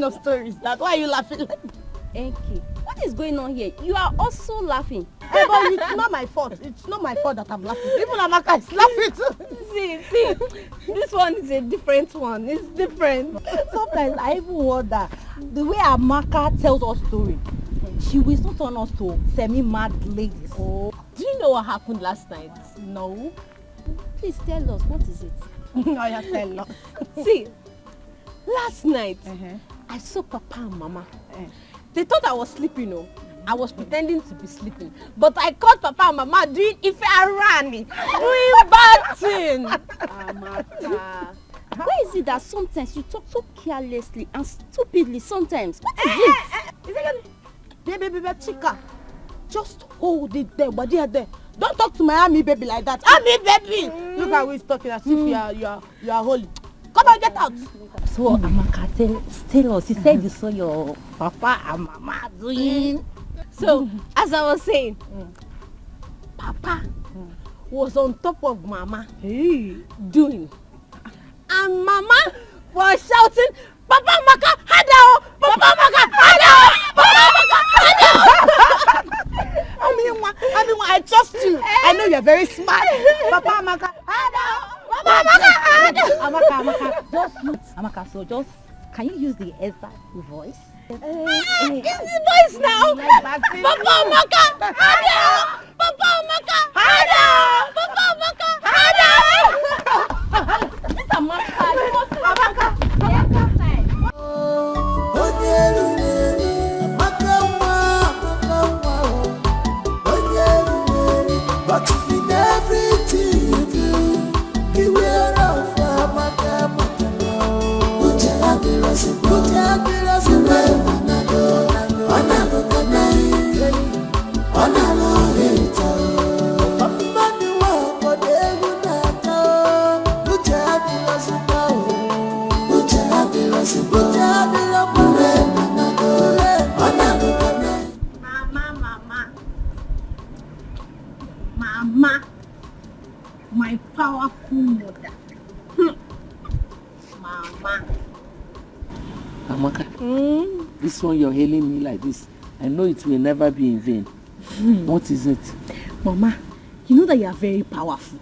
kind of story is that? Why are you laughing like that? Enki, what is going on here? You are also laughing. Hey, but it's not my fault. It's not my fault that I'm laughing. Even Amaka is laughing too. See, this one is a different one. It's different. Sometimes I even wonder, the way Amaka tells us story, she will not turn us to semi-mad ladies. Oh, do you know what happened last night? No. Please tell us, what is it? No, you tell us. See, last night, I saw Papa and Mama. They thought I was sleeping, I was pretending to be sleeping. But I caught Papa and Mama doing Ife Arani, doing bad thing. Amaka. Why is it that sometimes you talk so carelessly and stupidly sometimes? What is it? Baby, Chica, just hold it there, but there. Don't talk to my army baby like that. Army baby! Look how he's talking as if you are holy. Come on, get out. So Amaka, tell us, you said you saw your Papa and Mama doing. So, as I was saying, Papa was on top of Mama doing. And Mama was shouting, Papa Maka, Hadao! Papa Maka, Hadao! Papa Maka, Hadao! I trust you. I know you're very smart. Papa Maka, Hadao! Papa Maka, Hadao! Amaka, so just, can you use the exact voice? Use the voice now! Papa Maka, Hadao! Papa Maka, Hadao! Papa Maka, Hadao! This is Amaka. But in everything you do, beware of Amaka. Mama, my powerful mother. Mama. Amaka, this one you're hailing me like this, I know it will never be in vain. What is it? Mama, you know that you are very powerful.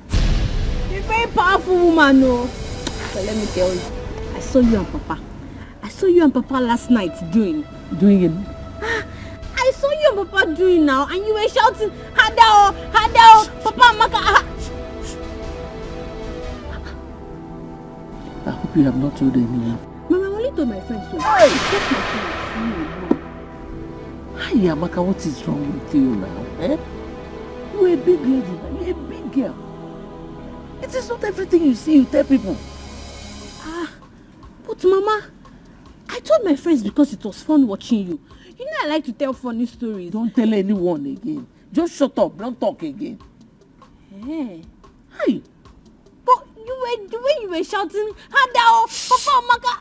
You're a very powerful woman, no? So let me tell you, I saw you and Papa. I saw you and Papa last night doing. Doing it? I saw you and Papa doing now, and you were shouting, Hadao, Hadao, Papa Maka. I hope you have not told anyone. Mama, I only told my friends so. Hey! Hi, Amaka, what is wrong with you now? Eh? You're a big lady now. You're a big girl. It is not everything you see you tell people. But Mama, I told my friends because it was fun watching you. You know I like to tell funny stories. Don't tell anyone again. Just shut up. Don't talk again. Hey. Hi. But the way you were shouting, Hadao, Papa Maka.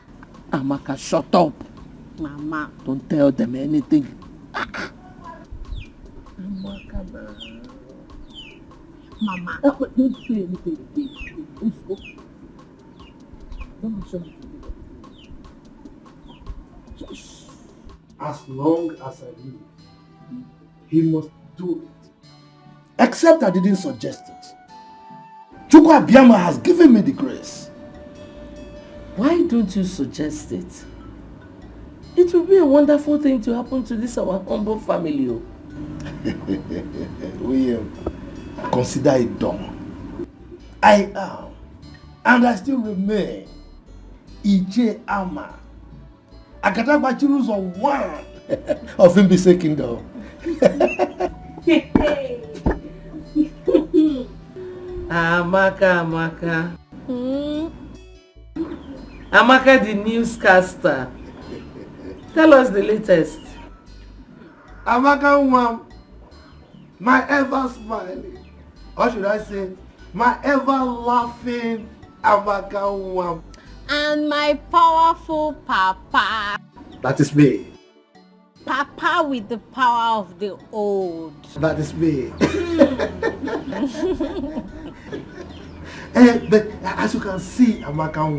Amaka, shut up. Mama. Don't tell them anything. Amaka, Mama. Don't say anything again. Let's go. Don't show me. As long as I live, he must do it. Except I didn't suggest it. Chukwu Abiyama has given me the grace. Why don't you suggest it? It will be a wonderful thing to happen to this our humble family. William, consider it done. I am, and I still remain, Ije Ama. Akatagba Chiru's on one of Mbise Kingdom. Amaka. Amaka, the newscaster. Tell us the latest. Amaka, my ever smiling, or should I say, my ever laughing Amaka. And my powerful Papa. That is me. Papa with the power of the old. That is me. But as you can see, Amaka,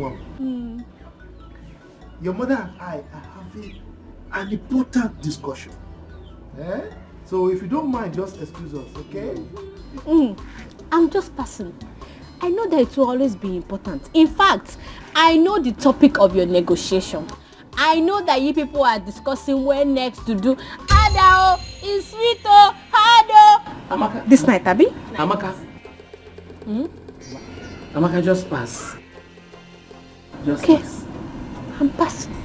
your mother and I are having an important discussion. Eh? So if you don't mind, just excuse us, okay? I'm just passing. I know that it will always be important. In fact, I know the topic of your negotiation. I know that you people are discussing where next to do Adao, Iswito, Hado. Amaka. This night, Abi? Amaka. Amaka, just pass. Just pass. I'm passing.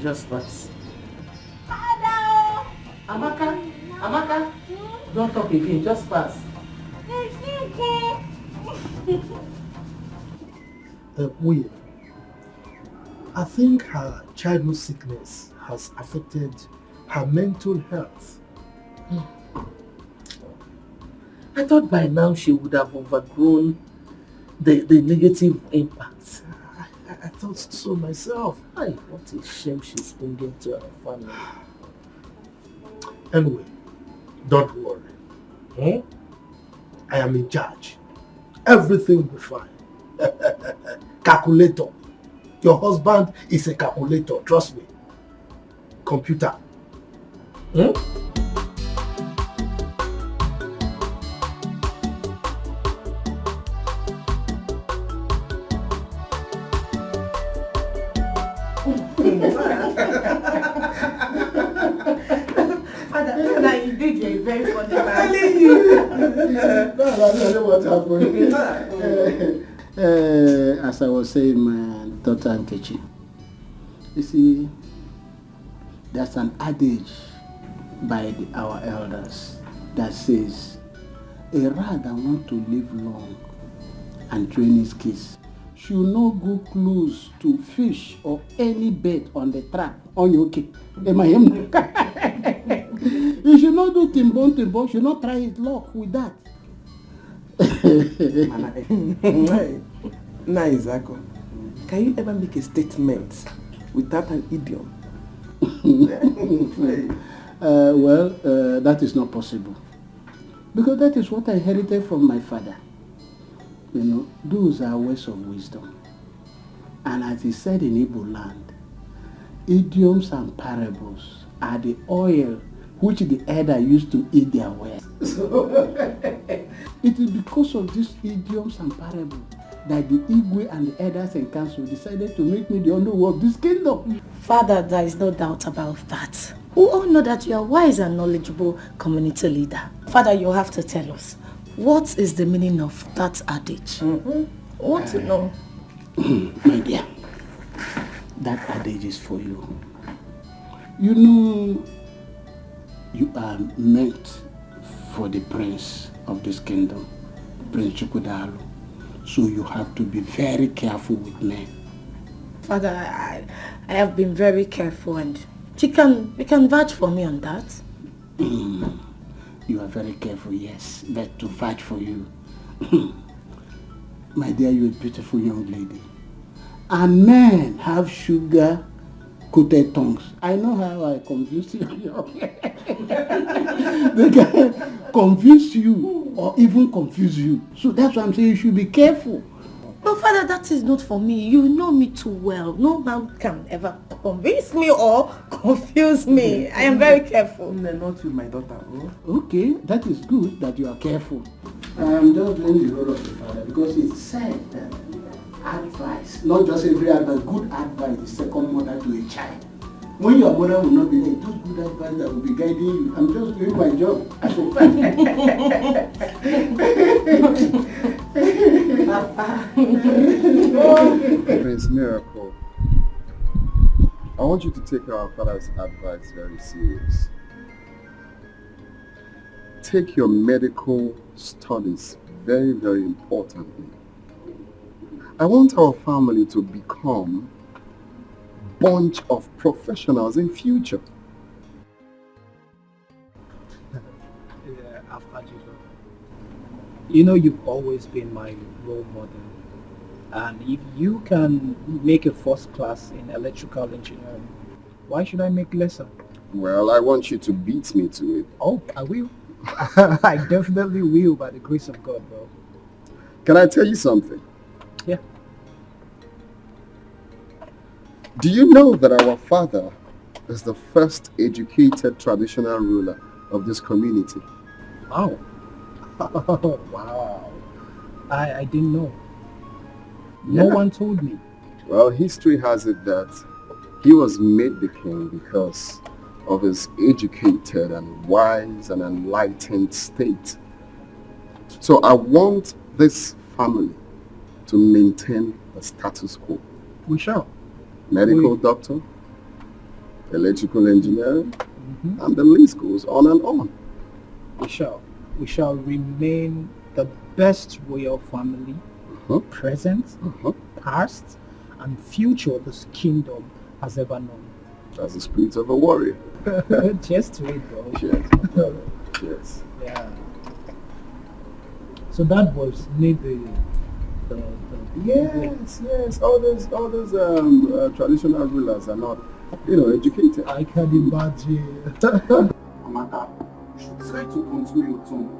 Just pass. Adao. Amaka. Amaka. Don't talk again, just pass. Wait. I think her childhood sickness has affected her mental health. I thought by now she would have overgrown the negative impacts. I thought so myself. What a shame she's bringing to our family. Anyway, don't worry. I am in charge. Everything will be fine. Calculator. Your husband is a calculator, trust me. Computer. Father, indeed you're a very funny man. I don't know what happened. As I was saying, my daughter Nkechi, you see, there's an adage by our elders that says, a rat that wants to live long and train his kids should not go close to fish or any bait on the trap on your cake. You should not do timbon, should not try his luck with that. Zako, can you ever make a statement without an idiom? That is not possible. Because that is what I inherited from my father. You know, those are words of wisdom. And as he said in Igbo land, idioms and parables are the oil which the elder used to eat their way. It is because of these idioms and parables that the Igwe and the elders and council decided to make me the owner of this kingdom. Father, there is no doubt about that. We all know that you are wise and knowledgeable community leader. Father, you have to tell us, what is the meaning of that adage? I want to know. My dear, that adage is for you. You know, you are meant for the prince of this kingdom, Prince Chukwudalu. So you have to be very careful with men. Father, I have been very careful, and you can vouch for me on that. You are very careful, yes, but to vouch for you. My dear, you're a beautiful young lady. And men have sugar-coated tongues. I know how I confuse you. They can confuse you or even confuse you. So that's why I'm saying you should be careful. But Father, that is not for me. You know me too well. No man can ever convince me or confuse me. I am very careful. Not with my daughter. Okay, that is good that you are careful. I'm just doing the role of the father because it's said that advice, not just every advice, good advice is second mother to a child. When your mother will not be there, those good advice that will be guiding you. I'm just doing my job as a father. Prince Miracle, I want you to take our father's advice very serious. Take your medical studies very, very importantly. I want our family to become a bunch of professionals in future. You know, you've always been my role model. And if you can make a first class in electrical engineering, why should I make lesser? Well, I want you to beat me to it. Oh, I will. I definitely will, by the grace of God, bro. Can I tell you something? Yeah. Do you know that our father is the first educated traditional ruler of this community? Wow. Wow. I didn't know. No one told me. Well, history has it that he was made the king because of his educated and wise and enlightened state. So I want this family to maintain the status quo. We shall. Medical doctor, electrical engineer, and the list goes on and on. We shall. We shall remain the best royal family, present, past, and future this kingdom has ever known. That's the spirit of a warrior. Just wait, though. Cheers. Cheers. Yeah. So that was made the Yes. All those traditional rulers are not, educated. I can imagine. Amaka, you should try to control your tongue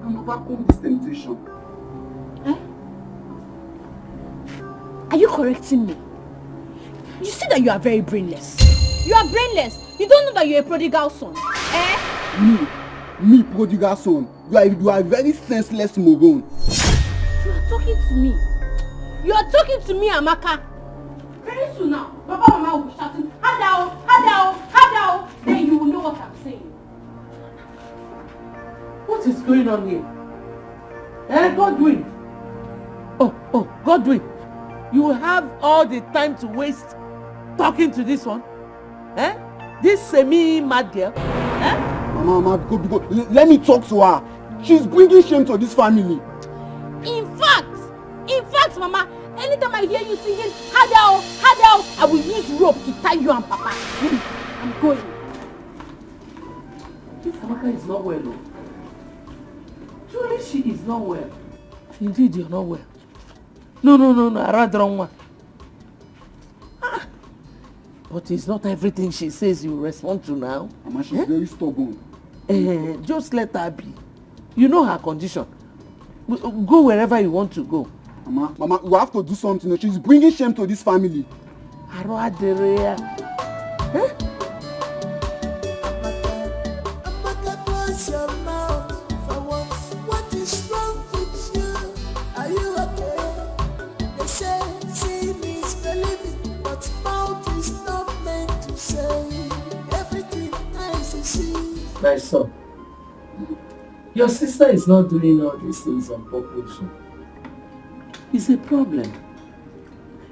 and overcome this temptation. Are you correcting me? You see that you are very brainless. You are brainless. You don't know that you're a prodigal son. Me, prodigal son. You are a very senseless moron. You are talking to me. You are talking to me, Amaka. Very soon now, Papa and Mama will be shouting, Hadao, Hadao, Hadao. Then you will know what I'm saying. What is going on here? Godwin. Oh, Godwin. You have all the time to waste talking to this one? This semi-mad girl? Mama, go. Let me talk to her. She's bringing shame to this family. In fact, Mama, anytime I hear you singing, Hadao, Hadao, I will use rope to tie you and Papa. I'm going. This Amaka is not well, though. Truly, she is not well. Indeed, you're not well. No, I rather wrong one. But it's not everything she says you respond to now. Mama, she's very stubborn. Just let her be. You know her condition. Go wherever you want to go. Mama, you have to do something. She's bringing shame to this family. What is wrong with you? Are you okay? They say seeing is believing, but mouth is not meant to say everything I see. My son, your sister is not doing all these things on purpose. It's a problem.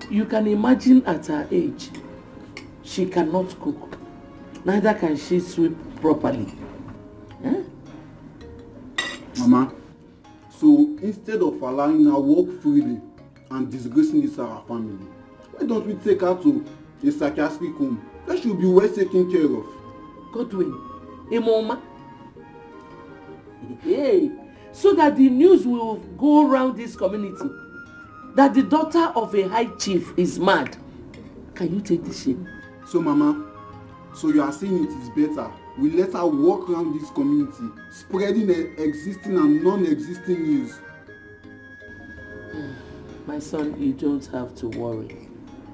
You can imagine at her age, she cannot cook. Neither can she sweep properly. Mama, so instead of allowing her work freely and disgracing this our family, why don't we take her to a psychiatric home that she'll be well taken care of? Godwin, a mama. Hey, so that the news will go around this community that the daughter of a high chief is mad. Can you take this shame? So Mama, so you are saying it is better we let her walk around this community, spreading existing and non-existing news. My son, you don't have to worry.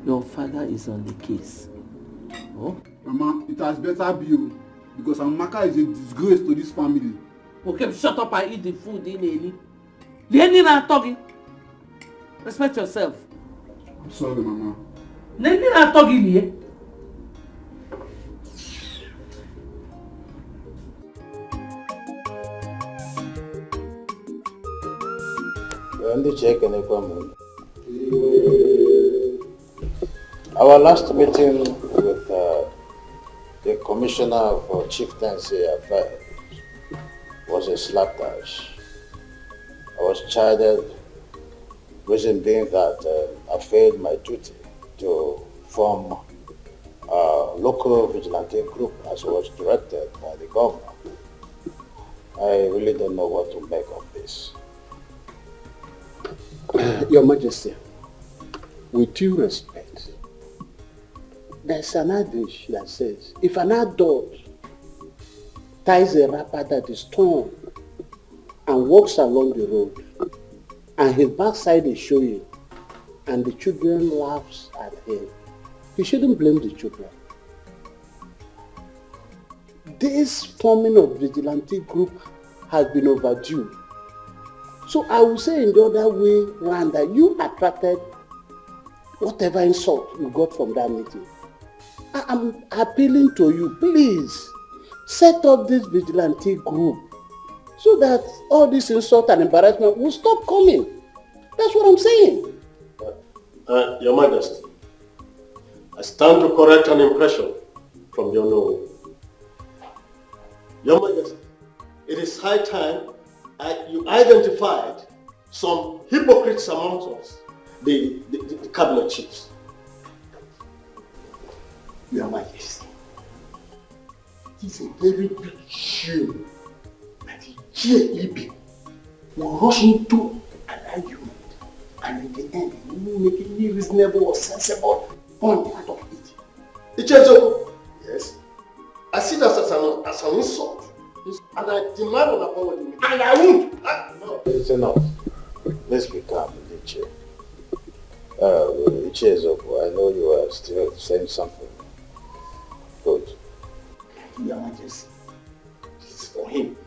Your father is on the case. Oh? Mama, it has better be you, because Amaka is a disgrace to this family. Okay, shut up and eat the food, Leni. Leni na talking. Respect yourself. I'm sorry, Mama. Leni na talking here. Our last meeting with the Commissioner of Chieftaincy Affairs was a slapdash. I was chided, reason being that I failed my duty to form a local vigilante group as was directed by the governor. I really don't know what to make of this. Your Majesty, with due respect, there's an adage that says, if an adult ties a wrapper that is torn and walks along the road, and his backside is showing, and the children laughs at him, you shouldn't blame the children. This forming of vigilante group has been overdue. So I will say in the other way round that you attracted whatever insult you got from that meeting. I'm appealing to you, please set up this vigilante group so that all this insult and embarrassment will stop coming. That's what I'm saying. Your Majesty, I stand to correct an impression from your knowing. Your Majesty, it is high time you identified some hypocrites amongst us, the cabinet chiefs. Your Majesty, it is a very big shame that the GAEB will rush into an argument and in the end you will make any reasonable or sensible point out of it. Ichezoko, yes, I see that as an insult. And I demand an apology. And I won't. No, it's enough. Let's be calm, Iche. Ichezoko, I know you are still saying something. Good. Your Majesty, this is for him.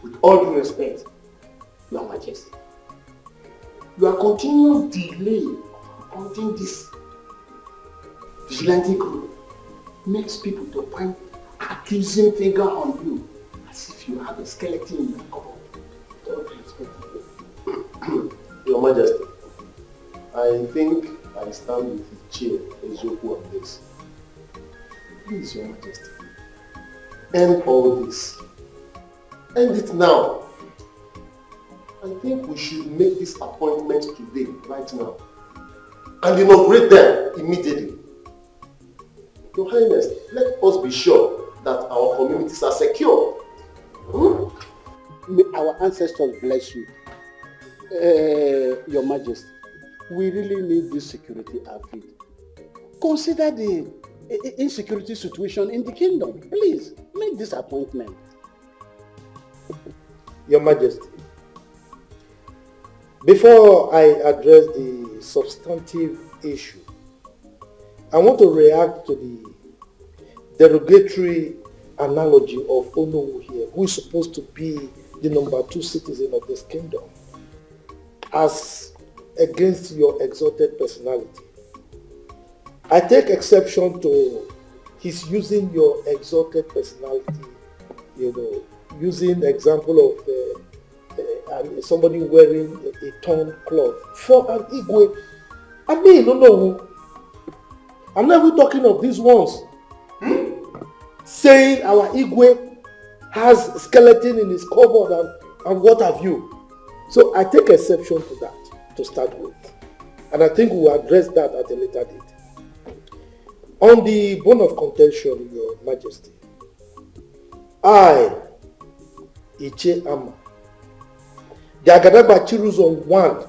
With all due respect, Your Majesty, your continuous delay appointing this vigilante group makes people to point accusing finger on you as if you have a skeleton in your cupboard. Your Majesty, I think I stand with the chair Ezoku on this. Please, Your Majesty, end all this. End it now. I think we should make this appointment today, right now, and inaugurate them immediately. Your Highness, let us be sure that our communities are secure. May our ancestors bless you. Your Majesty, we really need this security outfit. Consider the insecurity situation in the kingdom. Please, make this appointment. Your Majesty, before I address the substantive issue, I want to react to the derogatory analogy of Onowu here, who is supposed to be the number 2 citizen of this kingdom, as against your exalted personality. I take exception to his using your exalted personality, using the example of somebody wearing a torn cloth for an Igwe. I mean, no. I'm not even talking of these ones. Saying our Igwe has a skeleton in his cupboard and what have you. So I take exception to that to start with. And I think we will address that at a later date. On the bone of contention, Your Majesty, I, Iche Ama, the Agadagba Chiruzon 1 of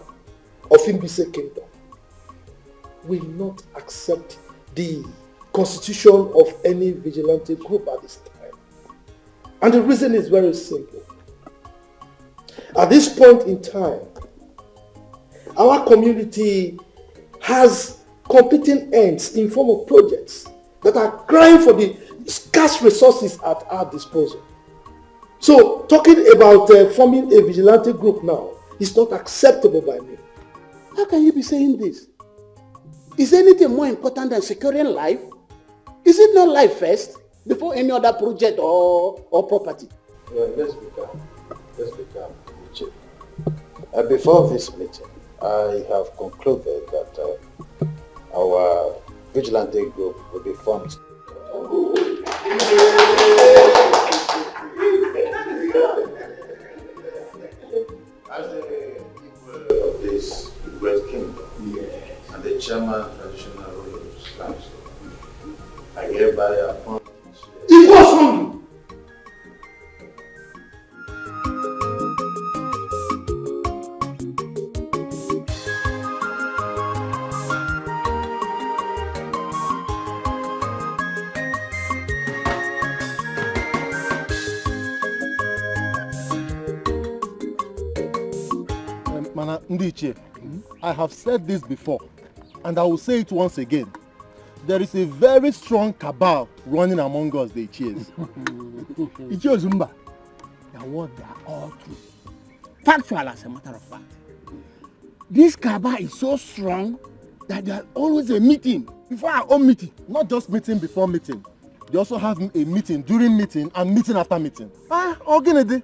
Imbise Kingdom, will not accept the constitution of any vigilante group at this time. And the reason is very simple. At this point in time, our community has competing ends in form of projects that are crying for the scarce resources at our disposal. So talking about forming a vigilante group now is not acceptable by me. How can you be saying this? Is anything more important than securing life? Is it not life first before any other project or property? Well, let's be calm. Let's be calm. Before this meeting, I have concluded that our vigilante group will be formed. As the people of this great kingdom, and the chairman traditional rulers, I hereby appoint. It was wrong. Mana Ndiche, I have said this before, and I will say it once again. there is a very strong cabal running among us, the Ichies. Ichie Zumba, the word they are all true. Factual as a matter of fact. This cabal is so strong that there is always a meeting before our own meeting. Not just meeting before meeting. They also have a meeting during meeting and meeting after meeting. Ogenede,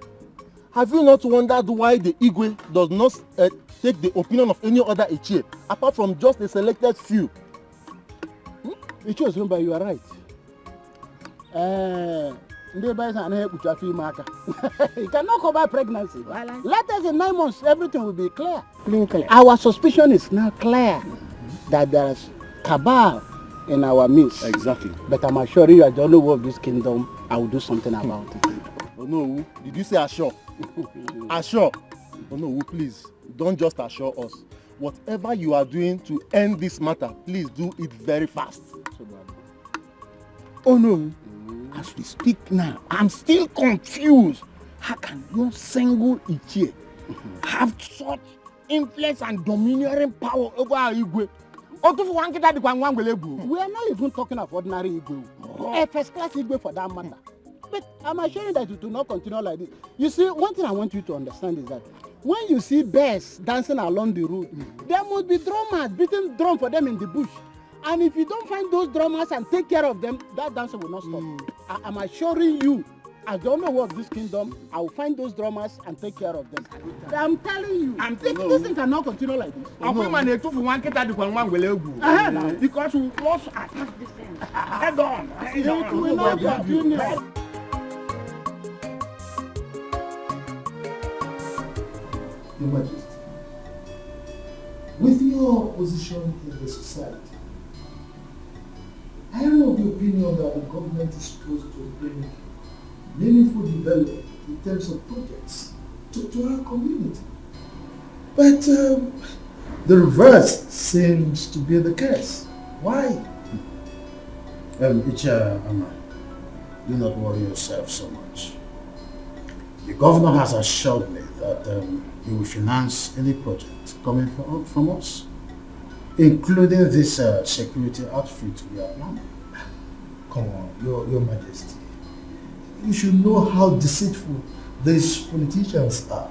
have you not wondered why the Igwe does not take the opinion of any other Ichie, apart from just a selected few? Ichie Zumba, you are right. You cannot cover pregnancy. Let us in 9 months, everything will be clear. Clear. Our suspicion is now clear that there is cabal in our midst. Exactly. But I'm assuring you, as the owner of this kingdom, I will do something about it. Oh no, did you say assure? Assure? Oh no, please, don't just assure us. Whatever you are doing to end this matter, please do it very fast. Oh no. As we speak now, I'm still confused. How can no single Ichie have such influence and domineering power over our Igwe? We are not even talking of ordinary Igwe. A first class Igwe for that matter. But I'm assuring that it will not continue like this. You see, one thing I want you to understand is that when you see bears dancing along the road, there must be drummers beating drum for them in the bush. And if you don't find those drummers and take care of them, that dancer will not stop. I'm assuring you, as the owner of this kingdom, I will find those drummers and take care of them. I'm telling you, this thing cannot continue like this. Because we must attack this thing. Head on. It will not continue. Your Majesty, with your position in the society, I am of the opinion that the government is supposed to bring meaningful development in terms of projects to our community. But the reverse seems to be the case. Why? Ichie Ama, do not worry yourself so much. The governor has assured me that he will finance any project coming from us, including this security outfit we are planning. Come on, Your Majesty. You should know how deceitful these politicians are.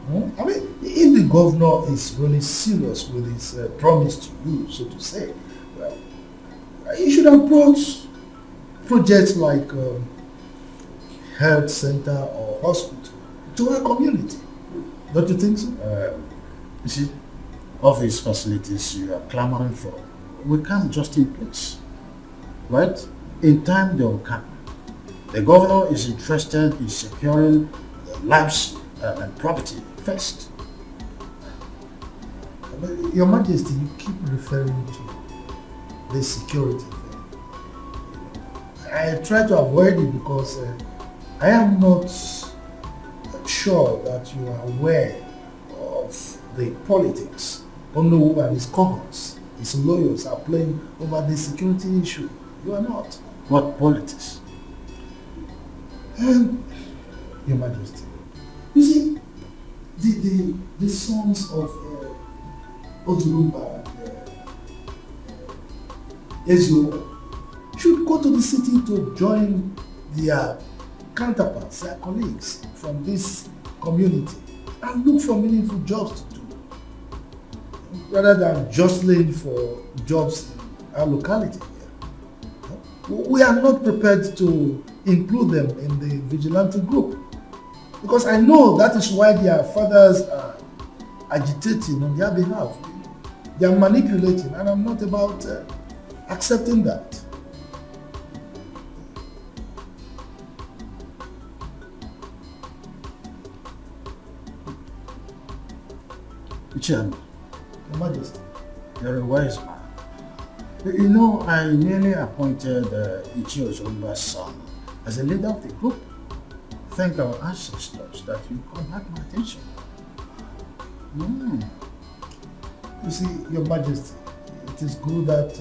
I mean, if the governor is really serious with his promise to you, so to say, well, he should have brought projects like health center or hospital to our community. Don't you think so? You see, all these facilities you are clamoring for, we come just in place, right? In time they will come. The governor is interested in securing the lives and property first. But Your Majesty, you keep referring to the security thing. I try to avoid it because I am not sure that you are aware of the politics Onowu and his cohorts, his lawyers are playing over the security issue. You are not. What politics? Your Majesty, you see, the sons of Ozurumba and Ezio should go to the city to join their counterparts, their colleagues from this community and look for meaningful jobs to do, rather than jostling for jobs in our locality here. We are not prepared to include them in the vigilante group because I know that is why their fathers are agitating on their behalf. They are manipulating, and I'm not about accepting that. Ichie, Your Majesty, you're a wise man. You know, I nearly appointed Ichie Ozurumba's son as a leader of the group. Thank our ancestors that you called back my attention. You see, Your Majesty, it is good that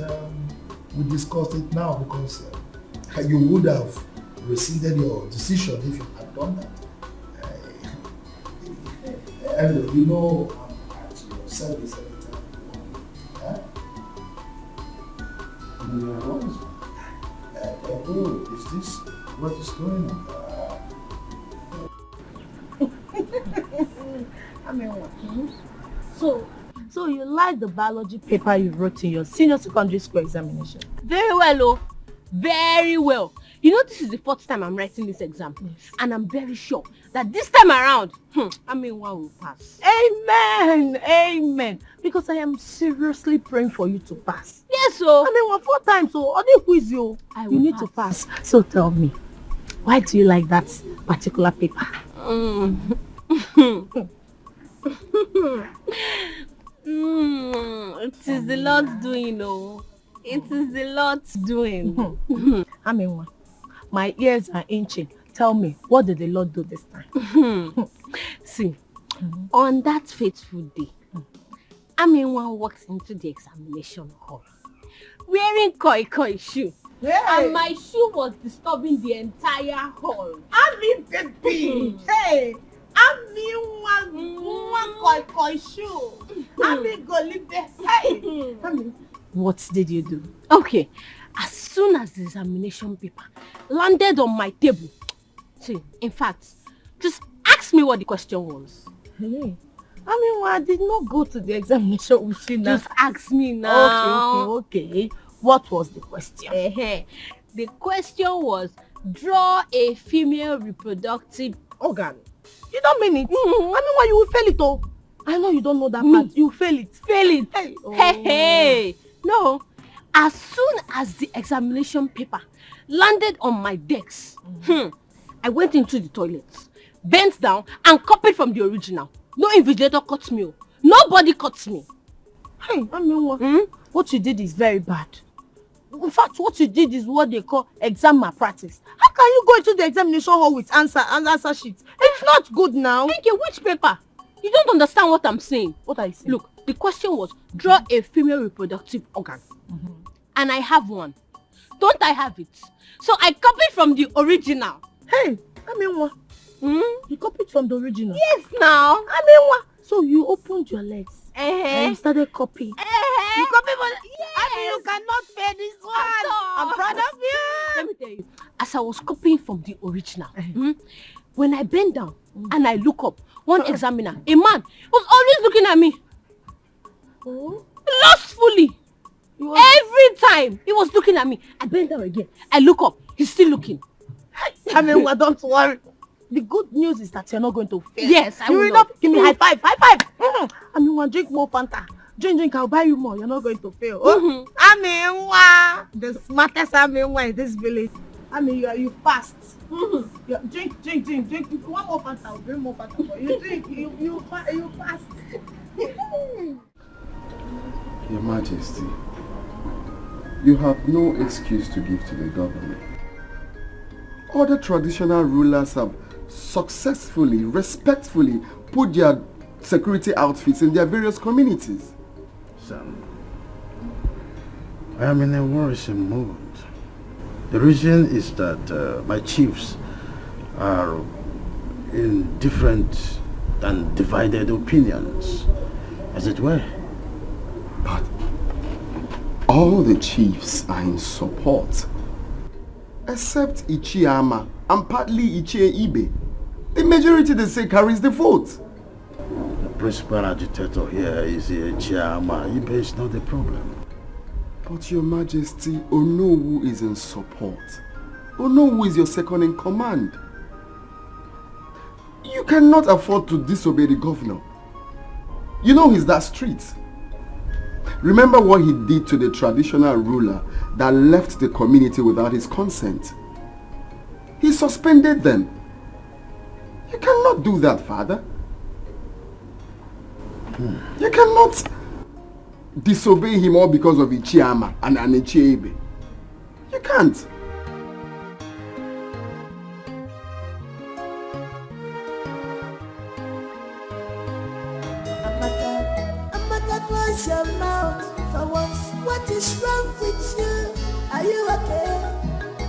we discussed it now because you would have rescinded your decision if you had done that. Anyway, you know I'm at your service every time you want me. Oh, is this what is going on? I mean, what? So you like the biology paper you wrote in your senior secondary school examination? Very well, oh. Very well. You know, this is the fourth time I'm writing this exam. Yes. And I'm very sure that this time around, one will pass. Amen. Amen. Because I am seriously praying for you to pass. Yes, so. I mean, 4 times, so all the quiz you need to pass. So tell me, why do you like that particular paper? It is the Lord's doing, oh. It is the Lord's doing. I mean, my ears are itching. Tell me, what did the Lord do this time? See, on that fateful day, Aminwa walks into the examination hall wearing koi shoe. Hey. And my shoe was disturbing the entire hall. Ami baby. Hey. Ami one koi shoe. Ami go live there. Hey. Ami. What did you do? Okay, as soon as the examination paper landed on my table, see, in fact, just ask me what the question was. Hey, I mean, I did not go to the examination with you now. Just ask me now. Okay. What was the question? The question was, draw a female reproductive organ. You don't mean it? I mean, why you will fail it all? I know you don't know that part. You fail it. Fail it. Hey. Hey. No, as soon as the examination paper landed on my desk, I went into the toilets, bent down and copied from the original. No invigilator caught me. Nobody caught me. Hey, I mean, what you did is very bad. In fact, what you did is what they call exam malpractice. How can you go into the examination hall with answer sheets? It's not good now. Thank you. Which paper? You don't understand what I'm saying. What are you saying? Look, the question was, draw a female reproductive organ. And I have one. Don't I have it? So I copied from the original. Hey, I mean what? You copied from the original? Yes, now. I mean what? So you opened your legs and you started copying. You copy for yes. I mean, you cannot fail this one. I'm proud of you. Let me tell you, as I was copying from the original, when I bent down and I look up, one examiner, a man, was always looking at me. Lustfully. Every time he was looking at me. I bent down again. I look up. He's still looking. I mean, well, don't worry. The good news is that you're not going to fail. Yes, I will not. Give me high five. High five. I mean, one drink more Fanta. Drink. I'll buy you more. You're not going to fail. I mean, the smartest in this village. I mean, you fast. Drink. One more Fanta. I'll bring more Fanta for you. Drink. You fast. Your Majesty, you have no excuse to give to the government. Other traditional rulers have successfully, respectfully put their security outfits in their various communities. Son, I am in a worrisome mood. The reason is that my chiefs are in different and divided opinions, as it were. But all the chiefs are in support, except Ichiama and partly Ichie Ibe. The majority, they say, carries the vote. The principal agitator here is Ichiama. Ibe is not the problem. But Your Majesty, Onowu is in support. Onowu is your second in command. You cannot afford to disobey the governor. You know he's that strict. Remember what he did to the traditional ruler that left the community without his consent. He suspended them. You cannot do that, Father. You cannot disobey him all because of Ichiama and Ichiebe. You can't. Close your mouth for once. What is wrong with you? Are you okay?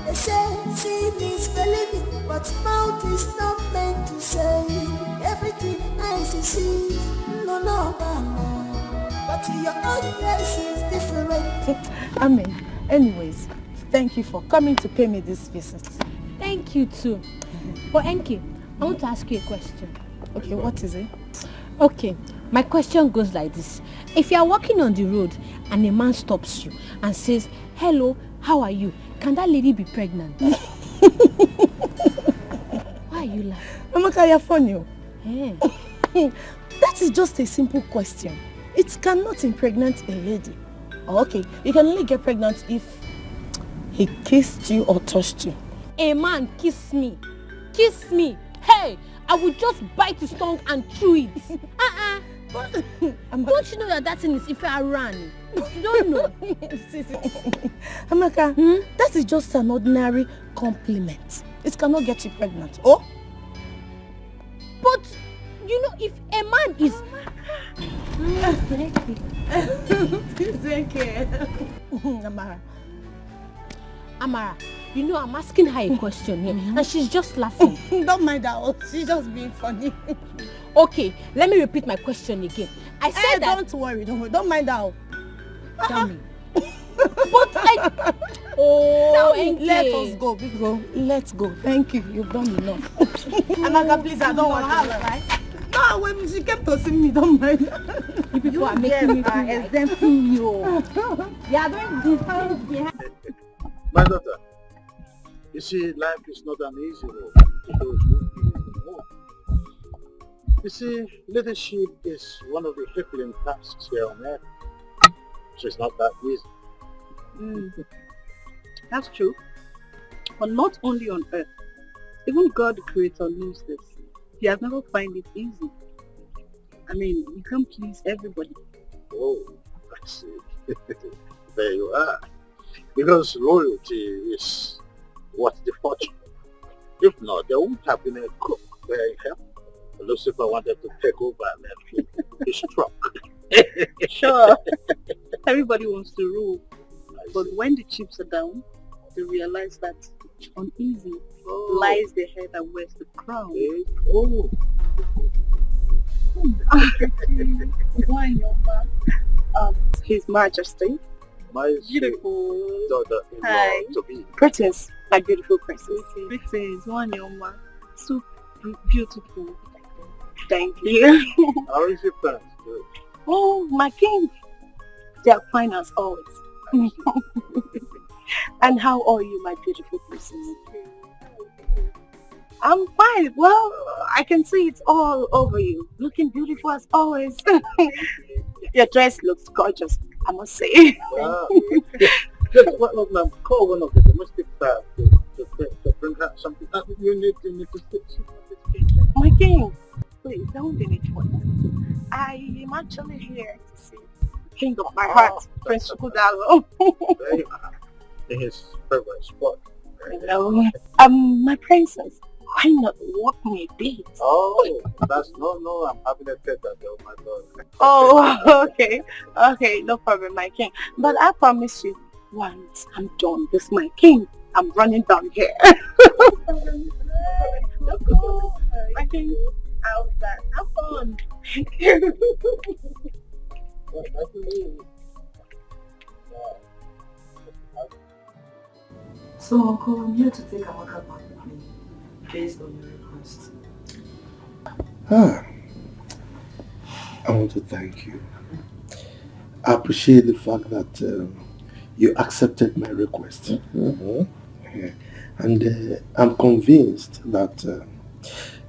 They say seeing is believing, but mouth is not meant to say. Everything eyes see, no, but your own case is different. I mean, Anyways, thank you for coming to pay me this visit. Thank you too. But Enki, I want to ask you a question. Okay, what is it? Okay, my question goes like this. If you are walking on the road and a man stops you and says, "Hello, how are you?" Can that lady be pregnant? Why are you laughing? Amaka, you're funny. Yeah. That is just a simple question. It cannot impregnate a lady. Okay, you can only get pregnant if he kissed you or touched you. A man kiss me. Kiss me. Hey, I would just bite his tongue and chew it. Don't you know that that thing is if I ran? You don't know. Amaka, that is just an ordinary compliment. It cannot get you pregnant. Oh? But, you know, if a man is... Amara, you know, I'm asking her a question here, and she's just laughing. Don't mind her, she's just being funny. Okay, let me repeat my question again. I said that... Don't worry, don't mind her. Tell me. But I... Oh, let us go, big girl. Let's go. Thank you, you've done enough. Amaka, please, I don't want to right? No, when she came to see me, don't mind. You people are making me feel exempting you. You are doing this thing behind. My daughter, you see, life is not an easy road to those who feel more. You see, leadership is one of the crippling tasks here on earth. So it's not that easy. That's true. But not only on earth. Even God the Creator knows this. He has never found it easy. I mean, you can't please everybody. Oh, I see. There you are. Because loyalty is what's the fortune. If not, there won't have been a cook where Lucifer wanted to take over and then he struck. Sure. Everybody wants to rule. But when the chips are down, they realize that uneasy lies the head and wears the crown. Oh. His Majesty. My beautiful daughter-in-law to be. Princess, my beautiful princess. Princess, Wanyoma. So beautiful. Thank you. How is your parents doing? Oh, my king. They are fine as always. And how are you, my beautiful princess? I'm fine. Well, I can see it's all over you. Looking beautiful as always. Your dress looks gorgeous, I must say. Wow. Just call one of the domestic staff to bring her something. You need to sit. My king, please don't be too much. I am actually here to see the king of my heart, Prince Kudalo. There you are. In his favorite spot. Hello. My princess, why not walk me a bit? Oh, that's no, I'm having a tete though, my daughter. Oh, okay, no problem, my king. But I promise you, once I'm done with my king, I'm running down here. My king, how's that? Have fun. So, Uncle, I'm here to take Amaka back with me, based on your request. I want to thank you. I appreciate the fact that you accepted my request. Yeah. And I'm convinced that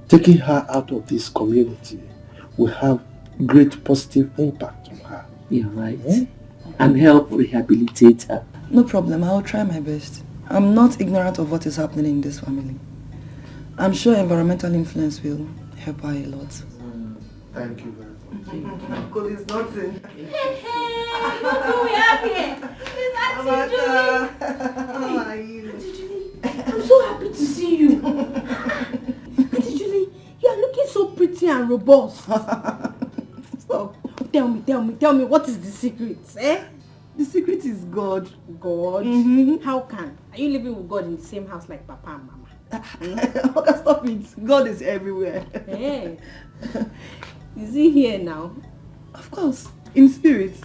taking her out of this community will have great positive impact on her. You're right. And help rehabilitate her. No problem, I'll try my best. I'm not ignorant of what is happening in this family. I'm sure environmental influence will help her a lot. Thank you very much. Uncle is nothing. Hey, look, we are here. It's How are you? Auntie Julie, I'm so happy to see you. Auntie Julie, you are looking so pretty and robust. Stop. Tell me, what is the secret, eh? The secret is God. God? How can? Are you living with God in the same house like Papa and Mama? Okay, stop it. God is everywhere. Hey. Is he here now? Of course. In spirit.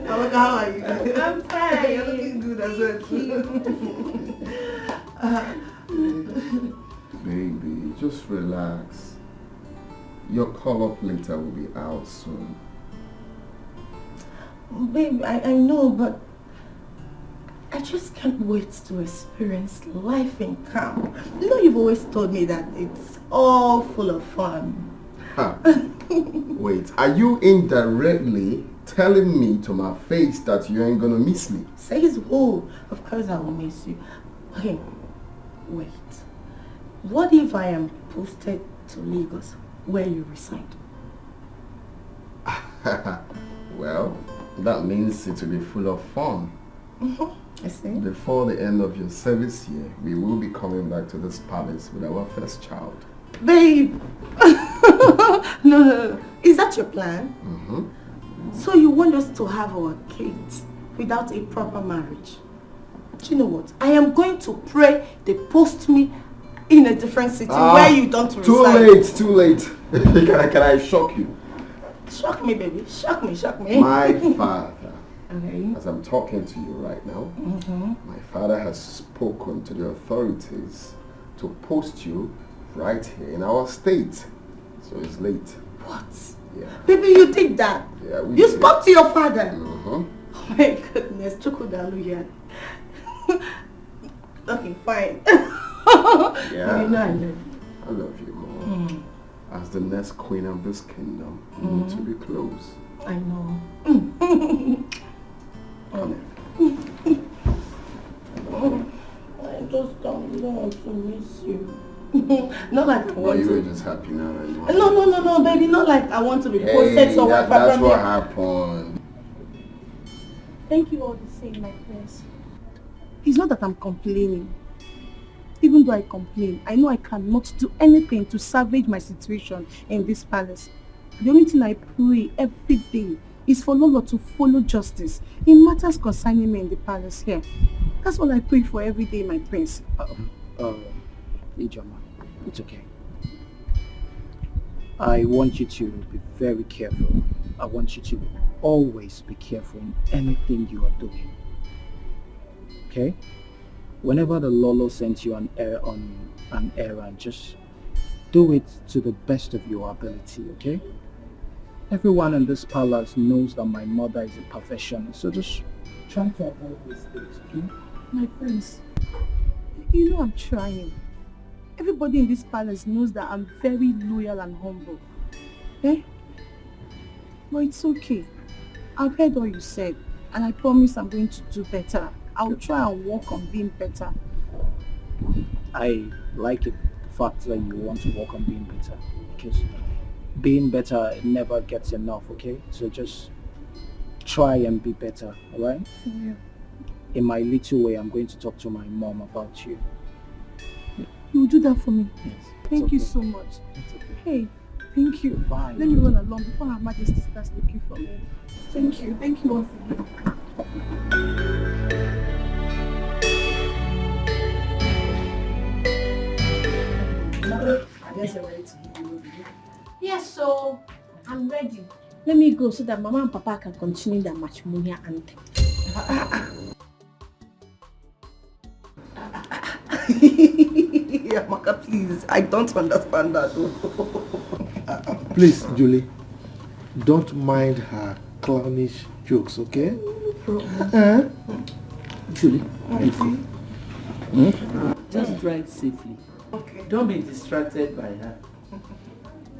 How are you? I'm fine. You're looking good as well. Baby, just relax. Your call-up later will be out soon. Babe, I know, but I just can't wait to experience life in camp. You know, you've always told me that it's all full of fun. Huh. Wait, are you indirectly telling me to my face that you ain't gonna miss me? Says who? Of course I will miss you. Okay, wait. What if I am posted to Lagos, where you reside? Well, that means it will be full of fun. I see. Before the end of your service year, we will be coming back to this palace with our first child. Babe! No. Is that your plan? So you want us to have our kids without a proper marriage? Do you know what? I am going to pray they post me in a different city where you don't reside. Too late. Can I shock you? Shock me, baby. Shock me. My father, okay. as I'm talking to you right now, my father has spoken to the authorities to post you right here in our state. So it's late. What? Yeah. Baby, you did that? Yeah, we You did. spoke to your father? Uh-huh. Oh my goodness, Chukudalu here. Okay, fine. Yeah. You know I love you. I love you more. As the next queen of this kingdom, you need to be close. I know. I just don't want to miss you. Not like I want You were to. just happy now that you want No, baby. Not like I want to be posted somewhere. that's what happened. Thank you all the same, my friends. It's not that I'm complaining. Even though I complain, I know I cannot do anything to salvage my situation in this palace. The only thing I pray every day is for Lolo to follow justice in matters concerning me in the palace here. That's what I pray for every day, my prince. Ijoma, it's okay. I want you to be very careful. I want you to always be careful in anything you are doing. Okay? Whenever the Lolo sends you on an errand, just do it to the best of your ability, okay? Everyone in this palace knows that my mother is a perfectionist, so just try to avoid mistakes, okay? My friends, you know I'm trying. Everybody in this palace knows that I'm very loyal and humble. Eh? But it's okay. I've heard all you said, and I promise I'm going to do better. I'll try and work on being better. I like it, the fact that you want to work on being better, because being better never gets enough, okay? So just try and be better, alright? Yeah. In my little way, I'm going to talk to my mom about you. You will do that for me? Yes. Thank you so much. Hey, thank you. Bye. Let me run along before Her Majesty starts looking for me. Thank you. Thank you once again. I guess you're ready to give me. Yes, so I'm ready. Let me go so that Mama and Papa can continue their matrimonial anthem. Amaka, please. I don't understand that. Please, Julie, don't mind her clownish jokes, okay? Julie, just drive safely. Okay. Don't be distracted by her.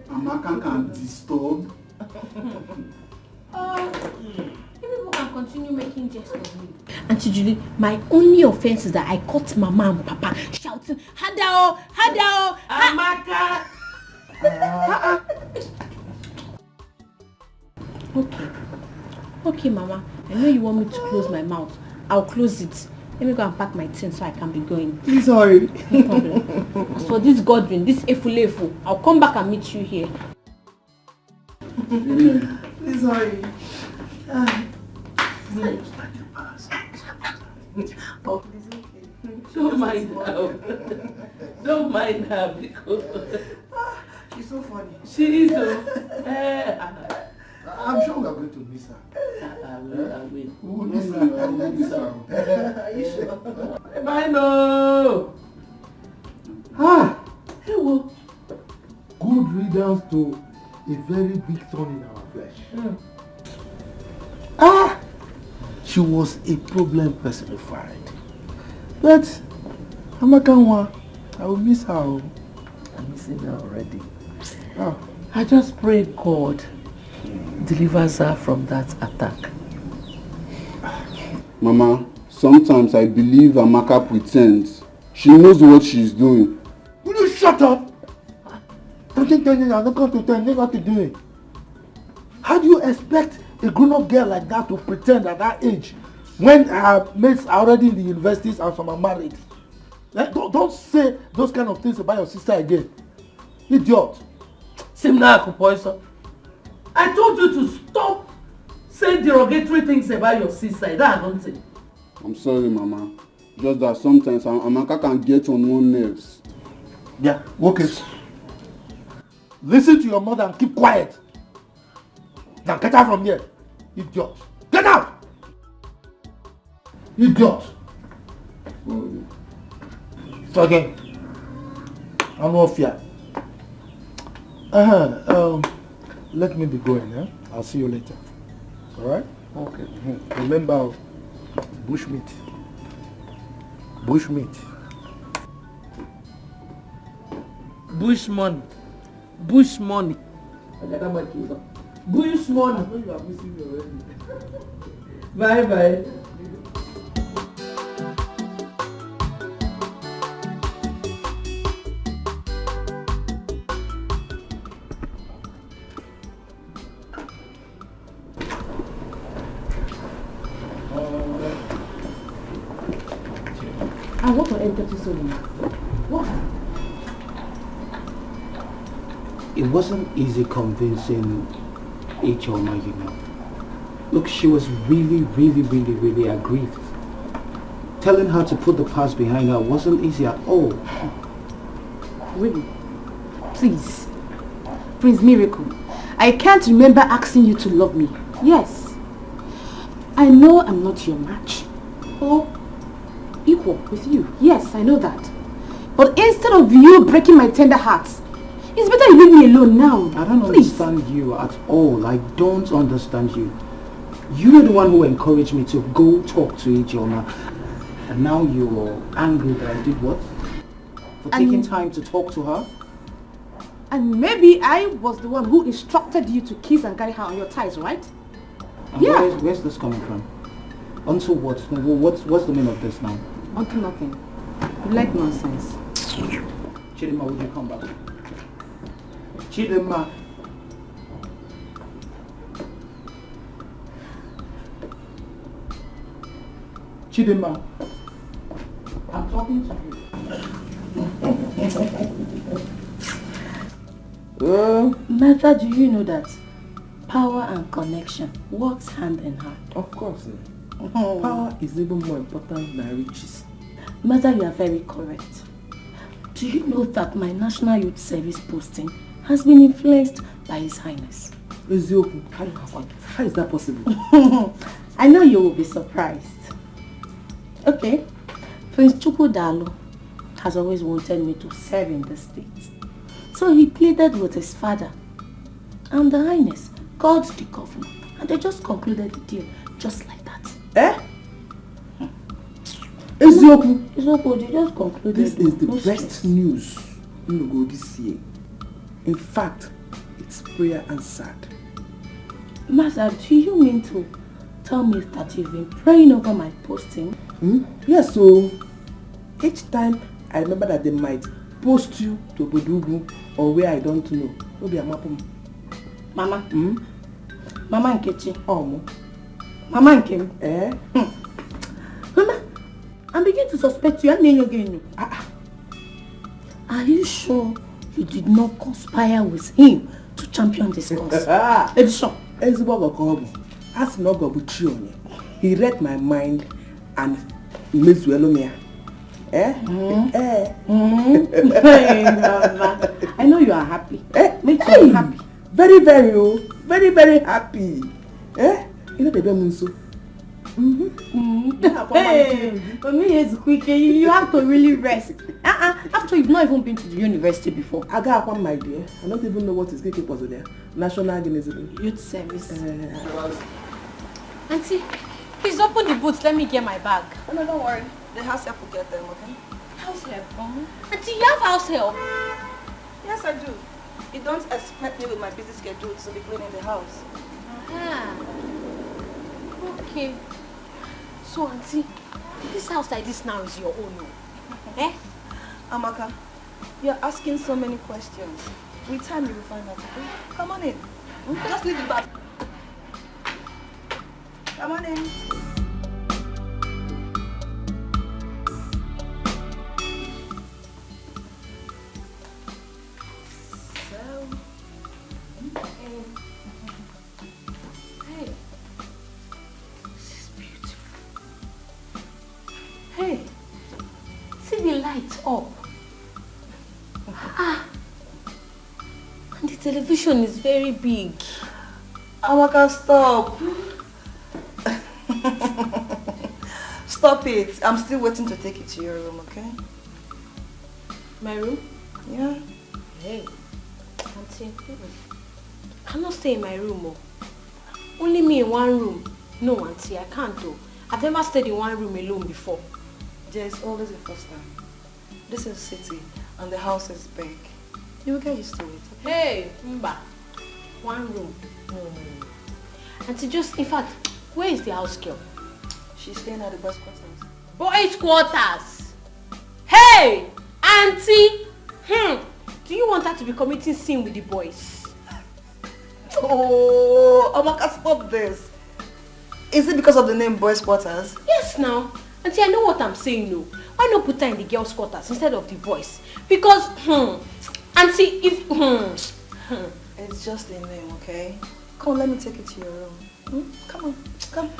Amaka can disturb. People can continue making jests of me. Auntie Julie, my only offense is that I caught Mama and Papa shouting, Hadao, Hadao, Amaka! Okay, Mama. I know you want me to close my mouth. I'll close it. Let me go and pack my things so I can be going. Please hurry. No problem. As for this Godwin, this Efulefu, I'll come back and meet you here. Please hurry. Oh, please, okay. Don't mind her. Don't mind her because she's so funny. she is. I'm sure we are going to miss her. I will. We will miss her. Are you sure? Bye, no. Hey, well, good riddance to a very big thorn in our flesh. She was a problem personified. But Amakanwa, I will miss her. I'm missing her already. I just pray God delivers her from that attack. Mama, sometimes I believe Amaka pretends. She knows what she's doing. Will you shut up? I'm not going to tell you what to do. How do you expect a grown-up girl like that to pretend at that age when her mates are already in the universities and some are married? Don't say those kind of things about your sister again. Idiot. Simna Akupoiso, I told you to stop saying derogatory things about your sister. That don't say. I'm sorry, Mama. Just that sometimes Amaka can get on one's nerves. Yeah, okay. Listen to your mother and keep quiet. Now get out from here. Idiot. Get out! Idiot. So again, I'm not fear. Let me be going, eh? I'll see you later. Alright? Okay. Remember, bushmeat. Bushmeat. Bush money. Bush money. Bush money. I know you are missing me already. Bye bye. I want to enter to soon. What? It wasn't easy convincing Ichoma, you know. Look, she was really aggrieved. Telling her to put the past behind her wasn't easy at all. Really? Please. Prince Miracle, I can't remember asking you to love me. Yes. I know I'm not your match. Or equal with you. Yes, I know that. But instead of you breaking my tender heart, it's better you leave me alone now. I don't understand you at all. I don't understand you. You were the one who encouraged me to go talk to Ijeoma. And now you're angry that I did what? For taking time to talk to her? And maybe I was the one who instructed you to kiss and carry her on your thighs, right? And yeah. Where's this coming from? Unto what? What's the meaning of this now? Unto nothing. You like nonsense. Chidima, would you come back? Chidima. Chidima. I'm talking to you. Martha, do you know that power and connection works hand in hand? Of course. Power is even more important than riches. Martha, you are very correct. Do you know that my National Youth Service posting has been influenced by His Highness? How is that possible? I know you will be surprised. Okay, Prince Chukwudalo has always wanted me to serve in the state. So he pleaded with his father, and the Highness called the governor, and they just concluded the deal, just like that. Ezioku, they just concluded. This is the best news in the go this year. In fact, it's prayer answered. Master, do you mean to tell me that you've been praying over my posting? Yes, so each time I remember that they might post you to Bodugu or where I don't know. Maybe I'm up. Mama. Mama Nkechi. Oh, Mama Nkem. Mama, I'm beginning to suspect you. Are you sure you did not conspire with him to champion this cause? Edition. He read my mind and he made me. Hey, Mama. I know you are happy. Make you happy. Very, very. very, very happy. Eh? You know the Bemunso? Hey, for me it's quick. You have to really rest. After you've not even been to the university before. I got one, my dear. I don't even know what is getting possible there. National Organism. Youth Service. Auntie, please open the boots. Let me get my bag. Oh, no, don't worry. The house help will get them, okay? House help? Auntie, you have house help? Yes, I do. You don't expect me with my busy schedule to be cleaning the house. Okay. So, Auntie, this house like this now is your own, eh? Amaka, you're asking so many questions. With time you will find out, okay? Come on in. Just leave the bag. Come on in. Hey, this is beautiful. Hey, see the lights up. And the television is very big. Amaka, stop. Stop it. I'm still waiting to take you to your room, okay? My room? Yeah. Hey, Auntie, I cannot stay in my room. Oh. Only me in one room. No, Auntie, I can't do. I've never stayed in one room alone before. There is always a first time. This is a city and the house is big. You will get used to it. Okay? Hey, Mba. One room. Auntie, just, in fact, where is the house girl? She's staying at the boys' quarters. Boys' quarters? Hey! Auntie! Do you want her to be committing sin with the boys? Oh, Amaka, stop this. Is it because of the name boys' quarters? Yes, now. Auntie, I know what I'm saying, no. Why not put her in the girls' quarters instead of the boys? Because, Auntie, if, It's just a name, okay? Come on, let me take you to your room. Come on, come.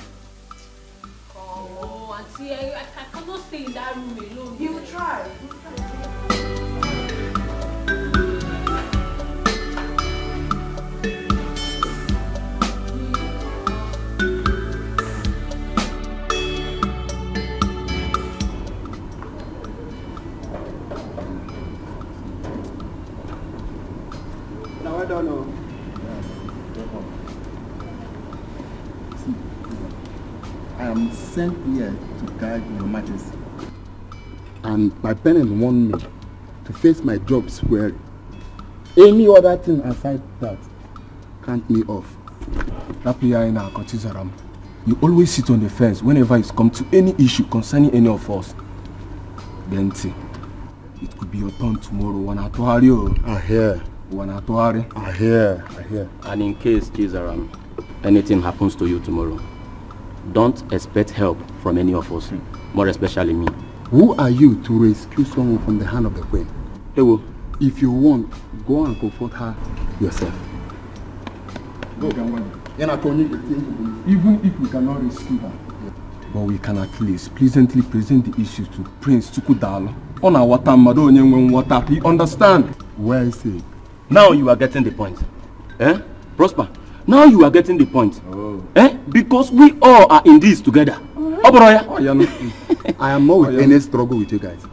Oh, Auntie, I cannot stay in that room alone. You will try. Now I don't know. I am sent here to guide your majesty. And my parents want me to face my job squarely. Any other thing aside that can't me off. You always sit on the fence whenever it's come to any issue concerning any of us. Then it could be your turn tomorrow. I hear. I hear. And in case Chizaram, anything happens to you tomorrow, don't expect help from any of us, more especially me. Who are you to rescue someone from the hand of the queen? Ewo. If you want, go and comfort her yourself. Go. Even if we cannot rescue her, but we can at least pleasantly present the issue to Prince Chukudalo. On our water, water. He understand. Where is he? Now you are getting the point. Eh? Prosper. Now you are getting the point. Oh. Eh? Because we all are in this together. I am not with any struggle with you guys.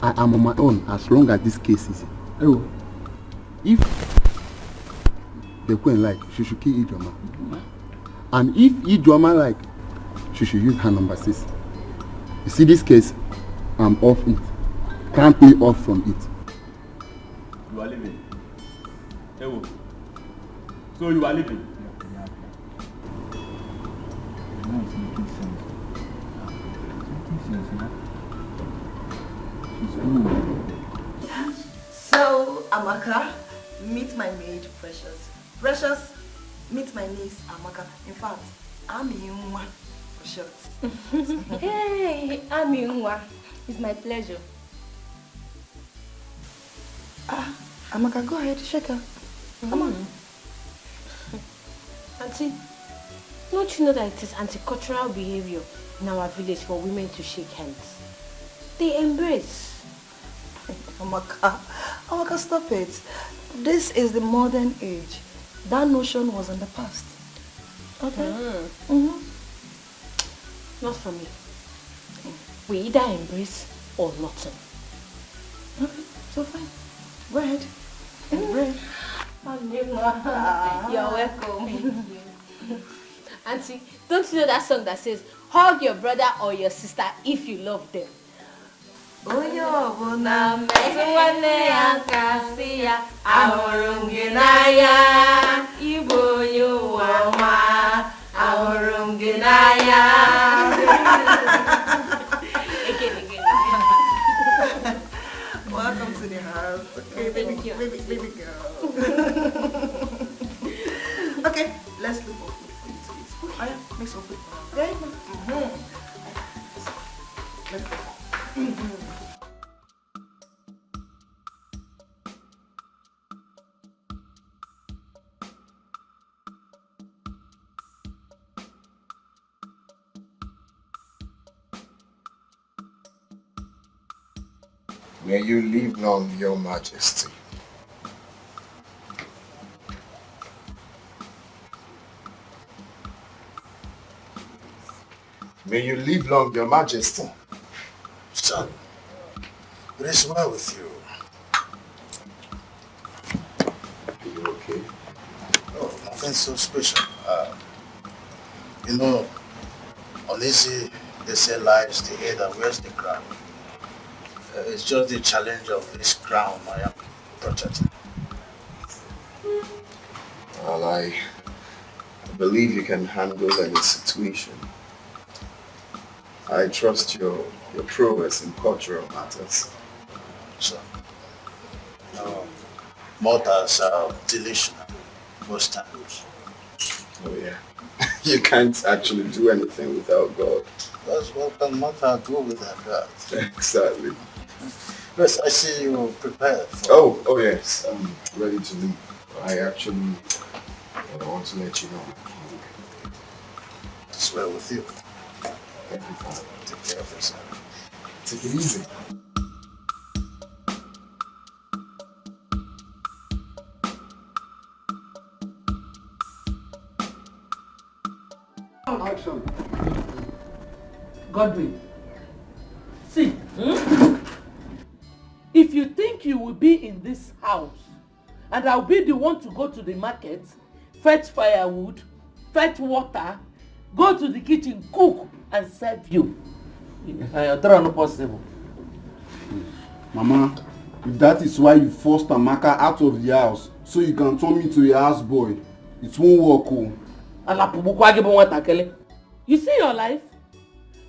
I am on my own as long as this case is. If the queen like, she should kill Ijoma. And if Ijoma like, she should use her number 6. You see this case, I'm off it. Can't be off from it. You are leaving. Ewo. So you are leaving. Now it's making sense. So, Amaka, meet my maid, Precious. Precious, meet my niece, Amaka. In fact, I'm Yunwa, for short. Hey, Ami Nwa. It's my pleasure. Amaka, go ahead, shake her. Come on. Auntie, don't you know that it is anti-cultural behavior in our village for women to shake hands? They embrace. Amaka, stop it. This is the modern age. that notion was in the past. Okay? Not for me. We either embrace or nothing. Okay, so fine. Go ahead. Embrace. You're welcome. Thank you. Auntie, don't you know that song that says, hug your brother or your sister if you love them? Oyo buna metwane akasia ahorunginaya iboyo wama ahorunginaya. Again. Welcome to the house. Okay, baby girl. Okay, let's look for food for you to eat. Oh yeah, make some food. Yeah. Let's go. May you live long, Your Majesty. May you live long, Your Majesty. Son, it is well with you. Are you okay? Oh, nothing so special. Uneasy, they say lies the head and wears the crown. It's just the challenge of this crown I am protecting. Well, I believe you can handle any situation. I trust your prowess in cultural matters. So, mortals are delusional most times. Oh yeah. You can't actually do anything without God. That's what can mortal do without God. Exactly. Yes, I see you prepared for... Oh yes, I'm ready to leave. I actually want to let you know. It's well with you. Thank you, Father. Take care of yourself. Take it easy. Action. Godwin, see, if you think you will be in this house and I'll be the one to go to the market, fetch firewood, fetch water, go to the kitchen, cook and serve you, that's not possible. Mama, if that is why you forced Amaka out of the house so you can turn me to a houseboy, it won't work. You see your life?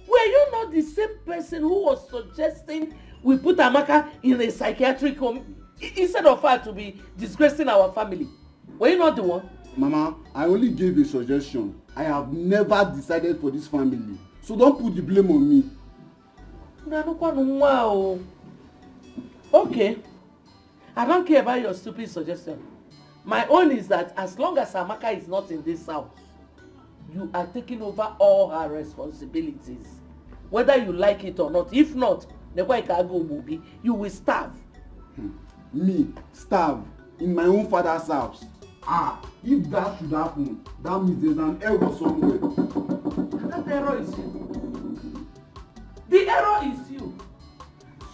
Were you not the same person who was suggesting we put Amaka in a psychiatric home instead of her to be disgracing our family? Were you not the one? Mama, I only gave a suggestion. I have never decided for this family. So don't put the blame on me. Okay. I don't care about your stupid suggestion. My own is that as long as Amaka is not in this house, you are taking over all her responsibilities. Whether you like it or not. If not, you will starve. Me? Starve? In my own father's house? If that should happen, that means there's an error somewhere. That error is you. The error is you.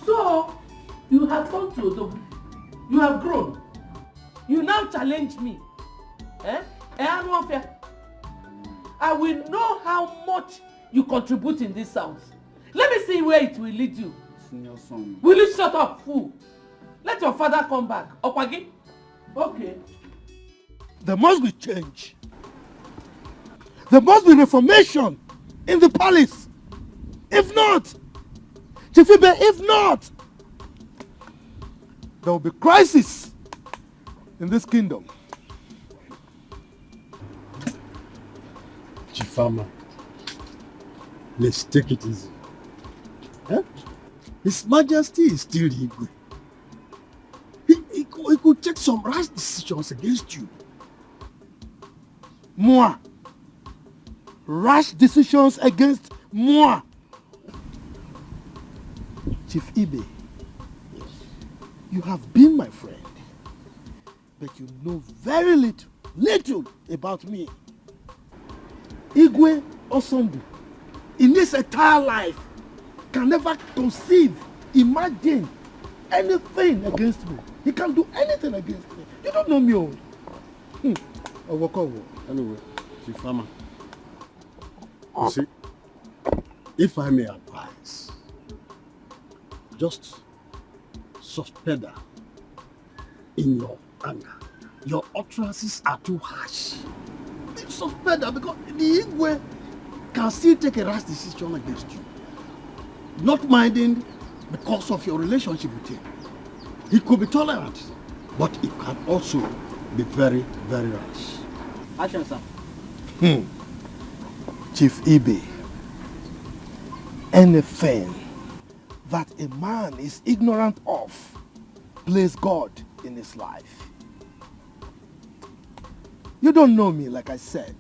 So, you have gone to Odogu. You have grown. You now challenge me. I will know how much you contribute in this house. Let me see where it will lead you. Senior son. Will you shut up, fool? Let your father come back. Okay? Okay. There must be change. There must be reformation in the palace. If not, Chifibe, if not, there will be crisis in this kingdom. Chifama, let's take it easy. Huh? His Majesty is still Igwe. He could take some rash decisions against you. Moi. Rash decisions against moi. Chief Ibe, you have been my friend, but you know very little little about me. Igwe Osondu, in this entire life, can never conceive, imagine anything against me. He can't do anything against me. You don't know me all. Anyway, Chifama, you see, if I may advise, just suspend her in your anger. Your utterances are too harsh. Just suspend her because the Igwe can still take a rash decision against you. Not minding because of your relationship with him. He could be tolerant, but it can also be very, very rash. Action, sir. Chief Ibe, anything that a man is ignorant of plays God in his life. You don't know me, like I said.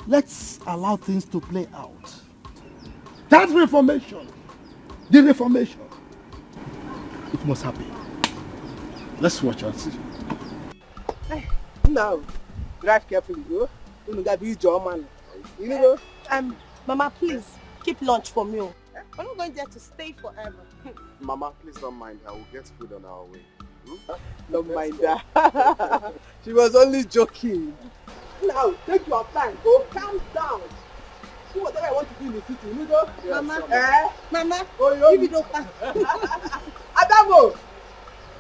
Let's allow things to play out. That reformation, the reformation, it must happen. Let's watch and see. Now, drive carefully, bro. You got to be your man. You know? Mama, please keep lunch for me. We're not going there to stay forever. Mama, please don't mind her. We'll get food on our way. Don't mind that. She was only joking. Now, take your time. Go calm down. Do whatever I want to do in the city. You know? Yes, Mama. Mama, if you don't pass. Adamo!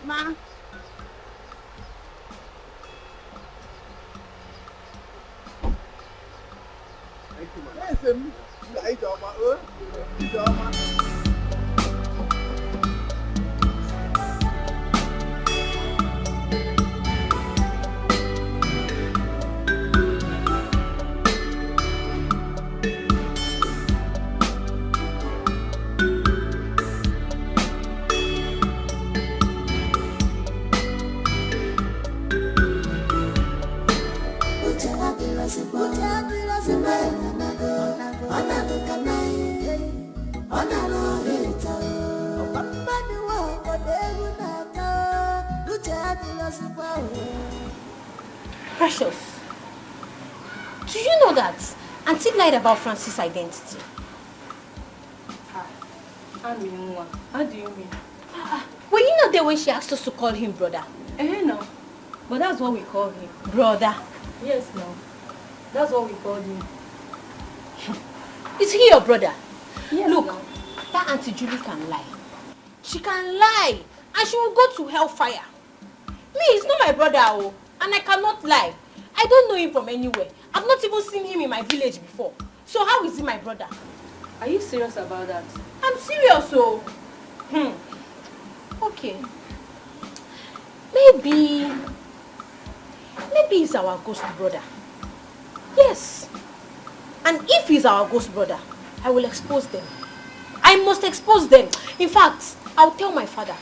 Ma. Thank you, man. Yes, Precious, do you know that Auntie lied about Francis' identity? How do you mean? Were you not there when she asked us to call him brother? No. But that's what we call him. Brother? Yes, no. That's what we call him. Is he your brother? Yes, look, no. That Auntie Julie can lie. She can lie and she will go to hellfire. Me, he's not my brother, oh, and I cannot lie. I don't know him from anywhere. I've not even seen him in my village before. So how is he my brother? Are you serious about that? I'm serious, oh. Okay. Maybe he's our ghost brother. Yes. And if he's our ghost brother, I will expose them. I must expose them. In fact, I'll tell my father.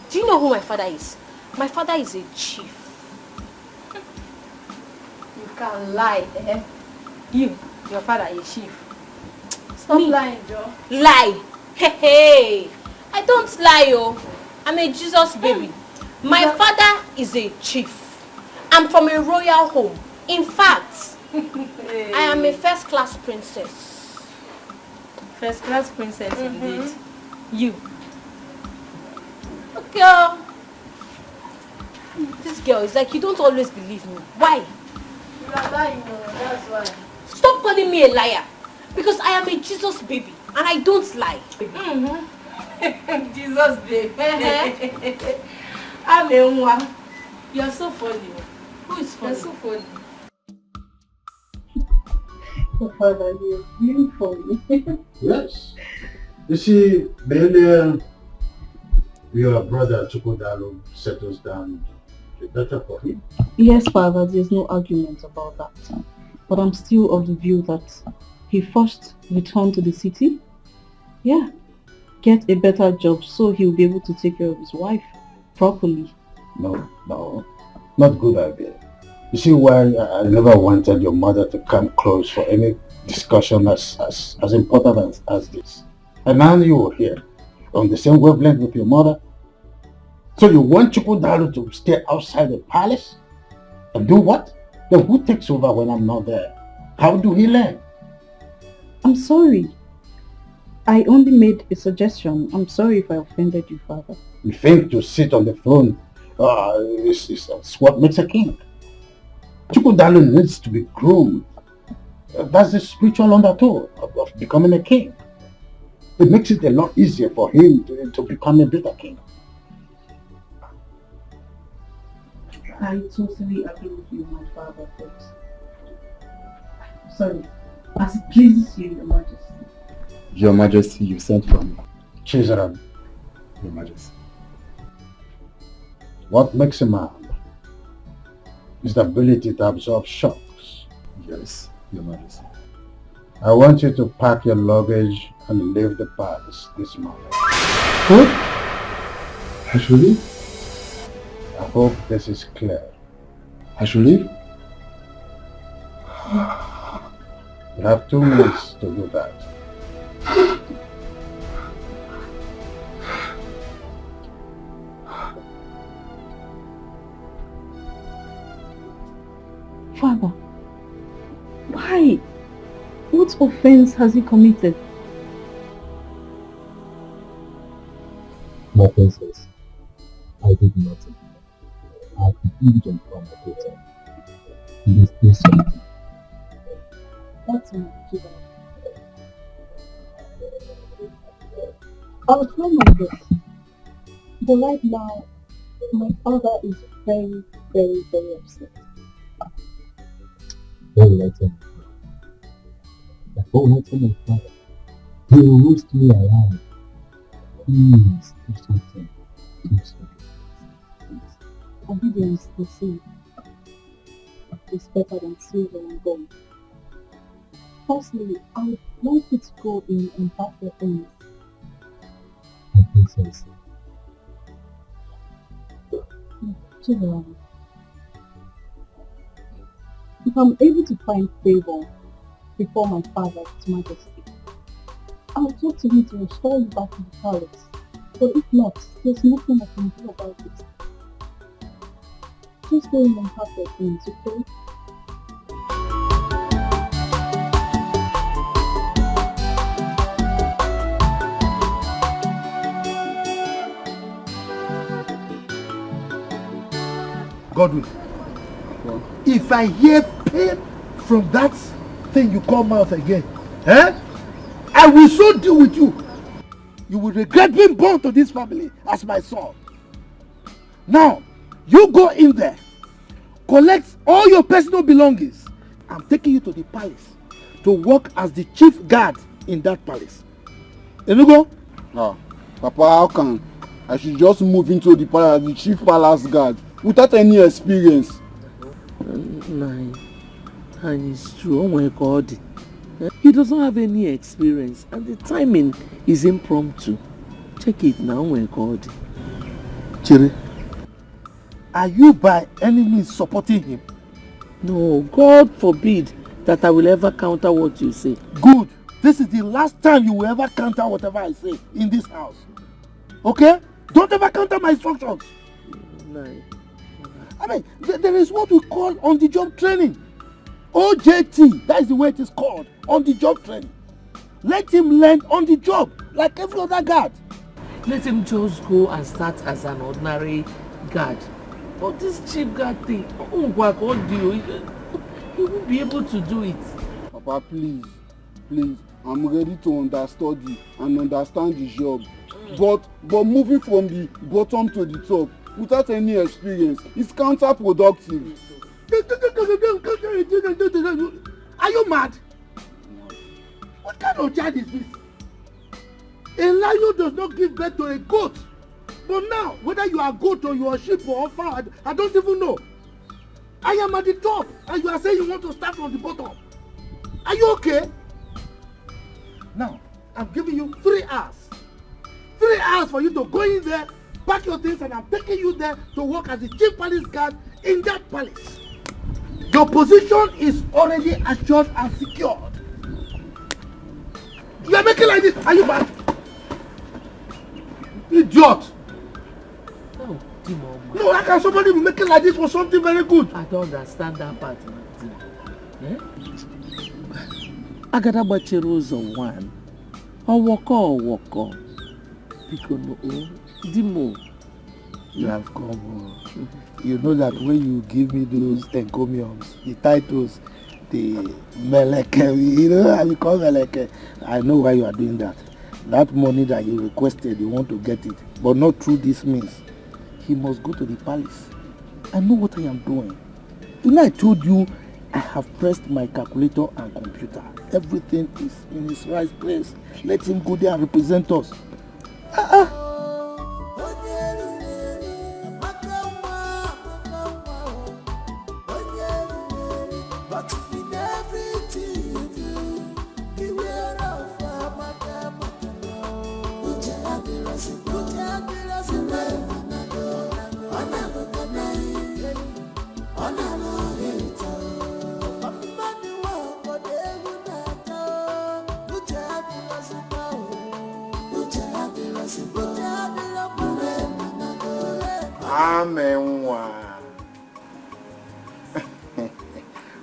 Do you know who my father is? My father is a chief. You can't lie, eh? Your father is chief. Stop lying, Joe. Lie. Hey. I don't lie, oh. I'm a Jesus baby. My father is a chief. I'm from a royal home. In fact, I am a first-class princess. First-class princess, indeed. You. Girl. This girl is like, you don't always believe me. Why? You are lying, that's why. Stop calling me a liar. Because I am a Jesus baby. And I don't lie. Jesus baby. I'm a one. You're so funny. Who is funny? You're so funny. Oh, Father, you're really funny. Yes. You see, when your brother Chukwudalo settles down, the better for him. Yes, Father, there's no argument about that. But I'm still of the view that he first returned to the city. Yeah. Get a better job so he'll be able to take care of his wife properly. No, not good idea. You see why I never wanted your mother to come close for any discussion as important as this. And now you are here on the same wavelength with your mother. So you want Chukwudalo to stay outside the palace? And do what? Then who takes over when I'm not there? How do he learn? I'm sorry. I only made a suggestion. I'm sorry if I offended you, Father. You think to sit on the throne is what makes a king. Chukwudalo needs to be groomed. That's the spiritual undertow of becoming a king. It makes it a lot easier for him to become a better king. I totally agree with you, my father, but sorry, as it pleases you, Your Majesty. Your Majesty, you sent for me. Chizaram, Your Majesty. what makes a man is the ability to absorb shocks. Yes, Your Majesty. I want you to pack your luggage and leave the palace this morning. What? I should leave? I hope this is clear. I should leave? You have 2 minutes to do that. Father, why? What offense has he committed? My princess, I did nothing. I have the diligent from my daughter. Please do something. That's my children. I'll try my best. But right now, my father is very, very, very upset. What will I tell my father? What will I tell my father? He will roast me around. Please do something. Do something. Obedience to sin is better than silver and gold. Firstly, I would like it to go in imperfect things. My princess. Children, if I'm able to find favor before my father's majesty, I'll talk to him to restore you back to the palace. But if not, there's nothing I can do about it. Just go in imperfect things, okay? Godwin, if I hear pain from that thing you call mouth again, I will so deal with you. You will regret being born to this family as my son. Now, you go in there, collect all your personal belongings. I'm taking you to the palace to work as the chief guard in that palace. Enugo? Papa, how can I should just move into the palace, the chief palace guard, without any experience? And it's true. Oh my God. He doesn't have any experience and the timing is impromptu. Check it now, oh my God. Chiri, are you by any means supporting him? No, God forbid that I will ever counter what you say. Good. This is the last time you will ever counter whatever I say in this house. Okay? Don't ever counter my instructions. No. I mean, there is what we call on-the-job training. OJT, that is the way it is called, on-the-job training. Let him learn on the job, like every other guard. Let him just go and start as an ordinary guard. But this chief guard thing, he won't be able to do it. Papa, please, I'm ready to understudy and understand the job. But moving from the bottom to the top without any experience is counterproductive. Are you mad? What kind of child is this? A lion does not give birth to a goat. But now, whether you are a goat or you are a sheep or a fowl, I don't even know. I am at the top and you are saying you want to start from the bottom. Are you okay? Now, I'm giving you 3 hours. 3 hours for you to go in there, pack your things, and I'm taking you there to work as the chief palace guard in that palace. Your position is already assured and secured. You are making like this. Are you mad? Idiot! No, No, how can somebody make it like this for something very good? I don't understand that part. Agada gbachiri ụzọ one. Ọwọkọ. Because Dimo, you have come. You know that when you give me those encomiums, the titles, the Meleke, you know, I call Meleke. I know why you are doing that. That money that you requested, you want to get it, but not through this means. He must go to the palace. I know what I am doing. You know, I told you I have pressed my calculator and computer. Everything is in its right place. Let him go there and represent us.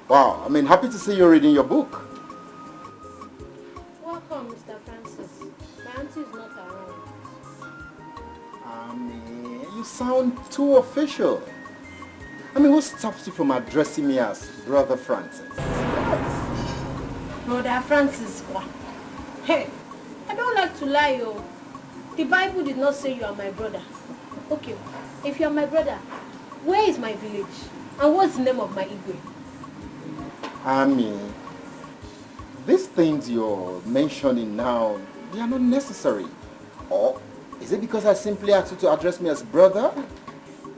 Wow, I mean, happy to see you reading your book. Welcome, Mr. Francis. My auntie is not around. You sound too official. I mean, what stops you from addressing me as Brother Francis? Brother Francis, hey, I don't like to lie, yo. The Bible did not say you are my brother. Okay, if you are my brother, where is my village? And what's the name of my Igwe? These things you're mentioning now, they are not necessary. Or is it because I simply asked you to address me as brother?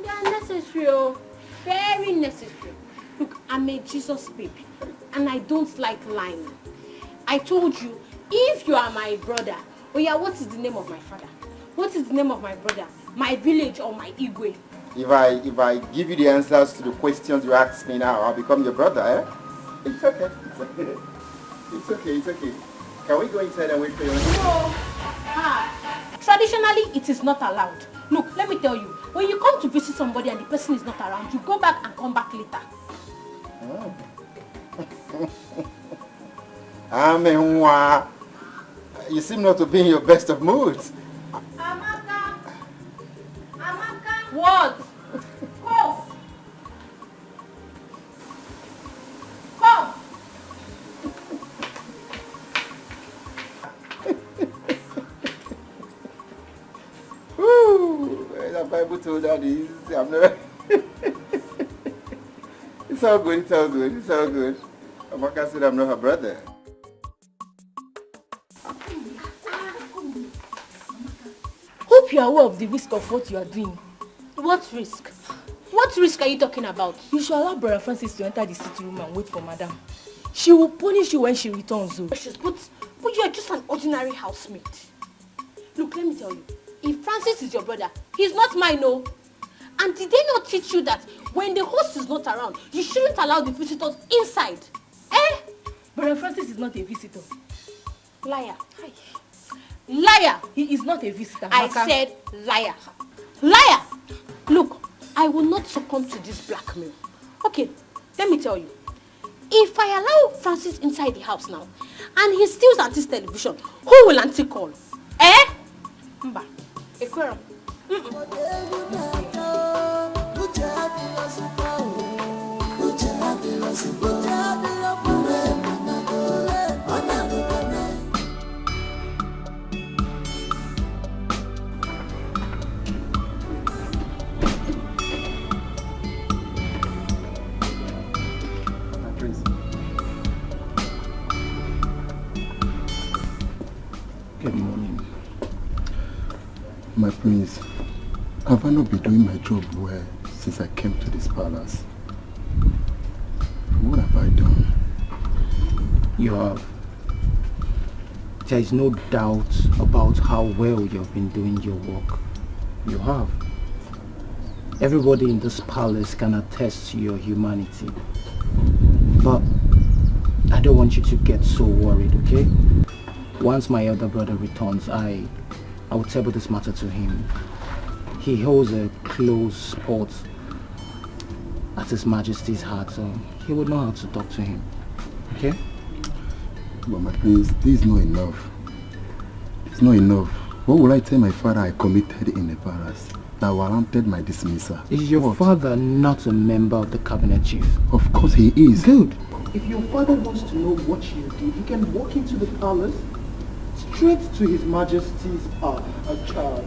They are necessary, oh. Very necessary. Look, I'm a Jesus baby, and I don't like lying. I told you, if you are my brother, oh yeah, what is the name of my father? What is the name of my brother? My village or my Igwe? If I give you the answers to the questions you ask me now, I'll become your brother, eh? It's okay. It's okay. Can we go inside and wait for you? No. Traditionally, it is not allowed. Look, let me tell you, when you come to visit somebody and the person is not around, you go back and come back later. You seem not to be in your best of moods. Amaka! What? Come! Come! The Bible told that I'm not. It's all good. Amaka said I'm not her brother. Hope you are aware of the risk of what you are doing. What risk? What risk are you talking about? You should allow Brother Francis to enter the sitting room and wait for Madam. She will punish you when she returns. But you are just an ordinary housemate. Look, let me tell you. If Francis is your brother, he's not mine, no. And did they not teach you that when the host is not around, you shouldn't allow the visitors inside? Eh? Brother Francis is not a visitor. Liar. Liar! He is not a visitor. I said liar. Liar! Look, I will not succumb to this blackmail. Okay, let me tell you. If I allow Francis inside the house now, and he steals Auntie's television, who will Auntie call? Eh? Mba. Ekwero. Good morning. My prince, have I not been doing my job well since I came to this palace? What have I done? You have. There is no doubt about how well you have been doing your work. You have. Everybody in this palace can attest to your humanity. But I don't want you to get so worried, okay? Once my elder brother returns, I will table this matter to him. he holds a close spot at His Majesty's heart, so he would know how to talk to him. Okay? But my prince, this is not enough. It's not enough. What will I tell my father I committed in the palace that warranted my dismissal? Is your father not a member of the cabinet, chief? Of course he is. Good. If your father wants to know what you did, you can walk into the palace, straight to His Majesty's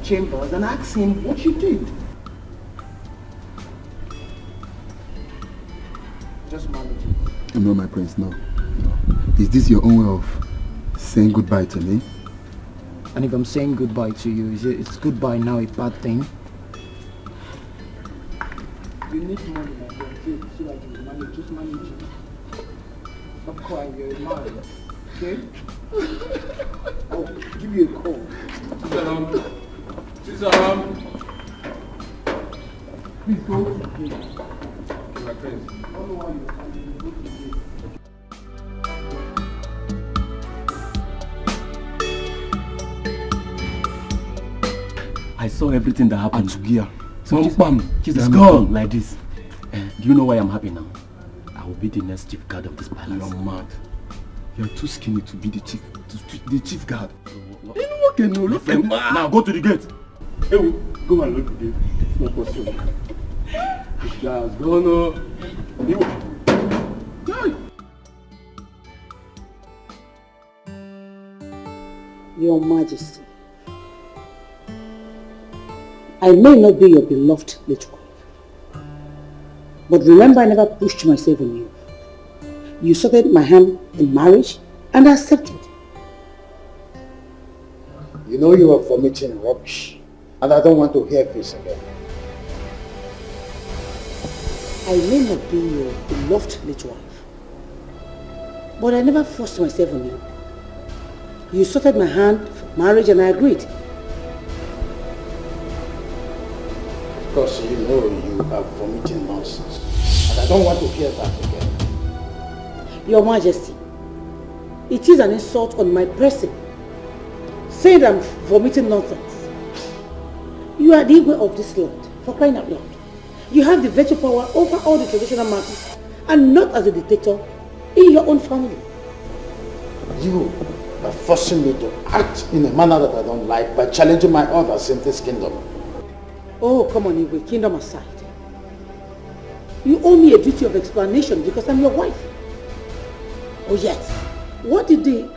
chambers and ask him what you did. Just manage it. No, my prince, no. Is this your own way of saying goodbye to me? And if I'm saying goodbye to you, is goodbye now a bad thing? You need money, my friend, so that you manage. Just manage it. Stop crying, you're a man. Okay? I'll give you a call. Please go to the gate. My friend. I don't know why you're coming. Go to the gate. I saw everything that happened to Gia. So it's gone like this. Do you know why I'm happy now? I will be the next chief guard of this palace. You're mad. You're too skinny to be the chief guard. Now go to the gate. Hey, go and look at the gate. It's not possible. This guy has gone. Your Majesty, I may not be your beloved little wife, but remember I never pushed myself on you. You accepted my hand in marriage and I accepted. You know you are vomiting rubbish, and I don't want to hear this again. I may not be your beloved little wife, but I never forced myself on you. You accepted my hand for marriage and I agreed. Because you know you are vomiting nonsense, and I don't want to hear that again. Your Majesty, it is an insult on my person, saying I'm vomiting nonsense. You are the Igwe of this land, for crying out loud. You have the veto power over all the traditional matters, and not as a dictator in your own family. You are forcing me to act in a manner that I don't like by challenging my orders in this kingdom. Oh, come on, Igwe, kingdom aside. You owe me a duty of explanation because I'm your wife. Oh yes, what did the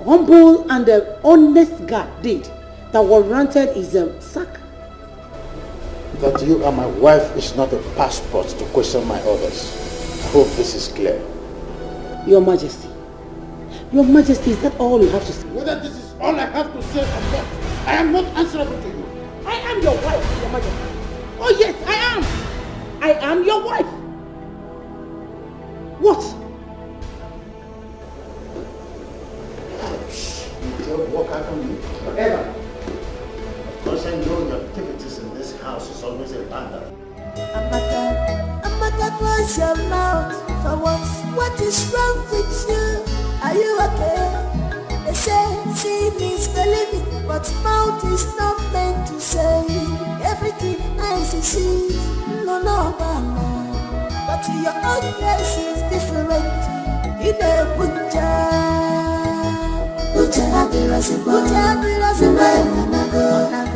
humble and the honest guard did that warranted his sack? That you are my wife is not a passport to question my orders. I hope this is clear. Your Majesty, is that all you have to say? Whether this is all I have to say or not, I am not answerable to you. I am your wife, Your Majesty. Oh yes, I am. I am your wife. What? You don't walk out on me forever. Of course, I know your activities in this house is always a blunder. Amaka, close your mouth for once. What is wrong with you? Are you okay? They say seeing is believing, but mouth is not meant to say. Everything eyes see, no, mama. But your own case is different. In a Ucha abirasibo,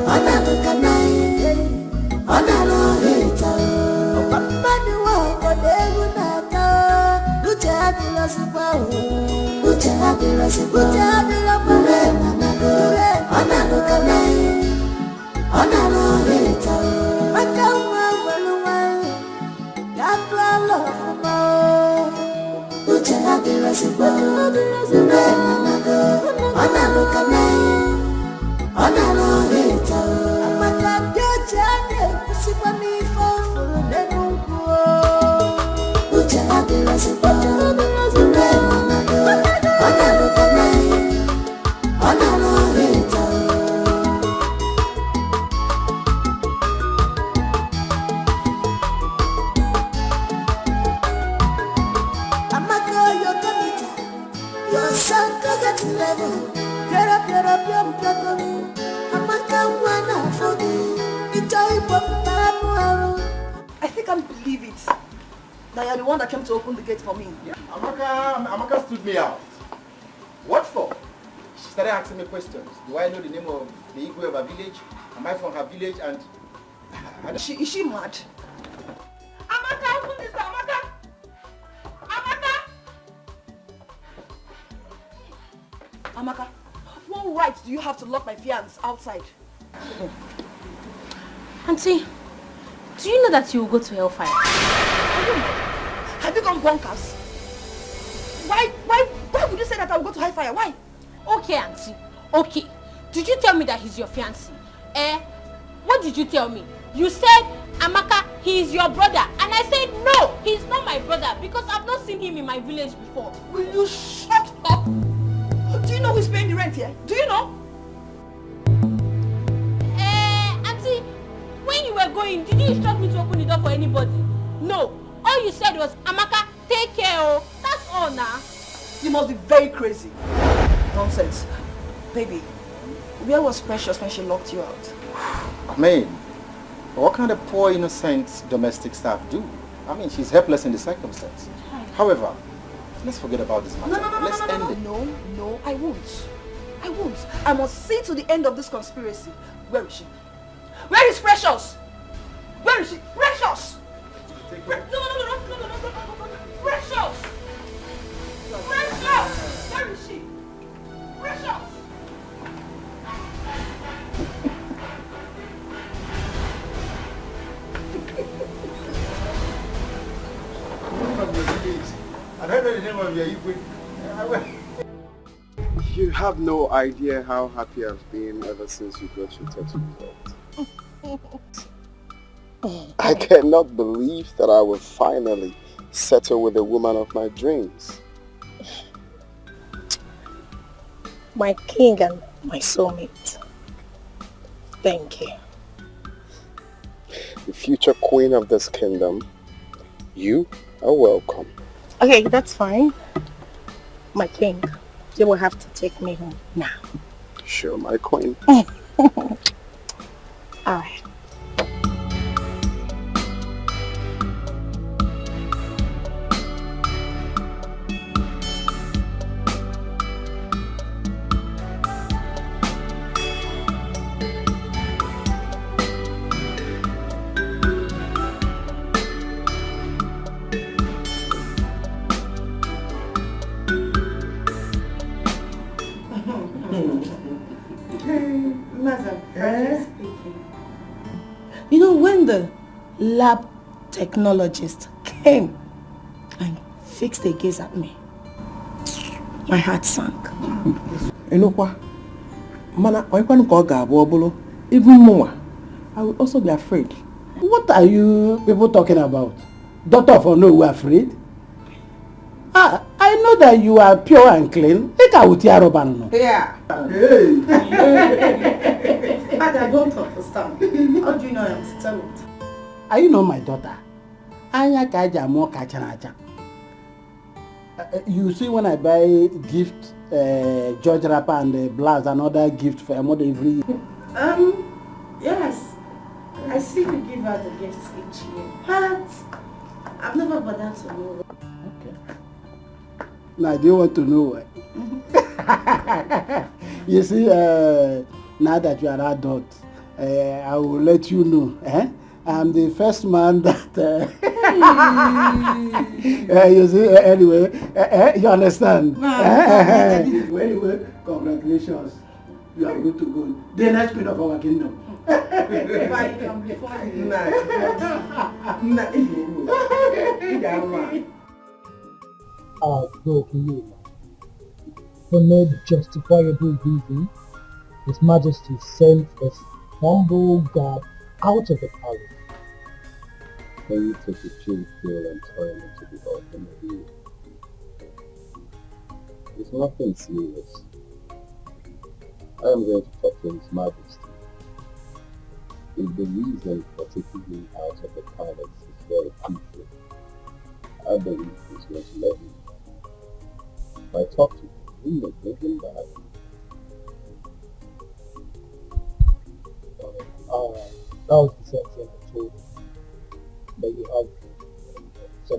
onago kanai, onalo hita. Opamani wa kodegu naka. Ucha abirasibo, onago kanai, onalo hita. Makawa waluwa, yakwa lofuma. Ucha abirasibo, onalo kanai, onalo hita. Amaka jane, kusipa mi fofulu nenungu. Ucha abirasibo, onalo kanai, onalo hita. Amaka yokamita, yosanka level. Amaka wana fogi, ito ipo can't believe it. That you're the one that came to open the gate for me. Yeah. Amaka stood me out. What for? She started asking me questions. Do I know the name of the Igwe of her village? Am I from her village? And Is she mad? Amaka, open this door, Amaka! Amaka, what right do you have to lock my fiancé outside? Auntie, do you know that you will go to hellfire? Have you gone bonkers? Why would you say that I will go to hellfire? Why? Okay, Auntie. Okay. Did you tell me that he's your fiancé? What did you tell me? You said, Amaka, he is your brother. And I said, no, he's not my brother because I've not seen him in my village before. Will you shut up? Do you know who's paying the rent here? Do you know? Auntie, when you were going, did you instruct me to open the door for anybody? No. All you said was, Amaka, take care, oh. That's all now. You must be very crazy. Nonsense. Baby, where was Precious when she locked you out? Maid, what kind of poor, innocent domestic staff do? I mean, she's helpless in the circumstance. However, let's forget about this matter. Let's end it. No, I won't. I must see to the end of this conspiracy. Where is she? Where is Precious? Where is she? Precious! No. Precious! Precious! Where is she? Precious! I don't know the name of your Igwe. You have no idea how happy I've been ever since you got your test result. I cannot believe that I will finally settle with the woman of my dreams. My king and my soulmate. Thank you. The future queen of this kingdom, you are welcome. Okay, that's fine. My king, you will have to take me home now. Sure, my queen. Alright. You know, when the lab technologist came and fixed the gaze at me, my heart sank. Enokwa, mana oikwanu ka ọ ga-abụ ọbụlụ, even more, I will also be afraid. What are you people talking about? Doctor for no, we are afraid? I know that you are pure and clean. Yeah. Hey. I don't understand. How do you know I am still? Are you not my daughter? You see, when I buy gift, George wrapper and blouse and other gift for a mother every year. Yes. I see you give her the gifts each year. But I've never bothered to know. Okay. Now, do you want to know why? You see, now that you are adult, I will let you know. I'm the first man that... you see, anyway, you understand? Anyway, congratulations. You are good to go. The next queen of our kingdom. For no justifiable reason, His Majesty sent a humble guard out of the palace. Can you take a chill pill and turn into the open view? It's nothing serious. I am going to talk to His Majesty. If the reason for taking him out of the palace is very crucial, I believe he's going to let me. If I talk to him, we may bring him back. That was the same thing I told you. But you have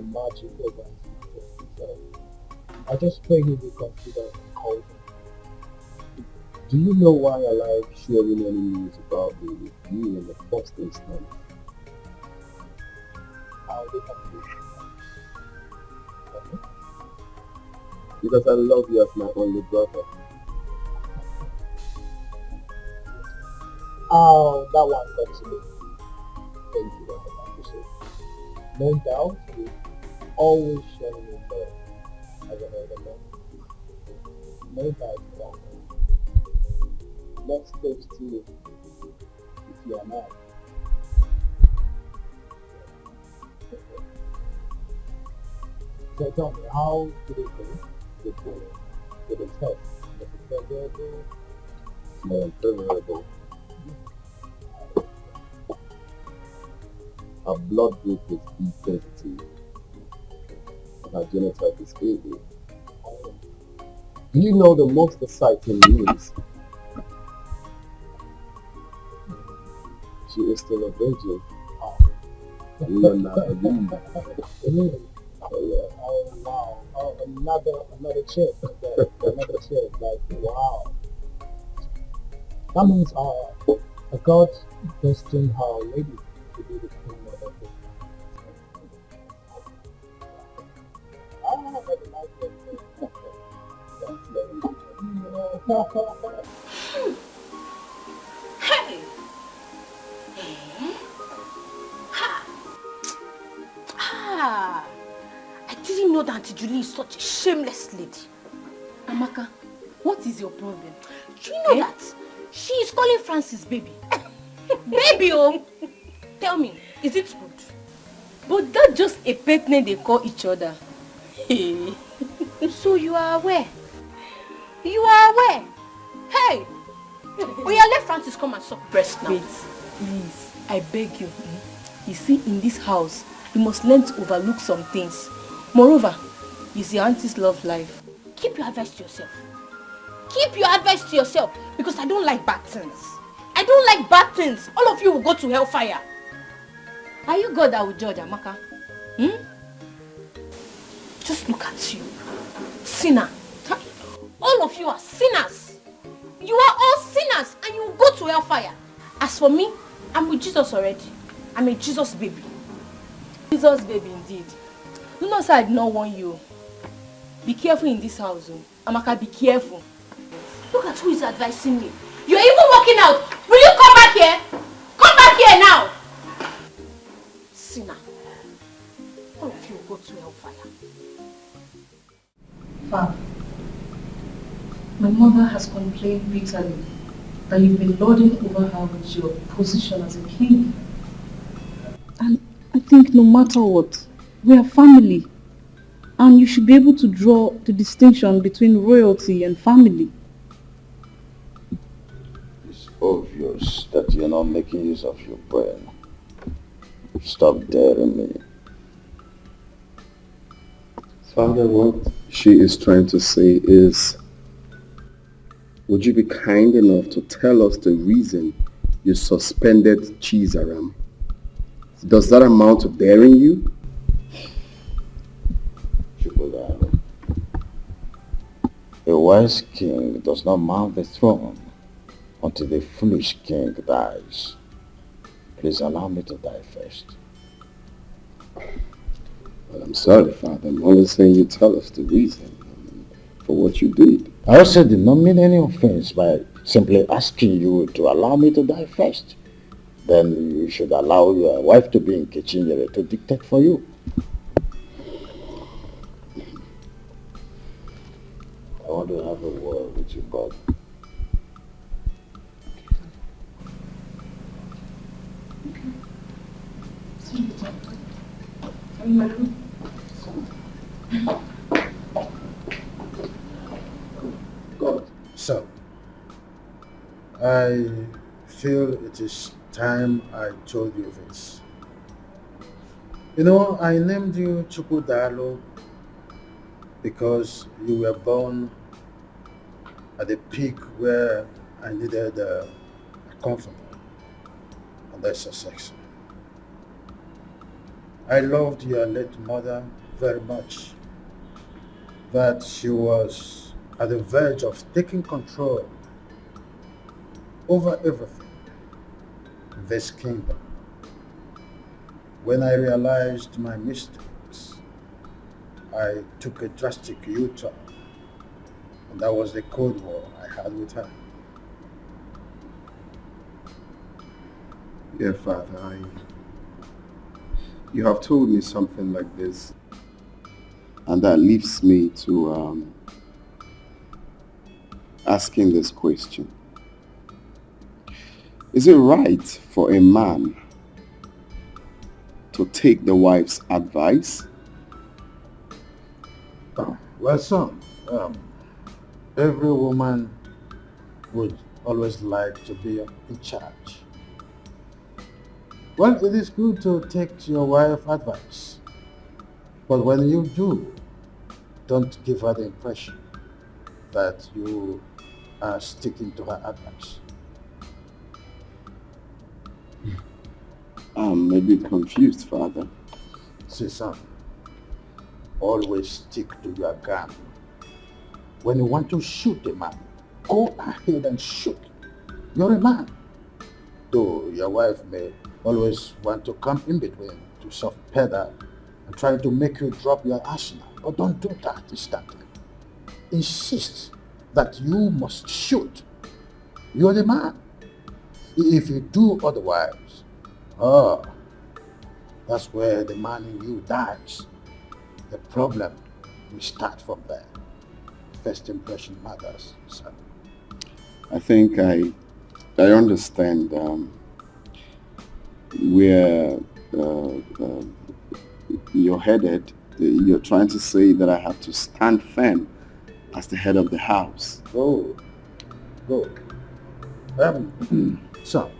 the magic over his future. So I just pray he will consider and call him. Do you know why I like sharing any news about me with you in the first instance? How they can do it. Because I love you as my only brother. Oh, that one got to me. Thank you very much. No doubt, you always show me love as an elder brother. No doubt about that. Let's close to it if you are not. So tell me, how did it go with the test? Was it favorable? More unfavorable. Our blood group is B positive. Our genotype is AB. Do you know the most exciting news? She is still a virgin. You will not believe. Really? Oh yeah. Oh wow. Oh, another chick. Another chick. Like wow. That means a God destined her lady to be the queen of the world. I very like it. That's Hey! Ha! Ah! I didn't know that Auntie Julie is such a shameless lady. Amaka, what is your problem? Do you know that she is calling Francis baby? Baby, oh! Tell me, is it good? But that's just a pet name they call each other. Hey. So you are aware? You are aware? Hey! Oh yeah, let Francis come and suck breast now. Wait, please, I beg you. You see, in this house, you must learn to overlook some things. Moreover, it's your auntie's love life. Keep your advice to yourself. Keep your advice to yourself, because I don't like bad things. I don't like bad things. All of you will go to hellfire. Are you God that will judge, Amaka? Just look at you. Sinner. All of you are sinners. You are all sinners and you will go to hellfire. As for me, I'm with Jesus already. I'm a Jesus baby. Jesus baby indeed. You know, sir, I did not warn you. Be careful in this house. Amaka, be careful. Look at who is advising me. You're even walking out. Will you come back here? Come back here now. Sinner. All of you will go to hellfire. Father, my mother has complained bitterly that you've been lording over her with your position as a king. And I think no matter what, we are family. And you should be able to draw the distinction between royalty and family. It's obvious that you're not making use of your brain. Stop daring me. Father, what she is trying to say is, would you be kind enough to tell us the reason you suspended Chizaram? Does that amount to daring you? A wise king does not mount the throne until the foolish king dies. Please allow me to die first. Well, I'm sorry, Father. I'm only saying you tell us the reason for what you did. I also did not mean any offense by simply asking you to allow me to die first. Then you should allow your wife to be in Kichinyere to dictate for you. I want to have a word with you, God. God. So, I feel it is time I told you this. You know, I named you Chukudalo because you were born at the peak where I needed a comfort, and that's Sussex. I loved your late mother very much. That she was at the verge of taking control over everything in this kingdom. When I realized my mistakes, I took a drastic U-turn, and that was the Cold War I had with her. Yeah, Father, you have told me something like this, and that leaves me to asking this question. Is it right for a man to take the wife's advice? Well, son, every woman would always like to be in charge. Well, it is good to take your wife's advice, but when you do, don't give her the impression that you are sticking to her advice. I'm a bit confused, Father. See, son, always stick to your gun. When you want to shoot a man, go ahead and shoot. You're a man. Though your wife may always want to come in between to soft pedal and try to make you drop your arsenal. But don't do that this time. Insist that you must shoot. You're the man. If you do otherwise, that's where the man in you dies. The problem will start from there. First impression matters, son. I think I understand where you're headed. You're trying to say that I have to stand firm as the head of the house. Go. Son,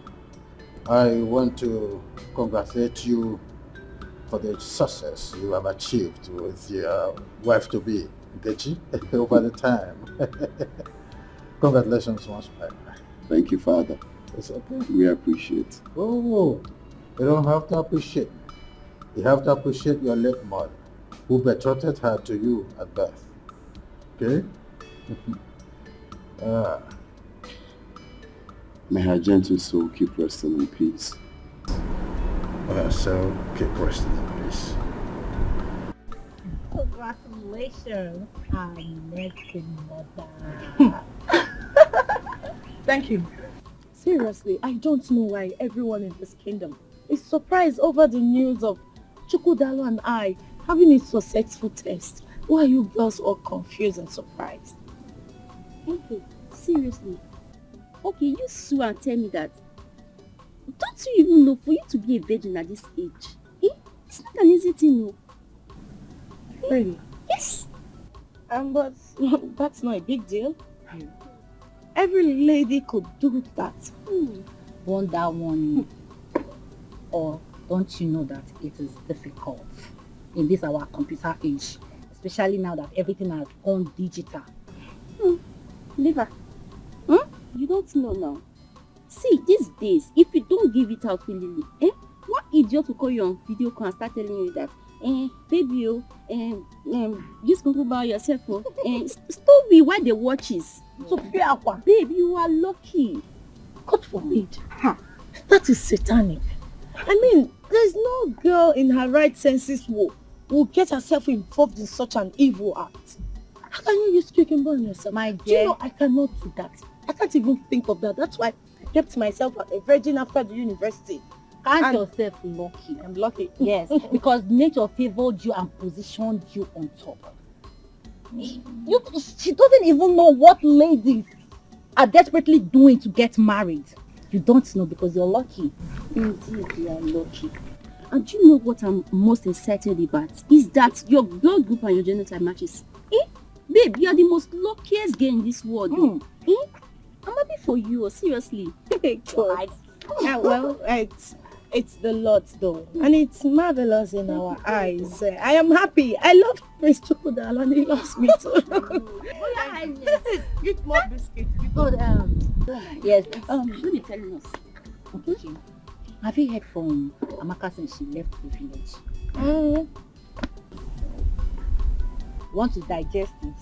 I want to congratulate you for the success you have achieved with your wife-to-be, Nkechi, over the time. Congratulations once more. Thank you, Father. It's okay. We appreciate. Oh, you don't have to appreciate me. You have to appreciate your late mother, who betrothed her to you at birth. Okay? May her gentle soul keep resting in peace. So keep resting in peace. Congratulations, our next mother. Thank you. Seriously, I don't know why everyone in this kingdom is surprised over the news of Chukwudalo and I having a successful test. Why are you girls all confused and surprised? Okay, seriously. Okay, you sue and tell me that. Don't you even know for you to be a virgin at this age? It's not an easy thing, no. Really? Yes. But that's not a big deal. Every lady could do that. Wonder one. Or don't you know that it is difficult in this our computer age, especially now that everything has gone digital. Liver. You don't know now. See, these days, if you don't give it out willingly, what idiot will call you on video call and start telling you that, baby, just go about yourself, stop me while they watches. So, babe, you are lucky. God forbid. That is satanic. I mean, there's no girl in her right senses who will get herself involved in such an evil act. How can you use quick and burn yourself? My dear. Do you know I cannot do that? I can't even think of that. That's why I kept myself a virgin after the university. Count yourself lucky. I'm lucky. Yes, because nature favored you and positioned you on top. She doesn't even know what ladies are desperately doing to get married. You don't know because you're lucky. Indeed, you are lucky. And do you know what I'm most excited about? Is that your blood group and your genotype matches. Babe, you are the most luckiest girl in this world. I'm happy for you, seriously. God. Well, it's the Lord though. And it's marvelous in our eyes. I am happy. I love Prince Chukwudalo and he loves me too. Eat more biscuits. Yes, should be telling us. Okay. Have you heard from Amaka since she left the village? Want to digest it?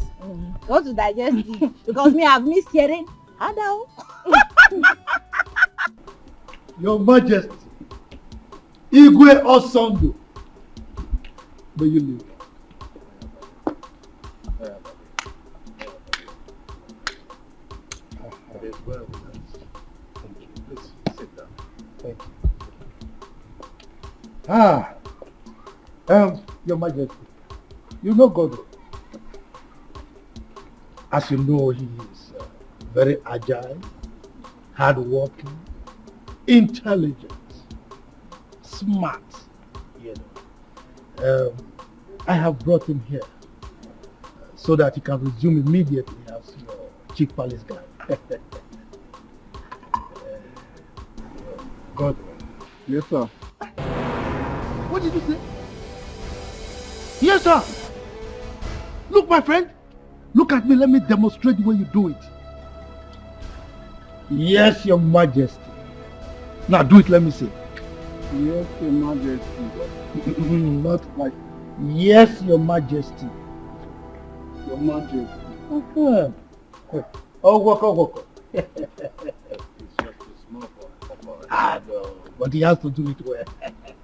Want to digest it? Because me, I've missed hearing. Hello. Your Majesty, Igwe Osongo, may you live. It is well with us. Thank you. Please sit down. Thank you. Your Majesty, you know God. As you know, he is very agile, hardworking, intelligent, smart. You know, I have brought him here so that he can resume immediately as your chief palace guard. Godwin. Yes, sir. What did you say? Yes, sir. Look, my friend. Look at me. Let me demonstrate the way you do it. Yes, Your Majesty. Now do it. Let me see. Yes, Your Majesty. Not like. Yes, Your Majesty. Your Majesty. Oh, walk. It's just a small boy. No, but he has to do it well.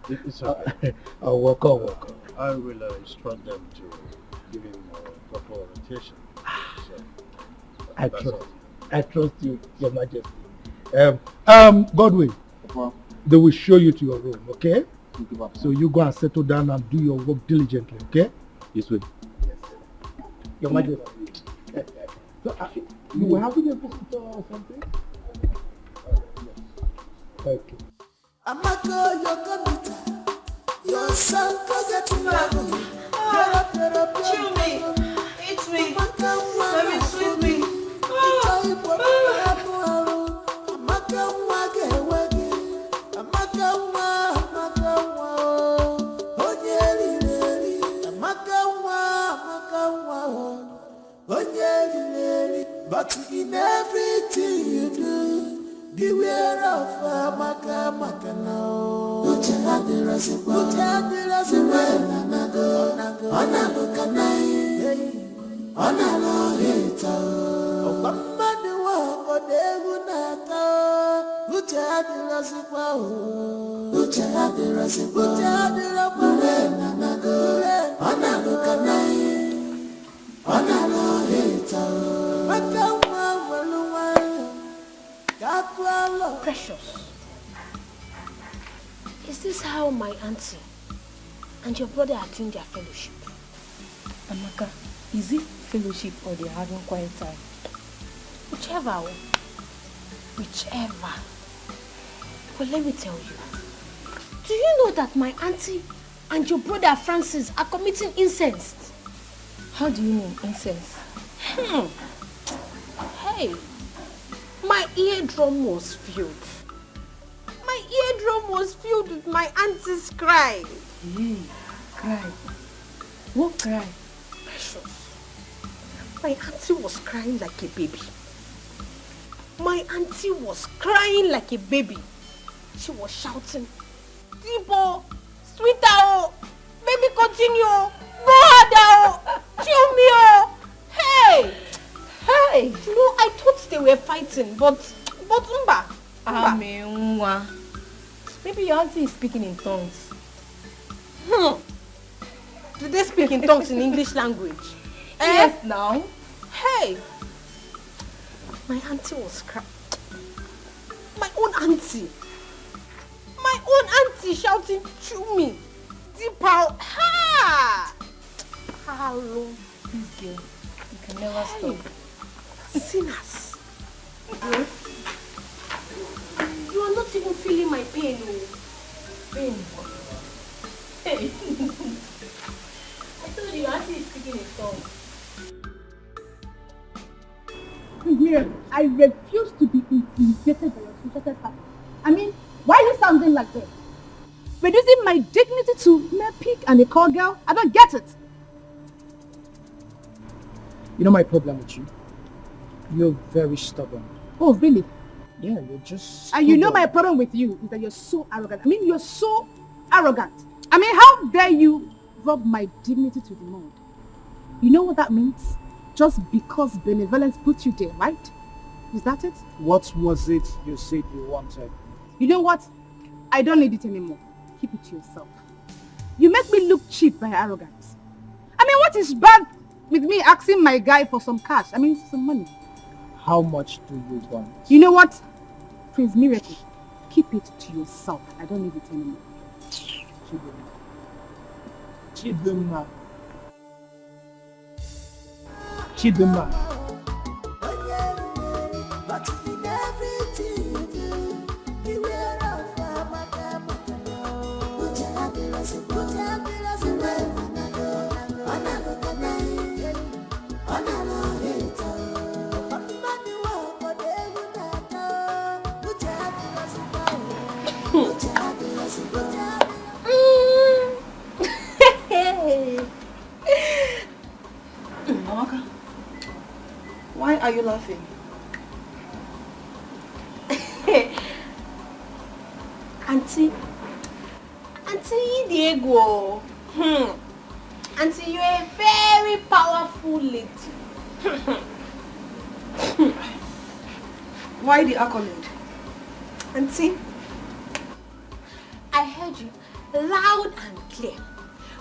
It's okay. Oh, walk. I will instruct them to give him proper orientation. So, I that's trust. all. I trust you, Your Majesty. Godwin, they will show you to your room, okay? So you go and settle down and do your work diligently, okay? Yes, sir. Your Majesty. So, you were having a visitor or something? Thank you. Amaka, you're coming. Your son can get to know. Chew me. Eat me. Baby, sweet me. But in everything you do, beware of Maka now. Precious, is this how my auntie and your brother are doing their fellowship? Amaka, is it fellowship or they're having quiet time? Whichever. But let me tell you, do you know that my auntie and your brother Francis are committing incest? How do you mean incest? Hey, my eardrum was filled. My eardrum was filled with my auntie's cry. Hey, cry? What cry? Precious. My auntie was crying like a baby. My auntie was crying like a baby. She was shouting, Tipo, sweeter, baby continue, go harder, chill me, hey. You know, I thought they were fighting, but Mba. Maybe your auntie is speaking in tongues. Do they speak in tongues in English language? Yes, now. Hey, my auntie was crying. My own auntie shouting, chew me, deep out. Ha! Hello. This girl, you can never stop. Sinners. You are not even feeling my pain. Pain? Hey. I told you, auntie is speaking in tongues. I refuse to be intimidated by your social status. I mean, why are you sounding like this? Reducing my dignity to mere pig and a call girl? I don't get it. You know my problem with you? You're very stubborn. Oh, really? Yeah, you're just And you know my problem with you is that you're so arrogant. I mean, you're so arrogant. I mean, how dare you rub my dignity to the mud? You know what that means? Just because benevolence put you there, right? Is that it? What was it you said you wanted? You know what? I don't need it anymore. Keep it to yourself. You make me look cheap by arrogance. I mean, what is bad with me asking my guy for some cash? I mean, some money. How much do you want? You know what? Prince Miracle, keep it to yourself. I don't need it anymore. Chidinma. Chidinma. But in everything you do, beware of Amaka, why are you laughing? Auntie Diego. Auntie, you're a very powerful lady. Why the accolade? Auntie, I heard you loud and clear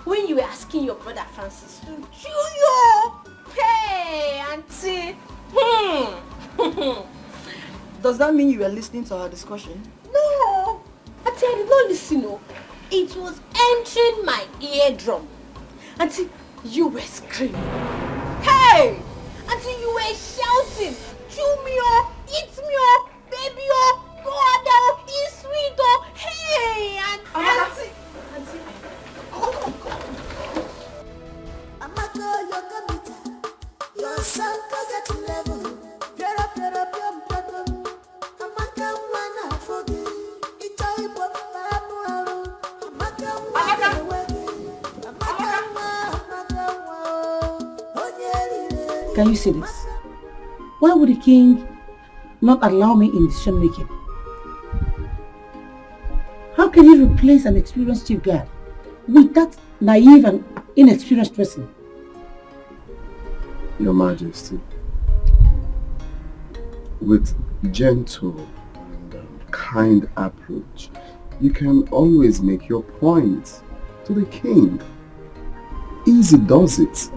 when you were asking your brother Francis to chew your... Hey, Auntie. Does that mean you were listening to our discussion? No, Auntie, I did not listen. No. It was entering my eardrum. Auntie, you were screaming. Hey! Auntie, you were shouting. Chew me up, eat me up, baby up, go out there, eat sweet up. Hey! Auntie. Amaka, you're committed. Your son goes at level. Get up, your problem. Amaka, wanna forget. It's all you put Amaka, wanna Can you see this? Why would the king not allow me in decision making? How can he replace an experienced chief guard with that naive and inexperienced person? Your Majesty, with gentle and kind approach, you can always make your point to the king. Easy does it.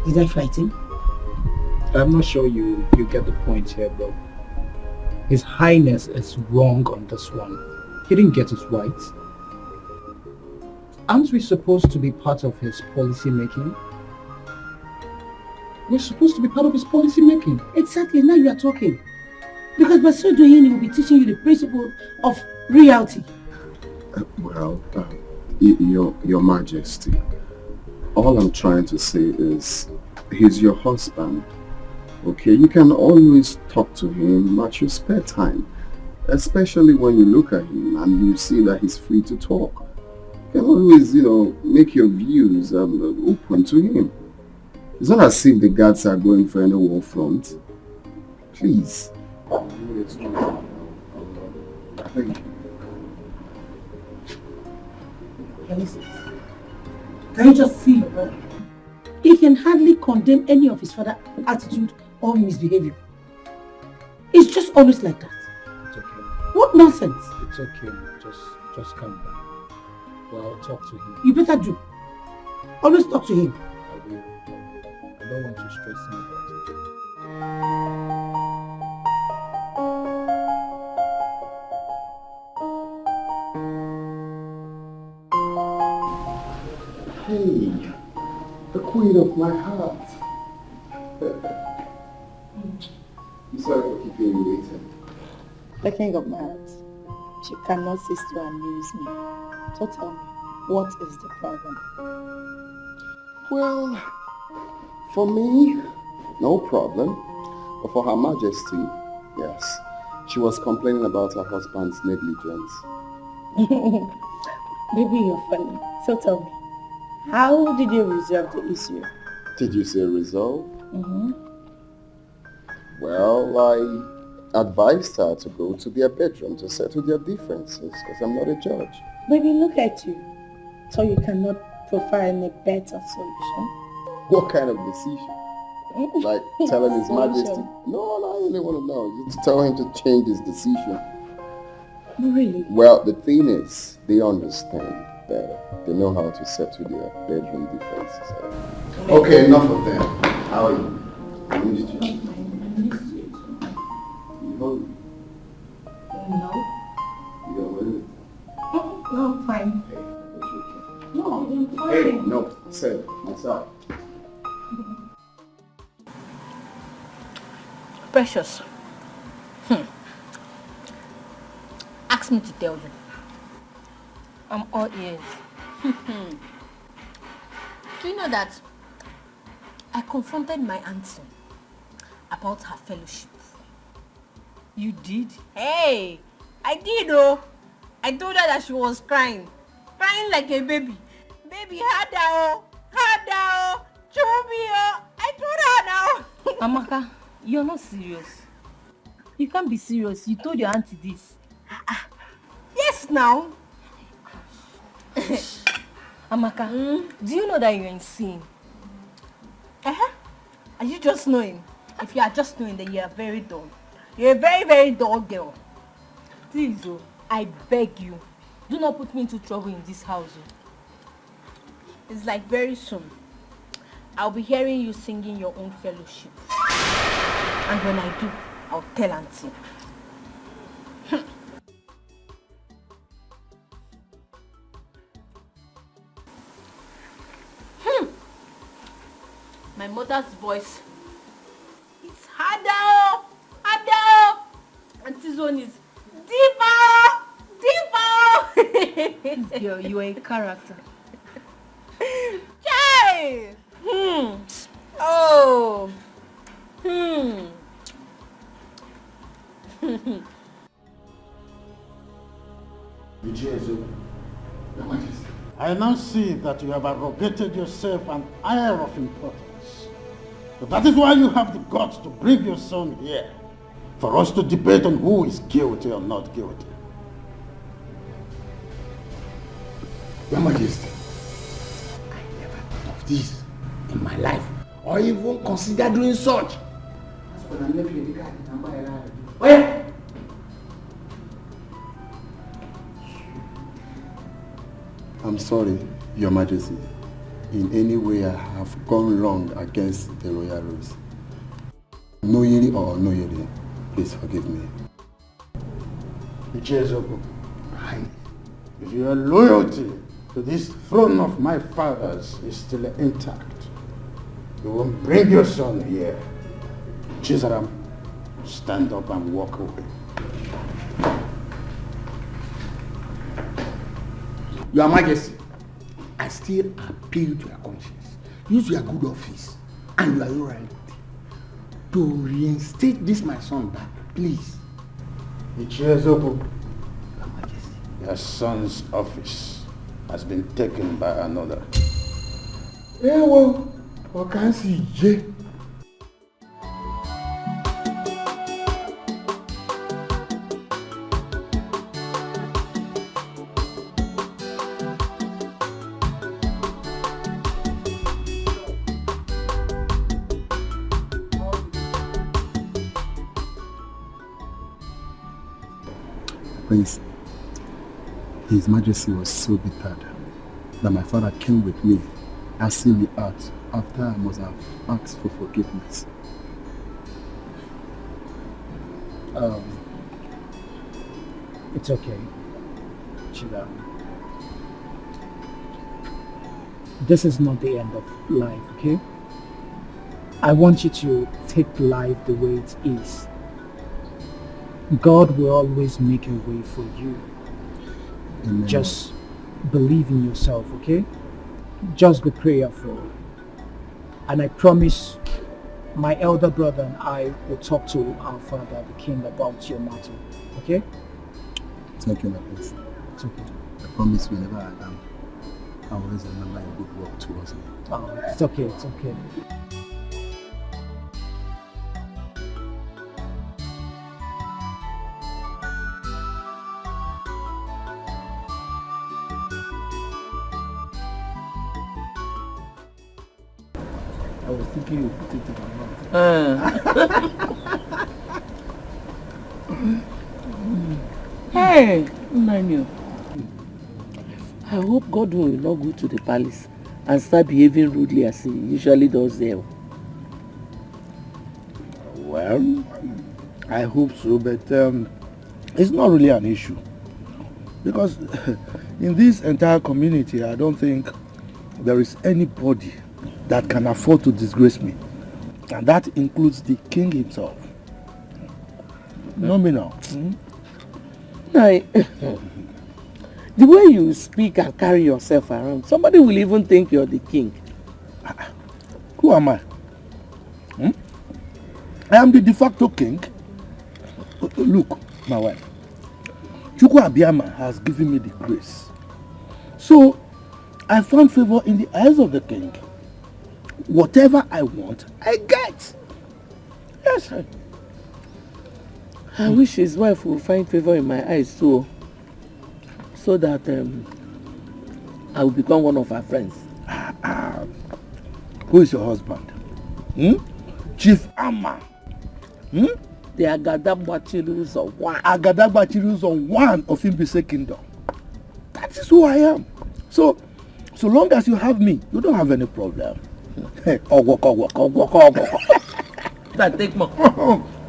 Did I frighten? I'm not sure you get the point here, bro. His Highness is wrong on this one. He didn't get it right. Aren't we supposed to be part of his policy making? We're supposed to be part of his policy making. Exactly, now you are talking. Because by so doing, he will be teaching you the principle of reality. Your Majesty, all I'm trying to say is, he's your husband. Okay, you can always talk to him at your spare time, especially when you look at him and you see that he's free to talk. You can always, make your views open to him. It's not as if the guards are going for any war front. Please. Thank you. Can you just see your brother? He can hardly condemn any of his father's attitude or misbehavior. It's just always like that. It's okay. What nonsense? It's okay. Just calm down. Well, I'll talk to him. You better do. Always talk to him. I will. I don't want you stressing about Hey, the queen of my heart. I'm sorry for keeping you waiting. The king of my heart. She cannot cease to amuse me. So tell me, what is the problem? Well, for me, no problem. But for Her Majesty, yes. She was complaining about her husband's negligence. Baby, you're funny. So tell me, how did you resolve the issue? Did you say resolve? Mm-hmm. Well, I advised her to go to their bedroom to settle their differences because I'm not a judge. Baby, look at you. So you cannot provide a better solution? What kind of decision? Like telling His Majesty? No, I really want to know. Just tell him to change his decision. Really? Well, the thing is, they understand better. They know how to settle their bedroom differences. Okay, enough of them. How are you? I missed you. You hungry? No. You don't really? No, I'm fine. No, I'm fine. Hey, no, say it. What's up? Precious. Ask me to tell you. I'm all ears. Do you know that I confronted my auntie about her fellowship? You did? Hey, I did though. I told her that she was crying like a baby. Baby, harder, Chubby, I told her now. Amaka, you're not serious. You can't be serious. You told your auntie this. Yes, now. Amaka, do you know that you're insane? Are you just knowing? If you are just knowing, then you are very dull. You're a very, very dull girl. Please, oh, I beg you, do not put me into trouble in this house. It's like very soon, I'll be hearing you singing your own fellowship. And when I do, I'll tell auntie. My mother's voice is harder. Auntie's one is deeper. Girl, you are a character. Yay! Oh. I now see that you have arrogated yourself an air of importance. But that is why you have the guts to bring your son here, for us to debate on who is guilty or not guilty. Your Majesty, I never thought of this in my life, or even considered doing such. Oh yeah. I'm sorry, Your Majesty. In any way I have gone wrong against the royal rules. Knowingly or unknowingly, please forgive me. Ichezoko, if your loyalty to this throne of my fathers is still intact, you won't bring your son here. Chizaram, stand up and walk away. Your Majesty, I still appeal to your conscience. Use your good office and your loyalty to reinstate this my son back, please. Ichezoko, your son's office has been taken by another. Yeah, well, what can I see? Prince, His Majesty was so bitter that my father came with me, asking me out after I must have asked for forgiveness. It's okay, Chida. This is not the end of life, okay? I want you to take life the way it is. God will always make a way for you. Amen. Just believe in yourself, okay? Just be prayerful. And I promise my elder brother and I will talk to our father, the king, about your matter, okay? Thank you, my Prince. It's okay. I promise whenever I am, I will always remember your good work towards me. Oh, it's okay, it's okay. I was thinking you put it in my mouth. Hey, Emmanuel. I hope Godwin will not go to the palace and start behaving rudely as he usually does there. Well, I hope so, but it's not really an issue. Because in this entire community, I don't think there is anybody that can afford to disgrace me. And that includes the king himself. Know me now. The way you speak and carry yourself around, somebody will even think you're the king. Who am I? I am the de facto king. Look, my wife. Chukwu Abiyama has given me the grace. So, I found favor in the eyes of the king. Whatever I want, I get. Yes. I wish his wife will find favor in my eyes too. So that I will become one of her friends. Who is your husband? Chief Amma. The Agadagba of one. Agadagba of one of Imbise Kingdom. That is who I am. So long as you have me, you don't have any problem. Take more.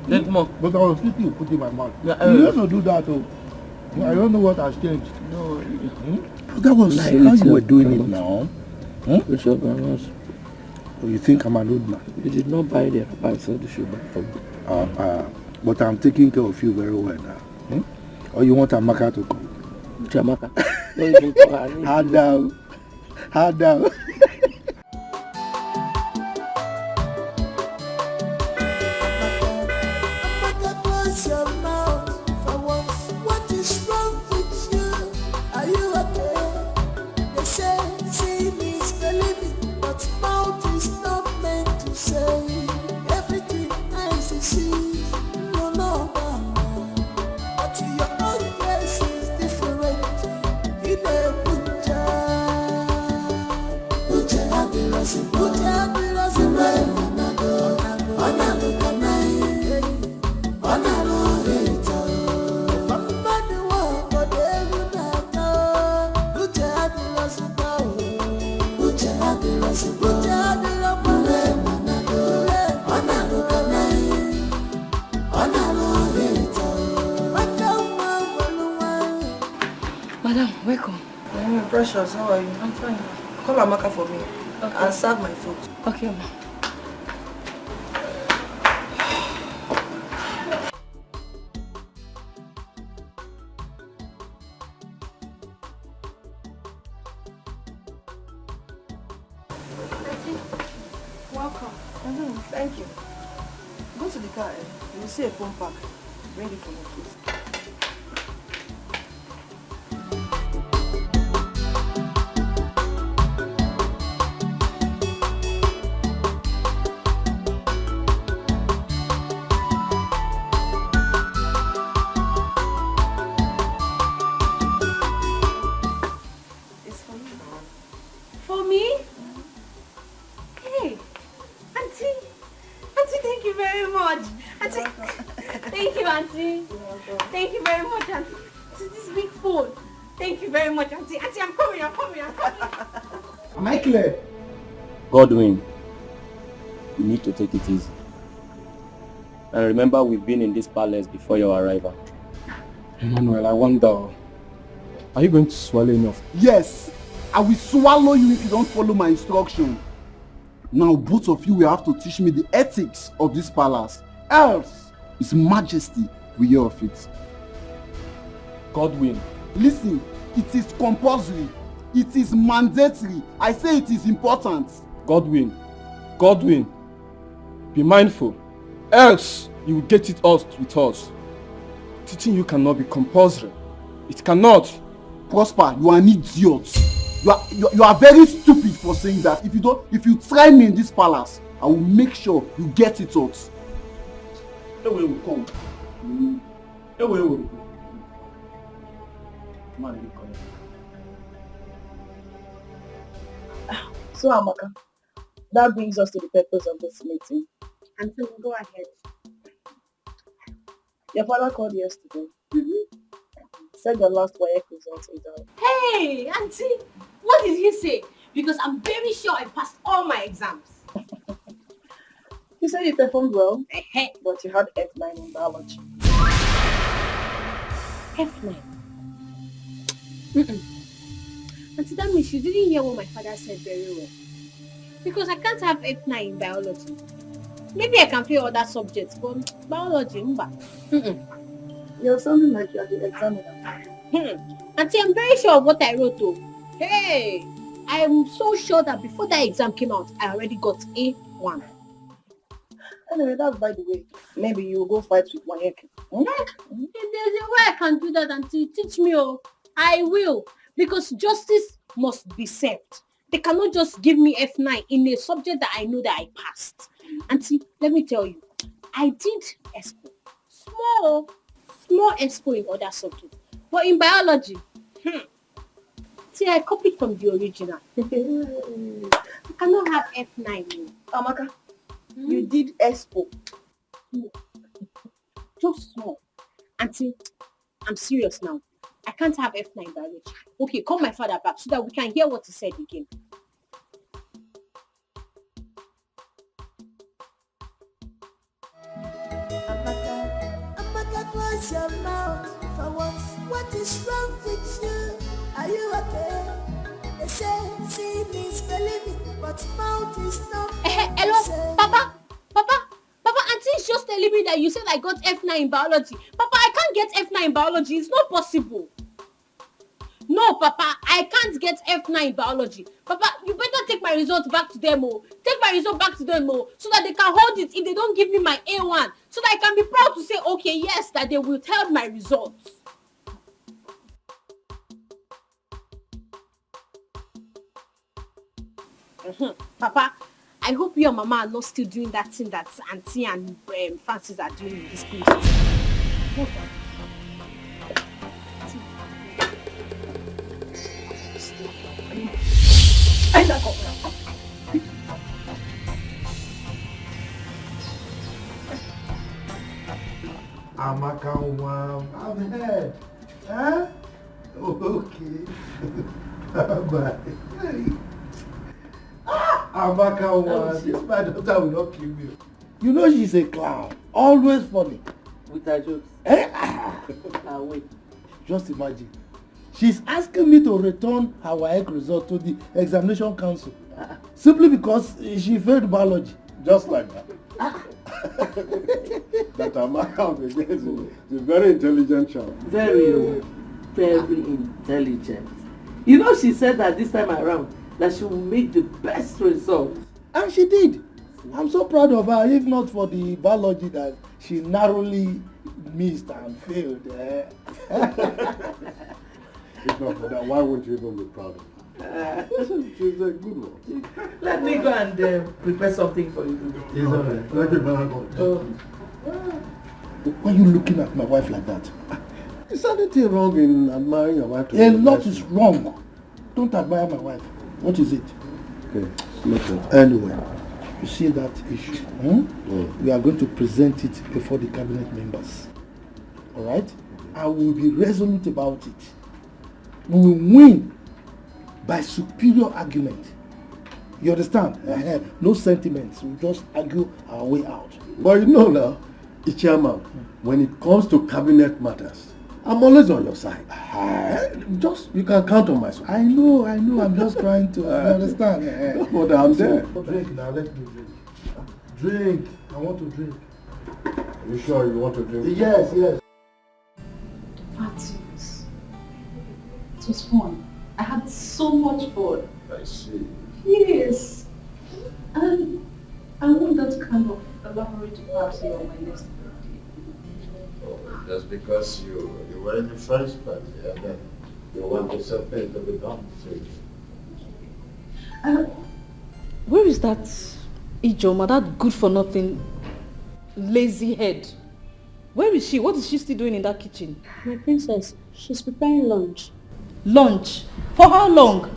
Take more. But I was thinking you put in my mouth. You have to do that too. I don't know what has changed. No. That was how you were doing it now. Bishop, you think I'm an old man? You did not buy the wrapper, so the shoe back for me. But I'm taking care of you very well now. Or you want Amaka to come? Jamaka. Don't even call her name. Hard down. Hard down. Madam, welcome. Precious, how are you? I'm fine. Call Amaka for me. Okay. And serve my food. Okay, ma. Welcome. Thank you. Go to the car. You will see a phone pack. Bring it for me, please. Godwin, you need to take it easy. And remember, we've been in this palace before your arrival. Emmanuel, I wonder, are you going to swallow enough? Yes, I will swallow you if you don't follow my instruction. Now both of you will have to teach me the ethics of this palace. Else, His Majesty will hear of it. Godwin. Listen, it is compulsory. It is mandatory. I say it is important. Godwin, be mindful, else you will get it out with us. Teaching you cannot be compulsory. It cannot. Prosper, you are an idiot. You are very stupid for saying that. If you try me in this palace, I will make sure you get it out. Away will come. Away will go. Man, you come. So Amaka, That brings us to the purpose of this meeting. Until we go ahead. Your father called yesterday. Said the last WAEC results is out. Hey, Auntie, what did he say? Because I'm very sure I passed all my exams. He said you performed well, but you had F9 in biology. F9? Auntie, that means you didn't hear what my father said very well. Because I can't have F9 in biology. Maybe I can fail other subjects, but biology, You're sounding like you're the examiner. Auntie, I'm very sure of what I wrote though. Hey, I am so sure that before that exam came out, I already got A1. Anyway, that's by the way. Maybe you'll go fight with WAEC. If there's a way I can do that, Auntie, teach me. Oh, I will. Because justice must be served. They cannot just give me F9 in a subject that I know that I passed. Auntie, let me tell you, I did expo. Small expo in other subjects. But in biology, see, I copied from the original. I cannot have F9. Amaka, you did expo. Just small. Auntie, I'm serious now. I can't have F9 biology. Okay, call my father back so that we can hear what he said again. Amaka, close your mouth for once. What is wrong with you? Are you okay? They say seeing is believing, but mouth is not. Hello, Papa, Auntie is just telling me that you said I got F9 in biology. Papa, I can't get F9 in biology. It's not possible. No, Papa, I can't get F9 in biology. Papa, you better take my results back to them, Take my result back to them, so that they can hold it if they don't give me my A1. So that I can be proud to say, okay, yes, that they will tell my results. Papa, I hope you and Mama are not still doing that thing that Auntie and Francis are doing in this place. Amaka, I've heard. Huh? Okay. Bye. Amaka, this my daughter will not kill me. You know she's a clown. Always funny. With her jokes. Wait. Just imagine. She's asking me to return her WAEC result to the examination council. Simply because she failed biology. Just like that. That Amaka is a very intelligent child. Very intelligent. You know, she said that this time around that she will make the best result. And she did. I'm so proud of her, if not for the biology that she narrowly missed and failed. If not for that, why wouldn't you even be proud of her? She's a good one. Let me go and prepare something for you. It's all right. Thank you very much. Why are you looking at my wife like that? Is there anything wrong in admiring your wife? A lot is wrong. Don't admire my wife. What is it? Okay, listen. Anyway, you see that issue? We are going to present it before the cabinet members. Alright? I will be resolute about it. We will win by superior argument. You understand? No sentiments. We'll just argue our way out. But you know now, Ichiama, when it comes to cabinet matters, I'm always on your side. Just, you can count on my support. I know. I'm just trying to understand. But I'm there. Drink now, let me drink. Drink. I want to drink. Are you sure you want to drink? Yes. Parties. It was fun. I had so much fun. I see. Yes. And I want that kind of elaborate party on my next birthday. Just because you were in the first party and then you want the something to be done to you. Where is that Ijoma, that good-for-nothing, lazy head? Where is she? What is she still doing in that kitchen? My princess, she's preparing lunch. Lunch? For how long?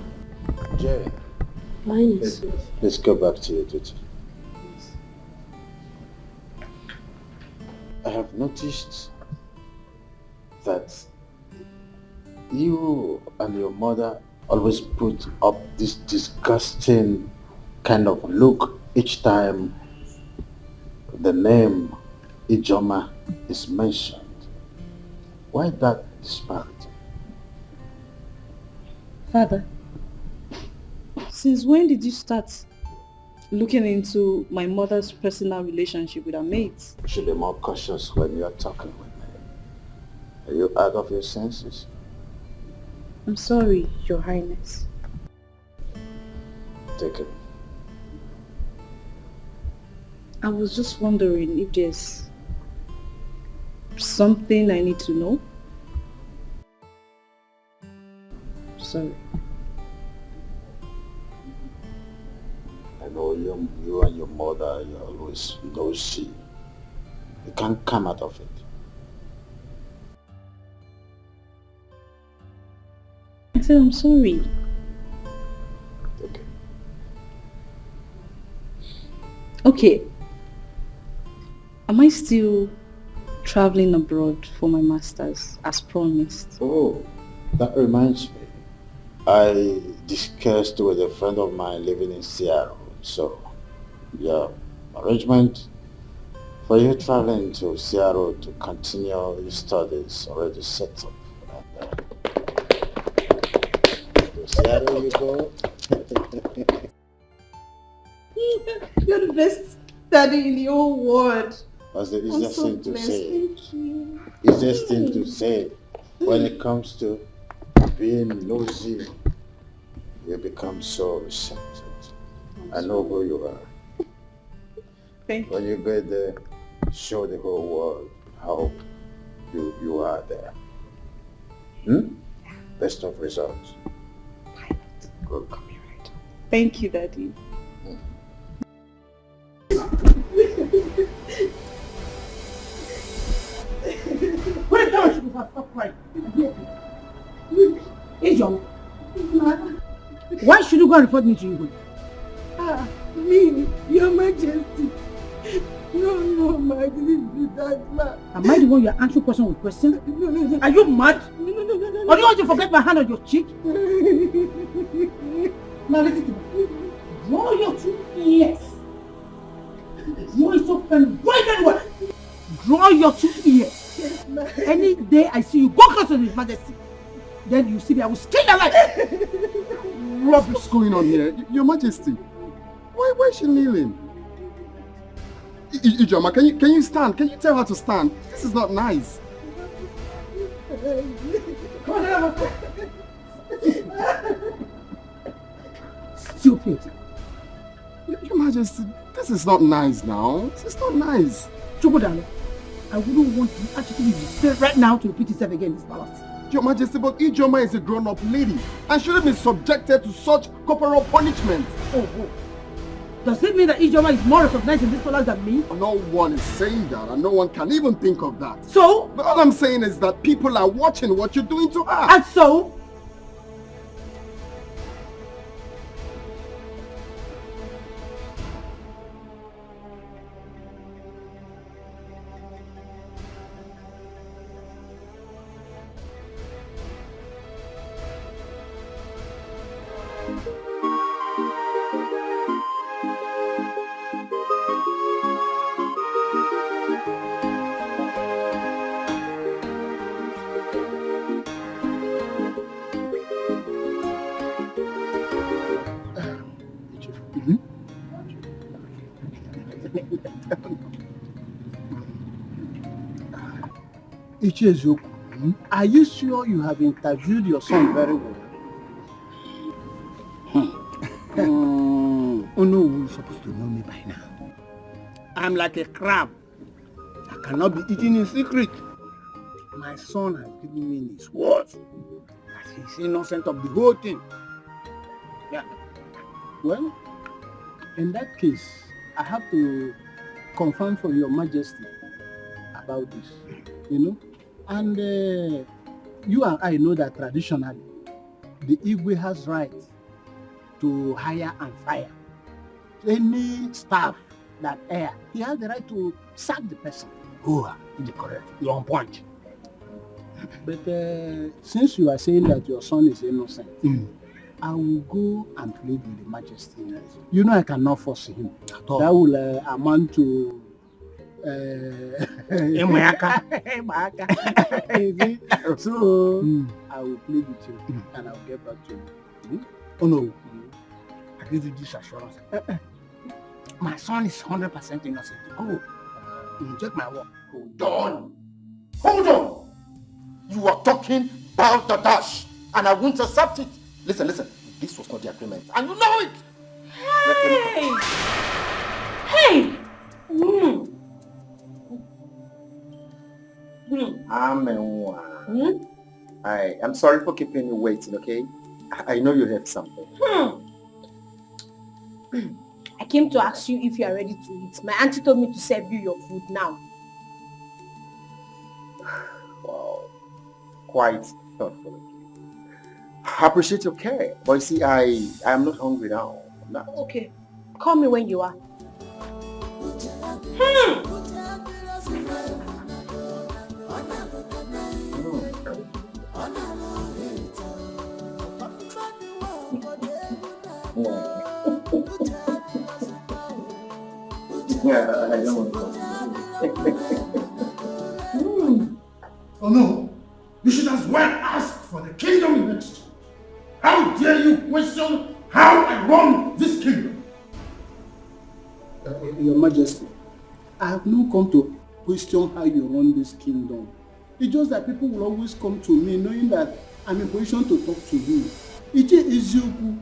Jay, Highness. Let's go back to your duty. I have noticed that you and your mother always put up this disgusting kind of look each time the name Ijoma is mentioned. Why that disparity? Father, since when did you start looking into my mother's personal relationship with her maids? You should be more cautious when you are talking with me. Are you out of your senses? I'm sorry, Your Highness. Take it. I was just wondering if there's something I need to know. Sorry. I know you and your mother, you're always nosy. You can't come out of it. I said I'm sorry. Okay. Am I still traveling abroad for my master's as promised? Oh, that reminds me. I discussed with a friend of mine living in Seattle. So, yeah, arrangement for you traveling to Seattle to continue your studies already set up. To Seattle you go. You're the best daddy in the whole world. That's the easiest thing to say. Thank you. Easiest thing to say when it comes to being nosy. You become so receptive. I know who you are. Thank you. When you get there, show the whole world how you are there. Best of results. Good. Thank you, Daddy. Wait, no, stop crying. Ijoma, why should you go and report me to you? Me, Your Majesty. No, I didn't do that, ma. Am I the one you're answering question with question? No. Are you mad? No. Or do you want to forget my hand on your cheek? Now listen to me. Draw your two ears. Draw it so very well. Draw your two ears. Yes, ma. Any day I see you go close to His Majesty, then you see me, I will skin your life. What's going on here? Your Majesty, why is she kneeling? Ijoma, can you stand? Can you tell her to stand? This is not nice. Stupid. Your Majesty, this is not nice now. This is not nice. Chobodalo, I wouldn't want you actually to stay right now to repeat itself again in this palace. Your Majesty, but Ijoma is a grown-up lady and shouldn't be subjected to such corporal punishment. Oh. Does it mean that Ijoma is more recognized in this palace than me? No one is saying that, and no one can even think of that. So? But all I'm saying is that people are watching what you're doing to her. And so? Ichiezoku, are you sure you have interviewed your son very well? Oh no, you're supposed to know me by now. I'm like a crab. I cannot be eaten in secret. My son has given me his word that he's innocent of the whole thing. Yeah. Well, in that case, I have to confirm for your Majesty about this, you know. And you and I know that traditionally, the Igwe has right to hire and fire. Any staff that err, he has the right to sack the person. Oh, you're correct. You're on point. But since you are saying that your son is innocent, I will go and plead with the majesty. You know I cannot force him. That will amount to so I will plead with you and I'll get back to you. Oh no, I give you this assurance. My son is 100% innocent. Go, check my work. Hold on. Hold on. You are talking about the dash, and I won't accept it. Listen. This was not the agreement, and you know it. Hey! I'm sorry for keeping you waiting, okay? I know you have something. I came to ask you if you are ready to eat. My auntie told me to serve you your food now. Wow. Quite thoughtful of you. I appreciate your care. But you see, I am not hungry now. I'm not. Okay. Call me when you are. Yeah, I don't want Oh no, you should as well ask for the kingdom in exchange. How dare you question how I run this kingdom? Your Majesty, I have not come to question how you run this kingdom. It's just that people will always come to me knowing that I'm in position to talk to you. Ije Ezioku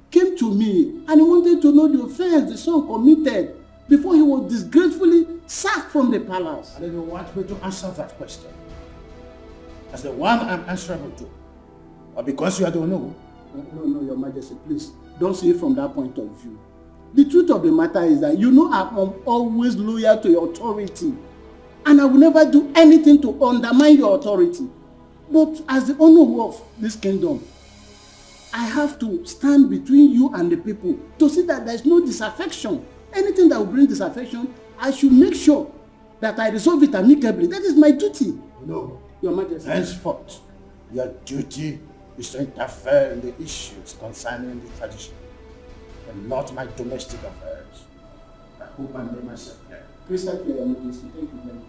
came to me and he wanted to know the offense the son committed before he was disgracefully sacked from the palace. And you want me to answer that question as the one I'm answerable to, or because you are the one who? No, Your Majesty, please don't see it from that point of view. The truth of the matter is that you know I'm always loyal to your authority, and I will never do anything to undermine your authority. But as the owner of this kingdom, I have to stand between you and the people to see that there is no disaffection. Anything that will bring disaffection, I should make sure that I resolve it amicably. That is my duty. No, Your Majesty. Henceforth, your duty is to interfere in the issues concerning the tradition, and not my domestic affairs. I hope I made myself clear. Crystal clear, Your Majesty. Thank you very much.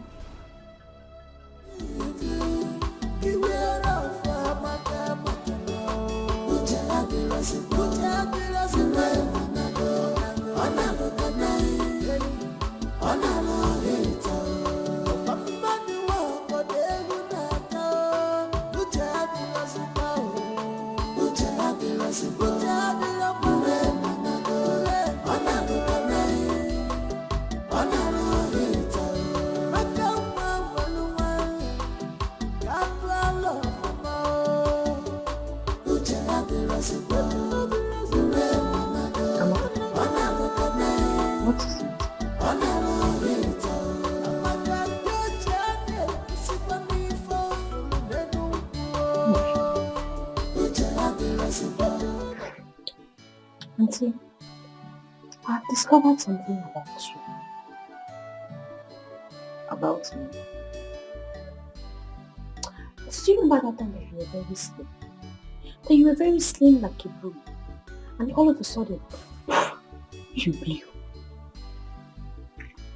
Auntie, I've discovered something about you. About me? Did you remember that time that you were very slim? That you were very slim like a broom, and all of a sudden, you blew.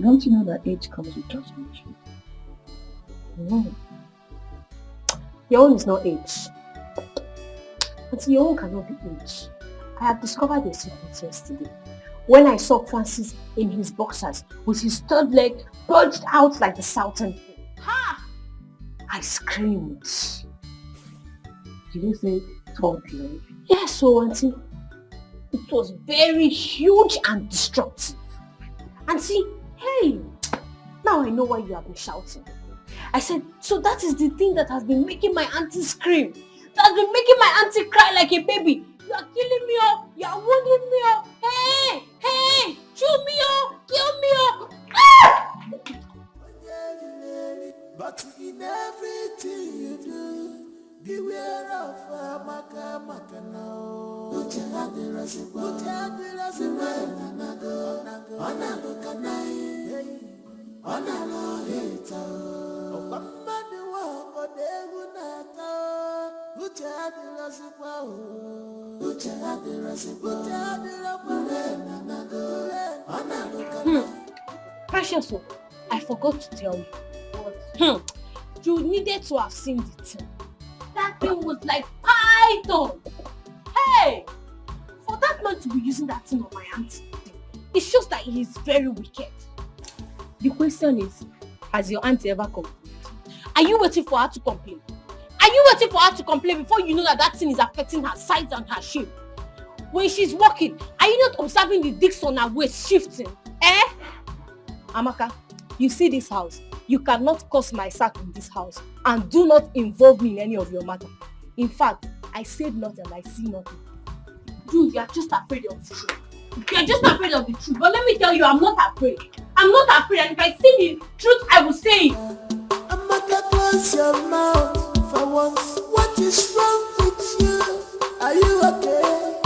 Don't you know that age comes with transformation? No. Your own is not age. Auntie, your own cannot be age. I have discovered a secret yesterday. When I saw Francis in his boxers with his third leg bulged out like the Southern King. Ha! I screamed. Did you say third leg? Yes, so Auntie. It was very huge and destructive. Auntie, hey! Now I know why you have been shouting. I said, so that is the thing that has been making my auntie scream. That has been making my auntie cry like a baby. You are killing me up. You are wounding me up. Hey! Hey! Chew me up. Kill me up. Ah! But in everything you do, beware of Amaka now. Precious, I forgot to tell you. What? You needed to have seen the thing. That thing was like python. Hey! For that man to be using that thing on my auntie, it shows that he is very wicked. The question is, has your auntie ever complained? Are you waiting for her to complain? Are you waiting for her to complain before you know that that thing is affecting her size and her shape? When she's walking, are you not observing the discs on her waist shifting? Eh? Amaka, you see this house. You cannot cause my sack in this house and do not involve me in any of your matter. In fact, I said nothing and I see nothing. Dude, you are just afraid of the truth. You are just afraid of the truth. But let me tell you, I'm not afraid. I'm not afraid, and if I see the truth, I will say it. Amaka, close your mouth for once. What is wrong with you? Are you okay?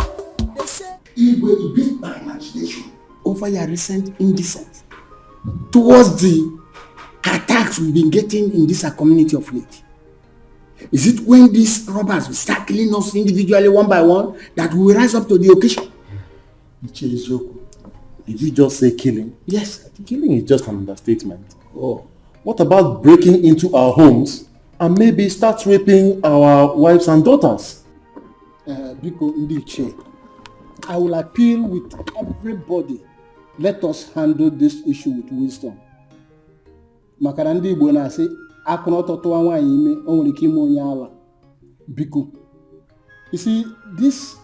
They say Igwe, you beat my imagination over your recent indecency towards the attacks we've been getting in this community of late. Is it when these robbers will start killing us individually one by one that we will rise up to the occasion? Did you just say killing? Yes. Killing is just an understatement. Oh. What about breaking into our homes and maybe start raping our wives and daughters? Biko Ndiche, I will appeal with everybody. Let us handle this issue with wisdom. Makarandi Bona say, Biko. You see, this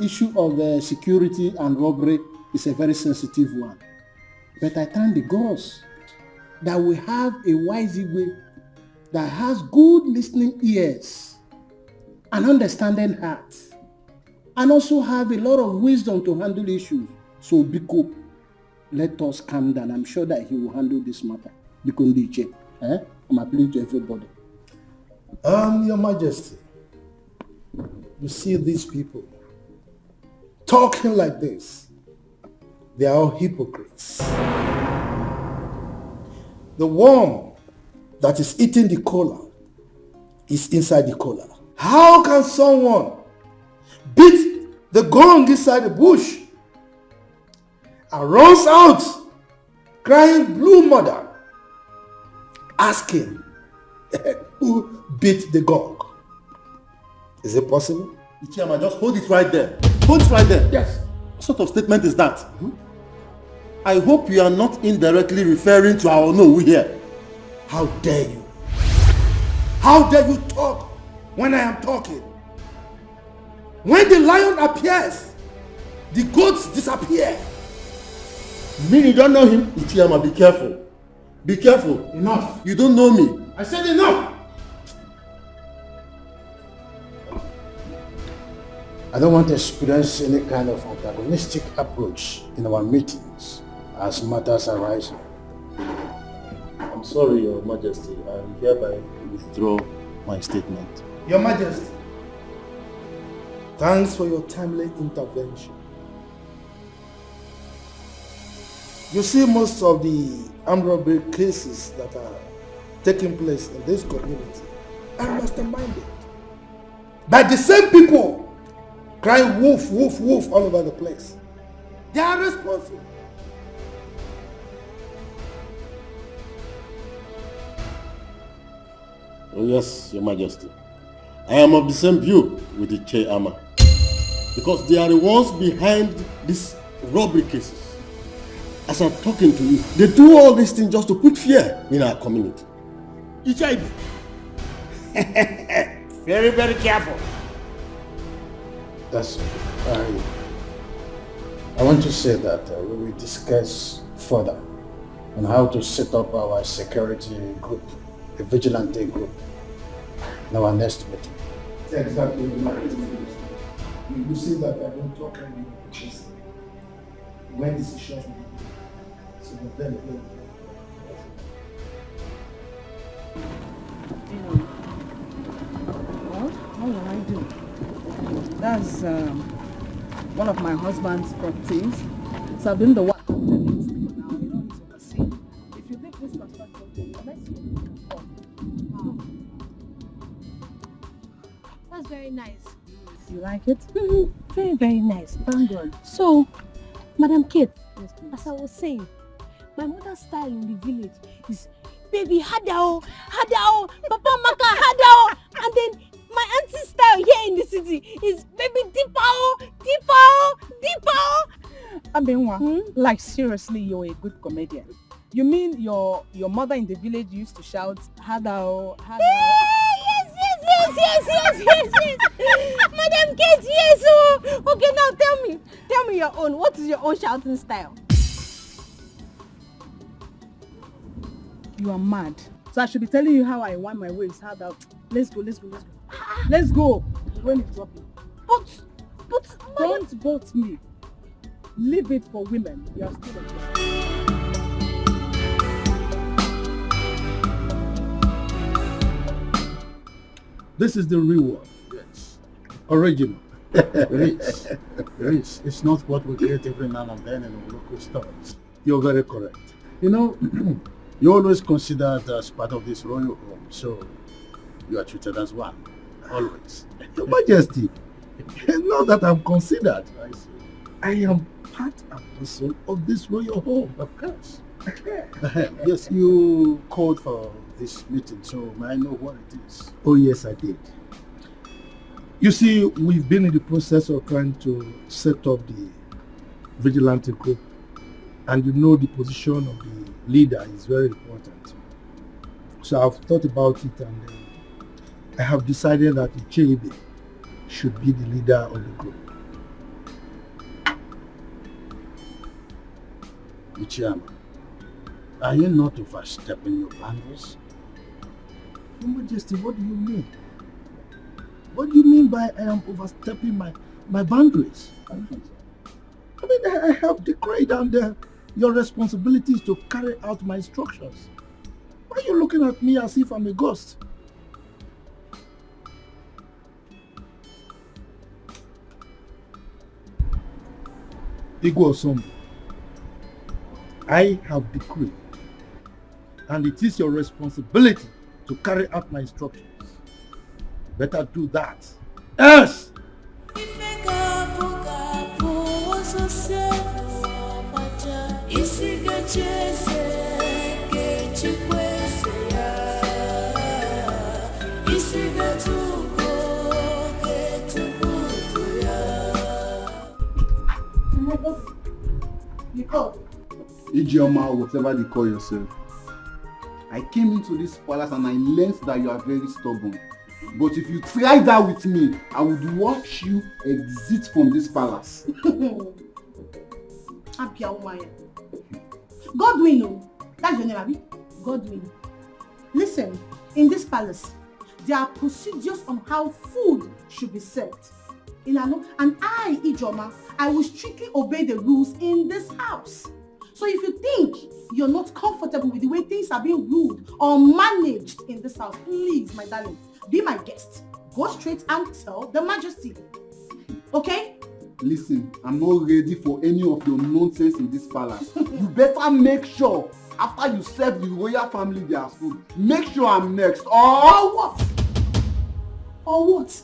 issue of security and robbery is a very sensitive one. But I thank the gods that we have a wise Igwe that has good listening ears and understanding heart, and also have a lot of wisdom to handle issues. So Biko, let us calm down. I'm sure that he will handle this matter. Biko Ndiche, I'm appealing to everybody. Your Majesty, you see these people talking like this. They are all hypocrites. The worm that is eating the cola is inside the cola. How can someone beat the gong inside the bush and runs out crying blue mother, asking who beat the gong? Is it possible? Ichiyama, just hold it right there. Hold it right there. Yes. What sort of statement is that? I hope you are not indirectly referring to our no here. How dare you? How dare you talk when I am talking? When the lion appears, the goats disappear. You mean you don't know him? Ichiyama, be careful. Be careful. Enough. You don't know me. I said enough. I don't want to experience any kind of antagonistic approach in our meetings as matters arise. I'm sorry, Your Majesty. I hereby withdraw my statement. Your Majesty, thanks for your timely intervention. You see, most of the armed robbery cases that are taking place in this community are masterminded by the same people crying wolf, wolf, wolf all over the place. They are responsible. Oh yes, Your Majesty. I am of the same view with the Chairman, because they are the ones behind these robbery cases. As I'm talking to you, they do all these things just to put fear in our community. Ichaibi. Very, very careful. That's I want to say that we will discuss further on how to set up our security group, a vigilante group, in our next meeting. Exactly. You see that I don't talk anymore because when decisions are made, so then what will I do? That's one of my husband's properties. So I've been the one handling it for now. You don't need to oversee. If you leave this construction, next year. That's very nice. You like it? Very, very nice. Thank God. So, Madam Kate, as I was saying, my mother's style in the village is baby hadao, hadao, papa maka hadao, and then my auntie's style here in the city is baby dipao, dipao, dipao. Abenwa, like seriously, you're a good comedian. You mean your mother in the village used to shout hadao, hadao? Yes. Madam Kate, yes. Oh. Okay, now tell me your own. What is your own shouting style? You are mad. So I should be telling you how I want my ways. How that? Let's go. Let's go. When it's dropping. But don't vote me. Leave it for women. You are still a girl. This is the real one. Yes. Original. It is. It's not what we get every now and then in the local stores. You're very correct. You know, you're always considered as part of this royal home, so you are treated as one. Always. Your Majesty, now that I'm considered, I am part and parcel of this royal home, of course. Yes, you called for this meeting, so may I know what it is? Oh yes, I did. You see, we've been in the process of trying to set up the vigilante group, and you know the position of the leader is very important. So I've thought about it, and I have decided that Ichebe should be the leader of the group. Ichiyama, are you not overstepping your boundaries? Your Majesty, what do you mean? What do you mean by I am overstepping my boundaries? I mean, I have decreed, and your responsibility is to carry out my instructions. Why are you looking at me as if I'm a ghost? Igwe, I have decreed, and it is your responsibility to carry out my instructions. Better do that. Yes! Ijeoma, whatever they call yourself. I came into this palace and I learned that you are very stubborn. But if you try that with me, I would watch you exit from this palace. Godwin, that's your name, Abi? Godwin. Listen, in this palace, there are procedures on how food should be served. And I, Ijeoma, I will strictly obey the rules in this house. So if you think you're not comfortable with the way things are being ruled or managed in this house, please, my darling, be my guest. Go straight and tell the Majesty. Okay? Listen, I'm not ready for any of your nonsense in this palace. You better make sure, after you serve the royal family their food, make sure I'm next. Or what? Or what?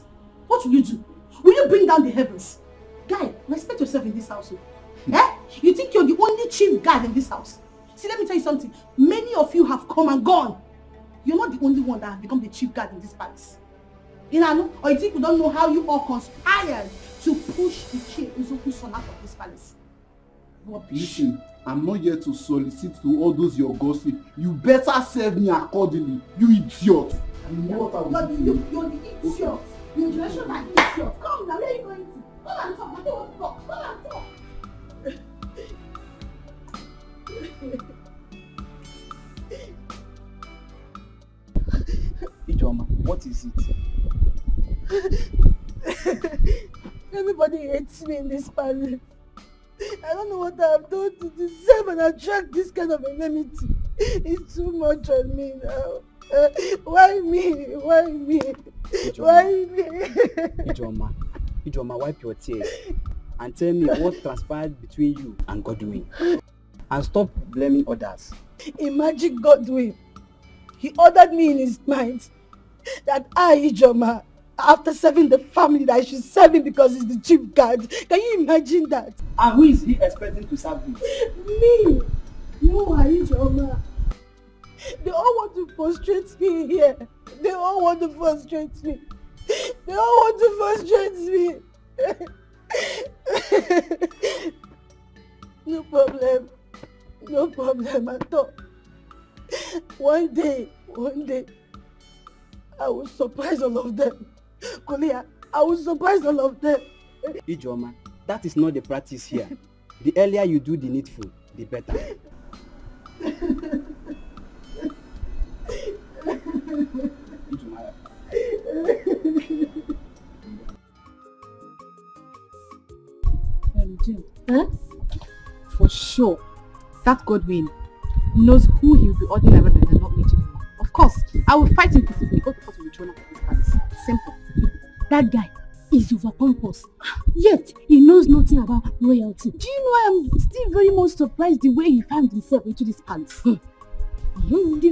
What will you do? Will you bring down the heavens? Guy, respect yourself in this house. Eh? You think you're the only chief guard in this house? See, let me tell you something. Many of you have come and gone. You're not the only one that has become the chief guard in this palace. Or you think you don't know how you all conspired to push the chief Uzoku's son out of this palace? Listen, I'm not here to solicit to all those your gossip. You better serve me accordingly, you idiot. You're the idiot. Your generation are idiots. Come now, where are you going to? Come and talk. I don't want to talk. Come and talk. Ijeoma, what is it? Everybody hates me in this palace. I don't know what I have done to deserve and attract this kind of enmity. It's too much on me now. Why me? Why me? Ijeoma. Why me? Ijeoma, wipe your tears. and tell me what transpired between you and Godwin. And stop blaming others. Imagine Godwin. He ordered me in his mind that I, Ijoma, after serving the family, that I should serve him because he's the chief guard. Can you imagine that? And who is he expecting to serve him? Me. You are Ijoma. They all want to frustrate me here. They all want to frustrate me. They all want to frustrate me. No problem. No problem at all. One day, I will surprise all of them. Kolia, I will surprise all of them. Ijoma, that is not the practice here. The earlier you do the needful, the better. Jim, for sure, that Godwin knows who he will be ordering everything and not me anymore. Of course, I will fight him physically. Go to court with Regina for this palace. Simple. That guy is over pompous. Yet, he knows nothing about royalty. Do you know I am still very much surprised the way he found himself into this palace? The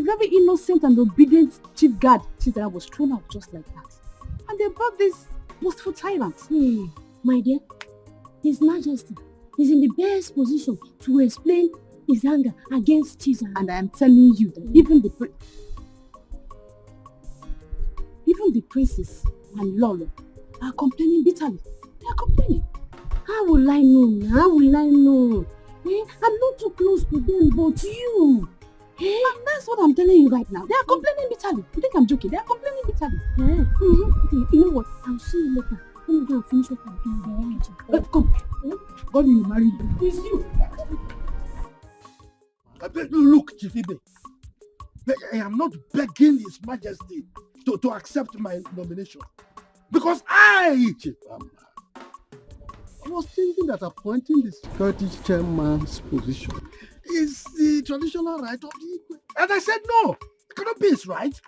very innocent and obedient chief guard Chizera was thrown out just like that. And they brought this boastful tyrant. My dear, His Majesty is in the best position to explain his anger against Chizera. And I am telling you that even the princes and Lolo are complaining bitterly. They are complaining. How will I know? How will I know? I'm not too close to them, but you. And that's what I'm telling you right now. They are complaining bitterly. You think I'm joking? They are complaining bitterly. Okay, you know what? I'll see you later. Let me go and finish what I'm doing. Come. God will marry you. It's you. Look, Chifibe, I am not begging His Majesty to accept my nomination. Because I was thinking that appointing the security chairman's position is the traditional right of the Igwe. And I said no, it cannot be his right.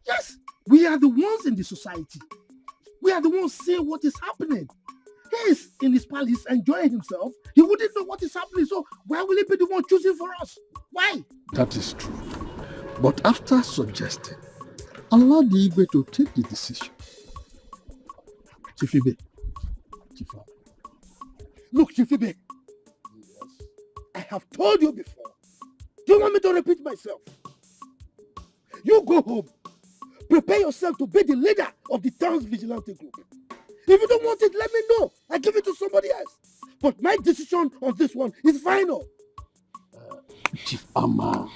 Yes, we are the ones in the society. We are the ones seeing what is happening. He is in his palace enjoying himself. He wouldn't know what is happening, so why will he be the one choosing for us? Why? That is true. But after suggesting, allow the Igwe to take the decision. Chifibe. Look, Chifibe. Yes. I have told you before. Do you want me to repeat myself? You go home. Prepare yourself to be the leader of the town's vigilante group. If you don't want it, let me know. I give it to somebody else. But my decision on this one is final. Chief Amma,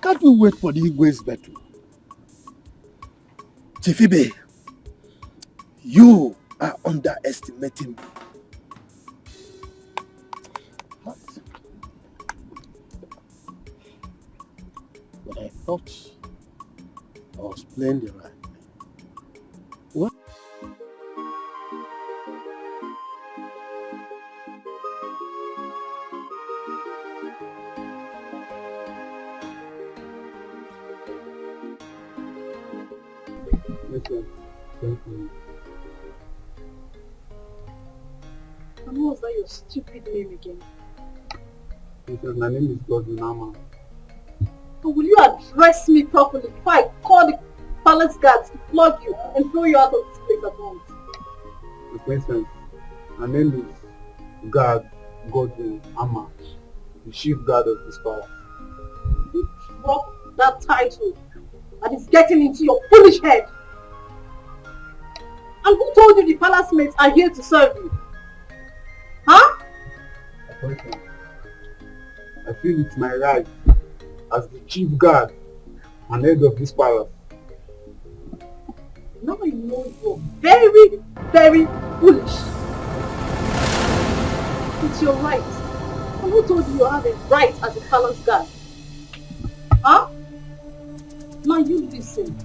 can't we wait for the Igwe's battle? Chifibe, you are underestimating me. What? But I thought I was playing the right. What? Listen, thank you. And what was that your stupid name again? Listen, my name is Godwin Amma. But will you address me properly before I call the palace guards to flog you and throw you out of this place at once? For instance, my name is Godwin Amma, the chief guard of this palace. You drop that title that is getting into your foolish head. And who told you the palace mates are here to serve you? Huh? For instance, I feel it's my right as the chief guard and head of this palace. Now you know you're very, very foolish. It's your right. And who told you you have a right as a palace guard? Huh? Now you listen.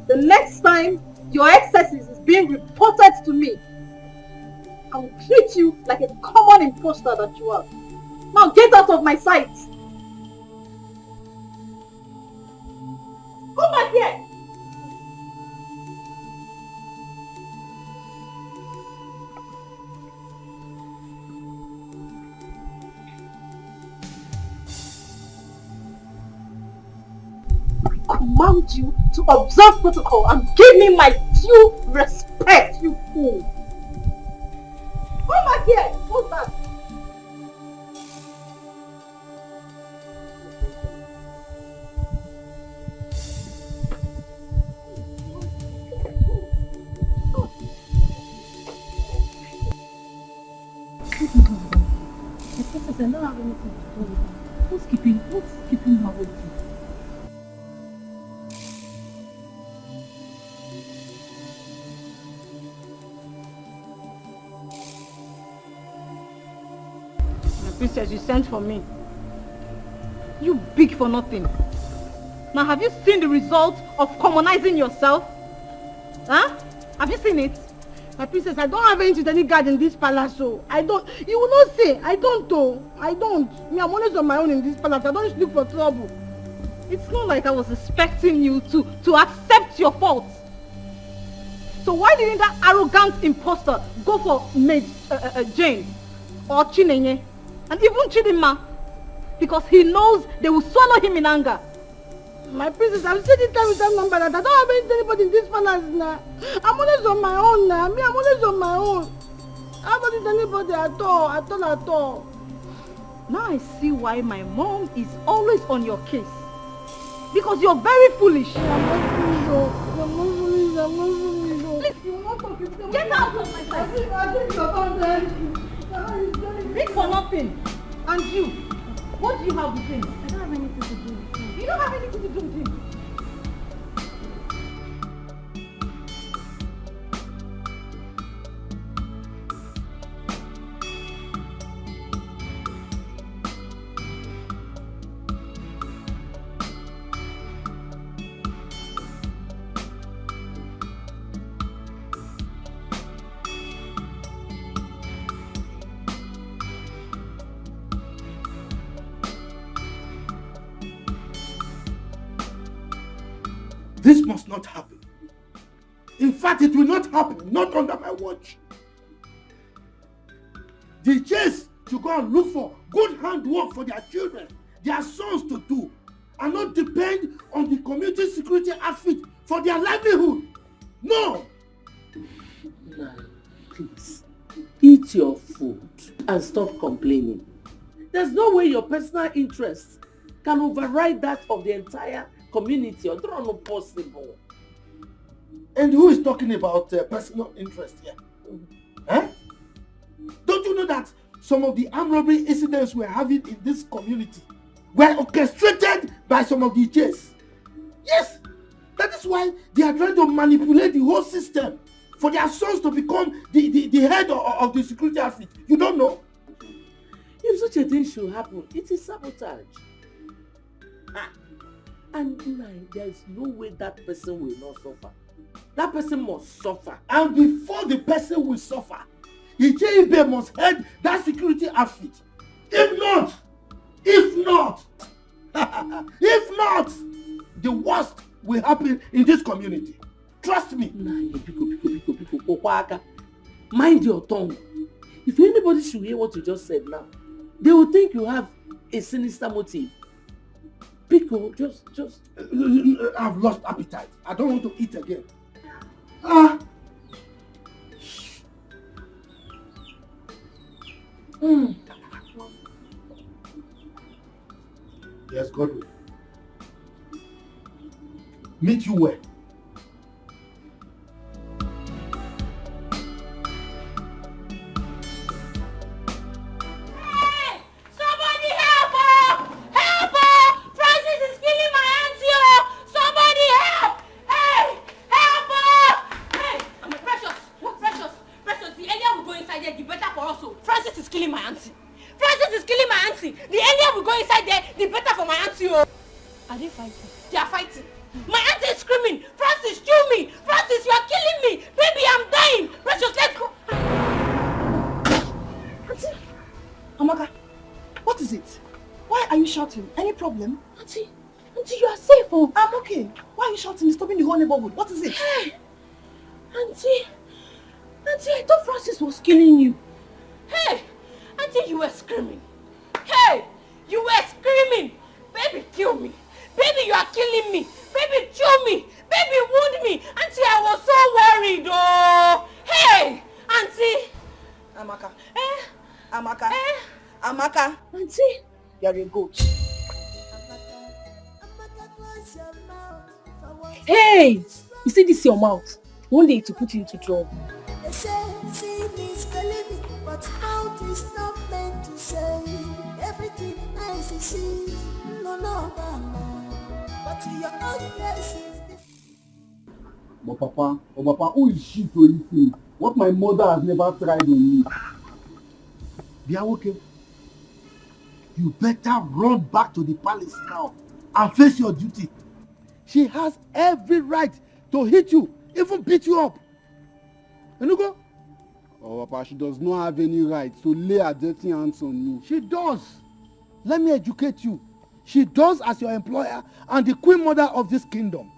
The next time your excesses is being reported to me, I will treat you like a common imposter that you are. Now get out of my sight. Come back here. command you to observe protocol and give me my due respect, you fool. Come back here. What's that? I don't have anything to do with her. What's keeping her with you? My princess, you sent for me. You big for nothing. Now have you seen the result of commonizing yourself? Huh? Have you seen it? My princess, I don't have anything to any guard in this palace, so I don't. You will not say. I don't, though. I don't. Me, I'm always on my own in this palace. I don't look for trouble. It's not like I was expecting you to accept your fault. So why didn't that arrogant imposter go for Maid Jane or Chinenye and even Chidinma? Because he knows they will swallow him in anger. My princess, I've said it time with that number that I don't have anybody in this palace now. I'm always on my own now. Me, I'm always on my own. I haven't with anybody at all. Now I see why my mom is always on your case. Because you're very foolish. I'm not foolish. Get out of my sight. Big for nothing. And you, what do you have with him? I don't have anything to do with him. You don't have anything to do with him. This must not happen. In fact, it will not happen, not under my watch. The chase to go and look for good handwork for their children, their sons to do, and not depend on the community security outfit for their livelihood. No! Nah, please, eat your food and stop complaining. There's no way your personal interests can override that of the entire community, or not possible. And who is talking about personal interest here? Huh? Don't you know that some of the armed robbery incidents we're having in this community were orchestrated by some of the DJs? Yes, that is why they are trying to manipulate the whole system for their sons to become the head of the security outfit. You don't know? If such a thing should happen, it is sabotage. And there is no way that person will not suffer. That person must suffer. And before the person will suffer, Icheibe must head that security outfit. If not, the worst will happen in this community. Trust me. Mind your tongue. If anybody should hear what you just said now, they will think you have a sinister motive. Pico, just... I've lost appetite. I don't want to eat again. Yes, Godwin. Meet you where? Any problem? Auntie, you are safe. Oh, I'm okay. Why are you shouting? Disturbing the whole neighborhood. What is it? Hey, Auntie, I thought Francis was killing you. Hey, Auntie, you were screaming. Hey, you were screaming. Baby, kill me. Baby, you are killing me. Baby, Amaka. Amaka. Auntie, you're a goat. Hey! You see this your mouth? One day to put you into trouble. They say, see me believing, but mouth is not meant to say everything I see. No, mama. But to your own case is But Papa, who is she to anything? What my mother has never tried on me. They are okay. You better run back to the palace now and face your duty. She has every right to hit you, even beat you up. And you go? Oh, Papa, she does not have any right to lay her dirty hands on me. She does. Let me educate you. She does as your employer and the queen mother of this kingdom.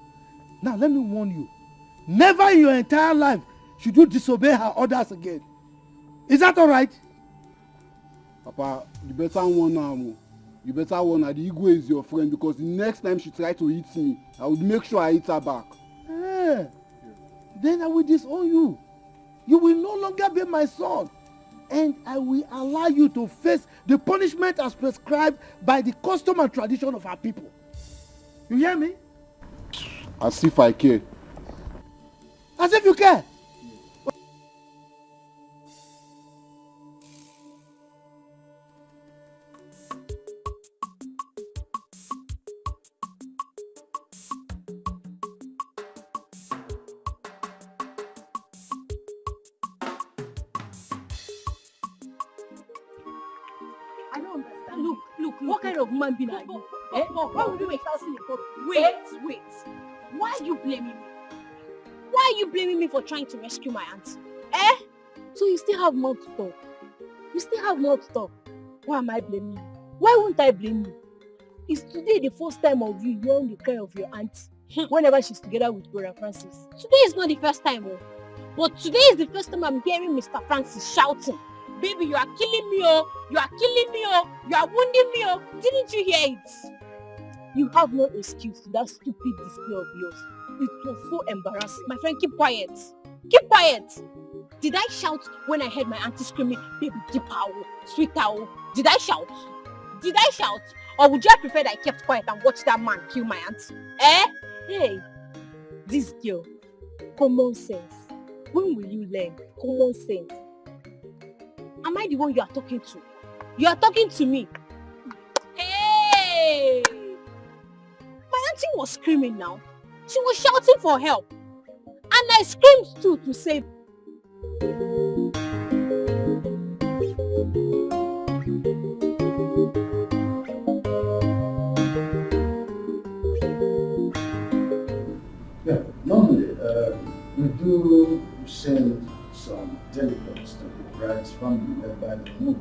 Now, let me warn you. Never in your entire life should you disobey her orders again. Is that all right? Papa, you better warn her. You better warn her. The Igwe is your friend because the next time she tries to hit me, I will make sure I hit her back. Then I will disown you. You will no longer be my son. And I will allow you to face the punishment as prescribed by the custom and tradition of our people. You hear me? As if I care. As if you care. I don't understand. Look, what kind of man being are you? Why would you make shouting in public? Wait. Why are you blaming me? Why are you blaming me for trying to rescue my auntie? So you still have more to talk? You still have more to talk? Why am I blaming you? Why won't I blame you? Is today the first time of you hearing the cry of your auntie whenever she's together with Brother Francis? Today is not the first time, but today is the first time I'm hearing Mr. Francis shouting, "Baby, you are killing me, oh! You are killing me, oh! You are wounding me, oh!" Didn't you hear it? You have no excuse to that stupid display of yours. It was so embarrassing. My friend, keep quiet. Keep quiet. Did I shout when I heard my auntie screaming, "Baby, deep owl, sweet owl"? Did I shout? Did I shout? Or would you have preferred I kept quiet and watched that man kill my auntie? Hey, this girl, common sense. When will you learn common sense? Am I the one you are talking to? You are talking to me. Hey! My auntie was screaming now. She was shouting for help. And I screamed too to save. Yeah, normally we do send some delegates to the bride's family led by the movie.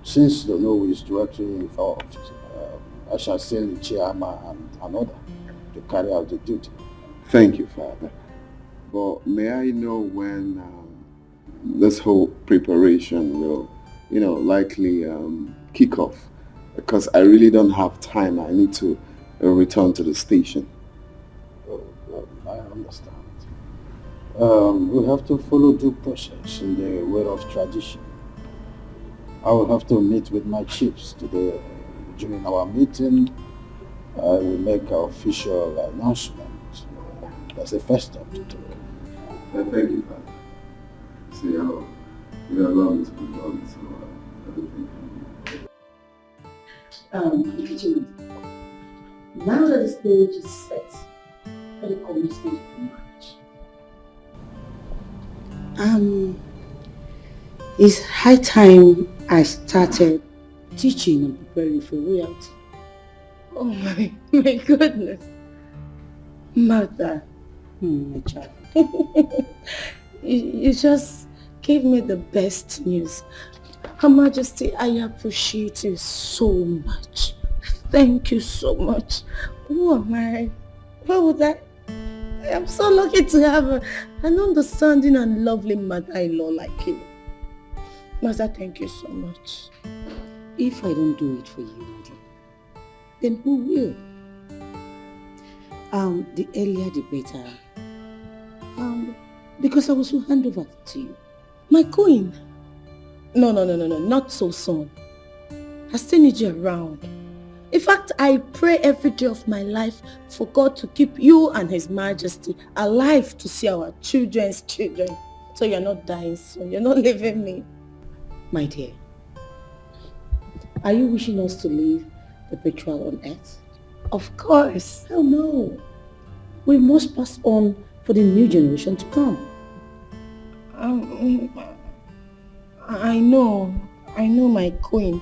Since the law is directly involved, I shall send the chairman and another to carry out the duty. Thank you, Father. But may I know when this whole preparation will, likely kick off? Because I really don't have time. I need to return to the station. I understand. We have to follow due process in the way of tradition. I will have to meet with my chiefs today. During our meeting, I will make an official announcement. That's the first step to take. Thank you, Father. See how you allow me to be done, so everything Regina, now that the stage is set for the coming stage of marriage, it's high time I started teaching and preparing for royalty. Oh my goodness. Mother, my child, you just gave me the best news. Her Majesty, I appreciate you so much. Thank you so much. Who am I? What would I am so lucky to have an understanding and lovely mother-in-law like you. Mother, thank you so much. If I don't do it for you, Daddy, then who will? The earlier the better. Because I was to hand over to you. My queen. No, not so soon. I still need you around. In fact, I pray every day of my life for God to keep you and His Majesty alive to see our children's children. So you're not dying soon. You're not leaving me. My dear, are you wishing us to live perpetual on earth? Of course. Hell no. We must pass on for the new generation to come. I know my queen,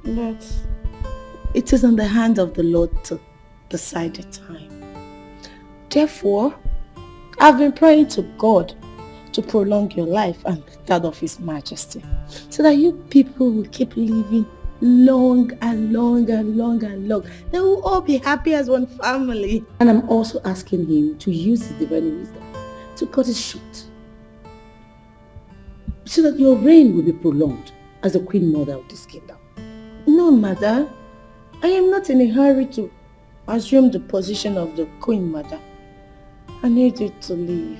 but it is in the hands of the Lord to decide the time. Therefore, I've been praying to God to prolong your life and that of His Majesty, so that you people will keep living long and long and long and long. They will all be happy as one family. And I'm also asking Him to use His divine wisdom to cut it short, so that your reign will be prolonged as the Queen Mother of this kingdom. No, Mother. I am not in a hurry to assume the position of the Queen Mother. I need you to leave.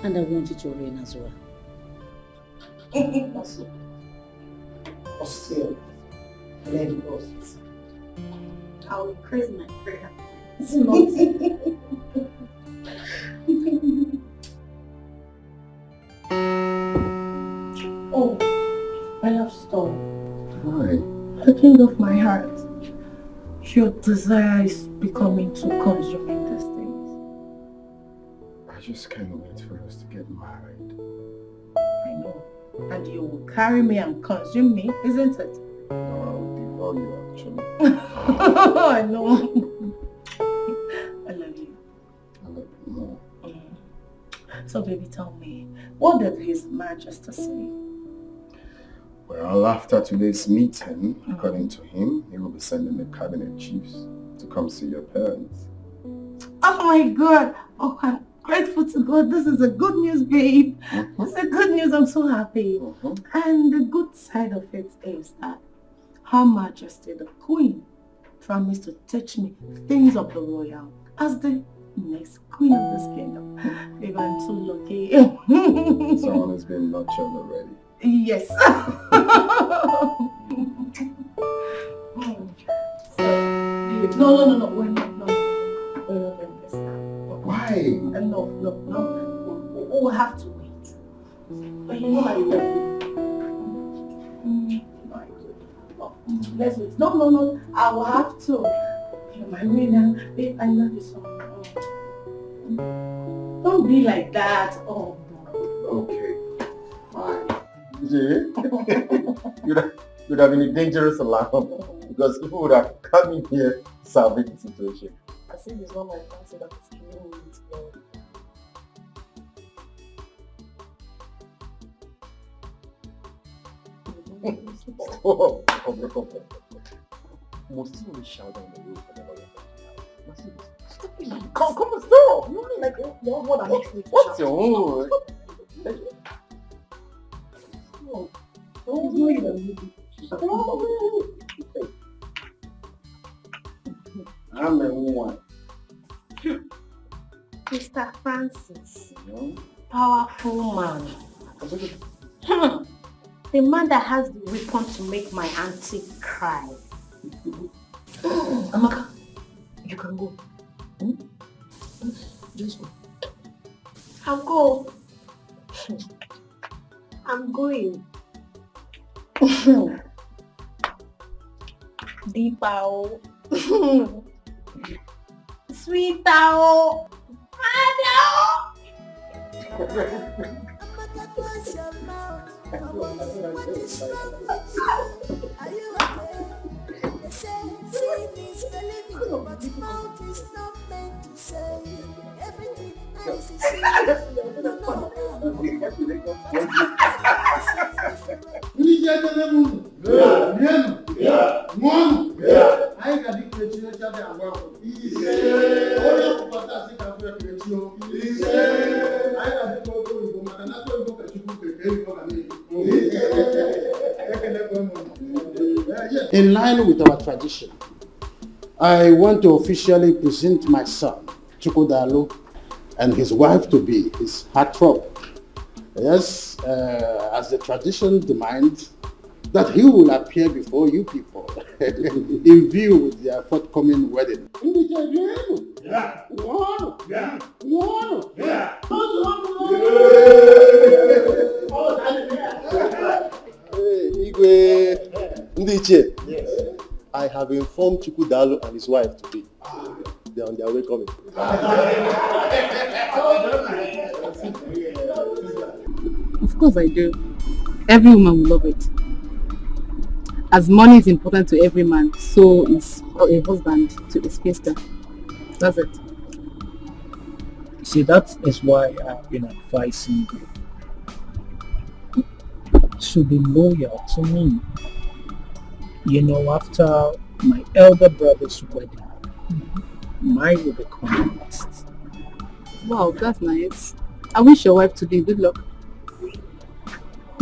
And I want you to reign as well. Still, let it go. I will praise my prayer. It's not. Oh, I love Storm. Why? The king of my heart. Your desire is becoming too consuming these days. I just can't wait for us to get married. I know. And you will carry me and consume me, isn't it? No, I'll devour you actually. I know. I love you. I love you more. So baby, tell me, what did His Majesty say? Well, after today's meeting, according to him, he will be sending the cabinet chiefs to come see your parents. Oh my God! Oh, I'm grateful to God. This is a good news, babe. It's a good news. I'm so happy. And the good side of it is that Her Majesty, the Queen, promised to teach me things of the royal as the next queen of this kingdom. Babe, I'm so lucky. Someone has been nurtured already. Yes. No. We're not doing this now. Why? No. We'll have to wait. But you know I love you. Let's wait. No. I will have to. You're my winner. Babe, I love you so much. Don't be like that. Oh, okay. Fine. You'd have been a dangerous alarm because people would have come in here solving the situation. I think it's not my fancy that is killing me today. Most people will shout down the road for the lawyer. Come on, stop! You mean like you're more than next week? What's your own? I'm the one. Mr. Francis, powerful man. The man that has the weapon to make my auntie cry. Amaka, you can go. Just go. I'll go. I'm going. Deepa. Sweet Tao. In line with our tradition, I want to officially present my son, Chukwudalo, and his wife-to-be, his heartthrob, Yes, as the tradition demands, that he will appear before you people in view with their forthcoming wedding. Yeah. Yeah. Hey, Igwe Ndiche. Yes. I have informed Chikudalu and his wife today. They are on their way coming. Of course I do. Every woman will love it. As money is important to every man, so is a husband to a spinster. That's it. See, that is why I've been advising you to be loyal to me. You know, after my elder brother's wedding, mine will become next. Wow, that's nice. I wish your wife today good luck.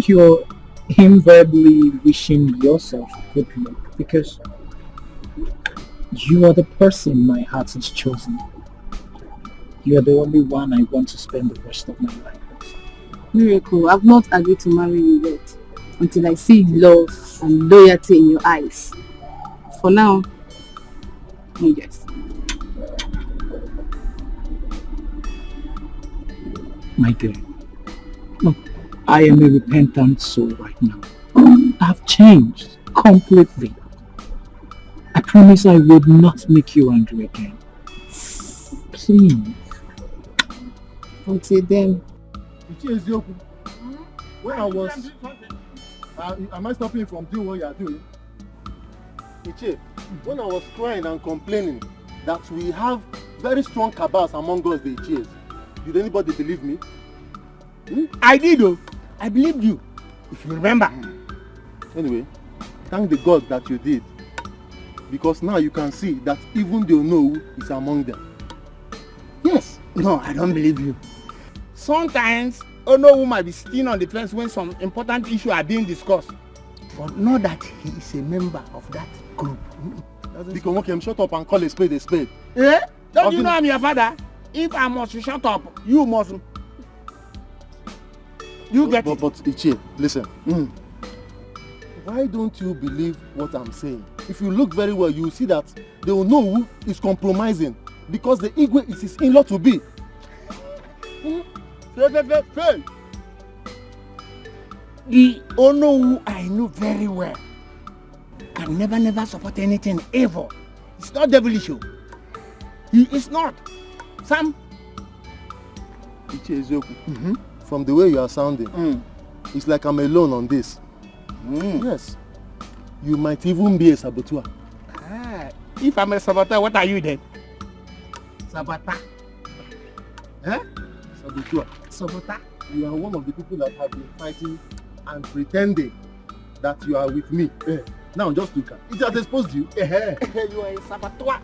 You're invariably wishing yourself good luck because you are the person my heart has chosen. You are the only one I want to spend the rest of my life with. Miracle, I've not agreed to marry you yet until I see love and loyalty in your eyes. For now, yes. My dear, look, I am a repentant soul right now. I've changed completely. I promise I would not make you angry again. Please. Until then. When I was... am I stopping you from doing what you are doing? Iche, when I was crying and complaining that we have very strong cabals among us, the Iches, did anybody believe me? I did though. I believed you, if you remember. Anyway, thank the God that you did. Because now you can see that even the Onowu is among them. Yes. No, I don't believe you. Sometimes Onowu might be sitting on the fence when some important issues are being discussed. But know that he is a member of that group. Because okay, shut up and call a spade a spade. Eh? Don't you know I'm your father? If I must shut up, you must. You get it. But Ichie, listen. Why don't you believe what I'm saying? If you look very well, you will see that the Onowu is compromising because the Igwe is his in-law to be. The Onowu I know very well can never support anything ever. It's not devilish. He is not. Sam. Ichie Ezeoku, from the way you are sounding, it's like I'm alone on this. Yes. You might even be a saboteur. If I'm a saboteur, what are you then? Saboteur. Saboteur. Saboteur. You are one of the people that have been fighting and pretending that you are with me. Now just look at it. It has exposed you. You are a saboteur.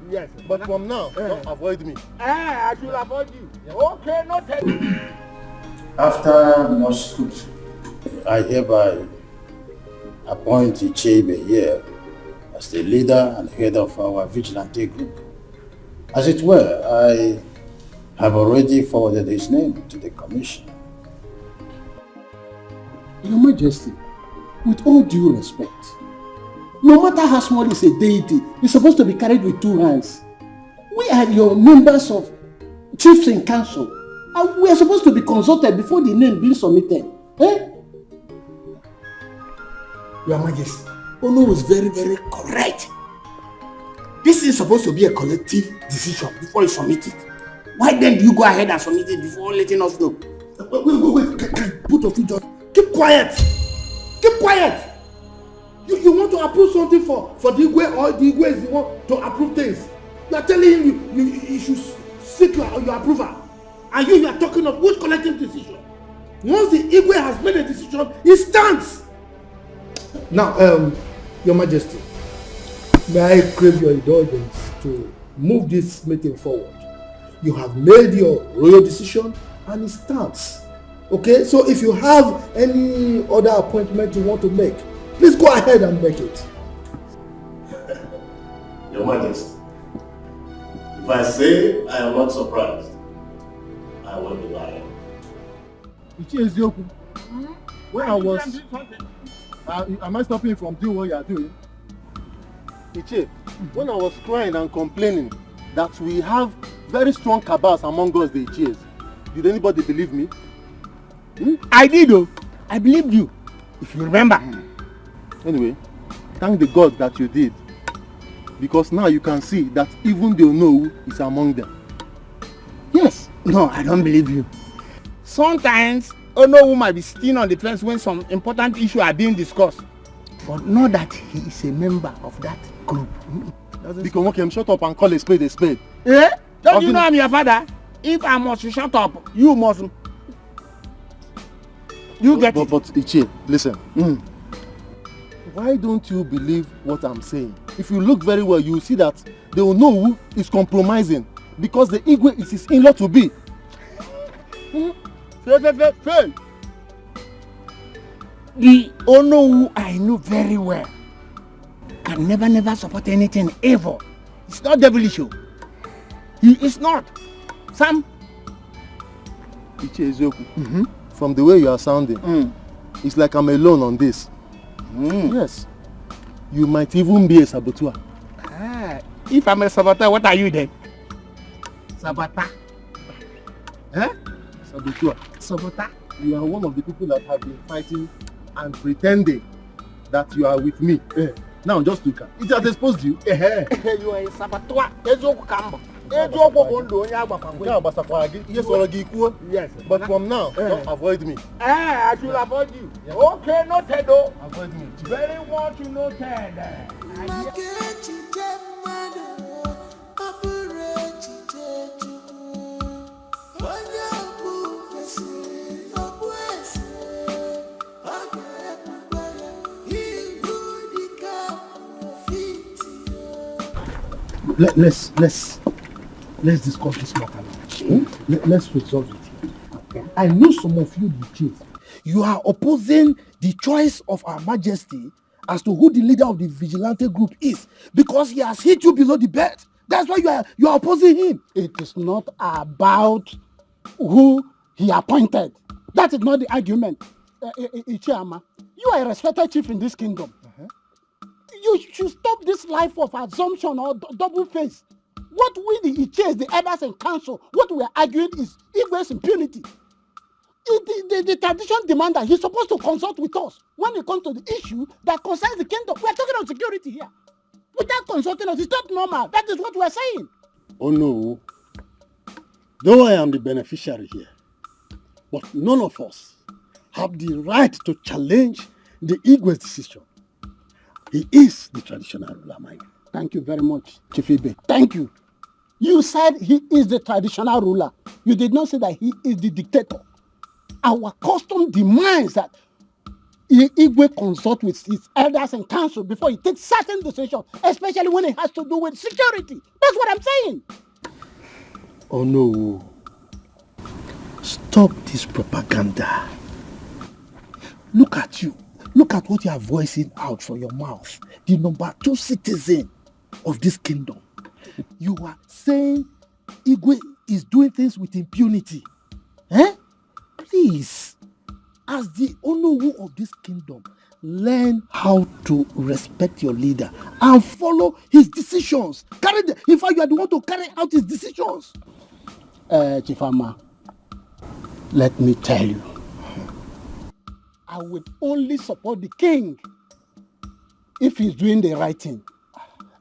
Yes, but from now, don't avoid me. I should avoid you. Okay, no tell me. After much scrutiny, I hereby appoint Ichebe here as the leader and head of our vigilante group. As it were, I have already forwarded his name to the commission. Your Majesty, with all due respect, no matter how small is a deity, it's supposed to be carried with two hands. We are your members of chiefs in council, and we are supposed to be consulted before the name being submitted. Your Majesty, Ono was very correct. This is supposed to be a collective decision before you submit it. Why then do you go ahead and submit it before letting us know? Wait, both of you just keep quiet. Keep quiet. You want to approve something for the Igwe, or the Igwe is the one to approve things. You are telling him you should seek your approval. And you are talking of which collective decision? Once the Igwe has made a decision, it stands. Now, Your Majesty, may I crave your indulgence to move this meeting forward. You have made your royal decision and it stands. Okay, so if you have any other appointment you want to make, please go ahead and make it. Your Majesty, If I say I am not surprised, I will be lying. When I was... am I stopping you from doing what you are doing? Ichie, when I was crying and complaining that we have very strong cabals among us, the Ichies, did anybody believe me? I did, though. I believed you, if you remember. Anyway, thank the God that you did. Because now you can see that even the Onowu is among them. Yes. No, I don't believe you. Sometimes, Onowu might be sitting on the fence when some important issues are being discussed. But not that he is a member of that group. Because okay, shut up and call a spade a spade. Eh? Don't you know I'm your father? If I must shut up, you must. You get it. But Ichie, listen. Why don't you believe what I'm saying? If you look very well, you will see that the Onowu is compromising because the Igwe is his in-law to be. Fail. The Onowu I know very well can never support anything ever. It's not devilish. He is not. Sam. Ichie Ezeoku, from the way you are sounding, it's like I'm alone on this. Yes. You might even be a saboteur. If I'm a saboteur, what are you then? Saboteur. Saboteur. Saboteur. You are one of the people that have been fighting and pretending that you are with me. Now just look at it. Has exposed you. You are a saboteur. Yes, but from now, don't avoid me. I should avoid you. Yes. Okay, noted. Avoid me. Very much noted. Let's discuss this matter now. Let's resolve it. Okay. I know some of you the chief. You are opposing the choice of Her Majesty as to who the leader of the vigilante group is because he has hit you below the belt. That's why you are opposing him. It is not about who he appointed. That is not the argument. Ichiama, you are a respected chief in this kingdom. You should stop this life of assumption or double face. What we the Ichies, the elders and council, what we are arguing is Igwe's impunity. The tradition demands that he's supposed to consult with us when it comes to the issue that concerns the kingdom. We are talking about security here. Without consulting us, it's not normal. That is what we are saying. Oh no. Though I am the beneficiary here, but none of us have the right to challenge the Igwe's decision. He is the traditional ruler, Mike. Thank you very much, Chief Ibe. Thank you. You said he is the traditional ruler. You did not say that he is the dictator. Our custom demands that Igwe consult with his elders and council before he takes certain decisions, especially when it has to do with security. That's what I'm saying. Oh no. Stop this propaganda. Look at you. Look at what you are voicing out from your mouth. The number 2 citizen of this kingdom. You are saying Igwe is doing things with impunity. Please, as the Onowu of this kingdom, learn how to respect your leader and follow his decisions. In fact, you are the one to carry out his decisions. Chifama, let me tell you. I would only support the king if he's doing the right thing.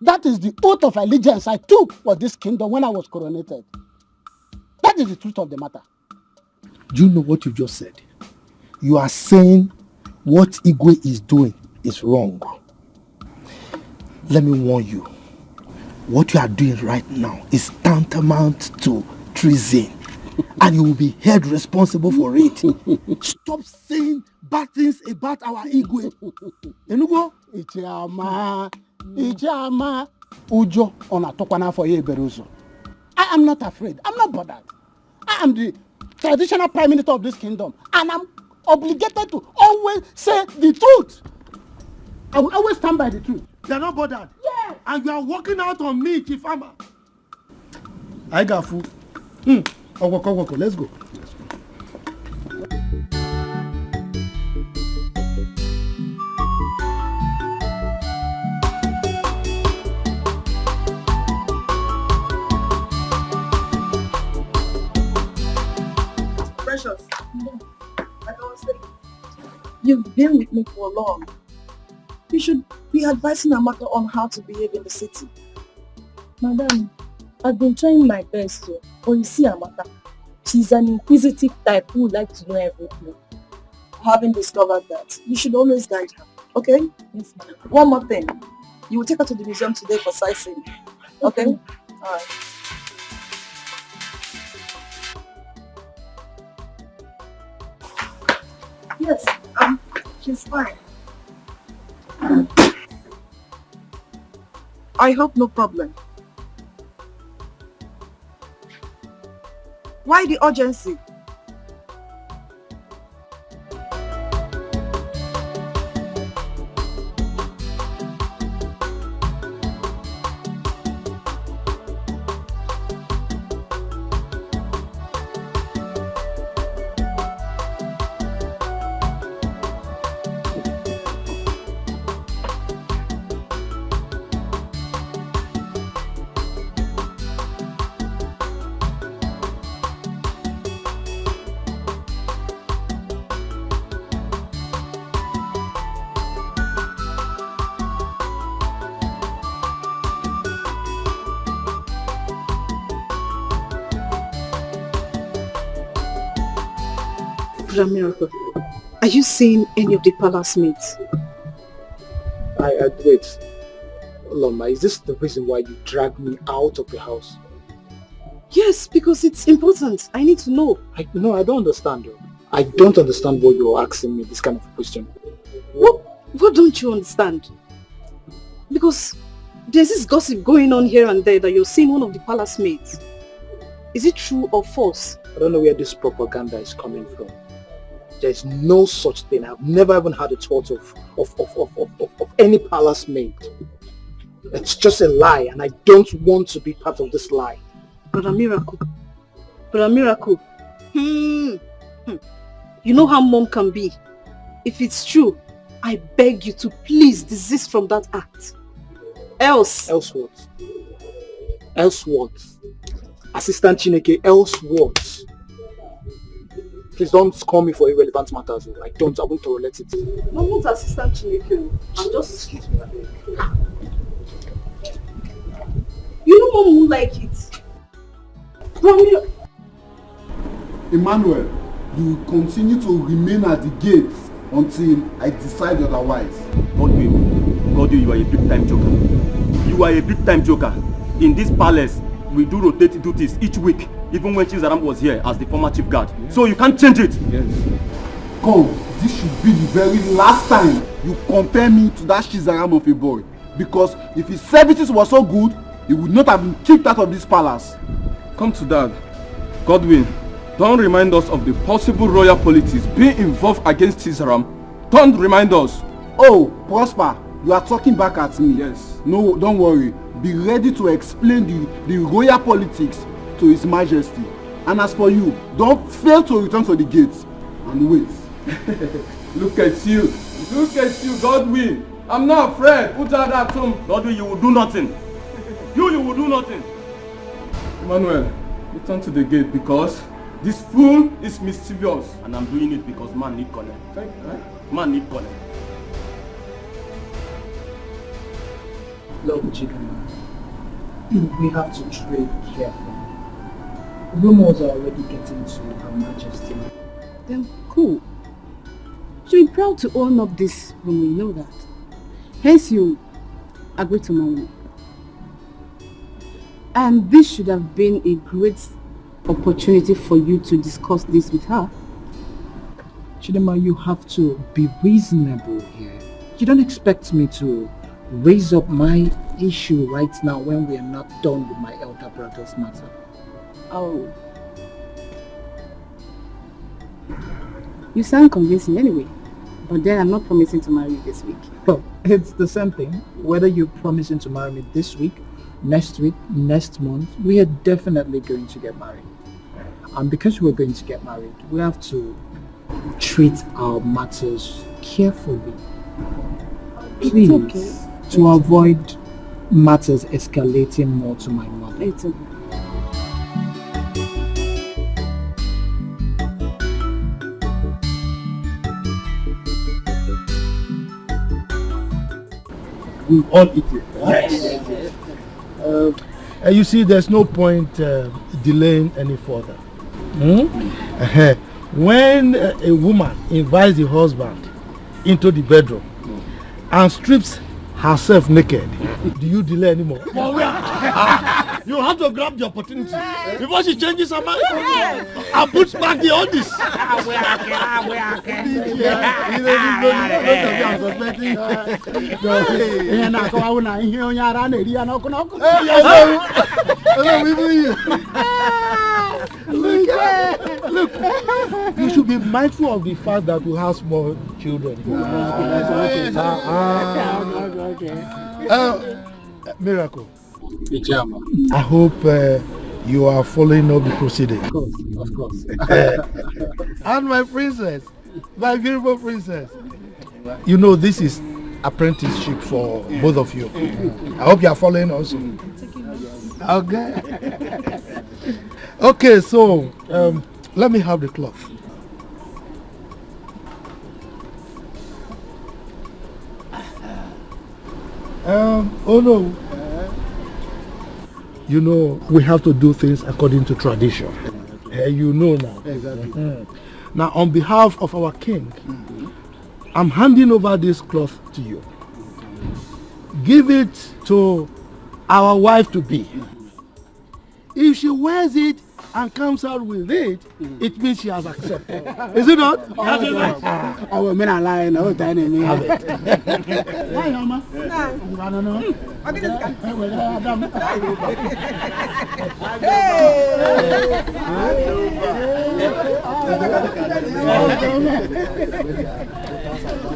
That is the oath of allegiance I took for this kingdom when I was coronated. That is the truth of the matter. Do you know what you just said? You are saying what Igwe is doing is wrong. Let me warn you. What you are doing right now is tantamount to treason. And you will be held responsible for it. Stop saying bad things about our Igwe. Enugo? Ichama, Ujo onatokwana for ye beruzo. I am not afraid. I'm not bothered. I am the traditional prime minister of this kingdom, and I'm obligated to always say the truth. I will always stand by the truth. They are not bothered. Yes. And you are walking out on me, Chifama. I got food. Oko, let's go. Precious. I don't say. You've been with me for long. You should be advising Amaka on how to behave in the city. Madam, I've been trying my best to. But you see Amaka, she's an inquisitive type who would like to know everything. Having discovered that, you should always guide her, okay? Yes, ma'am. One more thing. You will take her to the museum today for sightseeing. Okay? Alright. Yes, she's fine. I hope no problem. Why the urgency? Miracle, are you seeing any of the palace mates? Wait. Loma, is this the reason why you dragged me out of the house? Yes, because it's important. I need to know. I don't understand. I don't understand why you're asking me this kind of question. What don't you understand? Because there's this gossip going on here and there that you're seeing one of the palace mates. Is it true or false? I don't know where this propaganda is coming from. There's no such thing. I've never even had a thought of any palace maid. It's just a lie, and I don't want to be part of this lie. Brother Miracle. You know how mom can be. If it's true, I beg you to please desist from that act. Else what? Else what? Assistant Chineke, else what? Please don't call me for irrelevant matters. I won't tolerate it. I'm not Assistant Chineke. I'm just... Excuse me. You know mom won't like it. Emmanuel, you will continue to remain at the gates until I decide otherwise. God, you are a big-time joker. You are a big-time joker. In this palace, we do rotate duties each week, even when Chizaram was here as the former chief guard. Yes. So you can't change it. Yes. Come, this should be the very last time you compare me to that Chizaram of a boy. Because if his services were so good, he would not have been kicked out of this palace. Come to that. Godwin, don't remind us of the possible royal politics being involved against Chizaram. Don't remind us. Oh, Prosper, you are talking back at me. Yes. No, don't worry. Be ready to explain the royal politics to His Majesty. And as for you, don't fail to return to the gates and wait. Look at you, Godwin. I'm not afraid. Put that at home. Godwin, you will do nothing. You will do nothing. Emmanuel, return to the gate because this fool is mischievous. And I'm doing it because man need connect. Right? Man need connect. Look, Chidama, we have to trade carefully. Rumors are already getting to Her Majesty. Then cool. She'll be proud to own up this when we know that. Hence you agree to marry me. And this should have been a great opportunity for you to discuss this with her. Chidama, you have to be reasonable here. You don't expect me to raise up my issue right now when we are not done with my elder brother's matter. Oh. You sound convincing anyway. But then I'm not promising to marry you this week. Well, it's the same thing. Whether you're promising to marry me this week next week, next month, we are definitely going to get married. And because we're going to get married, we have to treat our matters carefully. Please, okay. To avoid matters escalating more to my mother. It's okay. We all eat it. Yes. You see, there's no point delaying any further. When a woman invites the husband into the bedroom and strips herself naked, do you delay anymore? You have to grab the opportunity before she changes her mind and puts back the oldies. Look, you should be mindful of the fact that we have small children. Miracle. I hope you are following up the proceeding. Of course. And my princess, my beautiful princess. You know this is apprenticeship for both of you. I hope you are following also. Okay. Okay, so let me have the cloth. Oh no. You know, we have to do things according to tradition. You know now. Exactly. Now, on behalf of our king, I'm handing over this cloth to you. Give it to our wife to be. If she wears it and comes out with it, it means she has accepted. Is it not? I will mean a lie. No, Danny. Have it. Why, Mama? I don't know.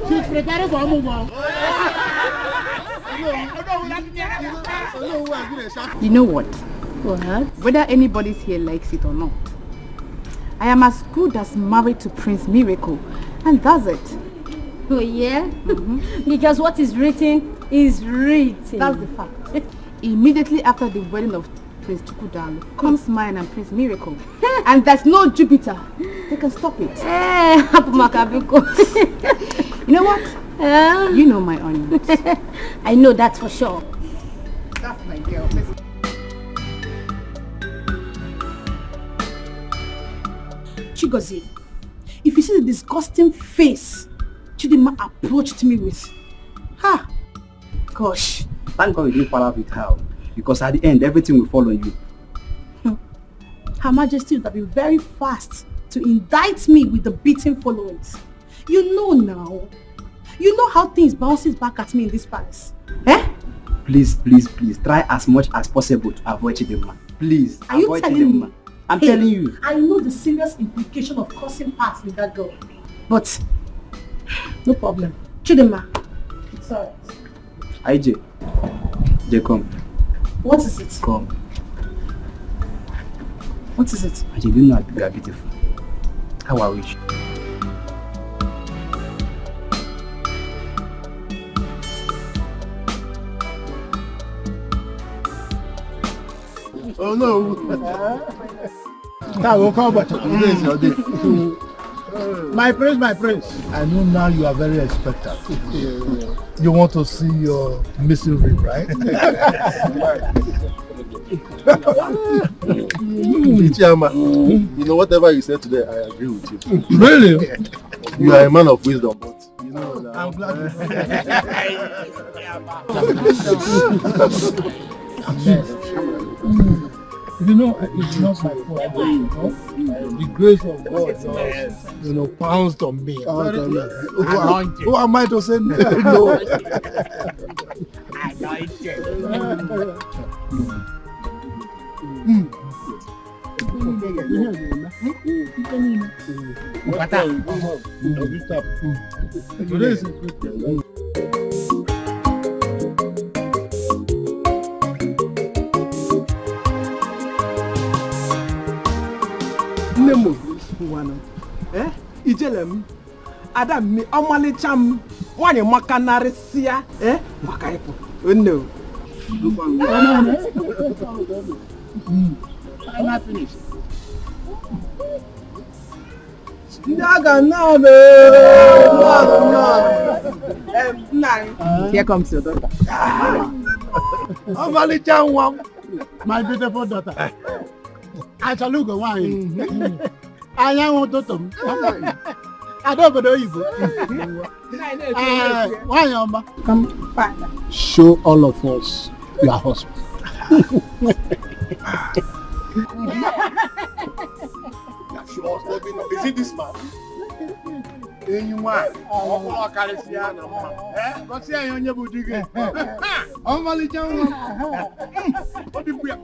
She's preparing for a move on. You know what? What? Whether anybody's here likes it or not, I am as good as married to Prince Miracle, and that's it. Oh yeah? Because what is written is written. That's the fact. Immediately after the wedding of Prince Chukwudalo comes mine and Prince Miracle. And there's no Jupiter. They can stop it. You know what? You know my onions. I know that for sure. That's my girl. Chigozie, if you see the disgusting face Chidima approached me with, gosh. Thank God you didn't follow up with her, because at the end, everything will follow you. Her Majesty would have been very fast to indict me with the beating followings. You know now. You know how things bounces back at me in this palace. Please, try as much as possible to avoid Chidima. Please, are you telling me? I'm telling you. I know the serious implication of crossing paths with that girl. But, no problem. Chidima, it's alright. IJ, come. What is it? Come. What is it? IJ, you know you are beautiful. How I wish. Oh no! That will come, but today is your day. My prince. I know now you are very expectant. You want to see your missing rib, right? Ichiyama, you know, whatever you said today, I agree with you. Really? You are a man of wisdom, but you know, I'm glad you know, it's not my fault. You know? The grace of God just, pounced on me. Who am I to say no? Nemo, one. Ijelem. Adam, me, Omalicham, one in Macanarisia, Macaipo. Oh no. I'm not finished. Here comes your daughter. My beautiful daughter. I shall look wine. I am to I don't know you. Why am I? Come back. Show all of us your husband. Is it this man? Anyone? Oh, Caliciana. What's the on your booty? Oh, Malijan. What did we have?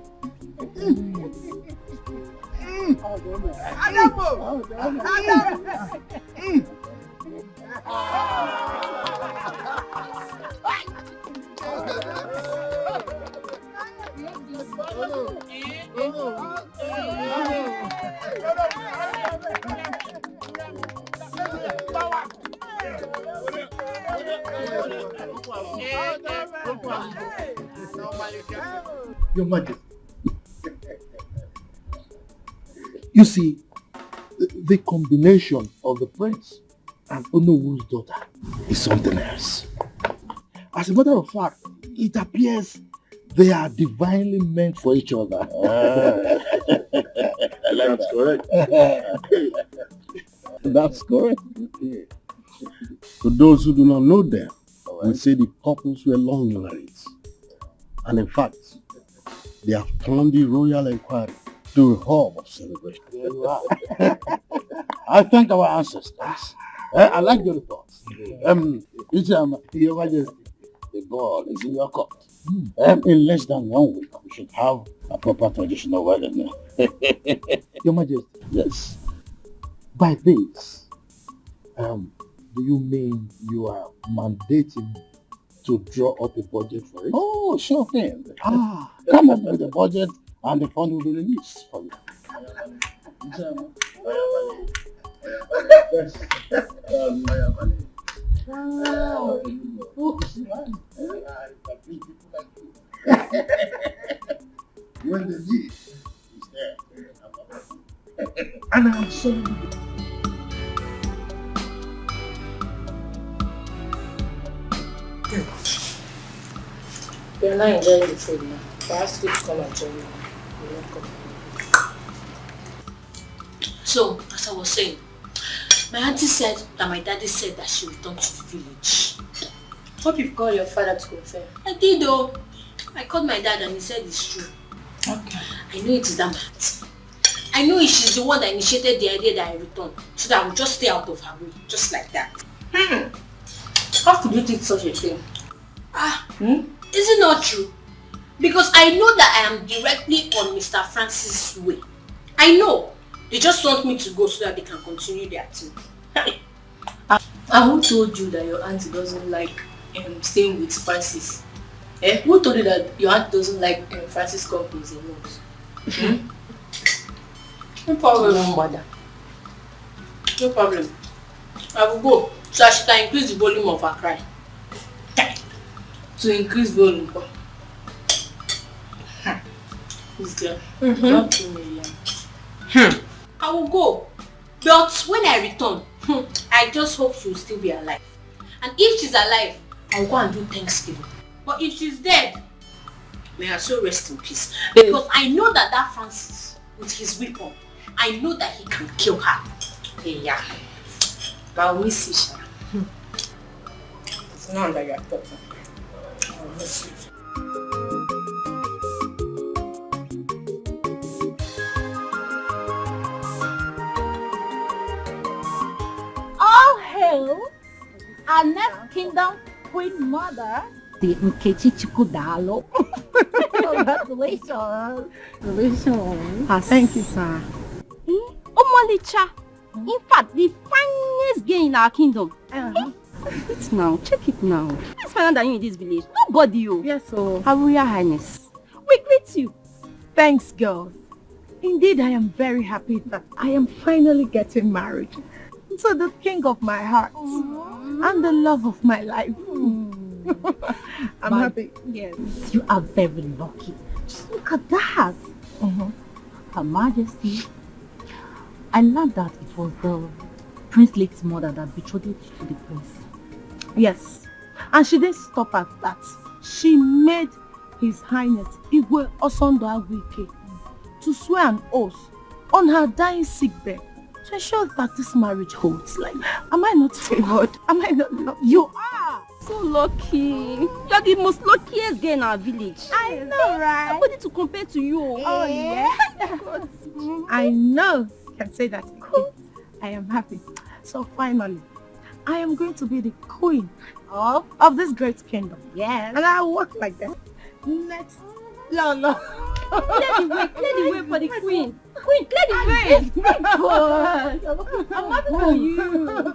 Your Majesty. You see, the combination of the prince and Onowu's daughter is something else. As a matter of fact, it appears they are divinely meant for each other. That's correct. That's correct. For those who do not know them, we say the couples were long married. And in fact, they have turned the royal inquiry to a hall of celebration. I thank our ancestors. I like your reports. Your Majesty, the ball is in your court. In less than 1 week, we should have a proper traditional wedding. Your Majesty. Yes. By this, do you mean you are mandating to draw up a budget for it? Oh, sure thing. Come up with the budget and the fund will be released for you. When the need is there, and I'm sorry. You're not enjoying the food now. Perhaps you come and join me. You're not coming. So, as I was saying, my auntie said that my daddy said that she returned to the village. Hope you've called your father to confirm. I did though. I called my dad and he said it's true. Okay. I know it is that man. I know she's the one that initiated the idea that I returned, so that I would just stay out of her way, just like that. How could you think such a thing? Is it not true? Because I know that I am directly on Mr. Francis' way. I know. They just want me to go so that they can continue their thing. And who told you that your auntie doesn't like staying with Francis? Who told you that your aunt doesn't like Francis companies and loans? No problem. No bother. No problem. I will go so that she can increase the volume of her cry. To increase volume. This girl. Not 2 million. I will go. But when I return, I just hope she will still be alive. And if she's alive, I will go and do Thanksgiving. But if she's dead, may her soul rest in peace. Because I know that that Francis, with his weapon, I know that he can kill her. Yeah. But I'll miss you, Shara. It's not that you're talking. I'll miss you. All hail our next kingdom queen mother, the Nkechi Chukudalo. Congratulations. Congratulations. Thank you, sir. Omolicha, in fact, the finest girl in our kingdom. Check it now, check it now. Let's find out that you in this village. Nobody, you. Yes, so. Her Royal Highness. We greet you. Thanks, girls. Indeed, I am very happy that I am finally getting married to the king of my heart and the love of my life. I'm happy. Yes. You are very lucky. Just look at that. Her Majesty. I learned that it was the Prince Lake's mother that betrothed you to the prince. Yes. And she didn't stop at that. She made His Highness Igwe Osondo Agwike to swear an oath on her dying sickbed to ensure that this marriage holds. Like, am I not favored? Am I not lucky? You are so lucky. You are the most luckiest girl in our village. I know, right? Nobody to compare to you. Oh, yes. I know you can say that again. I am happy. So finally, I am going to be the queen of this great kingdom. Yes. And I walk like that. Next. No. Clear the way for the queen. Queen, clear the way. God. I'm happy for you.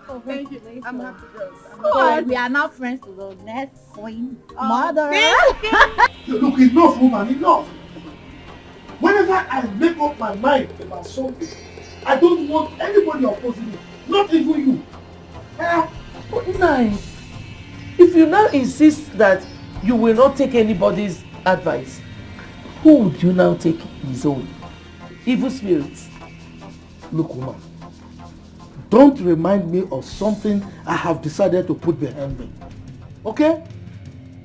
Oh, thank you. I'm happy, girls. So we are now friends to the next queen, mother. Look, enough, woman, enough. Whenever I make up my mind about something, I don't want anybody opposing me, not even you. But nice. If you now insist that you will not take anybody's advice, who would you now take his own? Evil spirits. Look, woman, don't remind me of something I have decided to put behind me. Okay?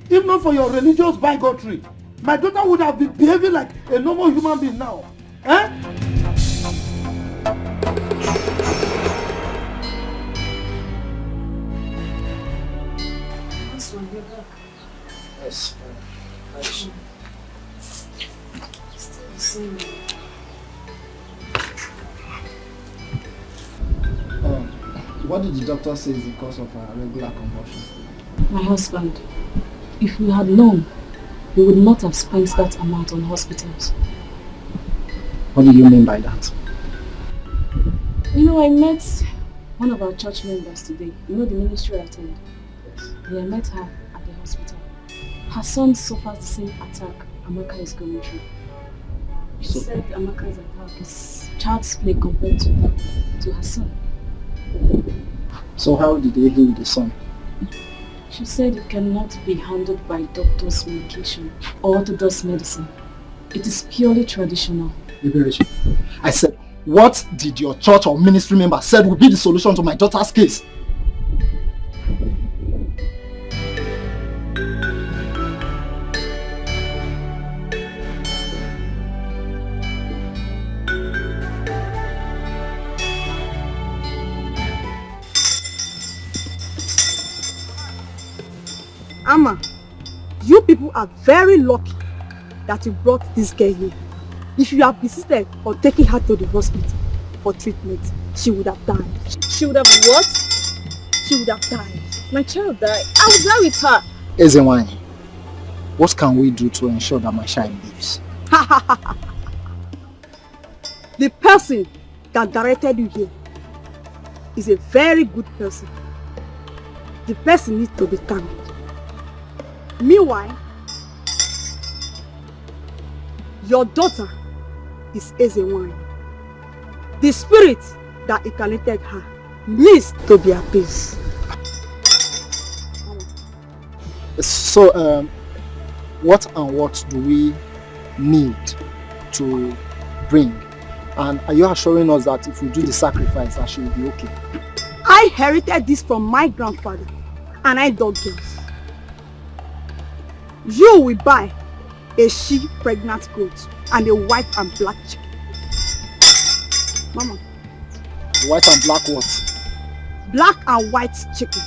If not for your religious bigotry, my daughter would have been behaving like a normal human being now. Eh? Yes. What did the doctor say is the cause of her regular convulsion? My husband, if we had known, we would not have spent that amount on hospitals. What do you mean by that? You know, I met one of our church members today. You know the ministry I attend? Yes. Yeah, I met her at the hospital. Her son suffers the same attack Amaka is going through. She said Amaka's attack is child's play compared to her son. So how did they heal the son? She said it cannot be handled by doctor's medication or orthodox medicine. It is purely traditional. I said, what did your church or ministry member said would be the solution to my daughter's case? Amma, you people are very lucky that you brought this girl here. If you have persisted on taking her to the hospital for treatment, she would have died. She would have what? She would have died. My child died. I would die with her. Ezenwani, what can we do to ensure that my child lives? The person that directed you here is a very good person. The person needs to be thanked. Meanwhile, your daughter is Ezenwani. The spirit that incarnated her needs to be appeased. So, what and what do we need to bring? And are you assuring us that if we do the sacrifice, that she will be okay? I inherited this from my grandfather, and I don't guess. You will buy a she-pregnant goat and a white and black chicken. Mama. White and black what? Black and white chicken.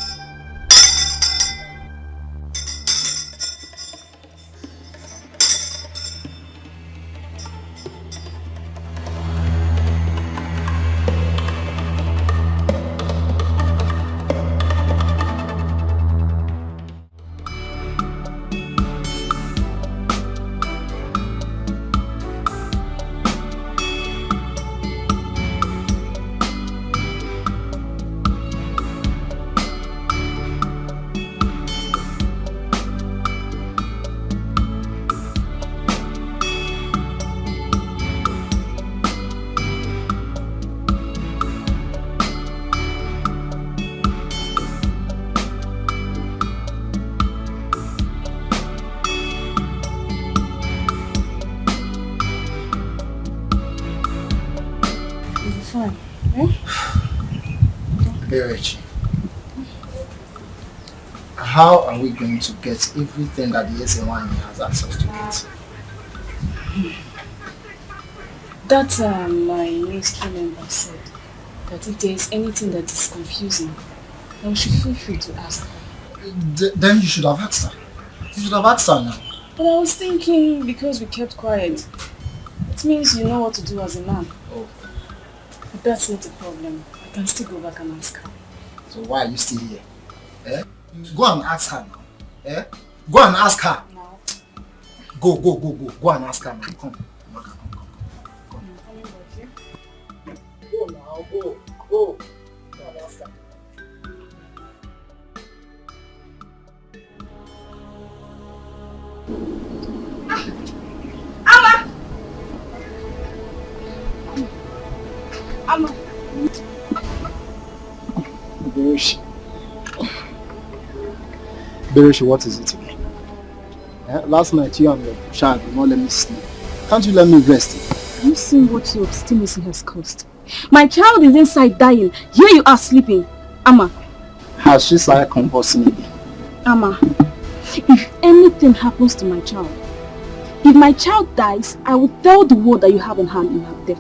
fine. Eh? Hey, Reggie. How are we going to get everything that the SN1 has access to get? That my ministry member said that if there is anything that is confusing, then we should feel free to ask her. Then you should have asked her. You should have asked her now. But I was thinking because we kept quiet, it means you know what to do as a man. Oh. But that's not a problem. I can still go back and ask her. So why are you still here? Eh? Go and ask her now. Eh? Go and ask her. No. Go. Go and ask her now. Come. Go now, go. Go and ask her. Amma! Bereshi, what is it again? Last night you and your child did not let me sleep. Can't you let me rest? Have you seen what your obstinacy has caused? My child is inside dying. Here you are sleeping. Amma. Has she started convulsing again? Amma, if anything happens to my child, if my child dies, I will tell the world that you have in hand in her death.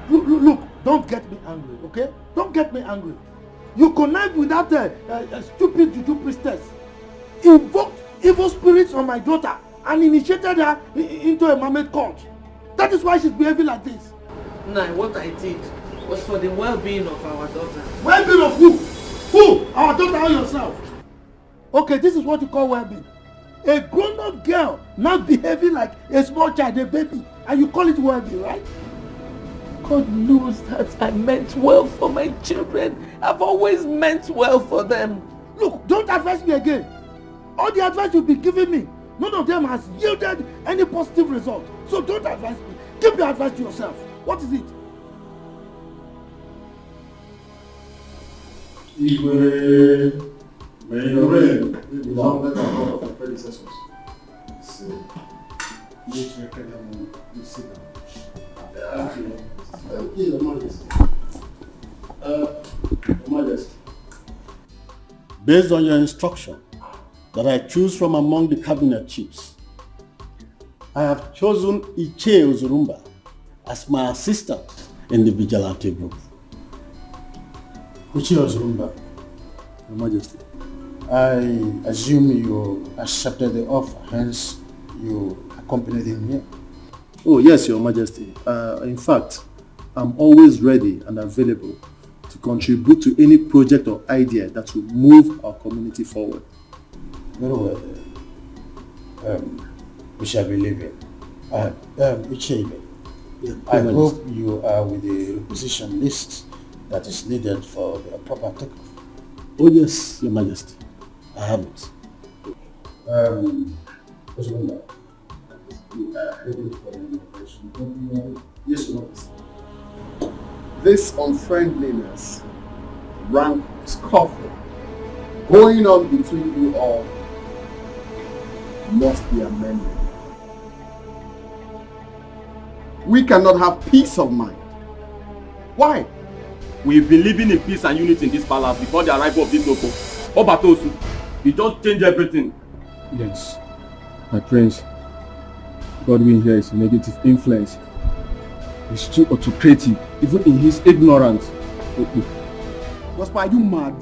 Look, don't get me angry, okay? Don't get me angry. You connived with that stupid juju priestess, invoked evil spirits on my daughter, and initiated her into a mermaid cult. That is why she's behaving like this. Nah, what I did was for the well-being of our daughter. Well-being of who? Who? Our daughter or yourself? Okay, this is what you call well-being. A grown-up girl now behaving like a small child, a baby, and you call it well-being, right? God knows that I meant well for my children. I've always meant well for them. Look, don't advise me again. All the advice you've been giving me, none of them has yielded any positive result. So don't advise me. Keep your advice to yourself. What is it? Igwe, may your reign be longer than that of your predecessors. So, you sit down. Thank you, Your Majesty. Your Majesty. Based on your instruction that I choose from among the cabinet chiefs, I have chosen Iche Uzurumba as my assistant in the vigilante group. Iche Uzurumba, Your Majesty, I assume you accepted the offer, hence you accompanied him here. Oh yes, Your Majesty. In fact, I'm always ready and available to contribute to any project or idea that will move our community forward. Very well. We shall be leaving. Ichebe, I hope you are with the requisition list that is needed for the proper takeoff. Oh yes, Your Majesty. I have it. Yes, Your Majesty. This unfriendliness, rank scuffle going on between you all must be amended. We cannot have peace of mind. Why? We've been living in peace and unity in this palace before the arrival of this local. Obatosu, he just changed everything. Yes. My prince, Godwin here is a negative influence. He's too autocratic, even in his ignorance. Prosper, are you mad?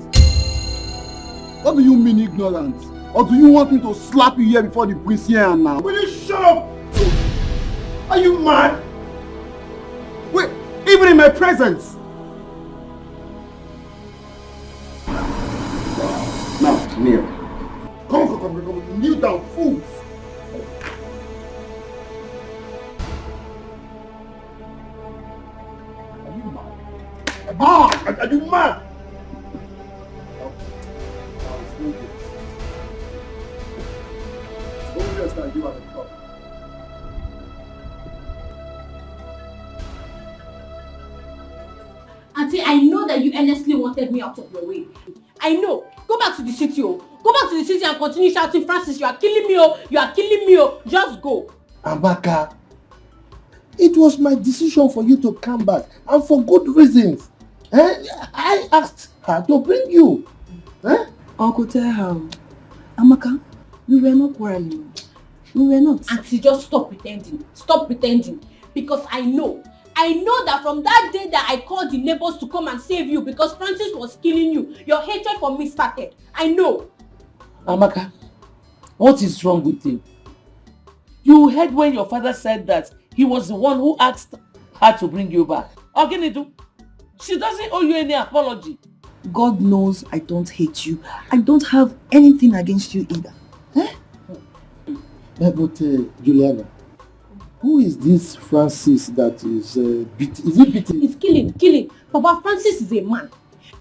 What do you mean ignorant? Or do you want me to slap you here before the prince here and now? Will you shut up? Are you mad? Wait, even in my presence? Now, kneel. Come. Kneel down, fools. Are you mad? Are you mad? You are the problem. Auntie, I know that you earnestly wanted me out of your way. I know. Go back to the city, oh. Go back to the city and continue shouting, Francis, you are killing me, oh. You are killing me, oh. Just go. Amaka, it was my decision for you to come back, and for good reasons. I asked her to bring you. Uncle, tell her. Amaka, we were not quarreling. We were not. Auntie, just stop pretending. Stop pretending. Because I know that from that day that I called the neighbors to come and save you because Francis was killing you, your hatred for me started. I know. Amaka, what is wrong with you? You heard when your father said that he was the one who asked her to bring you back. Oginidu, she doesn't owe you any apology. God knows I don't hate you. I don't have anything against you either. But Juliana, who is this Francis that is beating? Is he beating? He's killing. Papa, Francis is a man.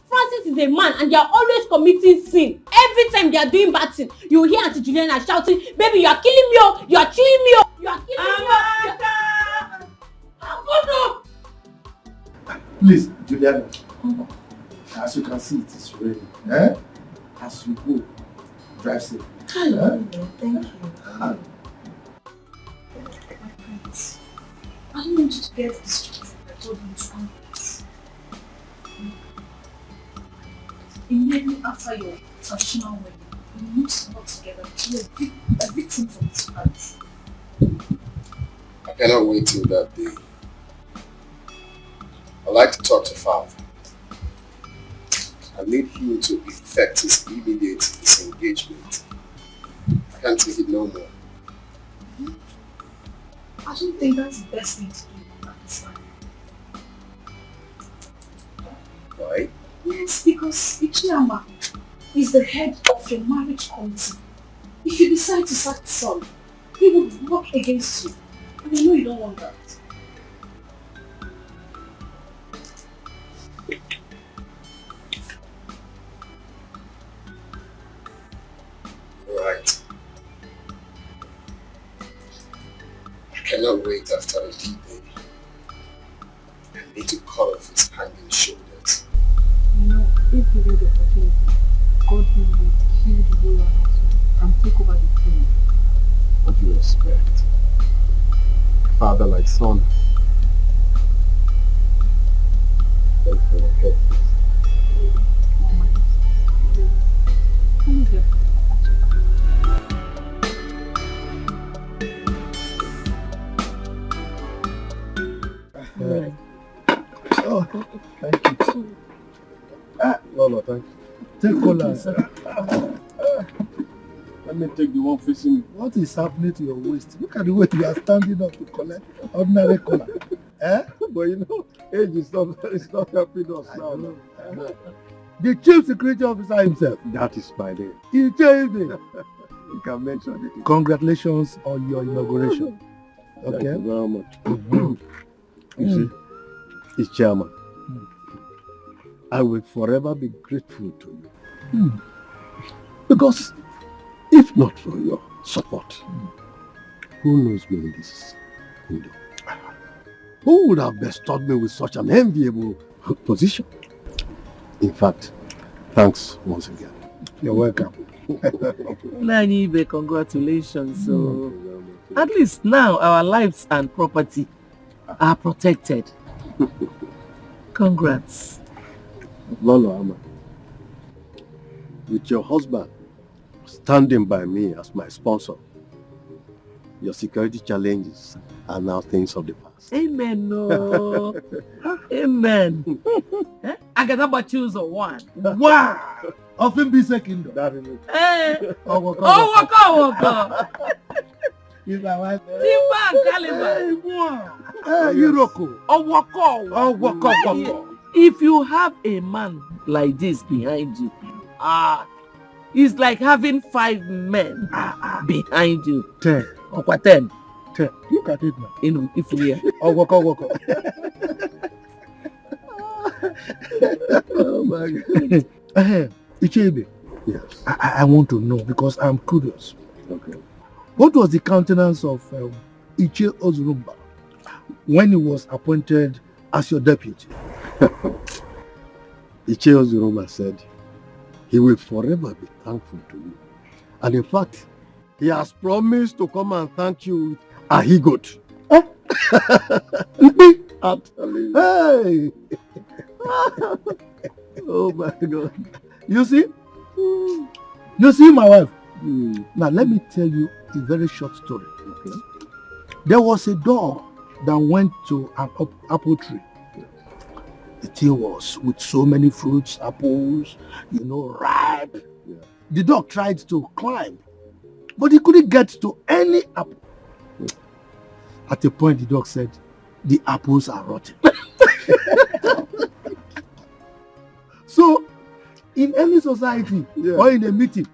Francis is a man and they are always committing sin. Every time they are doing bad thing, you hear Auntie Juliana shouting, baby, you are killing me, oh, you are killing me, oh, you are killing me, oh. Please, Juliana, as you can see, it is raining. As you go, drive safe. Hello, thank you. I don't want you to get distracted. I told you to come. Immediately after your traditional wedding, we need to work together to be a victim for this marriage. I cannot wait till that day. I'd like to talk to Father. I need him to effect his immediate disengagement. I can't take it no more. I don't think that's the best thing to do at this time. Why? Yes, because Ichiyama is the head of your marriage committee. If you decide to sack son, he will work against you. And I know you don't want that. Right. I cannot wait after a D-Day. I need to cut off his hanging shoulders. You know, if given the opportunity, God will kill the whole household and take over the throne. What do you expect? Father like son. Thank you for your help. Come here. Oh, thank you. No, thank you. Take cola. Let me take the one facing me. What is happening to your waist? Look at the way you are standing up to collect ordinary cola. But you know, age is not helping us now. The chief security officer himself. That is my name. He changed it. You can mention it. Congratulations on your inauguration. Okay. Thank you very much. You see, it's chairman. I will forever be grateful to you. Because if not for your support, who knows me in this kingdom? Who would have bestowed me with such an enviable position? In fact, thanks once again. You're welcome. Nanibe, congratulations. So, at least now our lives and property are protected. Congrats. Lolo Ama, with your husband standing by me as my sponsor, your security challenges are now things of the past. Amen. No. Amen. I got about choose one. Wow! Of him be second. That is it. Oh, waka. He's my wife. Timba Caliber. Hey, Iroko. Waka. If you have a man like this behind you, it's like having 5 men behind you. 10. 10. Look at it now. You know, if we are. Waka. Oh my God. Ichebe. Yes. I want to know because I'm curious. Okay. What was the countenance of Iche Ozurumba when he was appointed as your deputy? Iche Ozurumba said he will forever be thankful to you. And in fact, he has promised to come and thank you with a he-goat. I'm telling you. Hey! Oh my God. You see? You see my wife? Now let me tell you a very short story. Okay. There was a dog that went to an apple tree. The tree was with so many fruits, apples, ripe. Yeah. The dog tried to climb, but he couldn't get to any apple. At a point, the dog said, "The apples are rotten." So, in any society or in a meeting,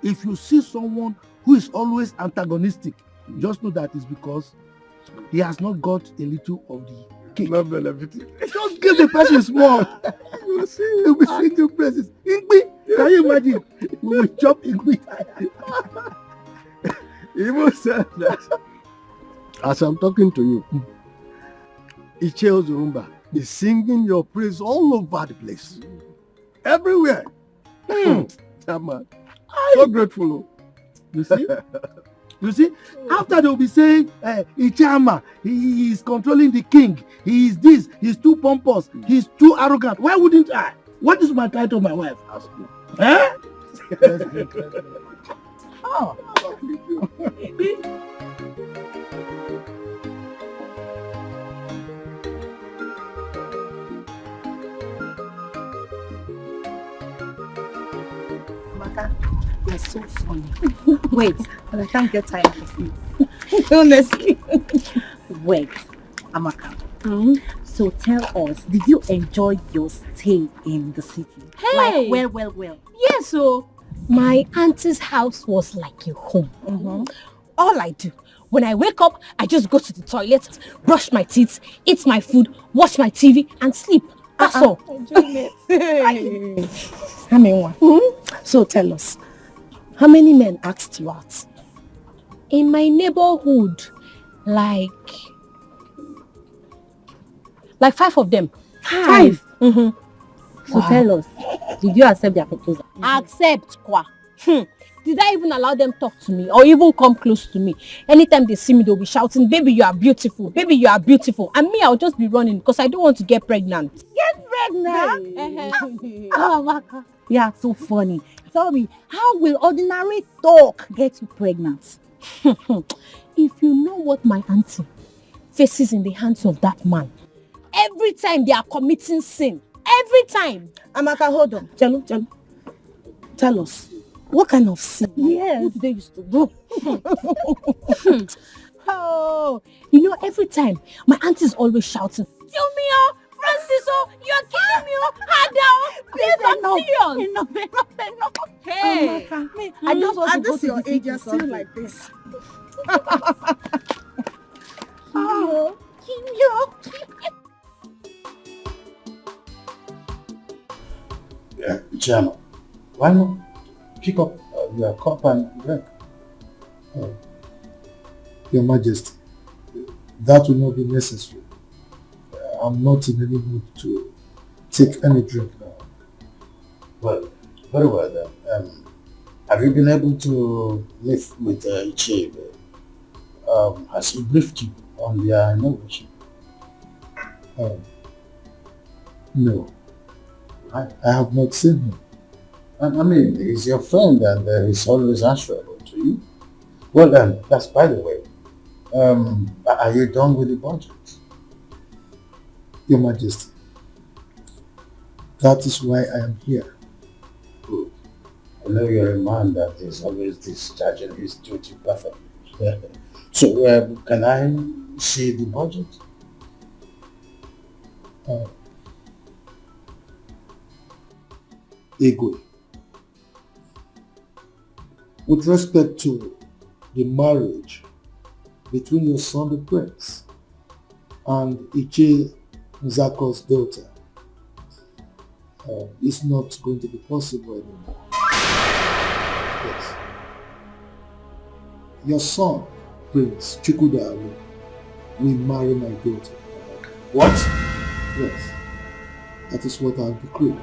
if you see someone who is always antagonistic, just know that it's because he has not got a little of the cake. Not benefiting. Just give the person small. You see, he'll be singing praises. Ingbi, can you imagine? We will chop Ingbi. He even said that as I'm talking to you, Iche Ozurumba is singing your praise all over the place. Everywhere. Man. So grateful. You see? You see? After they'll be saying, Ichama, he is controlling the king. He is this. He's too pompous. He's too arrogant. Why wouldn't I? What is my title, my wife? Ask me. Eh? Oh. You're so funny. Wait, but I can't get tired of you. Honestly. Wait, Amaka. So tell us, did you enjoy your stay in the city? Hey! Like, well. Yes, so my auntie's house was like a home. All I do, when I wake up, I just go to the toilet, brush my teeth, eat my food, watch my TV, and sleep. That's all. So tell us, how many men asked you out? In my neighborhood, like 5 of them. 5? So tell us, did you accept their proposal? Accept, kwa. Did I even allow them talk to me or even come close to me? Anytime they see me, they'll be shouting, "Baby, you are beautiful. Baby, you are beautiful." And me, I'll just be running because I don't want to get pregnant. Get pregnant? Oh, Amaka. Yeah, so funny. Tell me, how will ordinary talk get you pregnant? If you know what my auntie faces in the hands of that man, every time they are committing sin, every time. Amaka, hold on. Tell us, what kind of sin? Yes. What do they used to do? Oh, every time my auntie is always shouting, "Tell me, Francis, you are killing me, Please, I'm serious." Enough. Hey, I just want to go to your the age, city you're something. still like this. Yeah, Chairman, why not pick up your cup and drink? Your Majesty, that will not be necessary. I'm not in any mood to take any drink now. Well, very well then. Have you been able to live with Iche? Has he briefed you on their innovation? No, I have not seen him. I mean, he's your friend and he's always answerable to you. Well, that's by the way. Are you done with the budget? Your Majesty, that is why I am here. Good. I know you're a man that is always discharging his duty perfectly. So, can I see the budget? Igwe, with respect to the marriage between your son the prince and Iche Nzako's daughter, it's not going to be possible anymore. Yes. Your son, Prince Chukwudaru, will marry my daughter. What? Yes. That is what I have decreed.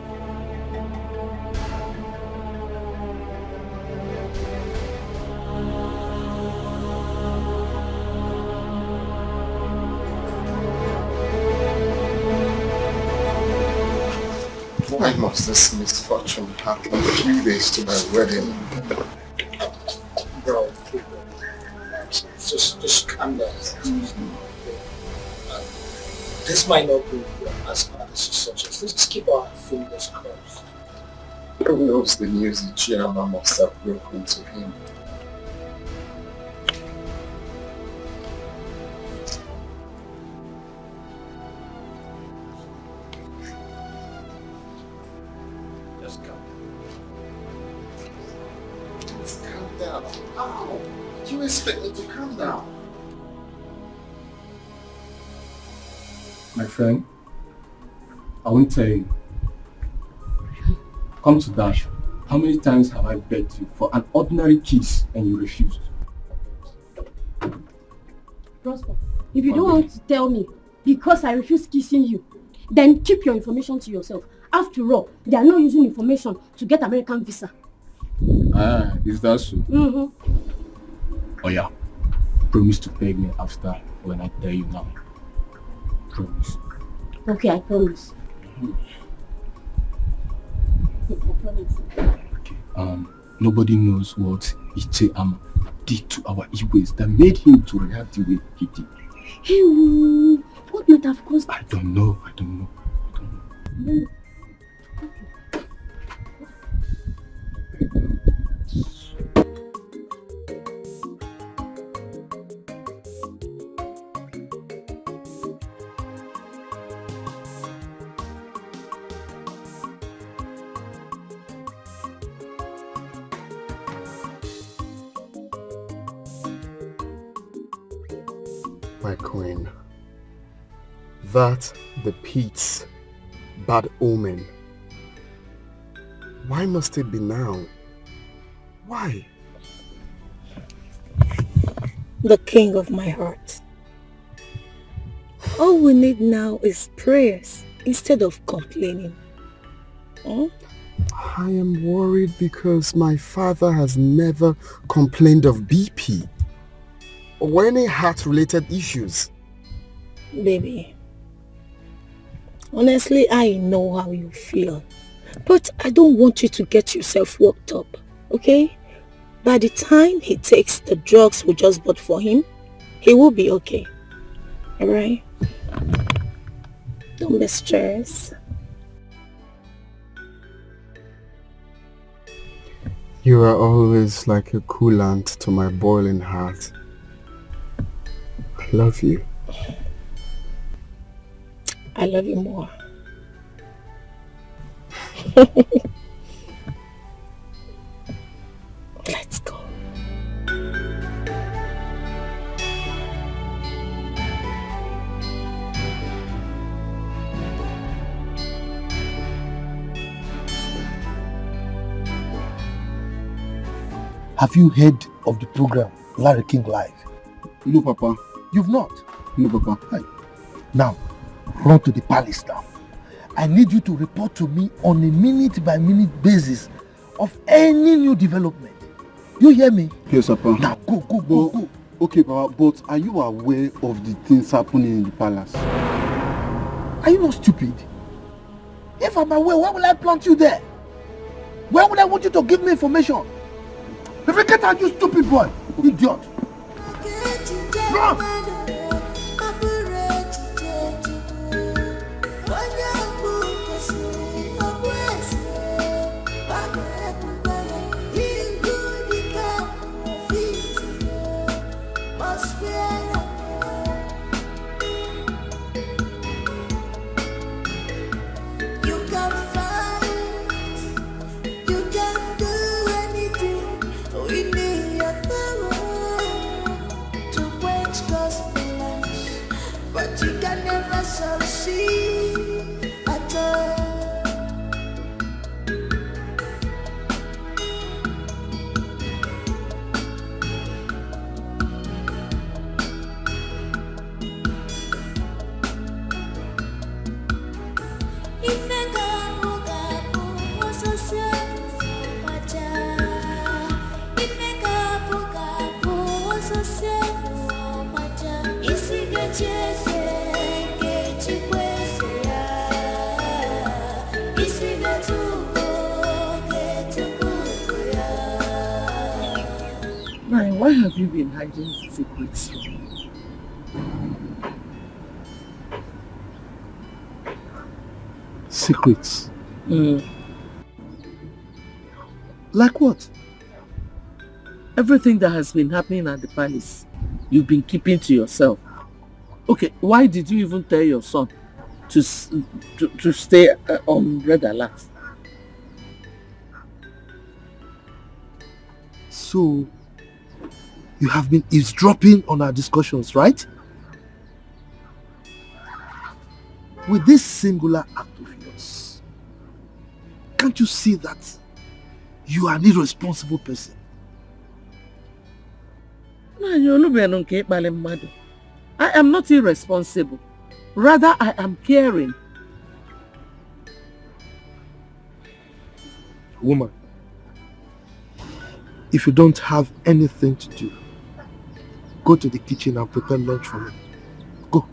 Why must this misfortune happen 3 days to my wedding? Bro, just calm down. This might not be as bad as such as. Let's just keep our fingers crossed. Who knows the news the chairman must have broken to him? Just calm down. Just calm down. How? Do you expect me to calm down? My friend, I won't tell you. Come to that. How many times have I begged you for an ordinary kiss and you refused? Prosper, if you don't want to tell me because I refuse kissing you, then keep your information to yourself. After all, they are not using information to get American visa. Ah, is that so? Mm-hmm. Oh yeah. Promise to beg me after when I tell you now. Promise. Okay, I promise. I promise. Okay. Nobody knows what Iche Ama did to our Igwes that made him to react the way he did. Hey, what might have caused? I don't know. My queen, that the Pete's bad omen. Why must it be now? Why? The king of my heart. All we need now is prayers instead of complaining. I am worried because my father has never complained of BP or any heart-related issues. Baby, honestly, I know how you feel, but I don't want you to get yourself worked up, okay? By the time he takes the drugs we just bought for him, he will be okay, alright? Don't be stressed. You are always like a coolant to my boiling heart. I love you. I love you more. Let's go. Have you heard of the program Larry King Live? No, Papa. You've not? No, Papa. Hi. Now, run to the palace now. I need you to report to me on a minute-by-minute basis of any new development. You hear me? Yes, Papa. Now, go. Okay, Papa, but are you aware of the things happening in the palace? Are you not stupid? If I'm aware, why will I plant you there? Why would I want you to give me information? Get out, you stupid boy. Idiot! Run! But you can never succeed at all. If I go, was a self, if I go, was a self, is it a chase? Why have you been hiding secrets from me? Secrets? Like what? Everything that has been happening at the palace, you've been keeping to yourself. Okay, why did you even tell your son to stay on red alert? So, you have been eavesdropping on our discussions, right? With this singular act of yours, can't you see that you are an irresponsible person? I am not irresponsible. Rather, I am caring. Woman, if you don't have anything to do, go to the kitchen and prepare lunch for me. Go.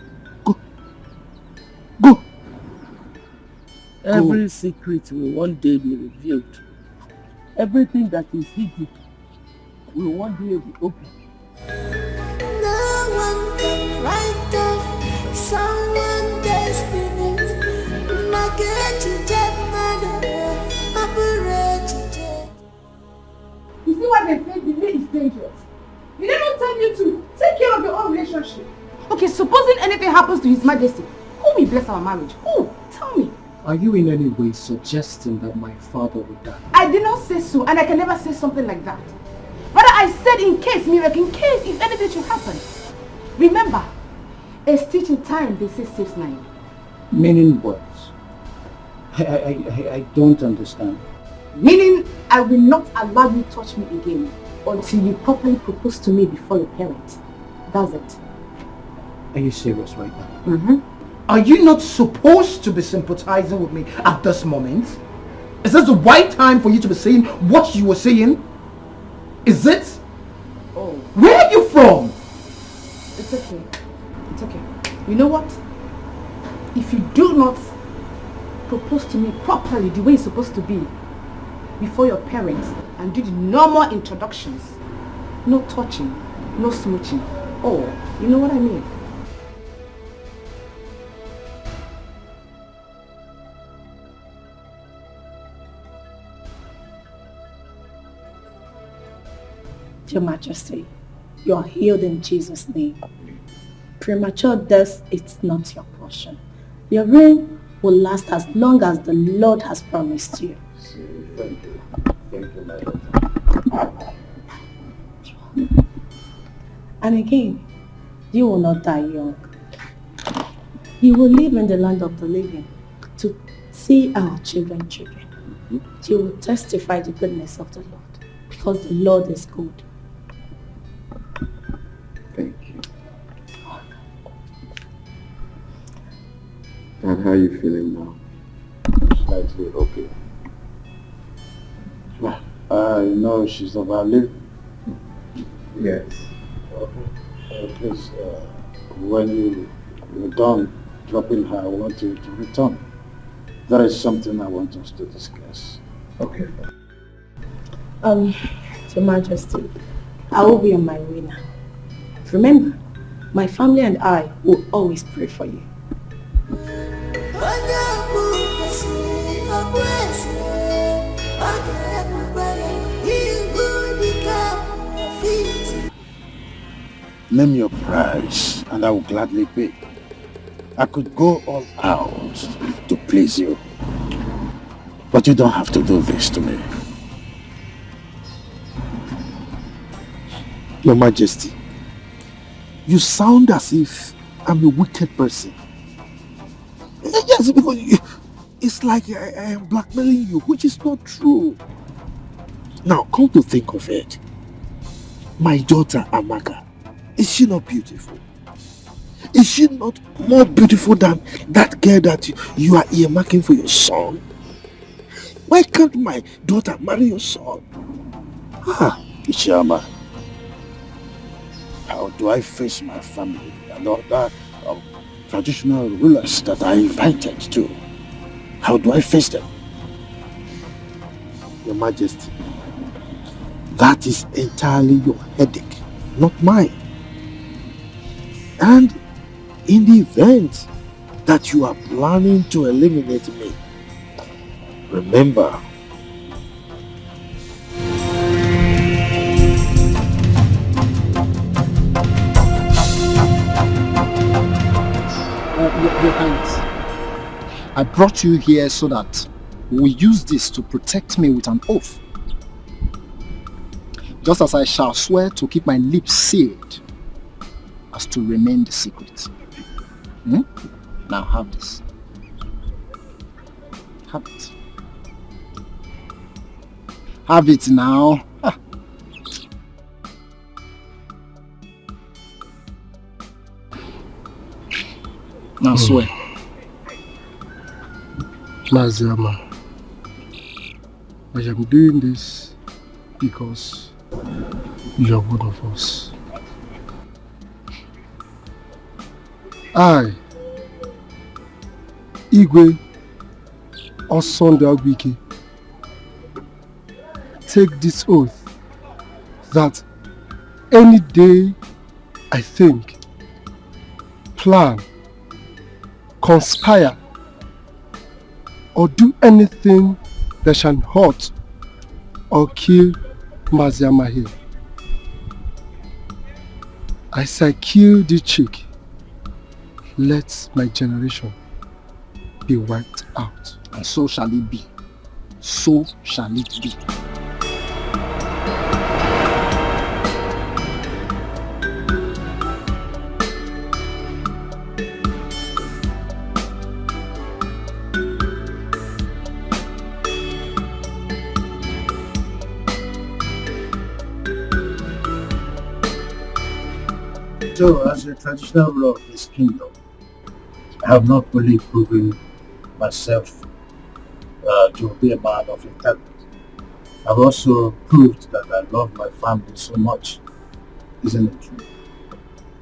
Every secret will one day be revealed. Everything that is hidden will one day be opened. No one can write off someone's destiny. You see why they say delay is dangerous? Did they not tell you to take care of your own relationship? Okay, supposing anything happens to His Majesty, who will bless our marriage? Who? Tell me. Are you in any way suggesting that my father would die? I did not say so, and I can never say something like that. Rather, I said in case, miracle, in case if anything should happen. Remember, a stitch in time, they say, saves 9. Meaning what? I don't understand. Meaning, I will not allow you to touch me again until you properly propose to me before your parents. That's it. Are you serious right now? Mm-hmm. Are you not supposed to be sympathizing with me at this moment? Is this the right time for you to be saying what you were saying? Is it? Oh. Where are you from? It's okay. It's okay. You know what? If you do not propose to me properly the way it's supposed to be before your parents and do the normal introductions, no touching, no smooching. Oh, you know what I mean? Your Majesty, you are healed in Jesus' name. Premature death is not your portion. Your reign will last as long as the Lord has promised you. Thank you. Thank you, my daughter. And again, you will not die young. You will live in the land of the living to see our children. You will testify the goodness of the Lord because the Lord is good. Thank you. And how are you feeling now? Slightly okay. You know she's overlived. Yes. Please, when you're done dropping her, I want you to return. There is something I want us to discuss. Okay. Your Majesty, I will be on my way now. Remember, my family and I will always pray for you. Name your price and I will gladly pay. I could go all out to please you. But you don't have to do this to me. Your Majesty, you sound as if I'm a wicked person. Yes, because it's like I am blackmailing you, which is not true. Now, come to think of it, my daughter Amaka, is she not beautiful? Is she not more beautiful than that girl that you are earmarking for your son? Why can't my daughter marry your son? Ishama, how do I face my family and all that traditional rulers that I invited to? How do I face them? Your Majesty, that is entirely your headache, not mine. And in the event that you are planning to eliminate me, remember, Your Highness, I brought you here so that we use this to protect me with an oath. Just as I shall swear to keep my lips sealed as to remain the secret. Now have this. Have it. Have it now. Now swear. Maziama, I am doing this because you are one of us. I, Igwe Osondawiki, take this oath that any day I think, plan, conspire, or do anything that shall hurt or kill Maziama here, as I kill the chick, let my generation be wiped out. And so shall it be. So shall it be. So, as a traditional ruler of this kingdom, I have not fully proven myself to be a man of intelligence. I've also proved that I love my family so much. Isn't it true?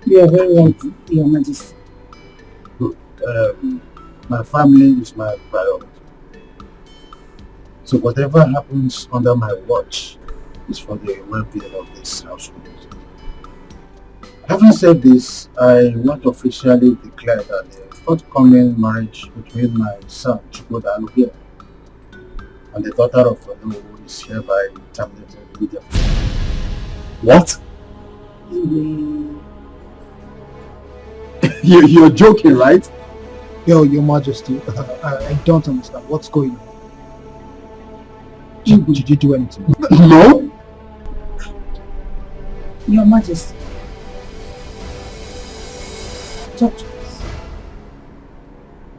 You are very right, Your Majesty. Good. My family is my priority. So whatever happens under my watch is for the well-being of this household. Having said this, I want to officially declare that the forthcoming marriage between my son Chukwudalu here and the daughter of Nollywood is hereby terminated immediately. What? You're joking, right? Your Majesty, I don't understand. What's going on? Did you do anything? No. Your Majesty, talk to us.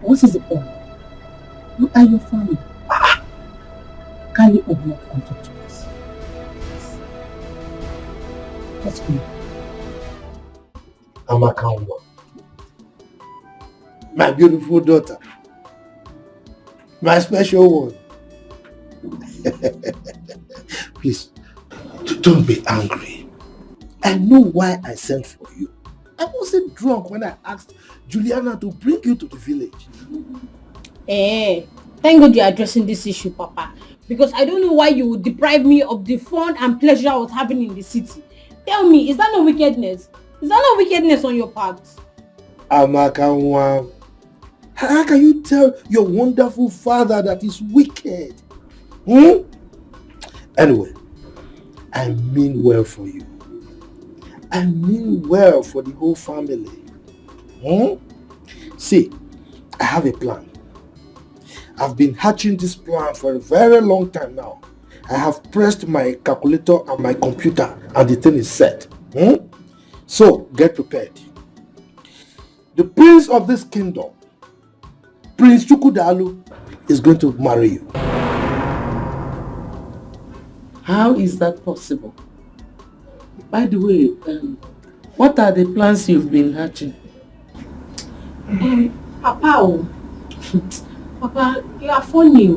What is the point? You are your family. Kindly open up and talk to us. What's going on? Amaka, my beautiful daughter, my special one. Please, don't be angry. I know why I sent for you. I wasn't drunk when I asked Juliana to bring you to the village. Thank God you're addressing this issue, Papa. Because I don't know why you would deprive me of the fun and pleasure I was having in the city. Tell me, is that no wickedness? Is that no wickedness on your part? Amakanwa, how can you tell your wonderful father that he's wicked? Anyway, I mean well for you. I mean well for the whole family. See, I have a plan. I've been hatching this plan for a very long time now. I have pressed my calculator and my computer and the thing is set. So, get prepared. The prince of this kingdom, Prince Chukwudalu, is going to marry you. How is that possible? By the way, what are the plans you've been hatching? Papa, Papa, you are funny.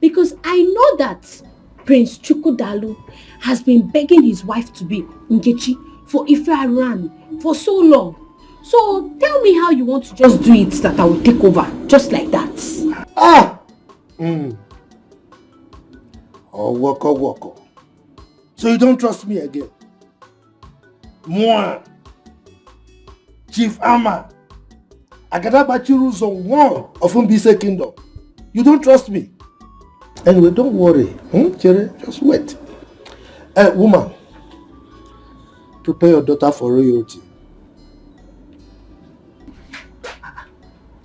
Because I know that Prince Chukwudalu has been begging his wife to be Nkechi for Ife for so long. So tell me how you want to just do it that I will take over, just like that. Woko. So you don't trust me again? Moi, Chief Ama, Agadabachiru Zone 1 of Mbise Kingdom. You don't trust me? Anyway, don't worry. Chere, just wait. Woman, prepare your daughter for royalty.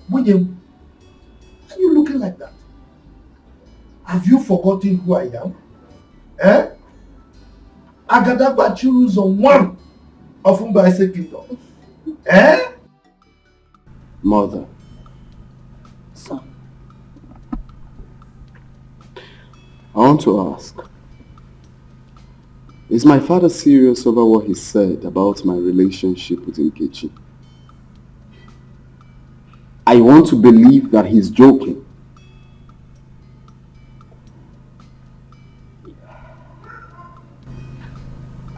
William, why are you looking like that? Have you forgotten who I am? Agadabachiru Zone 1 of Mbise Kingdom. Mother. Son. I want to ask, is my father serious over what he said about my relationship with Nkechi? I want to believe that he's joking.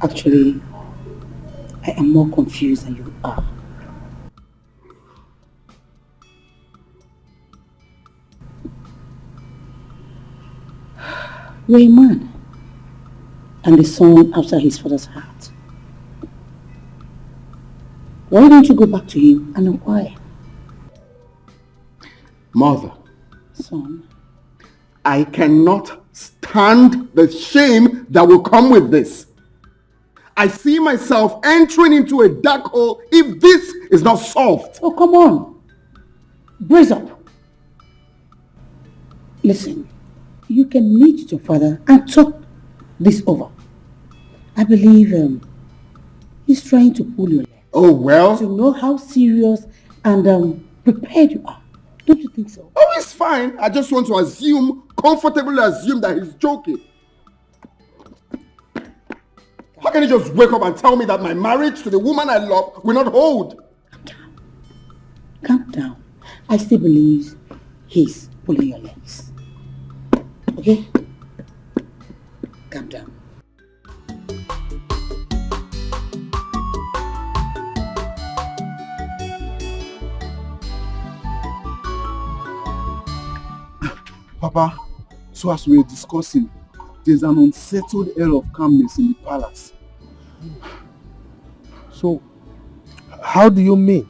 Actually, I am more confused than you are. You're a man and the son after his father's heart. Why don't you go back to him and inquire? Mother. Son. I cannot stand the shame that will come with this. I see myself entering into a dark hole if this is not solved. Oh, come on. Brace up. Listen, you can meet your father and talk this over. I believe he's trying to pull your leg. Oh, well. To know how serious and prepared you are. Don't you think so? Oh, it's fine. I just want to comfortably assume that he's joking. How can you just wake up and tell me that my marriage to the woman I love will not hold? Calm down. I still believe he's pulling your legs. Okay? Calm down. Papa, so as we were discussing, there's an unsettled air of calmness in the palace. So, how do you mean?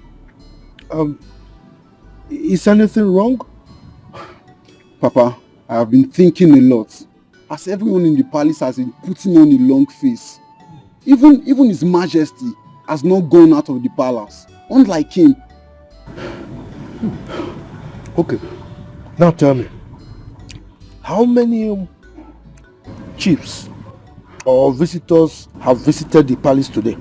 Is anything wrong? Papa, I have been thinking a lot. As everyone in the palace has been putting on a long face. Even His Majesty has not gone out of the palace. Unlike him. Okay, now tell me. How many chiefs or visitors have visited the palace today?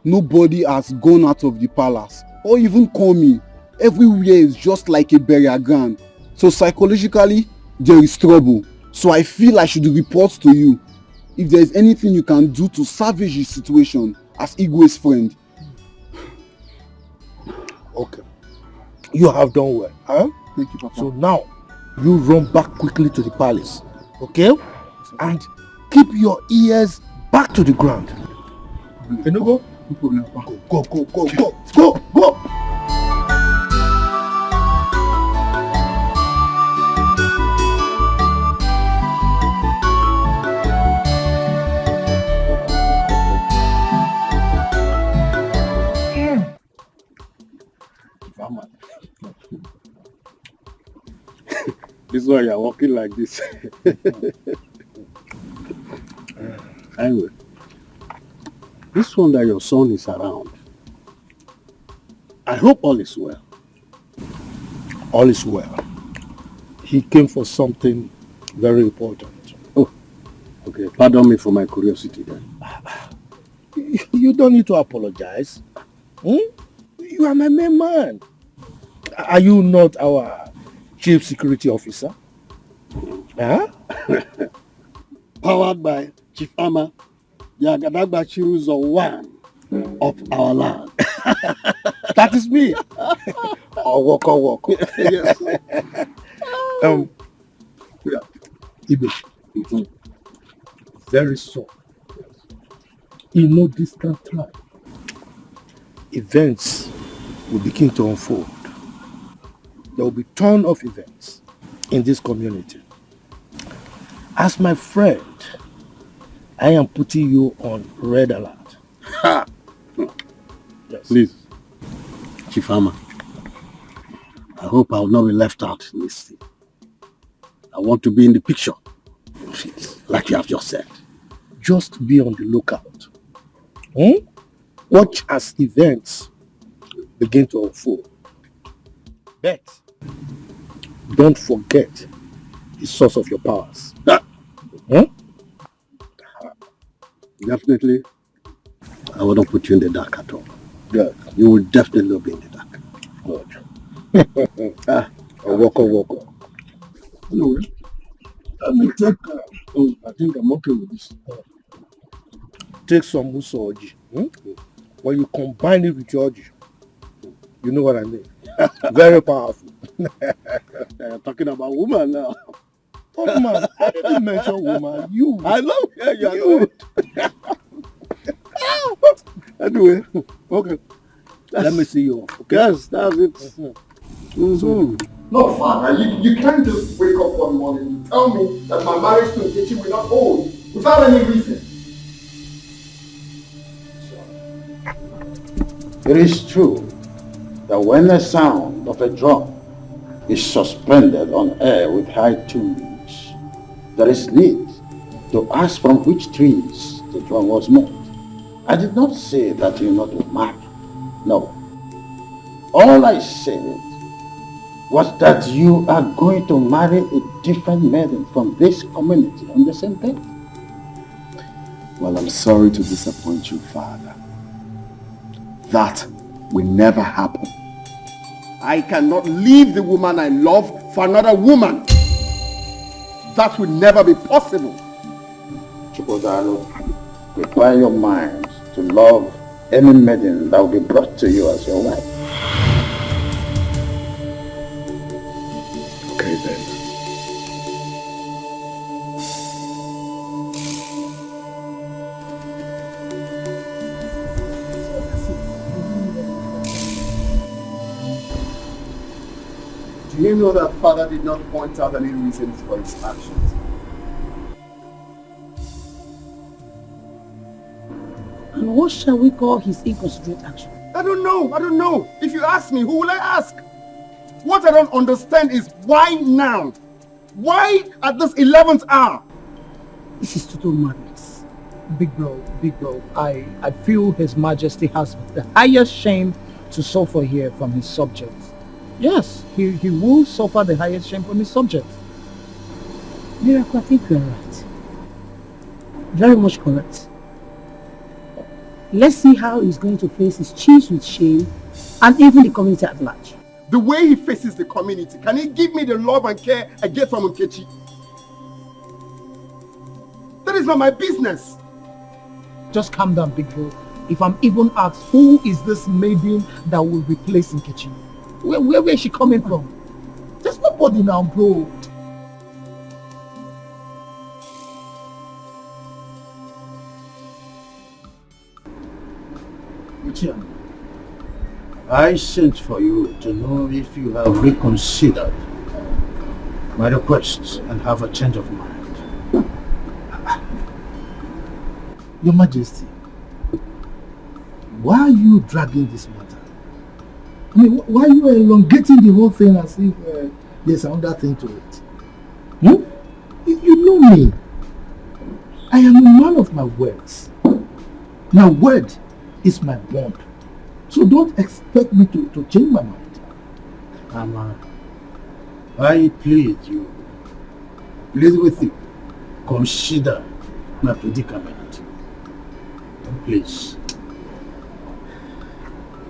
Nobody has gone out of the palace or even come in. Everywhere is just like a burial ground. So psychologically, there is trouble. So I feel I should report to you if there is anything you can do to salvage the situation as Igwe's friend. Okay. You have done well, huh? Thank you, Papa. So now, you run back quickly to the palace, okay? And keep your ears back to the ground. Can you go? No problem, Papa. Go! is why you're walking like this. Anyway, this one that your son is around, I hope all is well. All is well. He came for something very important. Oh, okay. Pardon me for my curiosity then. You don't need to apologize. You are my main man. Are you not our chief security officer? Huh? Powered by Chief Ama, the Agadagba Chiruzo one of our land. That is me. Walk. Yes. Ibe, very soon, in no distant time, events will begin to unfold. There will be a ton of events in this community. As my friend, I am putting you on red alert. Ha! Yes. Please, Chief Ama, I hope I will not be left out in this thing. I want to be in the picture, like you have just said. Just be on the lookout. Watch as events begin to unfold. But don't forget the source of your powers. Definitely, I will not put you in the dark at all. Good. You will definitely not be in the dark. Good. Walk. Anyway, let me take, I think I'm okay with this. Take some musoji. When you combine it with Georgie, you know what I mean. Very powerful. You're talking about woman now. Oh man, I didn't mention woman. You. I know. Yeah, you are good. Anyway, okay. Let me see you. Okay? Yes, that's it. No, Father, you can't just wake up one morning and tell me that my marriage to Nkechi will not hold without any reason. It is true that when the sound of a drum is suspended on air with high tunes, there is need to ask from which trees the drum was made. I did not say that you not will marry. No. All I said was that you are going to marry a different maiden from this community on the same day. Well, I'm sorry to disappoint you, Father. That will never happen. I cannot leave the woman I love for another woman. That will never be possible. Chukwudalo, prepare your mind to love any maiden that will be brought to you as your wife. Okay then. Do you know that Father did not point out any reasons for his actions? And what shall we call his inconsiderate action? I don't know. If you ask me, who will I ask? What I don't understand is why now? Why at this 11th hour? This is total madness. Big bro, I feel His Majesty has the highest shame to suffer here from his subjects. Yes, he will suffer the highest shame from his subjects. Miracle, I think you are right. Very much correct. Let's see how he's going to face his chiefs with shame and even the community at large. The way he faces the community, can he give me the love and care I get from Nkechi? That is not my business. Just calm down, big bro. If I'm even asked, who is this maiden that will replace Nkechi? Where is she coming from? There's nobody now, bro. I sent for you to know if you have reconsidered my request and have a change of mind. Your Majesty, why are you dragging this matter? I mean, why are you elongating the whole thing as if there's another thing to it? me. I am a man of my words. My word is my bond. So don't expect me to change my mind. Mama, I plead you. Plead with you. Consider my predicament. Please.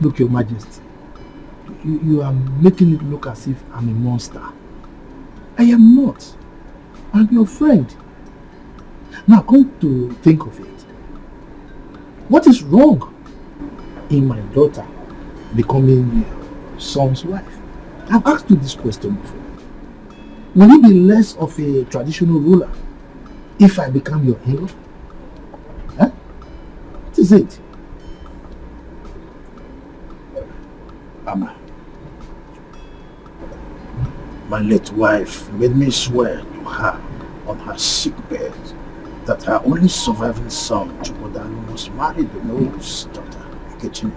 Look, Your Majesty, you are making it look as if I'm a monster. I am not. I'm your friend. Now come to think of it. What is wrong in my daughter becoming your son's wife? I've asked you this question before. Will you be less of a traditional ruler if I become your in-law? Huh? What is it? Mama, my late wife made me swear to her on her sick bed that her only surviving son, Chukwudalo, must marry the Nollywood's daughter, Regina.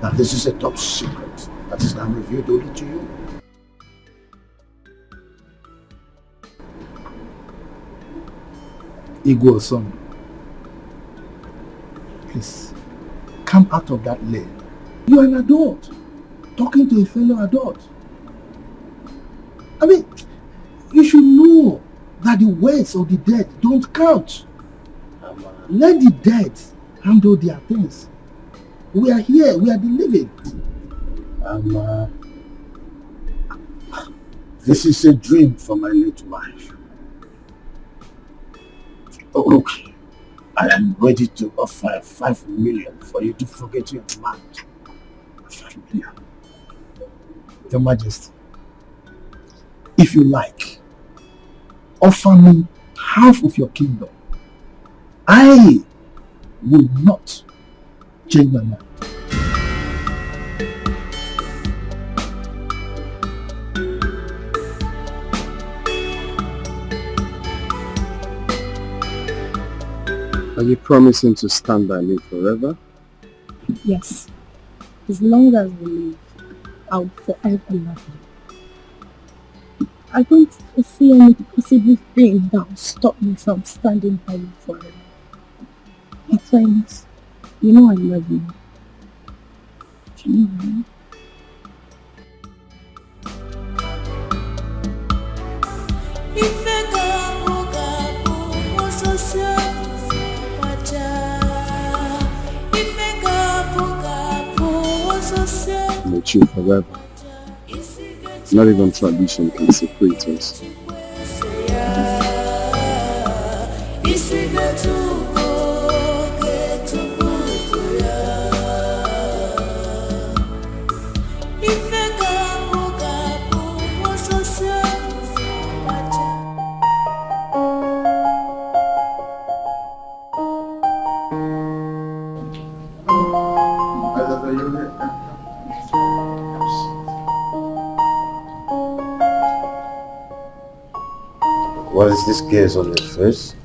Now this is a top secret that is now revealed only to you. Igwe son, please, come out of that lane. You are an adult, talking to a fellow adult. I mean, you should know that the words of the dead don't count. Let the dead handle their things. We are here, we are the living. This is a dream for my late wife. Oh, look, I am ready to offer 5 million for you to forget your man. 5 million. Your Majesty, if you like, offer me half of your kingdom. I will not change my mind. Are you promising to stand by me forever? Yes. As long as we live, I will forever love you. I don't see any possible thing that will stop me from standing by you forever. My friends, you know I love you. You know, right? I'm with you forever. Not even tradition can separate us. What is this gaze on your face?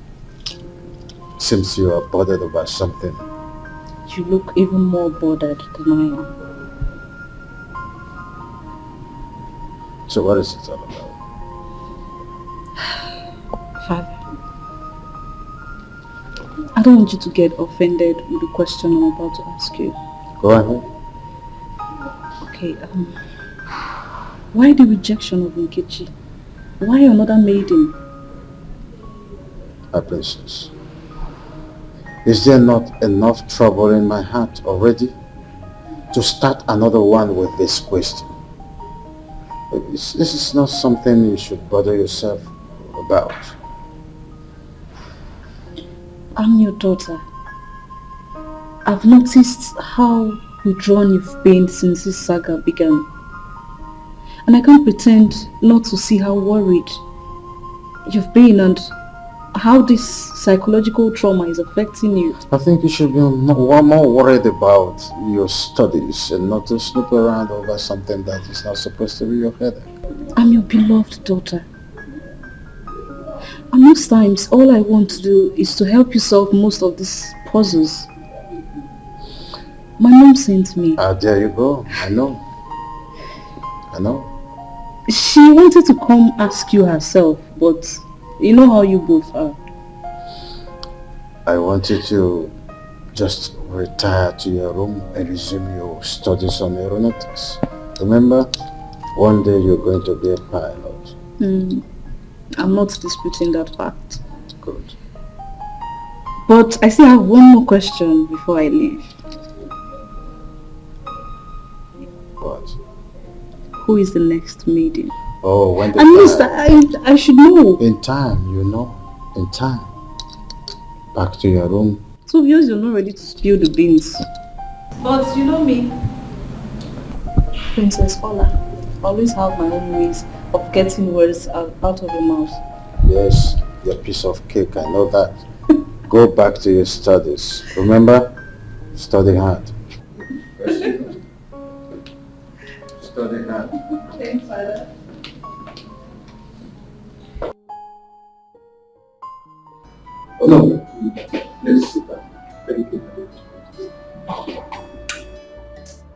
Seems you are bothered about something. You look even more bothered than I am. So what is it all about? Father, I don't want you to get offended with the question I'm about to ask you. Go ahead. Okay, why the rejection of Nkechi? Why another maiden? My princess, is there not enough trouble in my heart already to start another one with this question? This is not something you should bother yourself about. I'm your daughter. I've noticed how withdrawn you've been since this saga began. And I can't pretend not to see how worried you've been and how this psychological trauma is affecting you. I think you should be more worried about your studies and not to snoop around over something that is not supposed to be your headache. I'm your beloved daughter. And most times, all I want to do is to help you solve most of these puzzles. My mom sent me. There you go. I know. She wanted to come ask you herself, but You know how you both are. I want you to just retire to your room and resume your studies on aeronautics. Remember, one day you're going to be a pilot. I'm not disputing that fact. Good. But I still have one more question before I leave. What? Who is the next maiden? Oh, when the At least I should know. In time, you know. In time. Back to your room. So obvious you're not ready to spill the beans. But you know me, Princess Ola, I always have my own ways of getting words out of your mouth. Yes, your piece of cake, I know that. Go back to your studies. Remember, study hard. Study hard. Thanks, Father. Oh no, let's sit down. Thank you.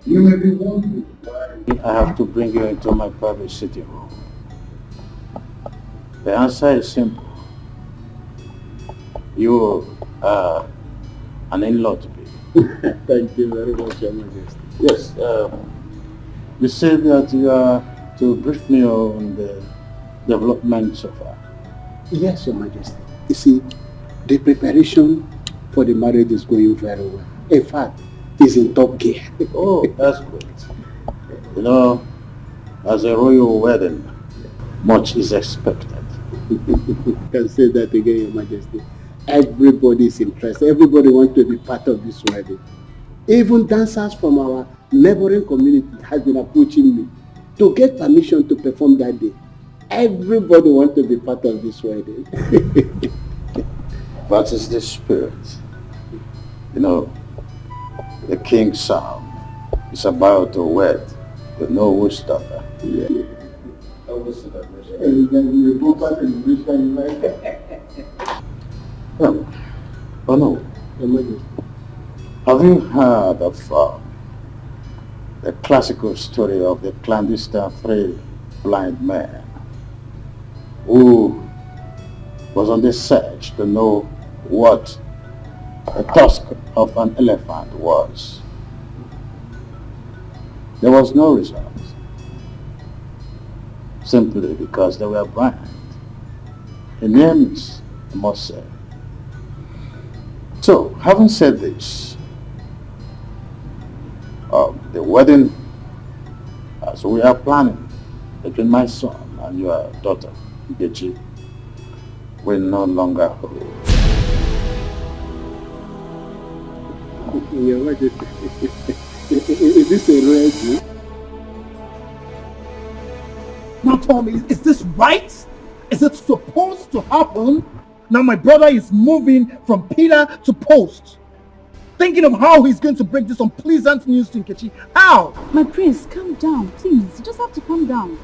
You may be wondering why I have to bring you into my private sitting room. The answer is simple. You are an in-law to me. Thank you very much, Your Majesty. Yes, you said that you are to brief me on the development so far. Yes, Your Majesty. You see, the preparation for the marriage is going very well. In fact, it's in top gear. Oh, that's good. You know, as a royal wedding, much is expected. You can say that again, Your Majesty. Everybody is interested. Everybody wants to be part of this wedding. Even dancers from our neighboring community have been approaching me to get permission to perform that day. Everybody wants to be part of this wedding. That is the spirit. You know, the king's son is about to wed the Nollywood's daughter. Yeah. Oh no. Have you heard of the classical story of the clandestine three blind men who was on the search to know what the tusk of an elephant was? There was no result, simply because they were blind. The names, I must say. So, having said this, the wedding, as we are planning between my son and your daughter, Nkechi, will no longer hold. Your Majesty, is this a rare deal? Now tell me, is this right? Is it supposed to happen? Now my brother is moving from pillar to post. Thinking of how he's going to break this unpleasant news to Nkechi. How? My prince, calm down, please. You just have to calm down.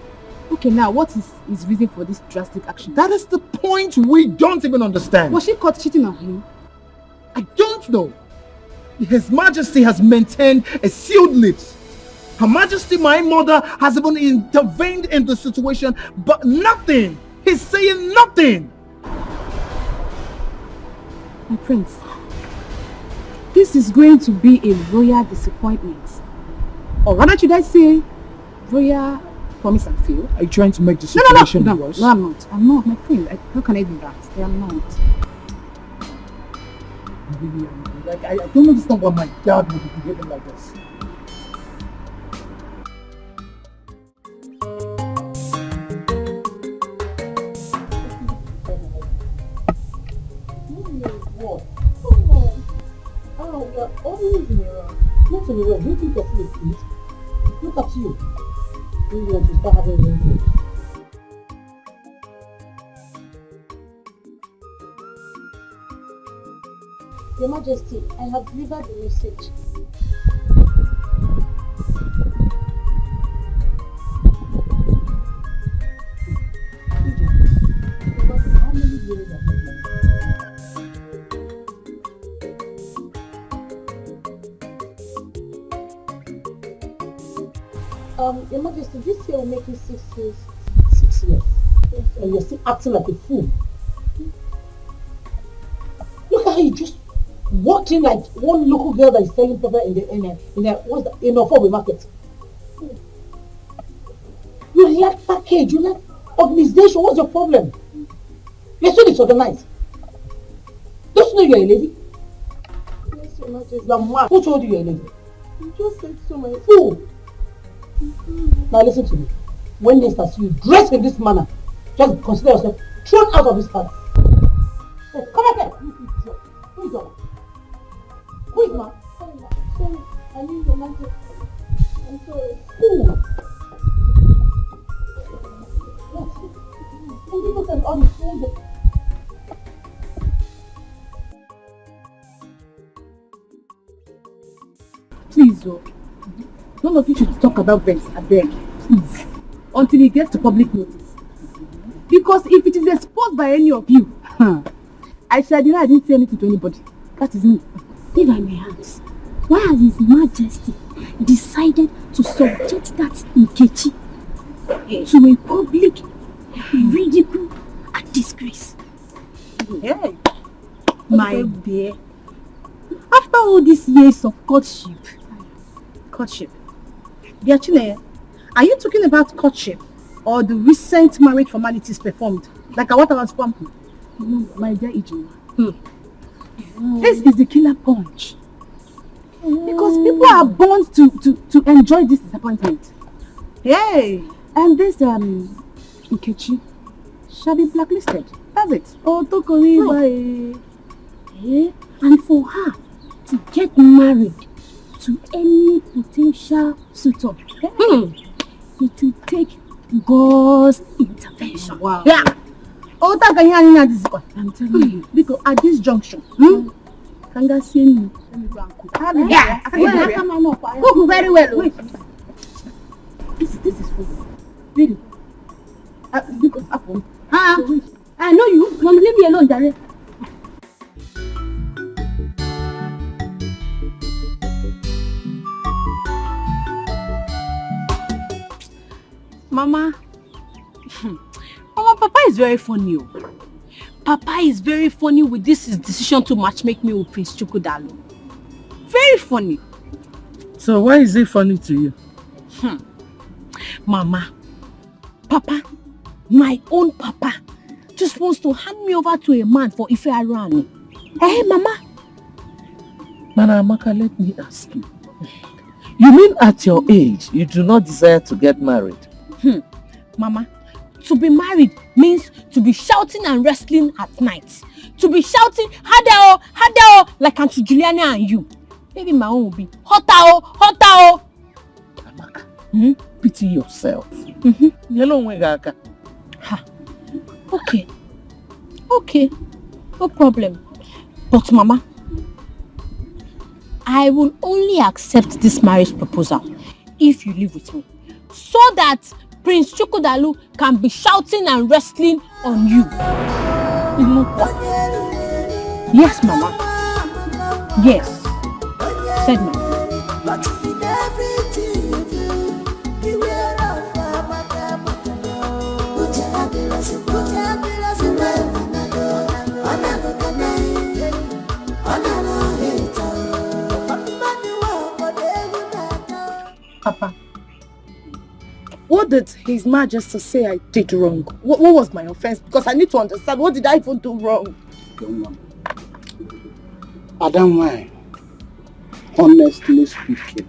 Okay, now what is his reason for this drastic action? That is the point we don't even understand. Was she caught cheating on him? I don't know. His Majesty has maintained a sealed lips. Her Majesty, my mother, has even intervened in the situation, but nothing. He's saying nothing. My prince, this is going to be a royal disappointment. Or rather should I say, royal promise and fail. Are you trying to make the situation worse? No, I'm not. I'm not, my prince. How can I do that? I am not. Really, I don't understand why my dad would be behaving like this. You're always in a rush. Not in a rush. Don't think of me, please. Look at you. You want to start having wrinkles. Your Majesty, I have delivered the message. How many years have you been? Your Majesty, this year will make it 6 years. 6 years. Yes, And you're still acting like a fool. how you just walked in like one local girl that is selling pepper in a Fobe market. You lack package, you lack organization. What's your problem? You're so disorganized. Don't you know you're a lady? Yes, Your Majesty. You're mad. Who told you you're a lady? You just said so many. Fool! Now listen to me. When next I see you dressed in this manner, just consider yourself thrown out of this palace. Hey, come up here. Who is your? Who is man? Sorry, I mean Your Majesty. I'm sorry. Who? What? And people can all food. Please, none of you should talk about this, I beg. Please. Until it gets to public notice. Because if it is exposed by any of you, I shall deny I didn't say anything to anybody. That is me. If I may ask, why has His Majesty decided to subject that Nkechi to a public ridicule and disgrace? Hey, my dear, after all these years of courtship, Biachine, are you talking about courtship or the recent marriage formalities performed? Like what I was pumping? No, my dear Ijoma. This is the killer punch. Because people are born to enjoy this disappointment. Hey! And this Nkechi shall be blacklisted. That's it. Oh, Tokori, and for her to get married to any potential suitor, it will take God's intervention. Wow. Yeah. Oh, I'm telling you. Because at this junction, Kanga see me. Let me go and cook. Yeah. Cook very well. Wait. This is for you. Really? Because happen. I know you. Don't leave me alone, Jare. Mama, Papa is very funny. Papa is very funny with this his decision to matchmake me with Prince Chukwudalu. Very funny. So why is it funny to you? Mama, Papa, my own Papa, just wants to hand me over to a man for Ife Arani. Hey, Mama. Mana Amaka, let me ask you. You mean at your age, you do not desire to get married? Mama, to be married means to be shouting and wrestling at night. To be shouting, Hadao, Hadao, like Auntie Juliana and you. Maybe my own will be, Hotao, Hotao. Amaka, pity yourself. Okay, no problem. But Mama, I will only accept this marriage proposal if you live with me, so that Prince Chukwudalu can be shouting and wrestling on you. Yes, Mama. Yes, said Mama. Papa, what did His Majesty say I did wrong? What was my offense? Because I need to understand, what did I even do wrong? Adam, honestly speaking,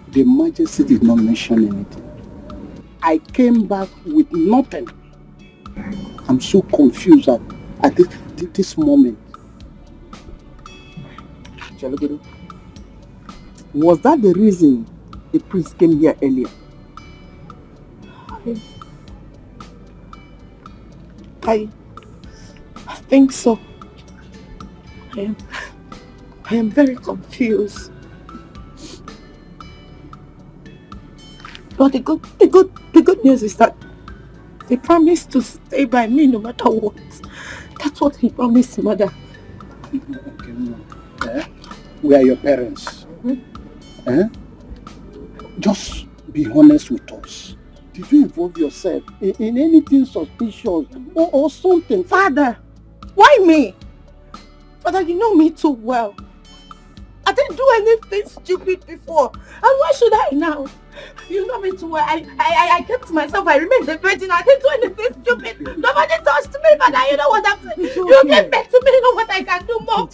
the Majesty did not mention anything. I came back with nothing. I'm so confused at this moment. Was that the reason the prince came here earlier? I think so. I am very confused. But the good news is that they promised to stay by me no matter what. That's what he promised, Mother. We are your parents. Just be honest with us. Did you involve yourself in anything suspicious or something? Father, why me? Father, you know me too well. I didn't do anything stupid before. And why should I now? You know me too well. I kept myself. I remained a virgin. I didn't do anything stupid. Nobody touched me, Father. You know what I'm saying? You get back to me. You know what I can do more.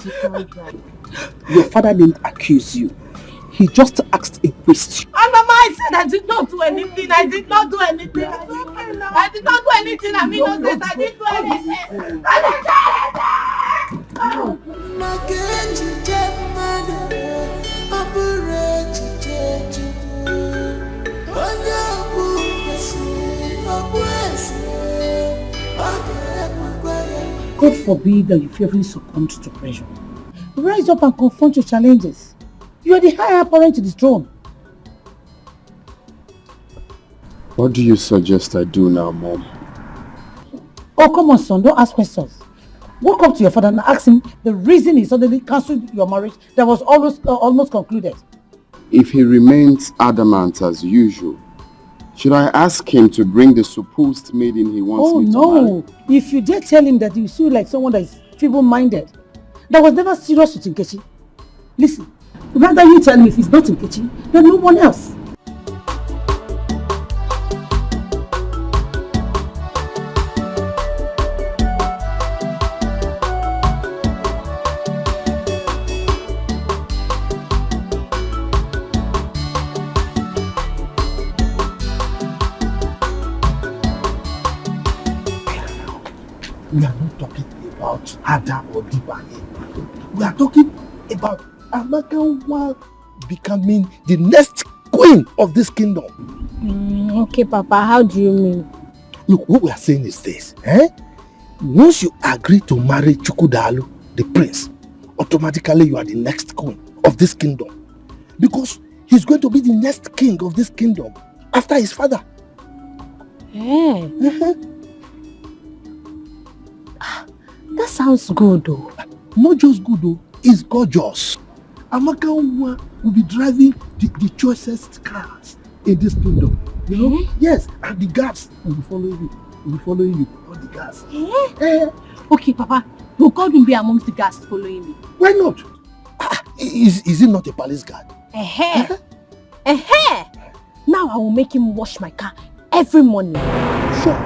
Your father didn't accuse you. He just asked a question. And Mama, I said I did not do anything. I did not do anything. I did not do anything. I'm innocent. I didn't do anything. I didn't do anything. God forbid that you fearfully succumb to pressure. Rise up and confront your challenges. You are the higher apparent to the throne. What do you suggest I do now, Mom? Oh, come on, son. Don't ask questions. Walk up to your father and ask him the reason he suddenly cancelled your marriage that was almost concluded. If he remains adamant as usual, should I ask him to bring the supposed maiden he wants me to marry? Oh no! If you dare tell him that you feel like someone that is feeble-minded, that was never serious with Nkechi. Listen, rather you tell me if he's not Nkechi, then no one else. We are not talking about Ada or Dipa here. We are talking about Amaka becoming the next queen of this kingdom. Okay, Papa, how do you mean? Look, what we are saying is this. Once you agree to marry Chukwudalu, the prince, automatically you are the next queen of this kingdom. Because he's going to be the next king of this kingdom after his father. Yeah. That sounds good though. Not just good though, it's gorgeous. Amaka will be driving the choicest cars in this kingdom. You know? Yes, and the guards will be following you. Will be following you, all the guards. Okay, Papa, will God be amongst the guards following me? Why not? Is he not a palace guard? Now I will make him wash my car every morning. Sure.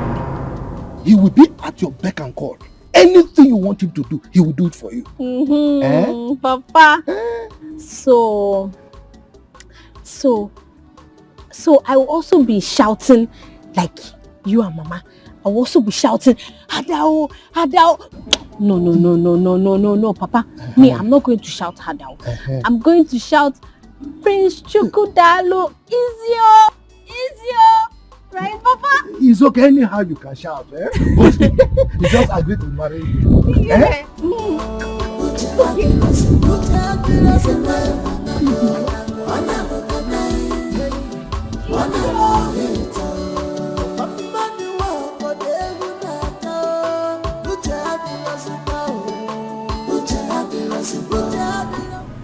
He will be at your beck and call. Anything you want him to do, he will do it for you. Papa. So I will also be shouting like you and Mama. I will also be shouting, Hadao, Hadao. No, Papa. Me, I'm not going to shout Hadao. I'm going to shout, Prince Chukwudalu, Izio. Right, Papa? It's okay anyhow you can shout, But you just agree to marry you.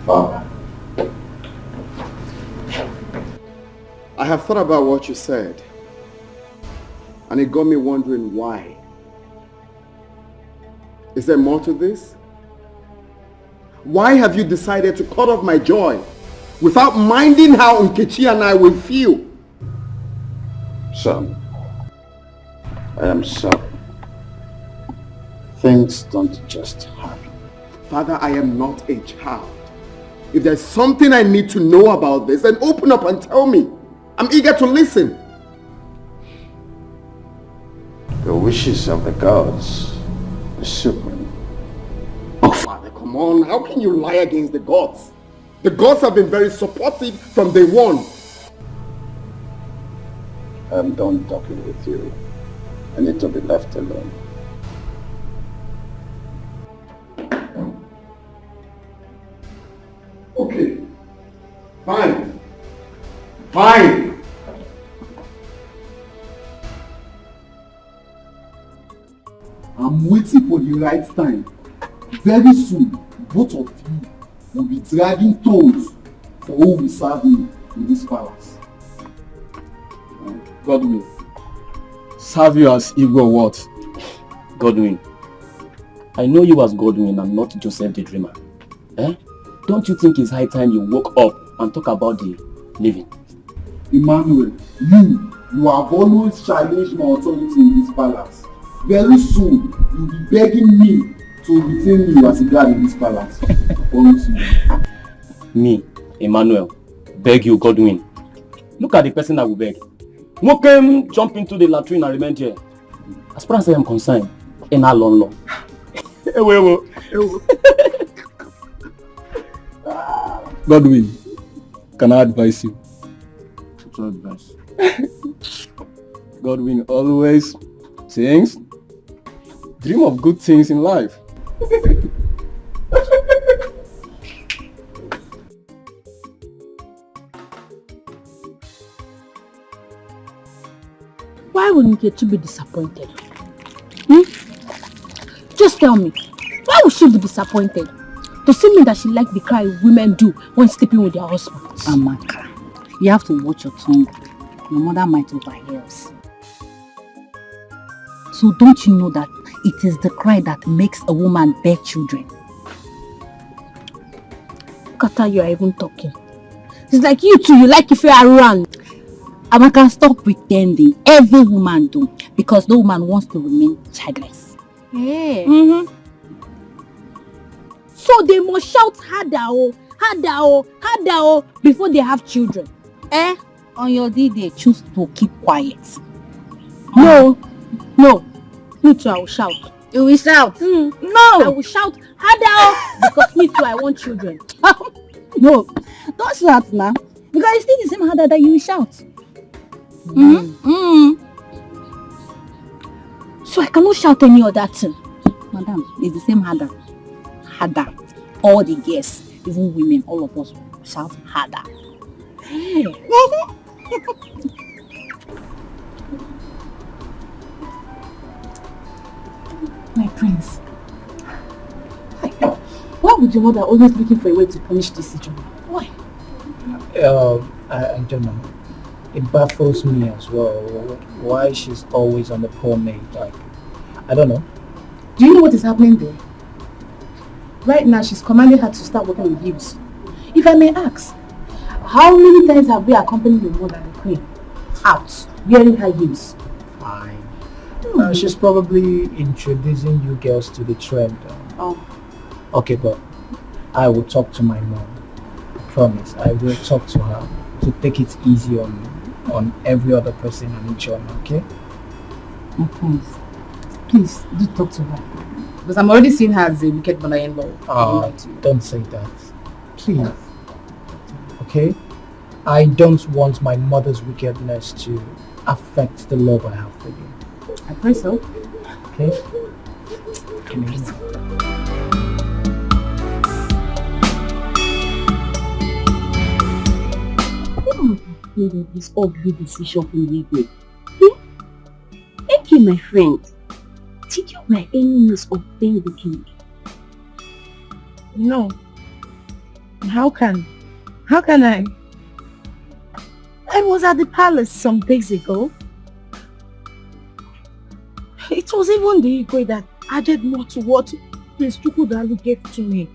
Father, I have thought about what you said. And it got me wondering why. Is there more to this? Why have you decided to cut off my joy without minding how Nkechi and I will feel? Son, I am sorry. Things don't just happen. Father, I am not a child. If there's something I need to know about this, then open up and tell me. I'm eager to listen. The wishes of the gods is supreme. Oh, Father, come on. How can you lie against the gods? The gods have been very supportive from day one. I'm done talking with you. I need to be left alone. Okay. Fine. Fine. I'm waiting for the right time. Very soon, both of you will be dragging toes for who will serve me in this palace. Godwin. Serve you as Igbo what? Godwin. I know you as Godwin and not Joseph the dreamer. Eh? Don't you think it's high time you woke up and talk about the living? Emmanuel, you have always challenged my authority in this palace. Very soon, you'll be begging me to retain you as a guard in this palace. Me, Emmanuel, beg you, Godwin. Look at the person that will beg. Who came jump into the latrine and remain here? As far as I am concerned, in a long. Godwin, can I advise you? What's your advice? Godwin always sings, dream of good things in life. Why would Nkechi be disappointed? Just tell me, why would she be disappointed? To see me that she like the cry women do when sleeping with their husbands. Amaka, you have to watch your tongue. Your mother might overhear us. So don't you know that it is the cry that makes a woman bear children? Look at how you are even talking. It's like you too, you like if you are around. Amaka, stop pretending. Every woman do, because no woman wants to remain childless. Yeah. So they must shout harder, before they have children. On your day they choose to keep quiet. No. Me too, I will shout. You will shout? No. I will shout harder because me too, I want children. No, don't shout now. Because it's still the same harder that you will shout. So I cannot shout any other thing. Madam, it's the same harder. Harder. All the girls, even women, all of us shout harder. Hey. My prince. Why would your mother always looking for a way to punish this situation? Why? I don't know. It baffles me as well. Why she's always on the poor maid. Like, I don't know. Do you know what is happening there? Right now, she's commanding her to start working with heels. If I may ask, how many times have we accompanied your mother, the queen, out wearing her heels? Fine. She's probably introducing you girls to the trend. Okay, but I will talk to my mom. I promise. I will talk to her to take it easy on every other person and each other, okay? My prince, please do talk to her. Because I'm already seeing her as a wicked mother-in-law. Don't say that. Please. Okay? I don't want my mother's wickedness to affect the love I have for you. I pray so. Okay? Come here. This ugly decision from Igwe. Thank you, my friend. Did you by any means offend the king? No. How can I? I was at the palace some days ago. It was even the Igwe that added more to what Prince Chukwudalu gave to me.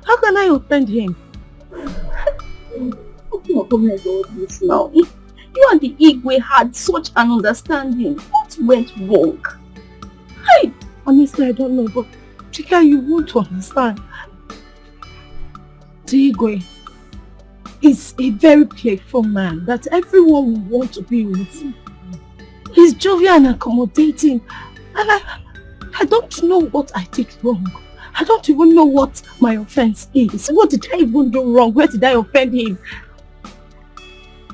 How can I offend him? Oh my God, this now. You and the Igwe had such an understanding. What went wrong? Hey, honestly, I don't know, but Chika, you won't understand. The Igwe is a very playful man that everyone will want to be with. He's jovial and accommodating, and I don't know what I did wrong. I don't even know what my offense is. What did I even do wrong? Where did I offend him?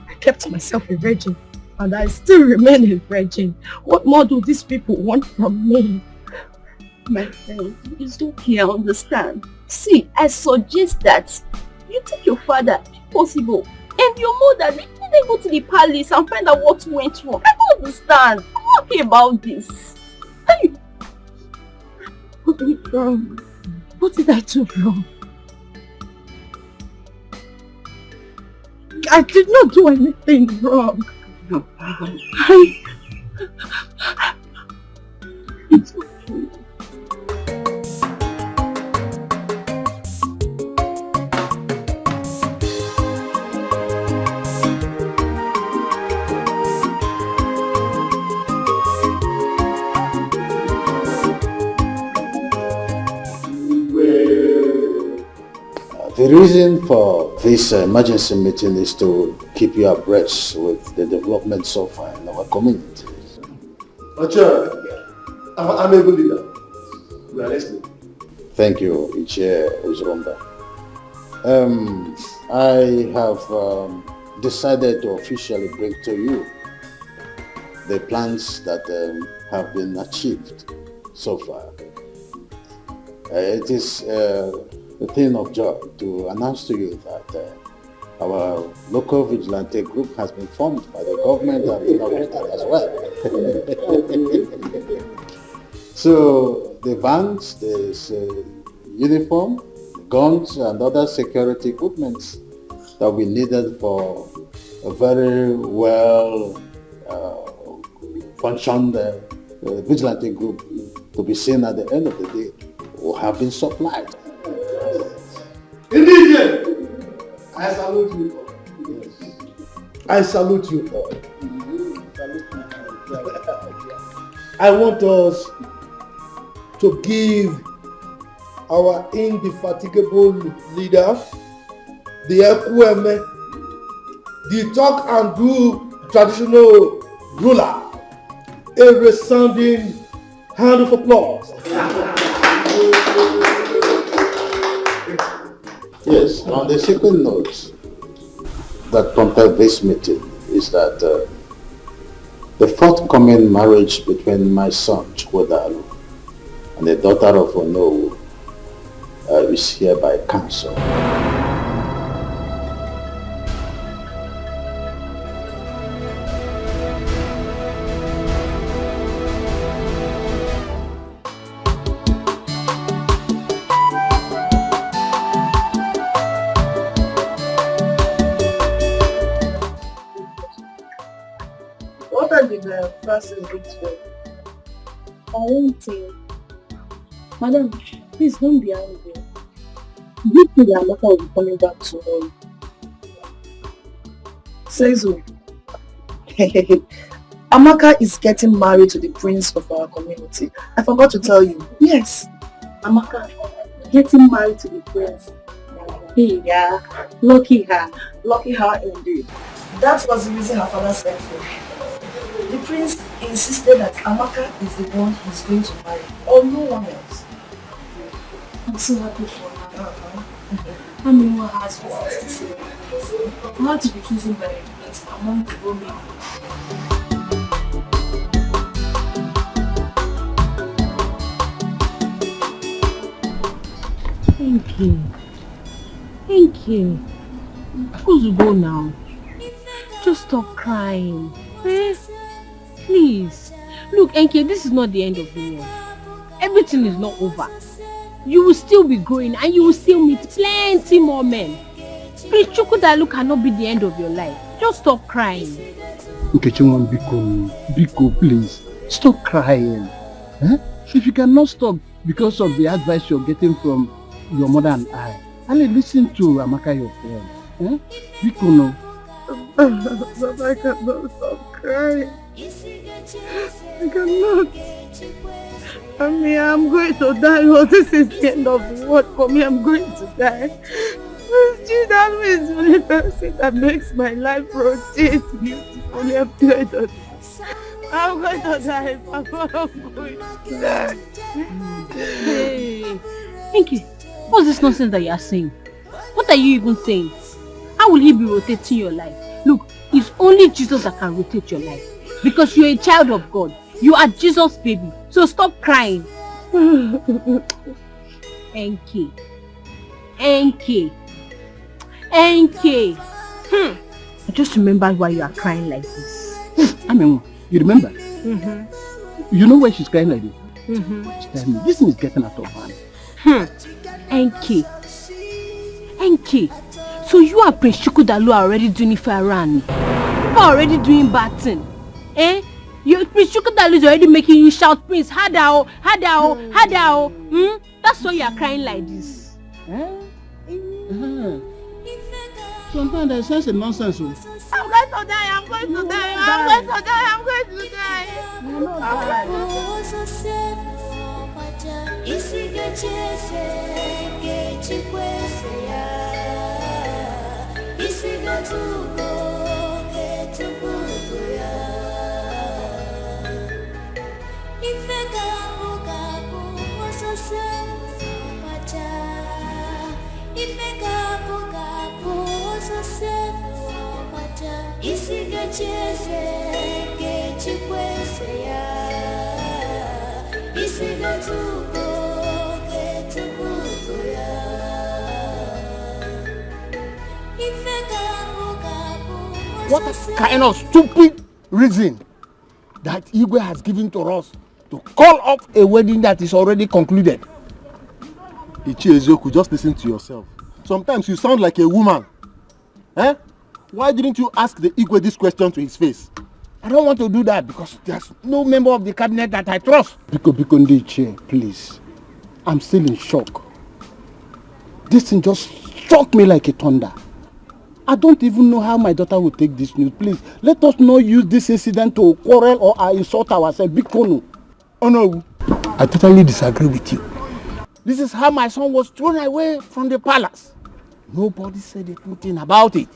I kept myself a virgin, and I still remain a virgin. What more do these people want from me? My friend, it's okay, I understand. See, I suggest that you take your father, if possible, and your mother, they go to the palace and find out what went wrong. I don't understand. I'm not happy about this. Hey. What went wrong? What did I do wrong? I did not do anything wrong. No. It's okay. The reason for this emergency meeting is to keep you abreast with the development so far in our community. I'm a good leader. We are listening. Thank you, Ichie Uzurumba. I have decided to officially bring to you the plans that have been achieved so far. It is a thing of joy to announce to you that our local vigilante group has been formed by the government and inaugurated as well. So the vans, the uniform, guns and other security equipment that we needed for a very well functioned vigilante group to be seen at the end of the day will have been supplied. Indeed, I salute you all. Yes. I salute you all. I want us to give our indefatigable leader, the Ekweme, the talk and do traditional ruler, a resounding hand of applause. Yes, on the second note that prompted this meeting is that the forthcoming marriage between my son Chukwudalu and the daughter of Onowu is hereby cancelled. What are the classes going to do? On one thing, madam, please don't be angry. Big thing that Amaka will be coming back tomorrow. Say so. Amaka is getting married to the prince of our community. I forgot to tell you. Yes. Amaka getting married to the prince. Hey, yeah, lucky her. Lucky her indeed. That was the reason her father said so. The prince insisted that Amaka is the one he's going to marry, or no one else. I'm so happy for her. I mean, what has business to say? I have to be chosen by the prince among the women. Thank you. Thank you. Who's go now? Just stop crying. Eh? Please. Look, Enke, this is not the end of the world. Everything is not over. You will still be growing and you will still meet plenty more men. Prince Chukwudalu cannot be the end of your life. Just stop crying. Nkechimwan, Biko, please. Stop crying. Eh? If you cannot stop because of the advice you're getting from your mother and I listen to Amaka, your friend. Eh? Biko, no. But I cannot stop crying. I cannot. I mean, I'm going to die. Oh, this is the end of the world for me. I'm going to die. That is the only person that makes my life rotate beautifully. I'm going to die. Papa, I'm going to die. Hey, Pinky, what's this nonsense that you are saying? What are you even saying? How will he be rotating your life? Look, it's only Jesus that can rotate your life. Because you're a child of God. You are Jesus' baby. So stop crying. Enke. I just remembered why you are crying like this. I mean, you remember? Mm-hmm. You know why she's crying like this? Mm-hmm. Tell me, this thing is getting out of hand. Enke. So you and Prince Chukwudalu are already doing it for Iran. You are already doing bad thing. Eh? Prince Chukwudalu is already making you shout, Prince, Hadao. That's why you are crying like this. Sometimes there's such a nonsense. I'm going to die. I'm going to die. What kind of stupid reason that Igwe has given to us to call off a wedding that is already concluded? Ichi Ezioku, just listen to yourself. Sometimes you sound like a woman. Eh? Why didn't you ask the Igwe this question to his face? I don't want to do that because there's no member of the cabinet that I trust. Biko Ndiche, please. I'm still in shock. This thing just struck me like a thunder. I don't even know how my daughter will take this news. Please, let us not use this incident to quarrel or insult ourselves. Biko. Oh no, I totally disagree with you. This is how my son was thrown away from the palace. Nobody said a good thing about it.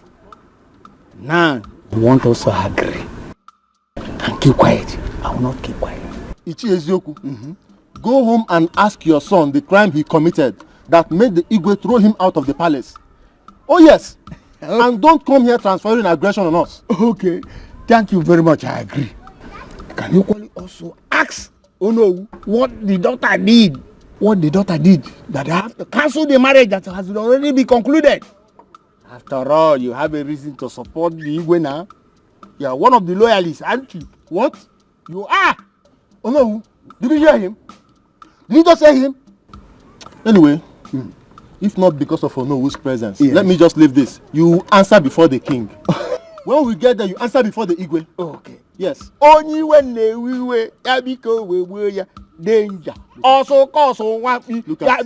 Now, you want us to agree and keep quiet. I will not keep quiet. Ichi Ezioku, go home and ask your son the crime he committed that made the Igwe throw him out of the palace. Oh yes, and don't come here transferring aggression on us. Okay, thank you very much. I agree. Can you also ask what the daughter did? What the daughter did that I have to cancel the marriage that has already been concluded. After all, you have a reason to support the Igwe now. You are one of the loyalists, aren't you? What? You are. Oh no, did you hear him? Did you just say him? Anyway, if not because of Onowu's presence, let me just leave this. You answer before the king. When we get there, you answer before the Igwe. Okay. Yes. Only when we danger. Also cause on one look at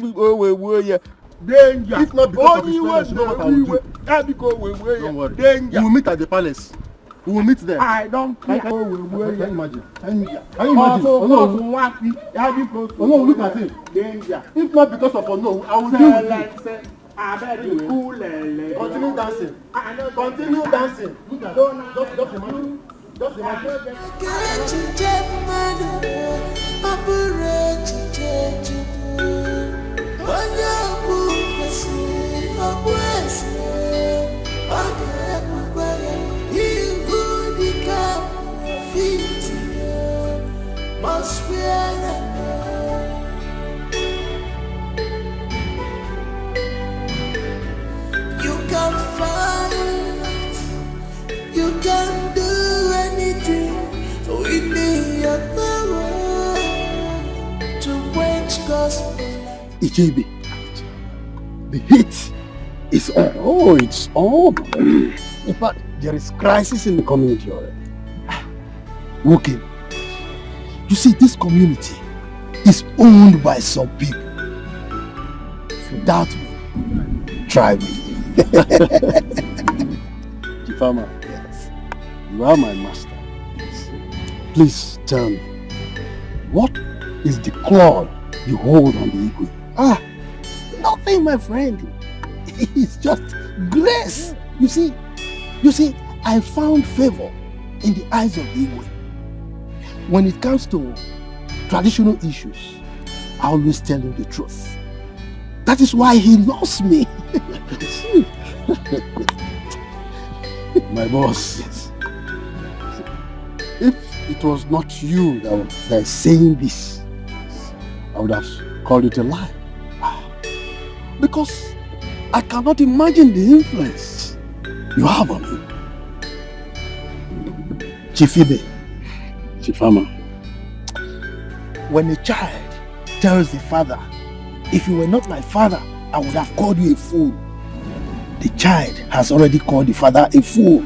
danger. If not because of his presence, you know what I will do. Don't worry. Danger. We will meet at the palace. We will meet there. I don't care. Can you imagine? Can you imagine? Oh no, look at him. Danger. If not because of Ono, I will deal with you. Continue dancing. Continue dancing. Look at just imagine. Just imagine. You can fight, you can do anything within your power to quench gospel. Ichebe, the heat is on. Oh, it's on. In fact, there is crisis in the community already. Okay. You see, this community is owned by some people. If you doubt me, try me. Chifama, yes. You are my master. Please tell me, what is the claw you hold on the Igwe? Nothing, my friend. It's just grace. You see, I found favor in the eyes of the Igwe. When it comes to traditional issues, I always tell him the truth. That is why he loves me. My boss. Yes. If it was not you that is saying this, I would have called it a lie. Because I cannot imagine the influence you have on him. Chifibe, Chifama, when a child tells the father, if you were not my father, I would have called you a fool. The child has already called the father a fool.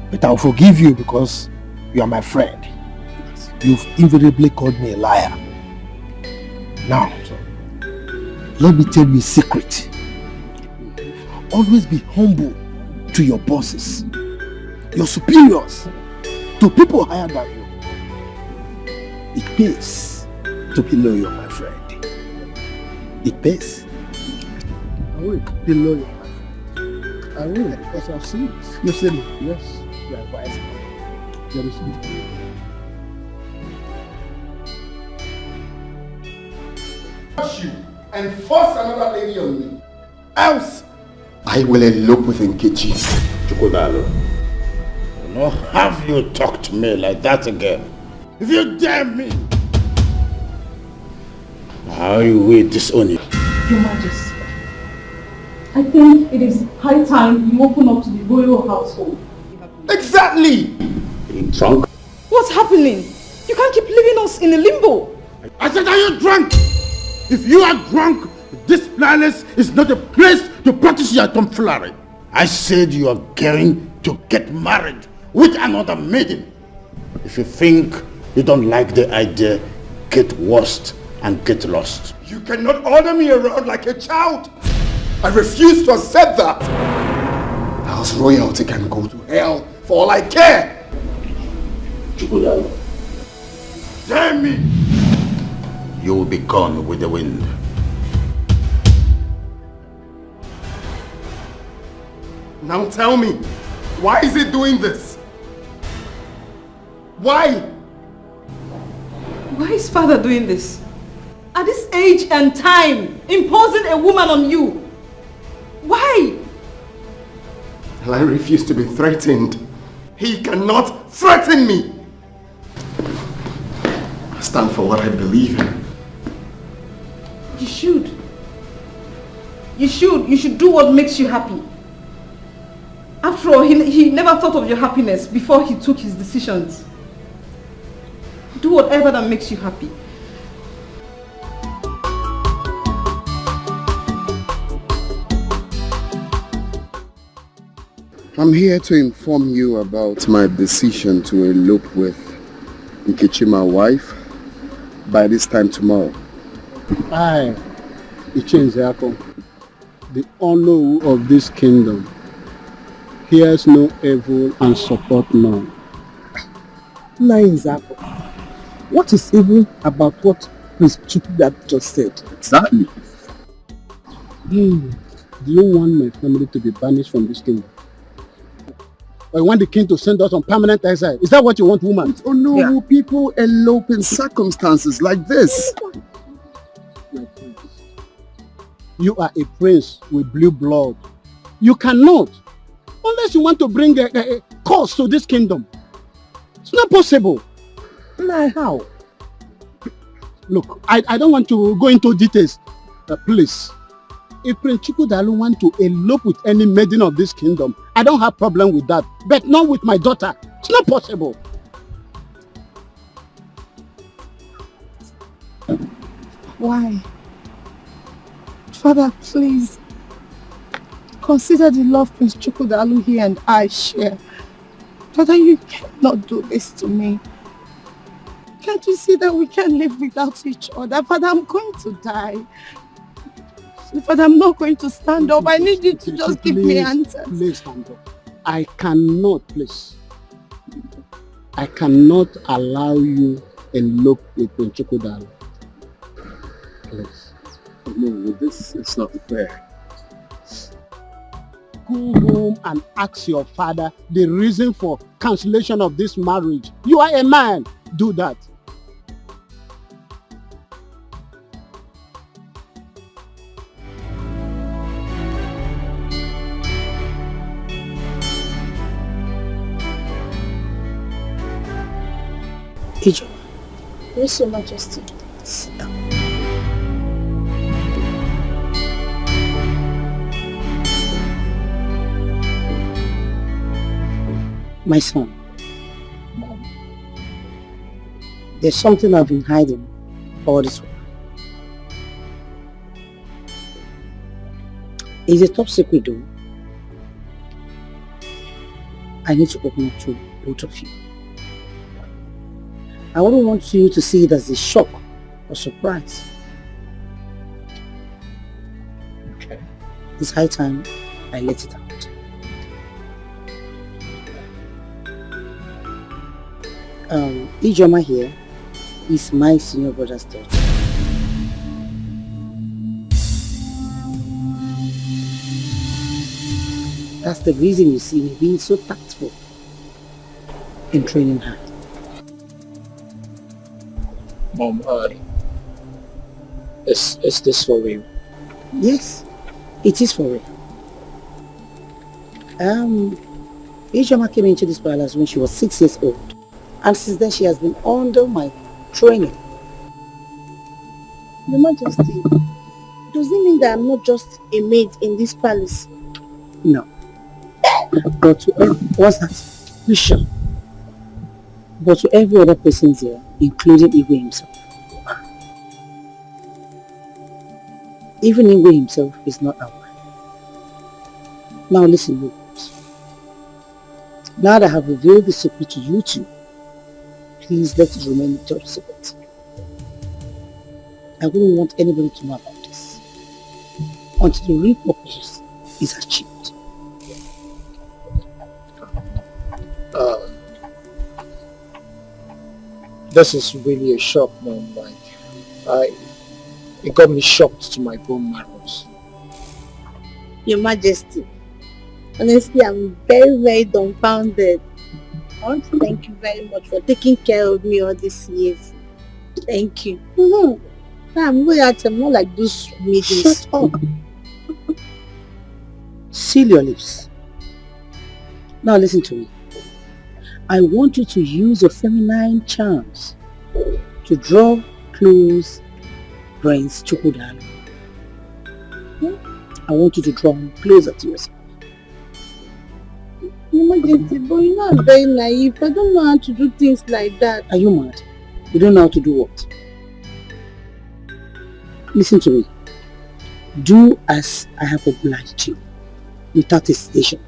But I'll forgive you because you are my friend. You've invariably called me a liar. Now, let me tell you a secret. Always be humble to your bosses, your superiors, to people higher than you. It pays to be loyal, my friend. It pays. I will be loyal, my friend. I will, because I've seen it. You've seen it? Yes. You are wise. There is it. You and force another lady on me. Else, I will elope with Nkechi. Chukwudalo, do not have you talk to me like that again. If you dare me, how you will disown you. Your Majesty, I think it is high time you open up to the royal household. Exactly! Being drunk? What's happening? You can't keep leaving us in a limbo. I said, are you drunk? If you are drunk, this palace is not a place to practice your tomfoolery. I said you are going to get married with another maiden. If you think you don't like the idea, get worst and get lost. You cannot order me around like a child. I refuse to accept that. House royalty can go to hell for all I care. Chukwudalo, Dare me! you will be gone with the wind. Now tell me, why is he doing this? Why? Why is father doing this? At this age and time, imposing a woman on you. Why? I refuse to be threatened. He cannot threaten me. I stand for what I believe in. You should. You should do what makes you happy. After all, he never thought of your happiness before he took his decisions. Do whatever that makes you happy. I'm here to inform you about my decision to elope with Nkechi, my wife, by this time tomorrow. I, Ichenzeako, the honor of this kingdom, hears no evil and support none. Zako, what is evil about what Prince Chukwudalo just said? Exactly. Do you want my family to be banished from this kingdom? Or you want the king to send us on permanent exile? Is that what you want, woman? Oh no, people elope in circumstances like this. You are a prince with blue blood. You cannot, unless you want to bring a curse to this kingdom. It's not possible. Nah, how? Look, I don't want to go into details. Please, if Prince Chukwudalo want to elope with any maiden of this kingdom, I don't have problem with that. But not with my daughter. It's not possible. Why? Father, please. Consider the love Prince Chukwudalo here and I share. Father, you cannot do this to me. Can't you see that we can't live without each other? Father, I'm going to die. Father, I'm not going to stand up. I need you to just give me answers. Please stand up. I cannot, please. I cannot allow you elope with Prince Chukwudalo. Please. No, this is not fair. Go home and ask your father the reason for cancellation of this marriage. You are a man. Do that. Ijo. Yes, Your Majesty. Sit down. My son, there's something I've been hiding all this while. It's a top secret though. I need to open up to both of you. I don't want you to see it as a shock or surprise. Okay. It's high time I let it out. Ijoma here is my senior brother's daughter. That's the reason you see me being so tactful in training her. Mom, is this for real? Yes, it is for real. Ijoma came into this palace when she was 6 years old, and since then she has been under my training. Your Majesty, does it mean that I'm not just a maid in this palace? No. But to what's that? You sure? But to every other person here, including Igwe himself. Even Igwe himself is not our wife. Now listen, you guys. Now that I have revealed the secret to you two, please let it remain a top secret. I wouldn't want anybody to know about this until the real purpose is achieved. This is really a shock, Mom. It got me shocked to my bone marrows. Your Majesty, honestly, I'm very, very dumbfounded. I want to thank you very much for taking care of me all these years. Thank you. I'm not like those meetings. Shut up. Seal your lips. Now listen to me. I want you to use your feminine charms to draw close Prince Chukwudalu. I want you to draw him closer to yourself. Your Majesty, but you know I'm very naive. I don't know how to do things like that. Are you mad? You don't know how to do what? Listen to me. Do as I have obliged you, without hesitation.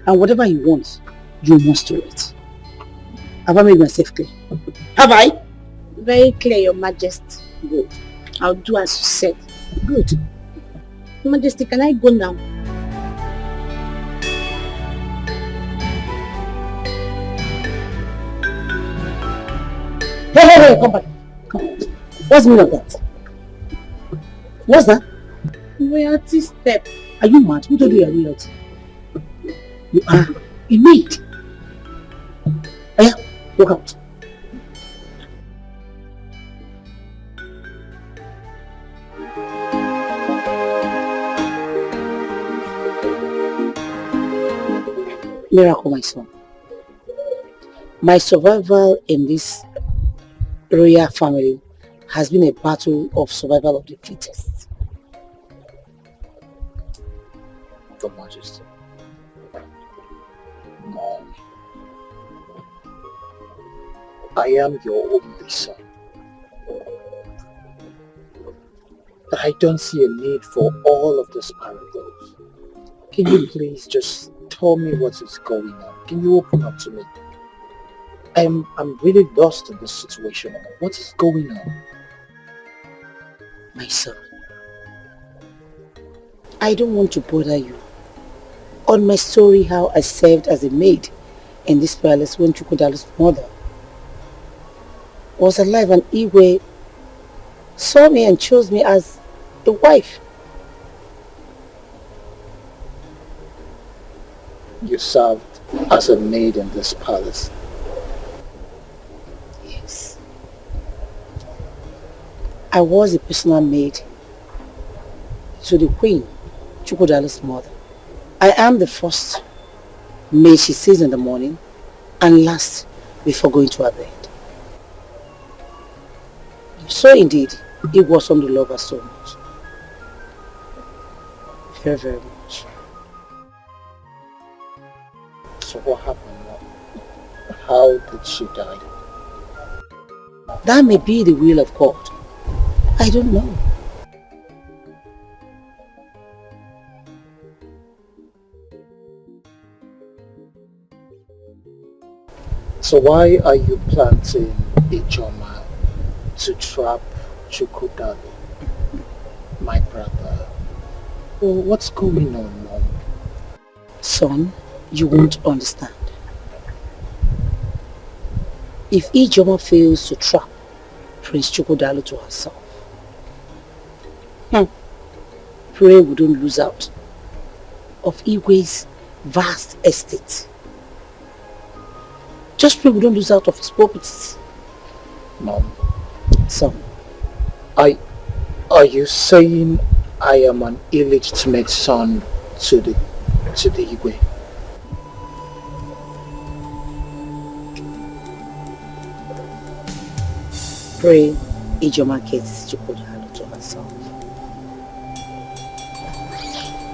And whatever you want, you must do it. Have I made myself clear? Have I? Very clear, Your Majesty. Good. I'll do as you said. Good. Your Majesty, can I go now? Hey, come back. Come. What's the meaning of that? What's that? Royalty step. Are you mad? Who told you you're royalty? You are a maid. Aya, walk out. Miracle, my son. My survival in this royal family has been a battle of survival of the fittest. Your Majesty. Mom. I am your only son. I don't see a need for all of this parables. Can you please just tell me what is going on? Can you open up to me? I'm really lost in this situation. What is going on? My son, I don't want to bother you on my story how I served as a maid in this palace when Chukwudalu's mother was alive and Igwe saw me and chose me as a wife. You served as a maid in this palace. Yes. I was a personal maid to the Queen, Chukwudalu's mother. I am the first maid she sees in the morning and last before going to her bed. So indeed, it was from the love her so much. Very, very much. So what happened now? How did she die? That may be the will of God. I don't know. So why are you planting a Ijoma to trap Chukwudalu, my brother? Well, what's going on, Mom? Son, you won't understand. If Ijoma fails to trap Prince Chukwudalu to herself, pray we don't lose out of Igwe's vast estate. Just pray we don't lose out of his properties. Mom. So, Are you saying I am an illegitimate son to the Igwe? pray Ijoma gets to put her to herself.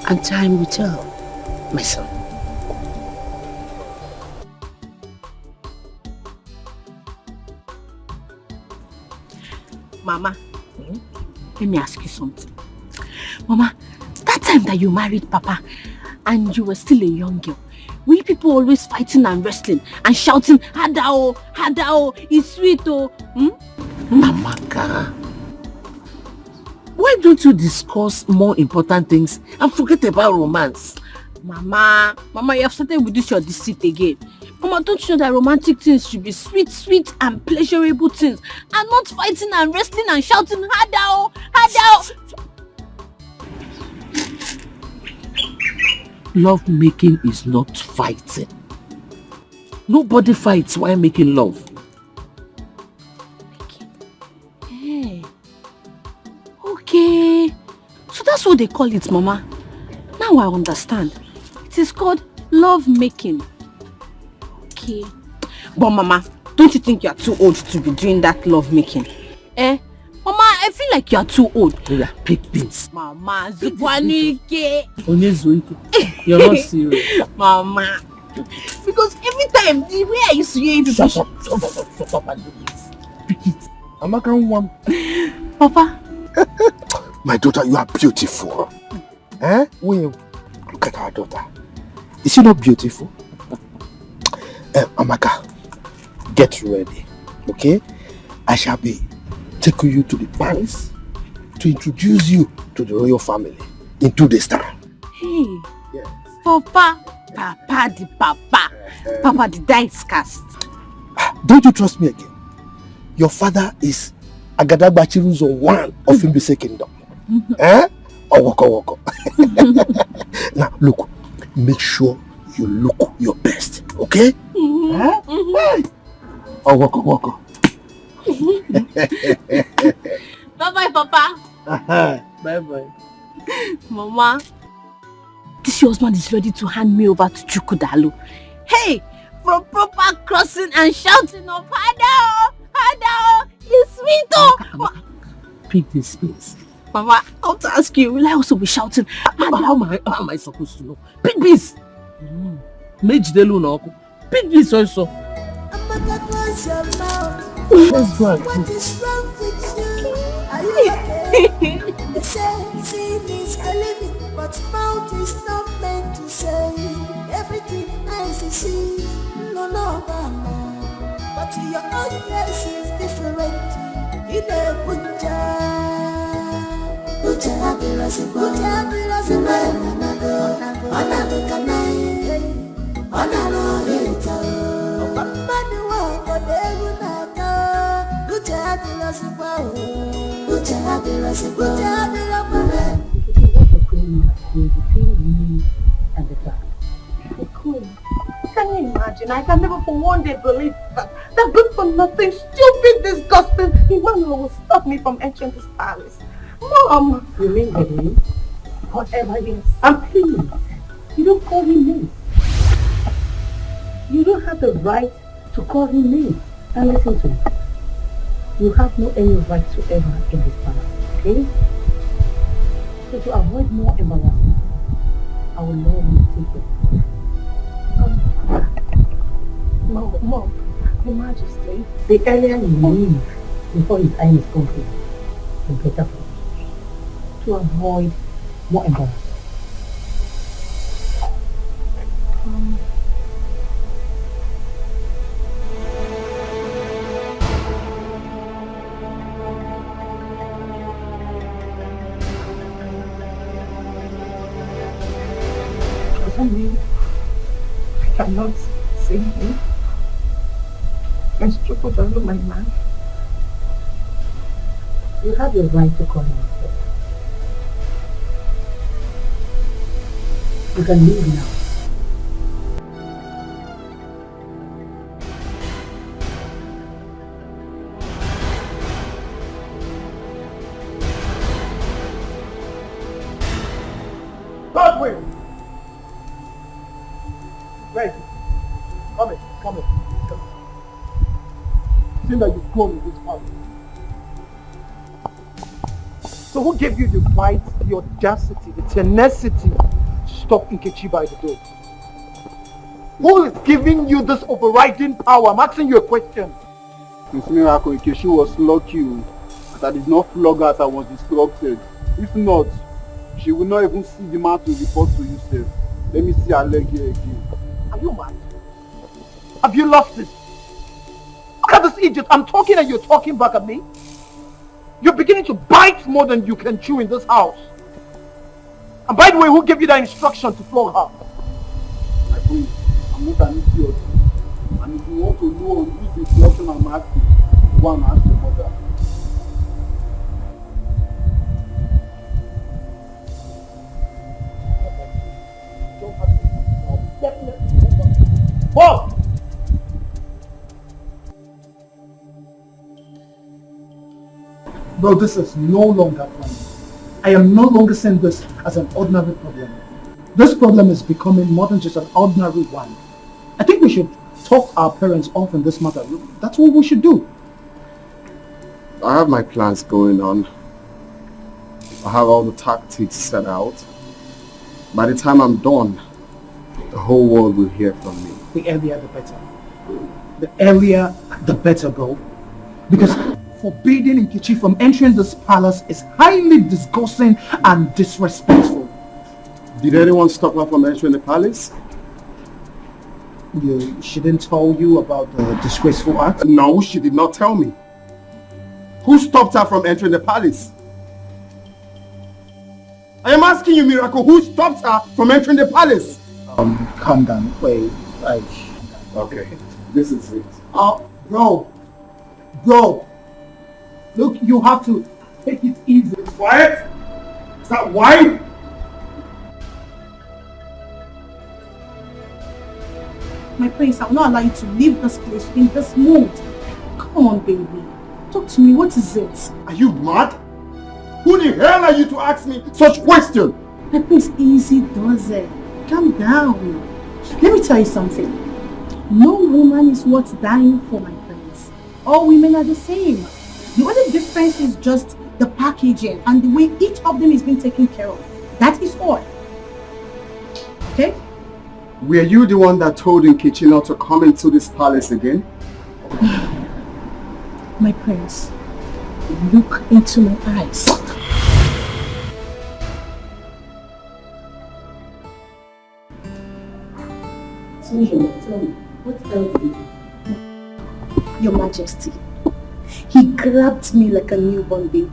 And time will tell, my son. Mama, let me ask you something. Mama, that time that you married Papa and you were still a young girl, were people always fighting and wrestling and shouting, Hadao, Hadao, it's sweet, oh? Amaka, why don't you discuss more important things and forget about romance? Mama, you have started with this your deceit again. Mama, don't you know that romantic things should be sweet, sweet and pleasurable things and not fighting and wrestling and shouting, Hadao, Hadao. Love making is not fighting. Nobody fights while making love. Hey. Okay. So that's what they call it, Mama. Now I understand. It is called love making. Okay. But Mama, don't you think you are too old to be doing that love making? Mama, I feel like you are too old. Yeah, pick this. Mama, Zukwanike. You're not serious. Mama. Because every time, the way I used to hear you Shut up and do this. Pick it. Amaka, one. Papa. My daughter, you are beautiful. Will look at our daughter. Is she not beautiful? Amaka, get ready, okay? I shall be taking you to the palace to introduce you to the royal family in 2 days' time. Hey, yes. Papa the dice cast. Don't you trust me again? Your father is Agadagba Chiruzo one of Imbise Kingdom. Woko. Now look, make sure you look your best, okay? Woko. Bye-bye, Papa. Bye-bye. Mama, this your husband is ready to hand me over to Chukudalu. Hey, from proper crossing and shouting of Hadao, Hadao, it's sweet, oh. Pick this space. Mama, I want to ask you, will I also be shouting? How am I supposed to know? Pick this. Maid no. Pick this also. Let's go and What is wrong with you? Are you okay? They say sin is a living, but mouth is not meant to say everything eyes see. No, mama. But your own case is different. In a punja. Can you imagine? I can never for one day believe that good for nothing, stupid, disgusting Emmanuel will stop me from entering this palace. Mom! You mean baby? Whatever it is. And please, you don't call him names. You don't have the right to call him names. And listen to me. You have no any right whatsoever in this palace, okay? So to avoid more embarrassment, I will love you to take it. Mom, Your Majesty, the earlier you leave before his time is complete, the better for you. To avoid more embarrassment. I cannot see him. It's Chukwudalu, my man. You have your right to call him yourself. You can leave now. Come in. Seeing that you've grown in this palace. So who gave you the right, the audacity, the tenacity to stop Nkechi by the door? Who is giving you this overriding power? I'm asking you a question. Miss Miracle, Nkechi was lucky that I did not flog her as I was instructed. If not, she would not even see the man to report to you, sir. Let me see her leg here again. Are you mad? Have you lost it? Look at this idiot. I'm talking and you're talking back at me. You're beginning to bite more than you can chew in this house. And by the way, who gave you that instruction to flog her? My friend, I'm not an idiot. And if you want to know whose instruction I'm asking, go and ask your mother. Bob! Bro, this is no longer funny. I am no longer seeing this as an ordinary problem. This problem is becoming more than just an ordinary one. I think we should talk our parents off in this matter. That's what we should do. I have my plans going on. I have all the tactics set out. By the time I'm done, the whole world will hear from me. The earlier the better. The earlier the better, bro. Because forbidding Nkechi from entering this palace is highly disgusting and disrespectful. Did anyone stop her from entering the palace? She didn't tell you about the disgraceful act? No, she did not tell me. Who stopped her from entering the palace? I am asking you, Miracle, who stopped her from entering the palace? Calm down. Wait, okay, this is it. Bro. Look, you have to take it easy. Quiet! Is that why? My prince, I will not allow you to leave this place in this mood. Come on, baby. Talk to me. What is it? Are you mad? Who the hell are you to ask me such question? My prince, easy does it. Calm down. Let me tell you something. No woman is worth dying for, my prince. All women are the same. The only difference is just the packaging and the way each of them is being taken care of. That is all. Okay? Were you the one that told Nkechi not to come into this palace again? My prince, look into my eyes. So tell me, what else did you do? Your Majesty, he grabbed me like a newborn baby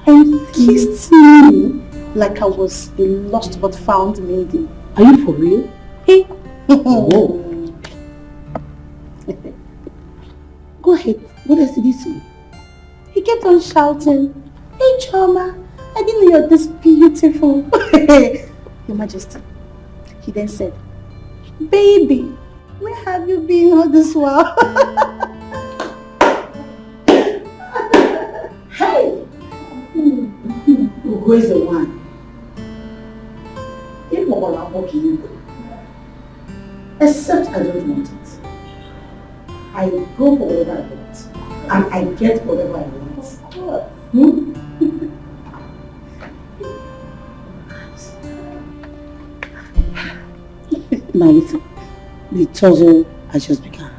and kissed me like I was a lost but found maiden. Are you for real? Hey. Whoa. Go ahead. What else did he say? He kept on shouting, "Hey Choma, I didn't know you're this beautiful." Your Majesty. He then said, "Baby, where have you been all this while?" Hey! Who is the one? Except I don't want it. I go for whatever I want. And I get whatever I want. Now listen, the tussle has just begun.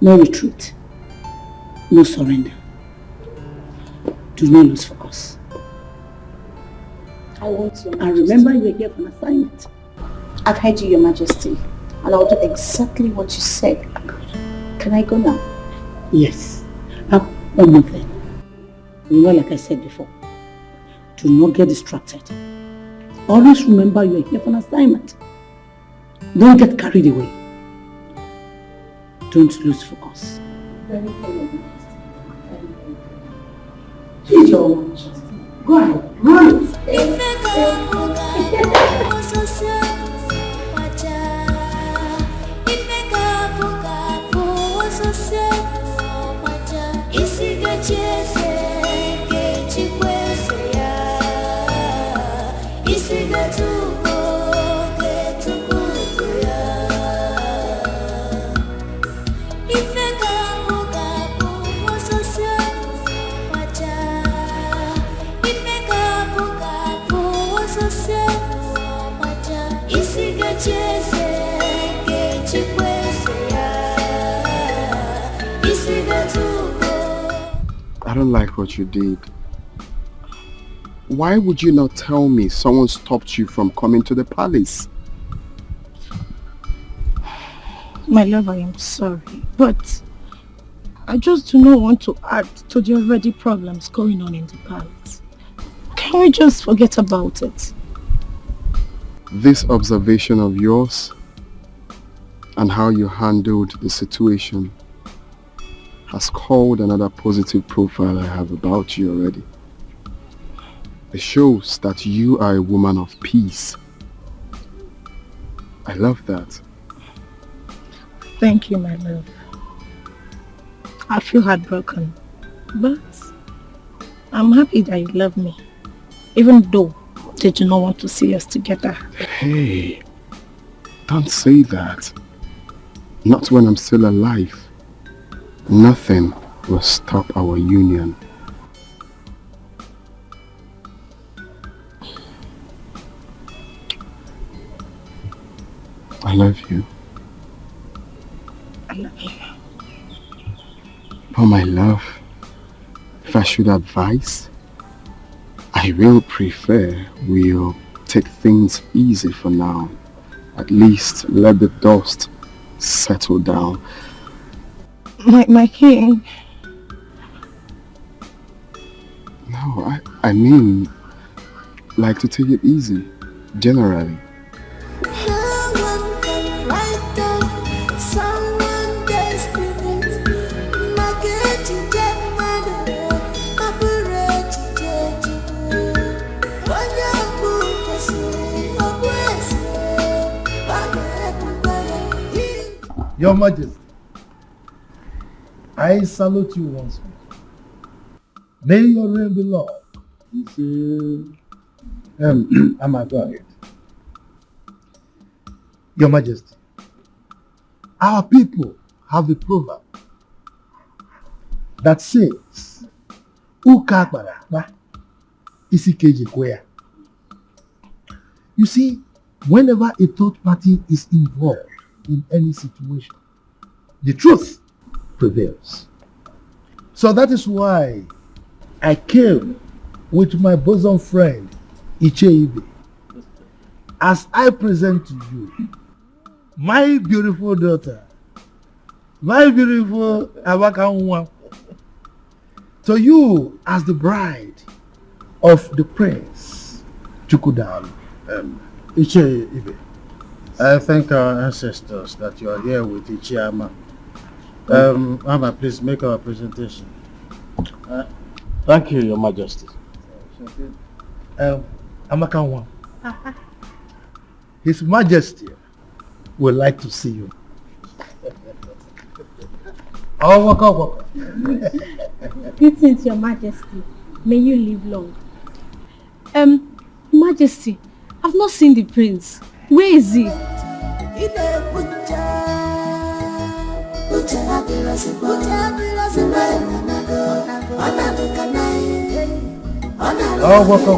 No retreat. No surrender. Do not lose focus. I want you. And remember, you are here for an assignment. I've heard you, Your Majesty, and I'll do exactly what you said. Can I go now? Yes. Now, one more thing. Remember, like I said before, do not get distracted. Always remember you are here for an assignment. Don't get carried away. Don't lose focus. Very good. Please, Your Majesty. Go ahead, run it. I don't like what you did. Why would you not tell me someone stopped you from coming to the palace? My love, I am sorry, but I just do not want to add to the already problems going on in the palace. Can we just forget about it? This observation of yours and how you handled the situation has called another positive profile I have about you already. It shows that you are a woman of peace. I love that. Thank you, my love. I feel heartbroken, but I'm happy that you love me, even though they do not want to see us together. Hey, don't say that. Not when I'm still alive. Nothing will stop our union. I love you. I love you. But my love, if I should advise, I will prefer we'll take things easy for now. At least let the dust settle down. My king. No, I mean, like to take it easy, generally. Your Majesty, I salute you once more. May your reign be long. I'm ahead. Your Majesty, our people have a proverb that says, "Uka kpara isi keji kwea." You see, whenever a third party is involved in any situation, the truth prevails. So that is why I came with my bosom friend Icheibe as I present to you my beautiful daughter, my beautiful Abakanwa, to you as the bride of the prince Chukudalu. Icheibe, I thank our ancestors that you are here with Ichiama. Ama, please make our presentation. Thank you, Your Majesty. Amakanwa, His Majesty would like to see you. Oh, waka. Greetings, Your Majesty. May you live long. Majesty, I've not seen the prince. Where is he? Oh, waka.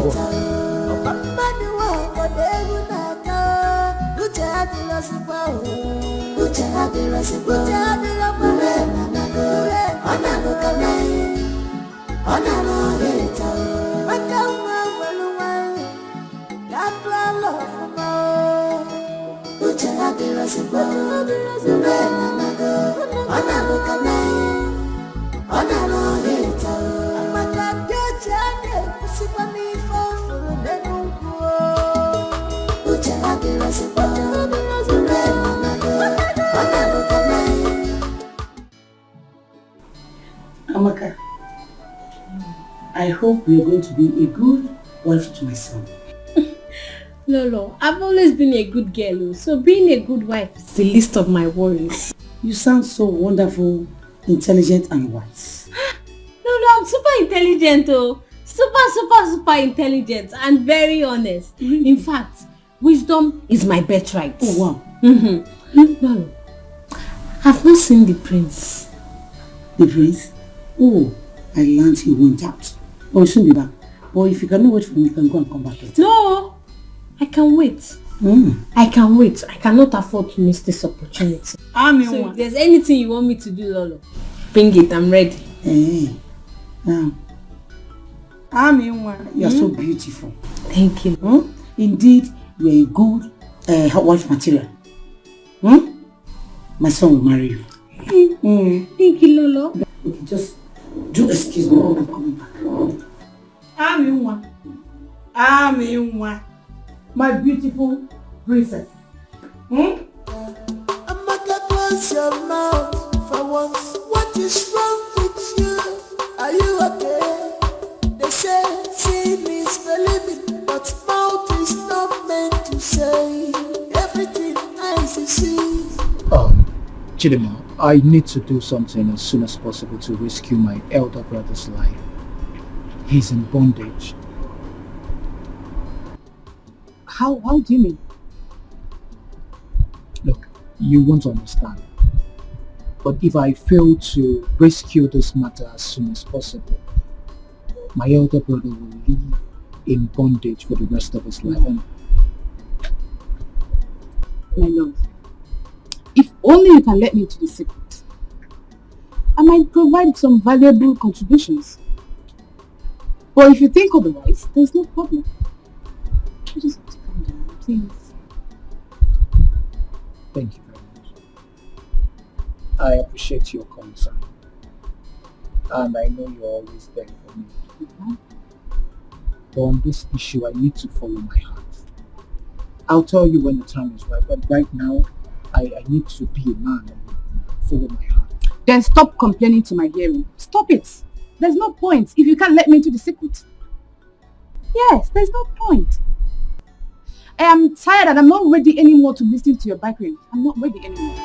Amaka, I hope you're going to be a good wife to my son. Lolo, I've always been a good girl, so being a good wife is the least of my worries. You sound so wonderful, intelligent and wise. Lolo, I'm super intelligent, oh. Super intelligent and very honest. Really? In fact, wisdom is my birthright. Oh, wow. Lolo, I've not seen the prince. The prince? Oh, I learned he went out. Oh, he'll soon be back. But if you cannot wait for me, you can go and come back later. No, I can wait. I can wait. I cannot afford to miss this opportunity. So if there's anything you want me to do, Lolo, bring it. I'm ready. Hey, You are so beautiful. Thank you. Indeed, you are a good wife material. My son will marry you. Thank you, Lolo. Okay, just do excuse me. I'm coming back. My beautiful princess. Amaka, close your mouth for once. What is wrong with you? Are you okay? They say sin is believing, but mouth is not meant to say everything eyes see. Chidima, I need to do something as soon as possible to rescue my elder brother's life. He's in bondage. How do you mean? Look, you won't understand. But if I fail to rescue this matter as soon as possible, my elder brother will live in bondage for the rest of his life. And My love, if only you can let me into the secret, I might provide some valuable contributions. But if you think otherwise, there's no problem. You just have to calm down, please. thank you very much. I appreciate your concern. And I know you're always there for me. But on this issue, I need to follow my heart. I'll tell you when the time is right, but right now, I need to be a man and follow my heart. Then stop complaining to my hearing. Stop it. There's no point if you can't let me into the secret. Yes, there's no point. I am tired and I'm not ready anymore to listen to your bickering. I'm not ready anymore.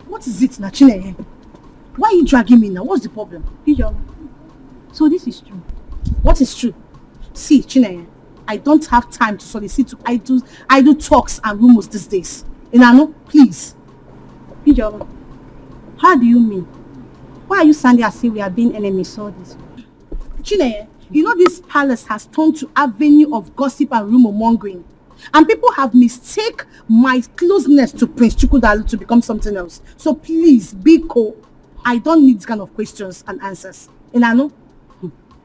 What is it, Nachine? Why are you dragging me now? What's the problem? So this is true. What is true? See, Chineye, I don't have time to solicit to idle talks and rumors these days. Inano, please. Ijeoma, how do you mean? Why are you sounding as if we are being enemies all this? Chineye, you know this palace has turned to avenue of gossip and rumor mongering. And people have mistaken my closeness to Prince Chukwudalu to become something else. So please, Biko, I don't need this kind of questions and answers. Inano?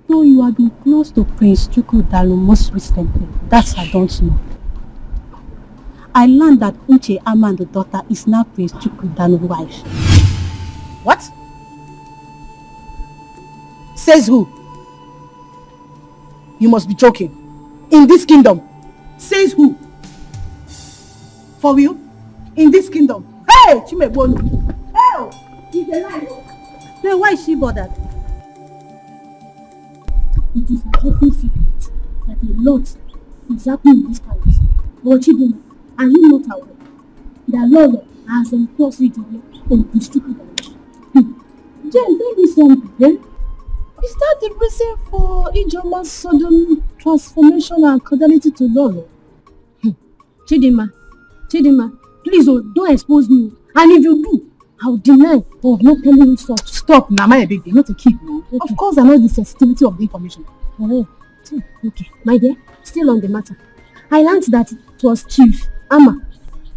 No, you have been close to Prince Chukwudalu most recently. That I don't know. I learned that Uche Amando's daughter is now Prince Chukwudalu's wife. What? Says who? You must be joking. In this kingdom. Says who? For you? In this kingdom. Hey! Chimebonu! Hey! He's a lie. Then why is she bothered? It is an open secret that a lot is happening in this palace. But Chidima, are you not aware that Lolo has enforced it on Prince Chukwudalu? Jen, tell me something. Is that the reason for Ijeoma's sudden transformation and cordiality to Lolo? Chidima, please don't expose me. And if you do, I'll deny of not telling you such. Stop, Nama a big deal, not a kid now. Okay. Of course I know the sensitivity of the information. Oh, okay. My dear, still on the matter. I learned that it was Chief Ama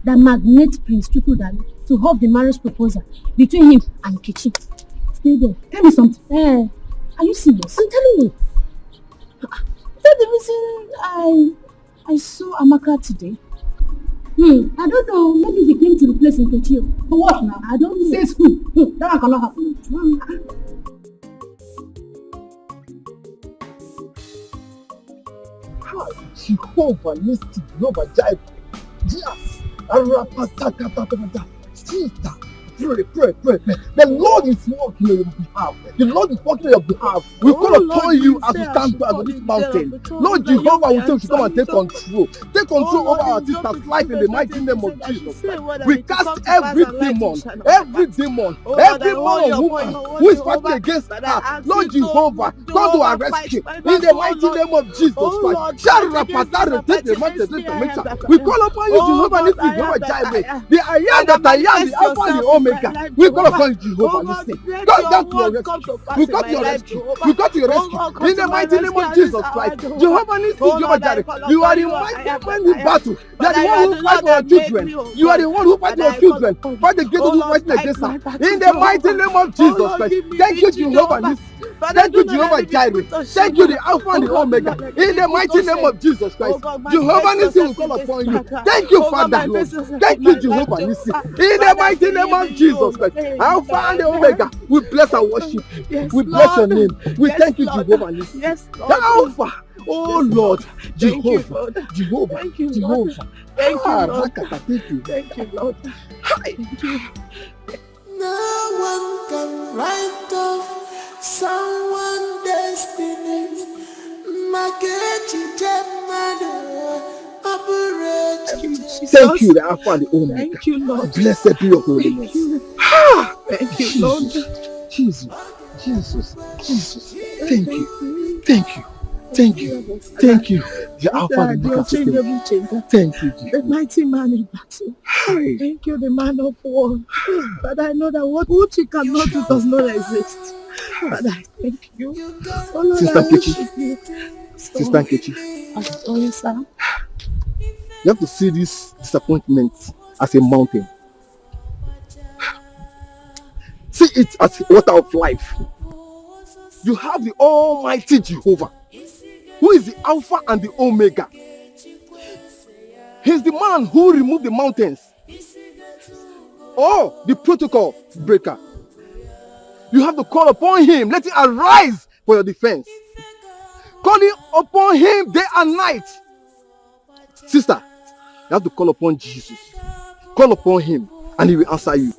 that magnated Prince Chukwudalu to hold the marriage proposal between him and Kichi. Stay there. Tell me something. Are you serious? I'm telling you. Is that the reason I saw Amaka today? I don't know. Maybe he came to the place in Kochi. For what now? I don't know. Says who? That one cannot happen. Jehovah, listen, Jehovah, Jireh. Yes. Sister, pray. The Lord is working on your behalf. The Lord is working on your behalf. We call upon you as we stand on this mountain. Lord Jehovah will tell you to come and take control. Take control over our sister's life in the mighty name of Jesus. We cast every demon who is fighting against her. Lord Jehovah, come to our rescue in the mighty name of Jesus Christ. We call upon you, Jehovah, Jehovah Jireh. The I am that I am, the Alpha and the Omega. We call upon Jehovah. Listen. God to your rescue. We got your rescue. We got your rescue. In the mighty name of Jesus Christ. Jehovah Nissi, Jehovah Jireh. You are the mighty man in battle. You are the one who fights for your children. You are the one who fights for your children. Fight against those who fight against us. In the mighty name of Jesus Christ. Thank you, Jehovah Nissi. Thank you, Jehovah Jireh. Thank you, the Alpha and the Omega. In the mighty name of Jesus Christ. Jehovah Nissi will call upon you. Thank you, Father Lord. Thank you, Jehovah Nissi. In the mighty name of Jesus Christ. Alpha and the Omega. We bless and worship. We bless your name. We thank you, Jehovah Nissi. Yes, Lord. Alpha. Oh Lord. Jehovah. Jehovah. Thank you, Jehovah. Thank you, Lord. Thank you. Thank you, Lord. Thank you. No one can write off someone's destiny. Thank you, the Alpha and the Omega. Thank you, Lord. Blessed be your holy name. Thank you, Lord. Jesus. Thank you. Thank you. Thank you. Thank you. The Alpha and the Omega. Thank you, Jesus. The mighty man in battle. Thank you, the man of war. But I know that what you cannot do does not exist. But I thank you. Oh Lord, Sister I worship Nkechi. you. Sister Nkechi. I'm sorry, sir. You have to see this disappointment as a mountain. See it as a water of life. You have the Almighty Jehovah, who is the Alpha and the Omega. He's the man who removed the mountains. Oh, the protocol breaker. You have to call upon him. Let it arise for your defense. Calling upon him day and night. Sister, you have to call upon Jesus. Call upon him and he will answer you.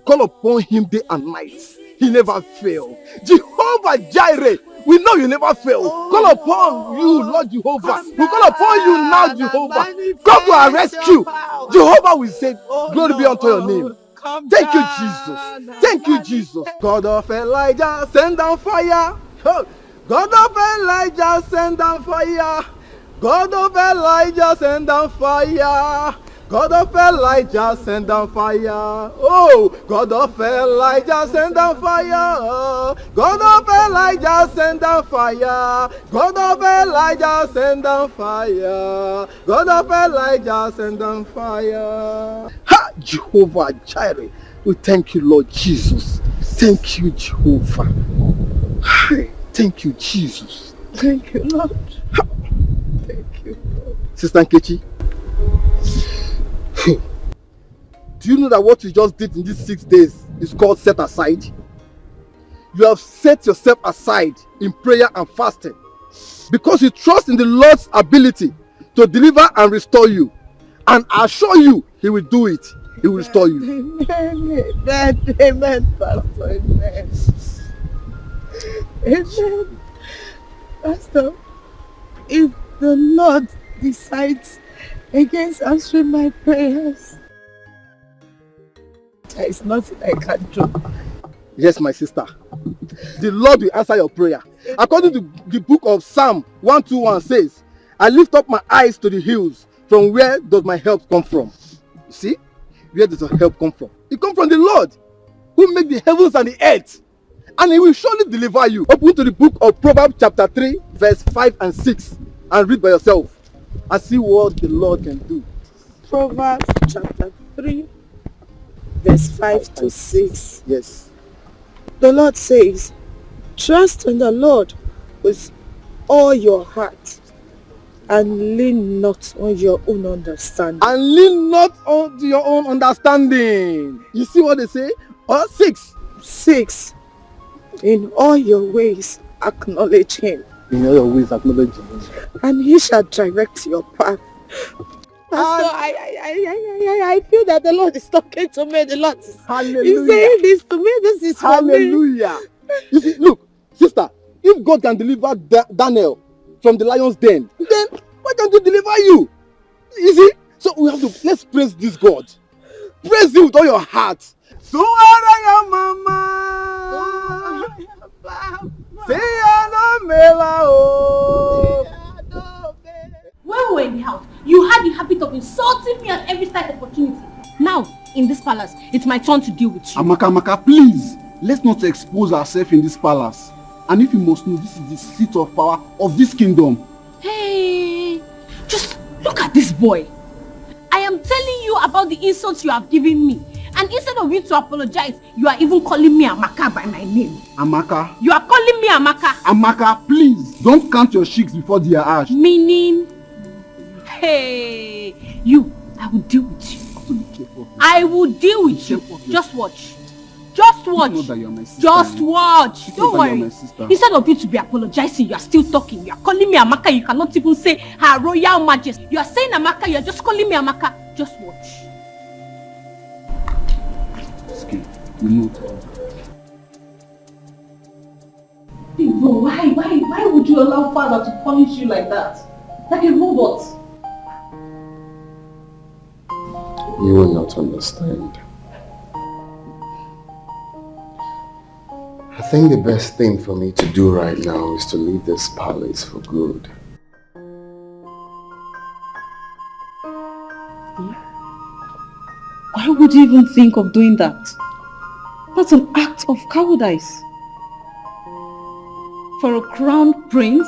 Call upon him day and night. He never fails. Jehovah Jireh, we know you never fail. Call upon you, Lord Jehovah. We call upon you now, Jehovah. Come to our rescue. Jehovah will say, glory be unto your name. Thank you, Jesus. Thank you, Jesus. God of Elijah, send down fire. God of Elijah, send down fire. God of Elijah, send down fire. God of Elijah, send down fire. Oh, God of Elijah, send down fire. God of Elijah, send down fire. God of Elijah, send down fire. God of Elijah, send down fire. Ha! Jehovah Jireh. We thank you, Lord Jesus. Thank you, Jehovah. Thank you, Jesus. Thank you, Lord. Thank you, Lord. Sister Nkechi, do you know that what you just did in these 6 days is called set aside? You have set yourself aside in prayer and fasting because you trust in the Lord's ability to deliver and restore you. And I assure you, he will do it. He will restore you. Amen, Pastor. Amen. Amen. Pastor, if the Lord decides against answering my prayers, there is nothing I can do. Yes, my sister. The Lord will answer your prayer. According to the book of Psalm 121 says, I lift up my eyes to the hills. From where does my help come from? You see? Where does your help come from? It comes from the Lord, who made the heavens and the earth. And he will surely deliver you. Open to the book of Proverbs chapter 3, verse 5 and 6. And read by yourself. And see what the Lord can do. Proverbs chapter 3, verse 5 to 6. Yes. The Lord says, trust in the Lord with all your heart and lean not on your own understanding. And lean not on your own understanding. You see what they say? 6. 6. In all your ways acknowledge him. In all your ways acknowledge him. And he shall direct your path. Pastor, I feel that the Lord is talking to me. The Lord is saying this to me. This is for me. Hallelujah. You see, look, sister, if God can deliver Daniel from the lion's den, then why can't he deliver you? You see? So we have to, let's praise this God. Praise him with all your heart. So are mama. When we were in the house, you had the habit of insulting me at every slight opportunity. Now, in this palace, it's my turn to deal with you. Amaka, please. Let's not expose ourselves in this palace. And if you must know, this is the seat of power of this kingdom. Hey, just look at this boy. I am telling you about the insults you have given me. And instead of you to apologize, you are even calling me Amaka by my name. Amaka. You are calling me Amaka. Amaka, please. Don't count your chicks before they are ash. Meaning, hey, you, I will deal with you. I will deal with you. Just watch. Just watch. Just watch. Don't worry. Instead of you to be apologizing, you are still talking. You are calling me Amaka. You cannot even say Her Royal Majesty. You are saying Amaka. You are just calling me Amaka. Just watch. You know. Why would you allow father to punish you like that? Like a robot? You will not understand. I think the best thing for me to do right now is to leave this palace for good. Why would you even think of doing that? That's an act of cowardice. For a crown prince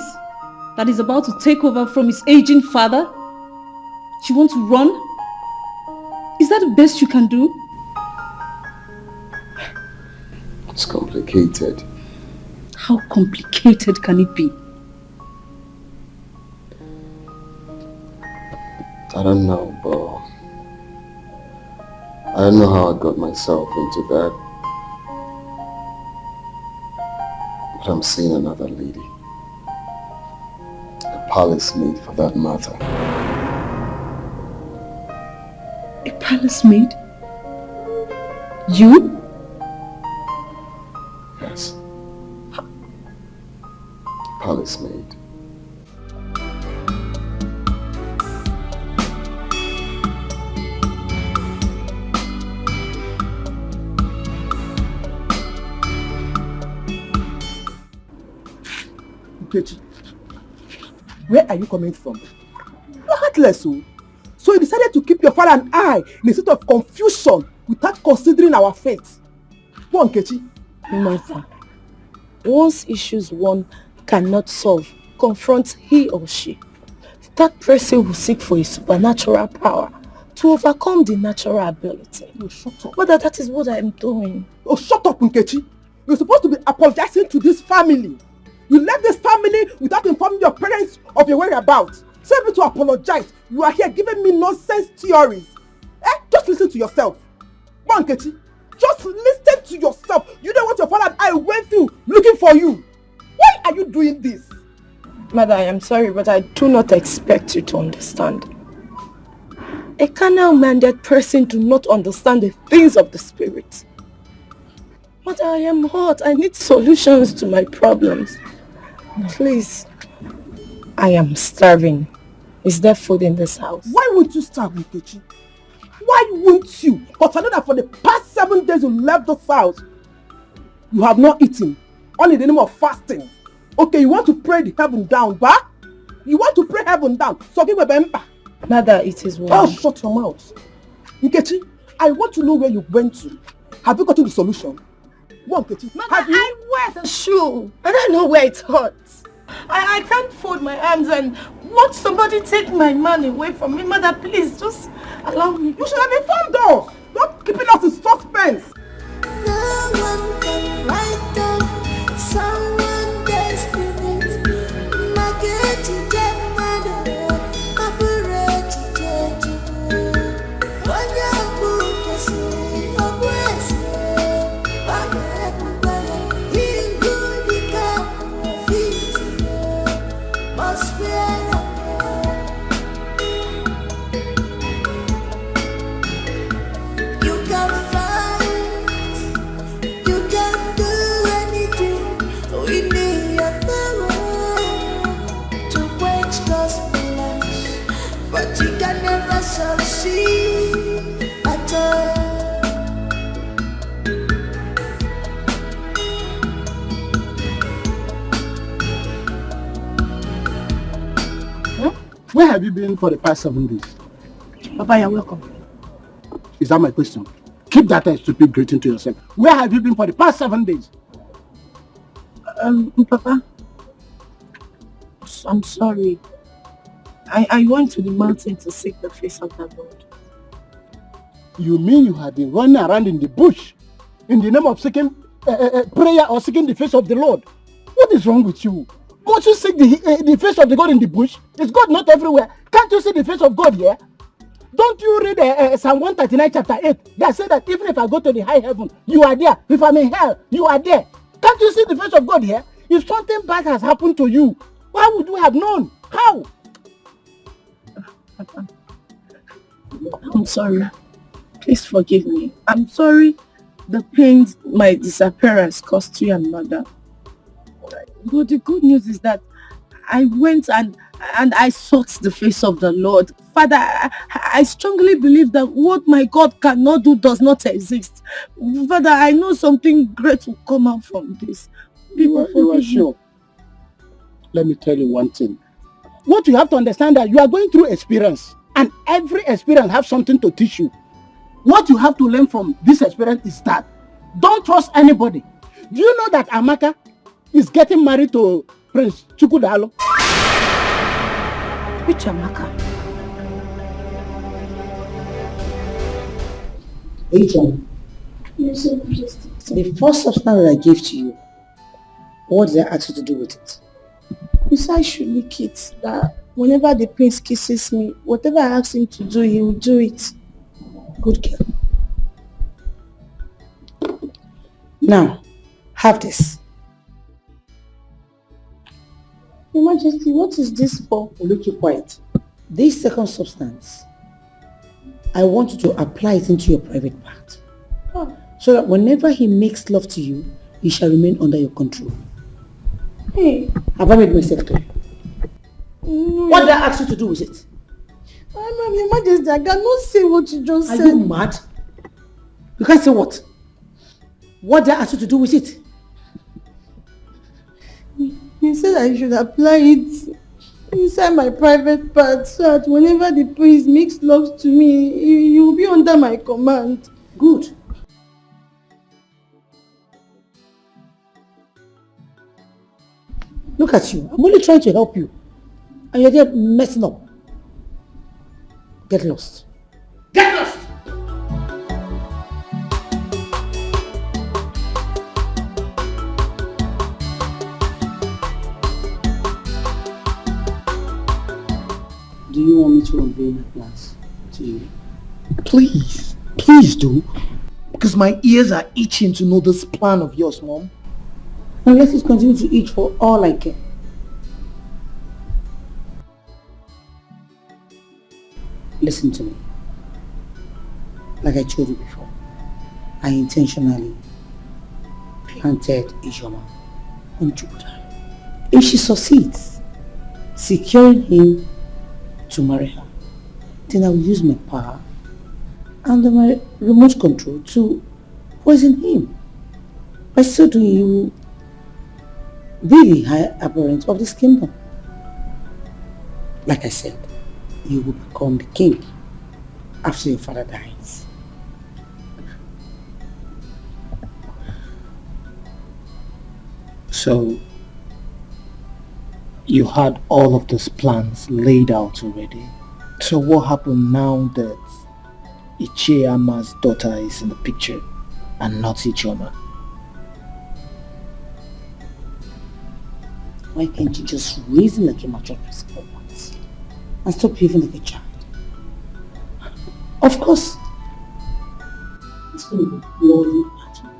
that is about to take over from his aging father, you want to run? Is that the best you can do? It's complicated. How complicated can it be? I don't know, but I don't know how I got myself into that. But I'm seeing another lady. A palace maid for that matter. A palace maid? You? Yes. Palace maid. Where are you coming from? You're heartless, so you decided to keep your father and I in a state of confusion without considering our fate. Go on, Nkechi. Martha, once issues one cannot solve, confront he or she. That person will seek for a supernatural power to overcome the natural ability. Oh, shut up. Mother, that is what I am doing. Oh, shut up, Nkechi. You're supposed to be apologizing to this family. You left this family without informing your parents of your whereabouts. Send me to apologize. You are here giving me nonsense theories. Just listen to yourself. Come on, Nkechi. Just listen to yourself. You know what your father and I went through looking for you. Why are you doing this? Mother, I am sorry, but I do not expect you to understand. A carnal-minded person do not understand the things of the spirit. Mother, I am hot. I need solutions to my problems. Please. I am starving. Is there food in this house? Why won't you starve, Nkechi? Why won't you? But I know that for the past 7 days you left this house, you have not eaten. Only in the name of fasting. Okay, you want to pray the heaven down, bah? You want to pray heaven down. So give me a bempa. Mother, it is well. Oh, shut your mouth. Nkechi, I want to know where you went to. Have you gotten the solution? One, Nkechi. Mother, I wear the shoe. I don't know where it hurts. I can't fold my arms and watch somebody take my man away from me. Mother, please, just allow me. You should have informed us. Not keeping us in suspense. No one can write down someone's destiny. My get you get mad, my parade you get you. When you're good, you see, you're blessed. He's good, he can't feed you. Must be you can fight, you can do anything. We need your power to quench those feelings, but you can never succeed at all. Where have you been for the past 7 days? Papa, you're welcome. Is that my question? Keep that stupid greeting to yourself. Where have you been for the past 7 days? Papa, I'm sorry. I went to the mountain to seek the face of the Lord. You mean you have been running around in the bush in the name of seeking prayer or seeking the face of the Lord? What is wrong with you? Must you seek the face of the God in the bush? Is God not everywhere? Can't you see the face of God here? Don't you read Psalm 139 chapter 8 that says that even if I go to the high heaven, you are there. If I'm in hell, you are there. Can't you see the face of God here? If something bad has happened to you, why would you have known? How? I'm sorry. Please forgive me. I'm sorry the pains my disappearance caused you and mother. But the good news is that I went and I sought the face of the Lord. Father, I strongly believe that what my God cannot do does not exist. Father, I know something great will come out from this. You are sure? Let me tell you one thing. What you have to understand that you are going through experience, and every experience has something to teach you. What you have to learn from this experience is that don't trust anybody. Do you know that Amaka is getting married to Prince Chukudalo? Which Amaka? Regina, the first substance that I gave to you, what did I ask you to do with it? You said I should lick it, that whenever the prince kisses me, whatever I ask him to do, he will do it. Good girl. Now, have this. Your Majesty, what is this for? Look, you quiet. This second substance, I want you to apply it into your private part. Oh. So that whenever he makes love to you, he shall remain under your control. Hey. Have I made myself clear? No. What did I ask you to do with it? Your Majesty, I cannot say what you just said. Are you mad? You can't say what? What did I ask you to do with it? You said I should apply it inside my private part so that whenever the prince makes love to me, he will be under my command. Good. Look at you. I'm only trying to help you. And you're there messing up. Get lost. Get lost! Do you want me to unveil my plans to you? Please, please do. Because my ears are itching to know this plan of yours, Mom. And let it continue to itch for all I care. Listen to me. Like I told you before, I intentionally planted Ijoma on Jupiter. If she succeeds, securing him to marry her, then I will use my power and my remote control to poison him. By so doing, you will be the high apparent of this kingdom. Like I said, you will become the king after your father dies. So, you had all of those plans laid out already. So what happened now that Ichiyama's daughter is in the picture and not Ichoma? Why can't you just reason like a mature person for once and stop behaving like a child? Of course, it's going to be bloody at you.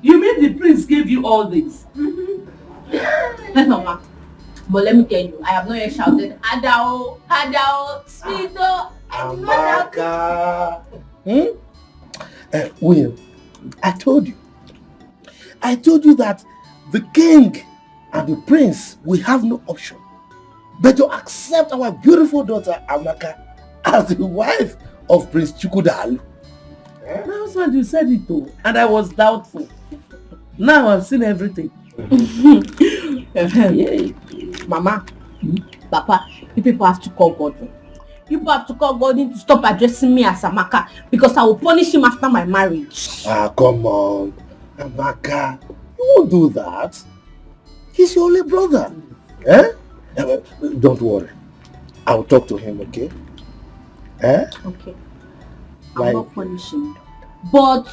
You mean the prince gave you all this? Mama, but let me tell you, I have not yet shouted, Adao, Adao, Sweeto, Amaka. William, I told you that the king and the prince will have no option but to accept our beautiful daughter Amaka as the wife of Prince Chukwudalu. That's what you said it though, and I was doubtful. Now I've seen everything. Mama, Papa, you people have to call Gordon. You people have to call Gordon to stop addressing me as Amaka because I will punish him after my marriage. Ah, come on. Amaka, you won't do that. He's your only brother. Eh? Don't worry. I'll talk to him, okay? Eh? Okay. I'll not punish him. But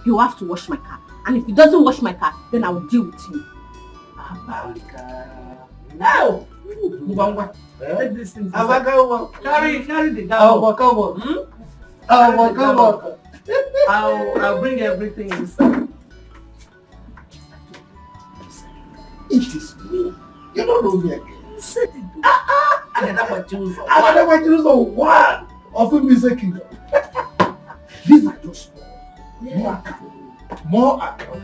you have to wash my car. And if he doesn't wash my car, then I will deal with him. No! Carry the dog. Come on. I'll bring everything inside. It is me. You don't know me again. Set it. I never choose one of him is a kingdom. These are just more account.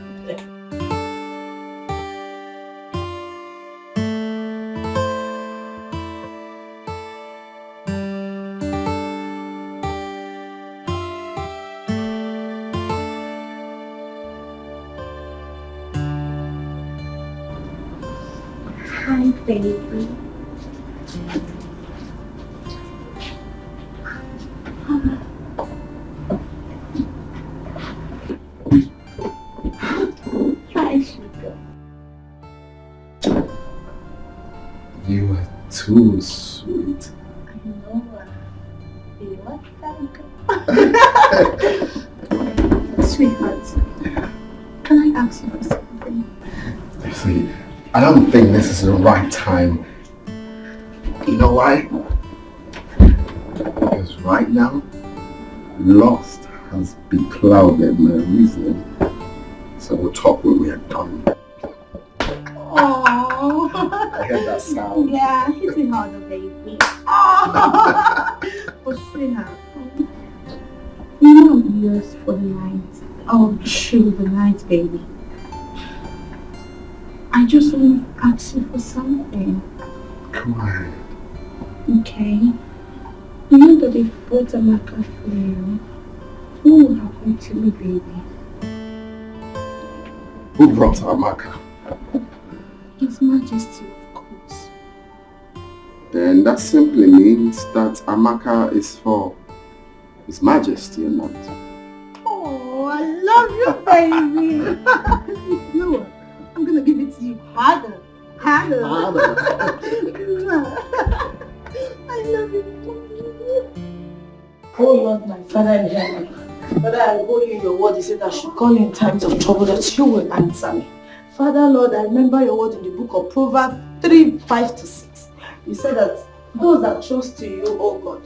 Hi, baby. Hi, sugar. You are too sweet. I know. You like that? Sweetheart, can I ask you for something? See, I don't think this is the right time. You know why? Because right now, lust has beclouded my reason. So we'll talk when we are done. Oh, I heard that sound. yeah, hit it harder, baby. Oh, sweetheart, you know I'm yours for the night. Oh, through the night, baby. I just want to ask you for something. Come on. Okay. You know that if brought Amaka for you, what will happen to me, baby? Who brought Amaka? His Majesty, of course. Then that simply means that Amaka is for His Majesty and not. Oh, I love you, baby. You know what? I'm gonna give it to you harder. Harder. I love you. Oh Lord, my Father in heaven, Father, I owe you your word. You said I should call in times of trouble, that you will answer me. Father, Lord, I remember your word in the book of Proverbs 3:5-6. You said that those that trust in you, oh God.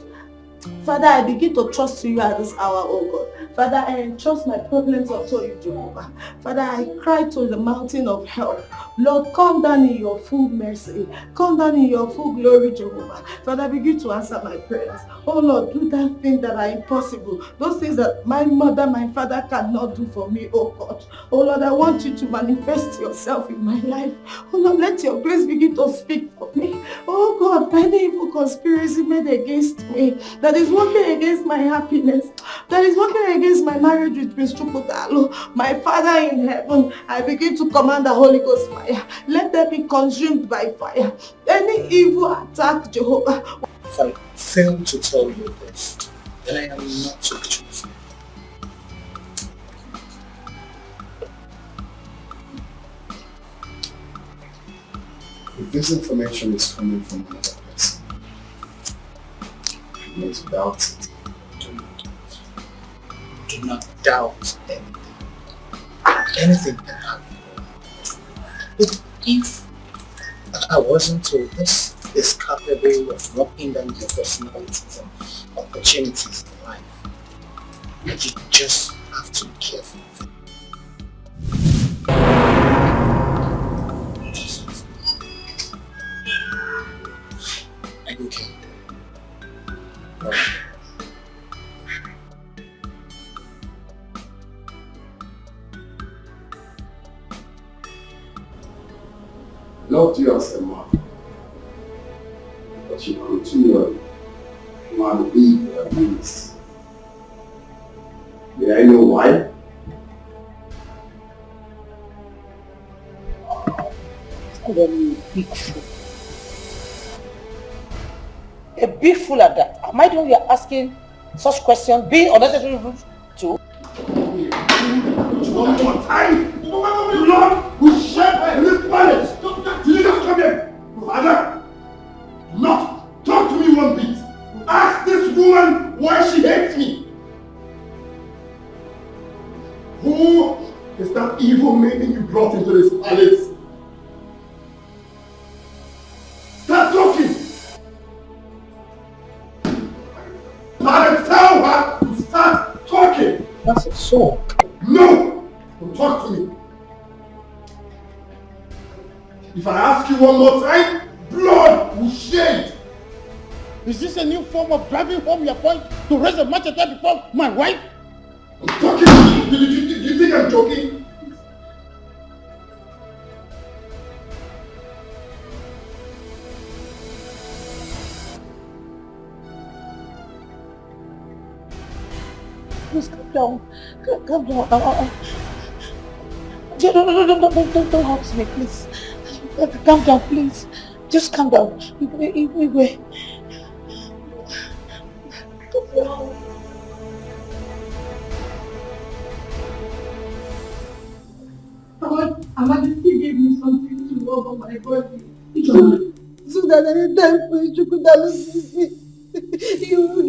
Father, I begin to trust you at this hour, oh God. Father, I entrust my problems unto you, Jehovah. Father, I cry to the mountain of help. Lord, come down in your full mercy. Come down in your full glory, Jehovah. Father, begin to answer my prayers. Oh Lord, do that thing that are impossible. Those things that my mother, my father cannot do for me, oh God. Oh Lord, I want you to manifest yourself in my life. Oh Lord, let your grace begin to speak for me. Oh God, any evil conspiracy made against me that is working against my happiness, that is working against my marriage with Prince Chukudalo, my Father in heaven, I begin to command the Holy Ghost fire. Let them be consumed by fire. Any evil attack, Jehovah. If I fail to tell you this, then I am not your chosen. If this information is coming from another person, you need to doubt it. Do not doubt anything. Anything can happen. But if I wasn't told this is capable of knocking down your personalities and opportunities in life, you just have to be careful. Are you okay? Not you as a mother, but you continue to be abused. May I know why? call me a big fool. A big fool at that. Am I the one you're asking such questions, being unnecessary rude to? One more time! Lord, we share in this palace! Did you just come here? Father, do not talk to me one bit. Ask this woman why she hates me. Who is that evil maiden you brought into this palace? Start talking! Father, tell her to start talking! That's a sword. No! Don't talk to me. If I ask you one more time, blood will shed. Is this a new form of driving home your point to raise a machete before my wife? I'm talking. Do you think I'm joking? Please calm down. Calm down. Don't hurt me, please. Calm down, please. Just calm down. Igwe. Amadi still gave me something to rub on my body. So that anytime Chukwudalu sees me, you will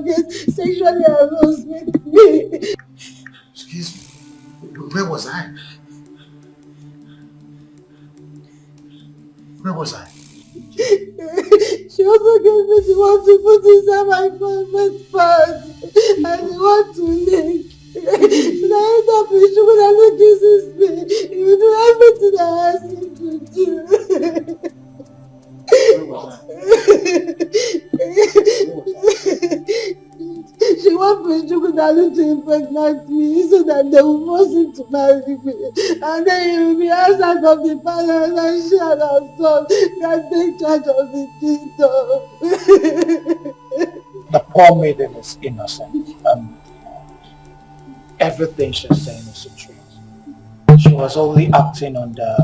get sexually aroused with me. Excuse me, where was I? Where was I? She also gave me the one to put inside my private part and the one to lick. So that anytime Chukwudalu kisses me, he will do everything I ask him to do. She wants Prince Chukwudalu to impregnate me so that they will force him to marry me. And then he will be outside of the palace and she and her son can take charge of the kingdom. The poor maiden is innocent and everything she's saying is the truth. She was only acting under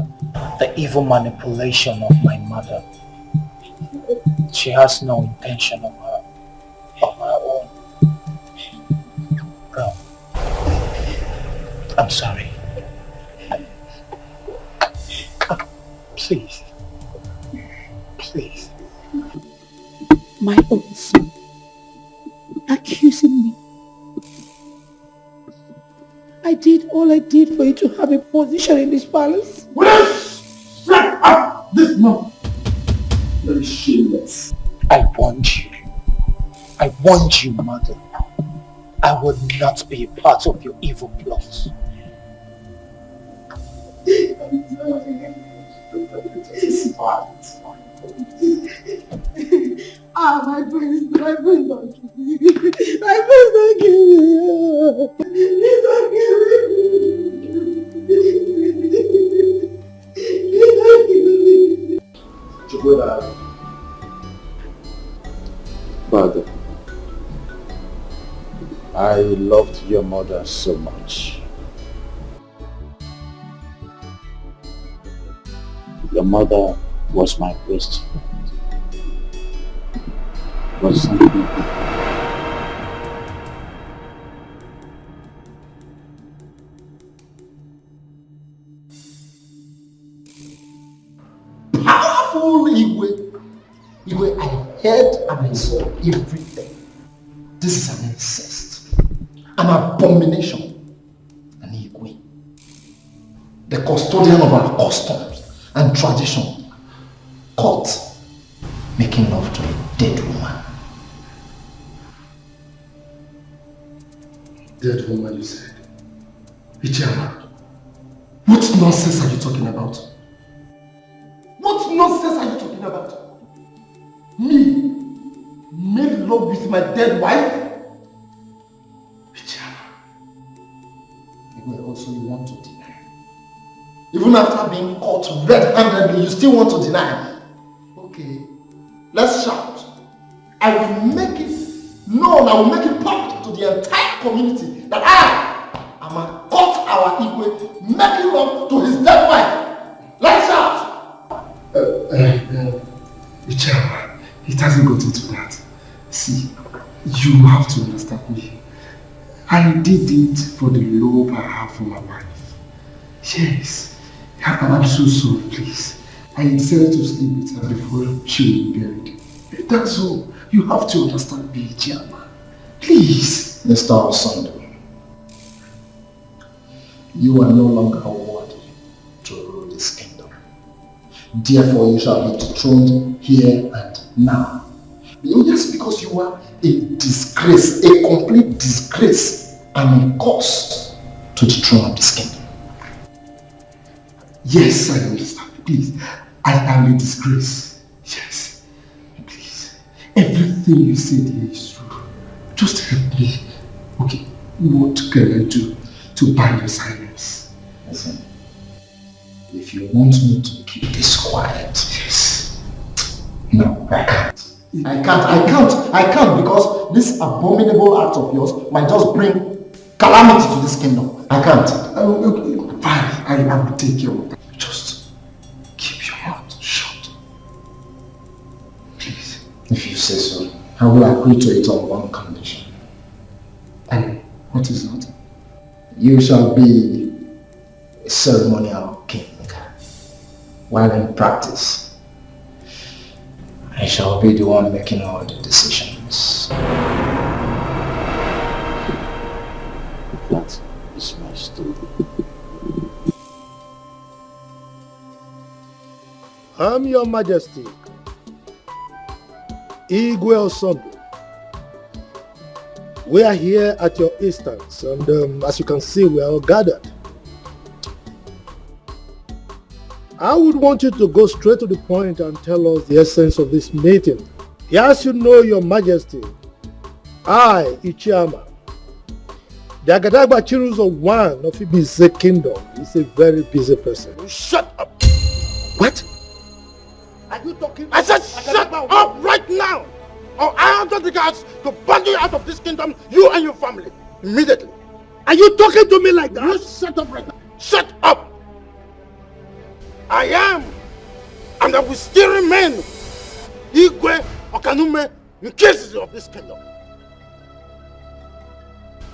the evil manipulation of my mother. She has no intention of her own. Girl, I'm sorry. Please. Please. My own son accusing me. I did all I did for you to have a position in this palace. Shut up this month! Very shameless. I warned you. I warned you, mother. I would not be a part of your evil plots. I'm sorry. It's fine. My friends don't give me. My friends don't give me. Please don't give me. Please don't give me. Father, I loved your mother so much. Your mother was my best friend. Was something. Powerful Igwe. Igwe, I heard and I saw everything. This is an incest. An abomination. An Igwe. The custodian of our customs and tradition. Caught making love to a dead woman. Dead woman, you said? Ichama, what nonsense are you talking about? What nonsense are you talking about? Me? Made love with my dead wife? Ichama. Also, you want to deny. Even after being caught red-handedly, you still want to deny. Okay, let's shout. I will make it known, I will make it public to the entire community that I am a caught our Igwe making love to his dead wife. Lights out! Chairman, it hasn't gotten to that. See, you have to understand me. I did it for the love I have for my wife. Yes, I'm so sorry, please. I decided to sleep with her before she was buried. That's all. You have to understand me, Chairman. Please. Mr. Osando, you are no longer worthy to rule this kingdom. Therefore, you shall be dethroned here and now. Just because you are a disgrace, a complete disgrace, and a curse to the throne of this kingdom. Yes, I understand. Please, I am a disgrace. Yes, please. Everything you said here is true. Just help me. Okay, what can I do to buy your silence? Listen, if you want me to keep this quiet, yes. No, I can't. I can't because this abominable act of yours might just bring calamity to this kingdom. I can't. Okay, fine, I will take care of that. Just keep your mouth shut. Please. If you say so, I will agree to it on one condition. And what is that? You shall be a ceremonial king, while in practice, I shall be the one making all the decisions. That is my story. I'm Your Majesty, Igwe Osando. We are here at your instance, and as you can see, we are all gathered. I would want you to go straight to the point and tell us the essence of this meeting. As you know, Your Majesty, I, Ichiama, the Agadagba Chiruzo one of Ibize Kingdom, is a very busy person. Shut up! What? Are you talking? I said shut up right now! Or I order the guards to ban you out of this kingdom, you and your family, immediately. Are you talking to me like that? You shut up right now. Shut up! I am, and I will still remain, Igwe Okanume in cases of this kingdom.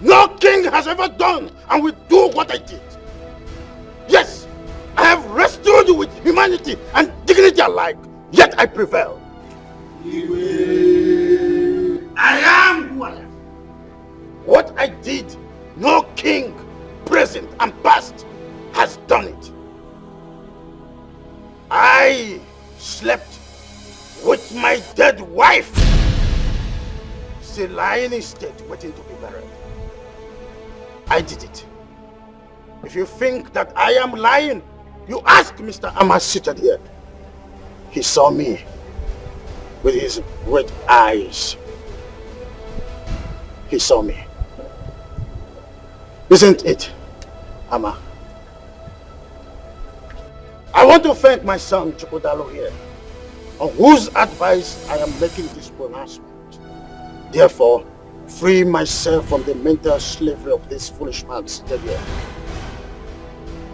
No king has ever done and will do what I did. Yes, I have restored you with humanity and dignity alike, yet I prevail. I am who I am. What I did, no king, present and past, has done it. I slept with my dead wife, still lying in state waiting to be buried. I did it. If you think that I am lying, you ask Mr. Amma seated here. He saw me with his red eyes. He saw me. Isn't it, Amma? I want to thank my son Chukwudalo here, on whose advice I am making this pronouncement. Therefore, free myself from the mental slavery of this foolish man seated here.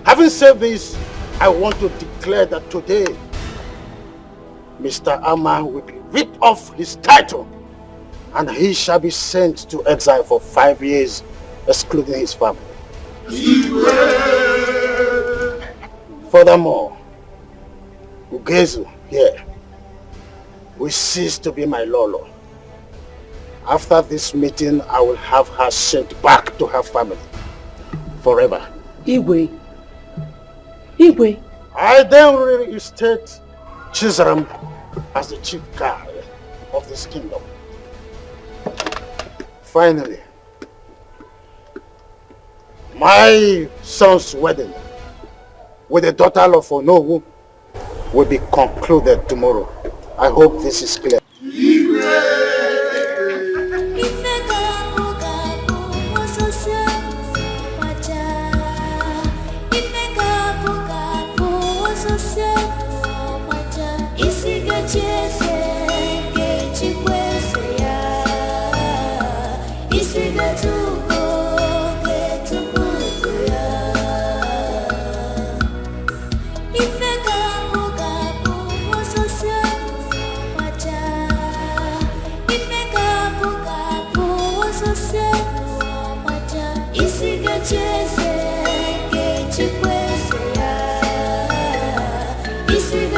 Having said this, I want to declare that today, Mr. Amma will be ripped off his title and he shall be sent to exile for 5 years, excluding his family. Furthermore, Ugezu here will cease to be my Lolo. After this meeting, I will have her sent back to her family forever. Igwe. I then reinstate Chizaram as the chief guard of this kingdom. Finally, my son's wedding with the daughter of Onowu will be concluded tomorrow. I hope this is clear. If Isi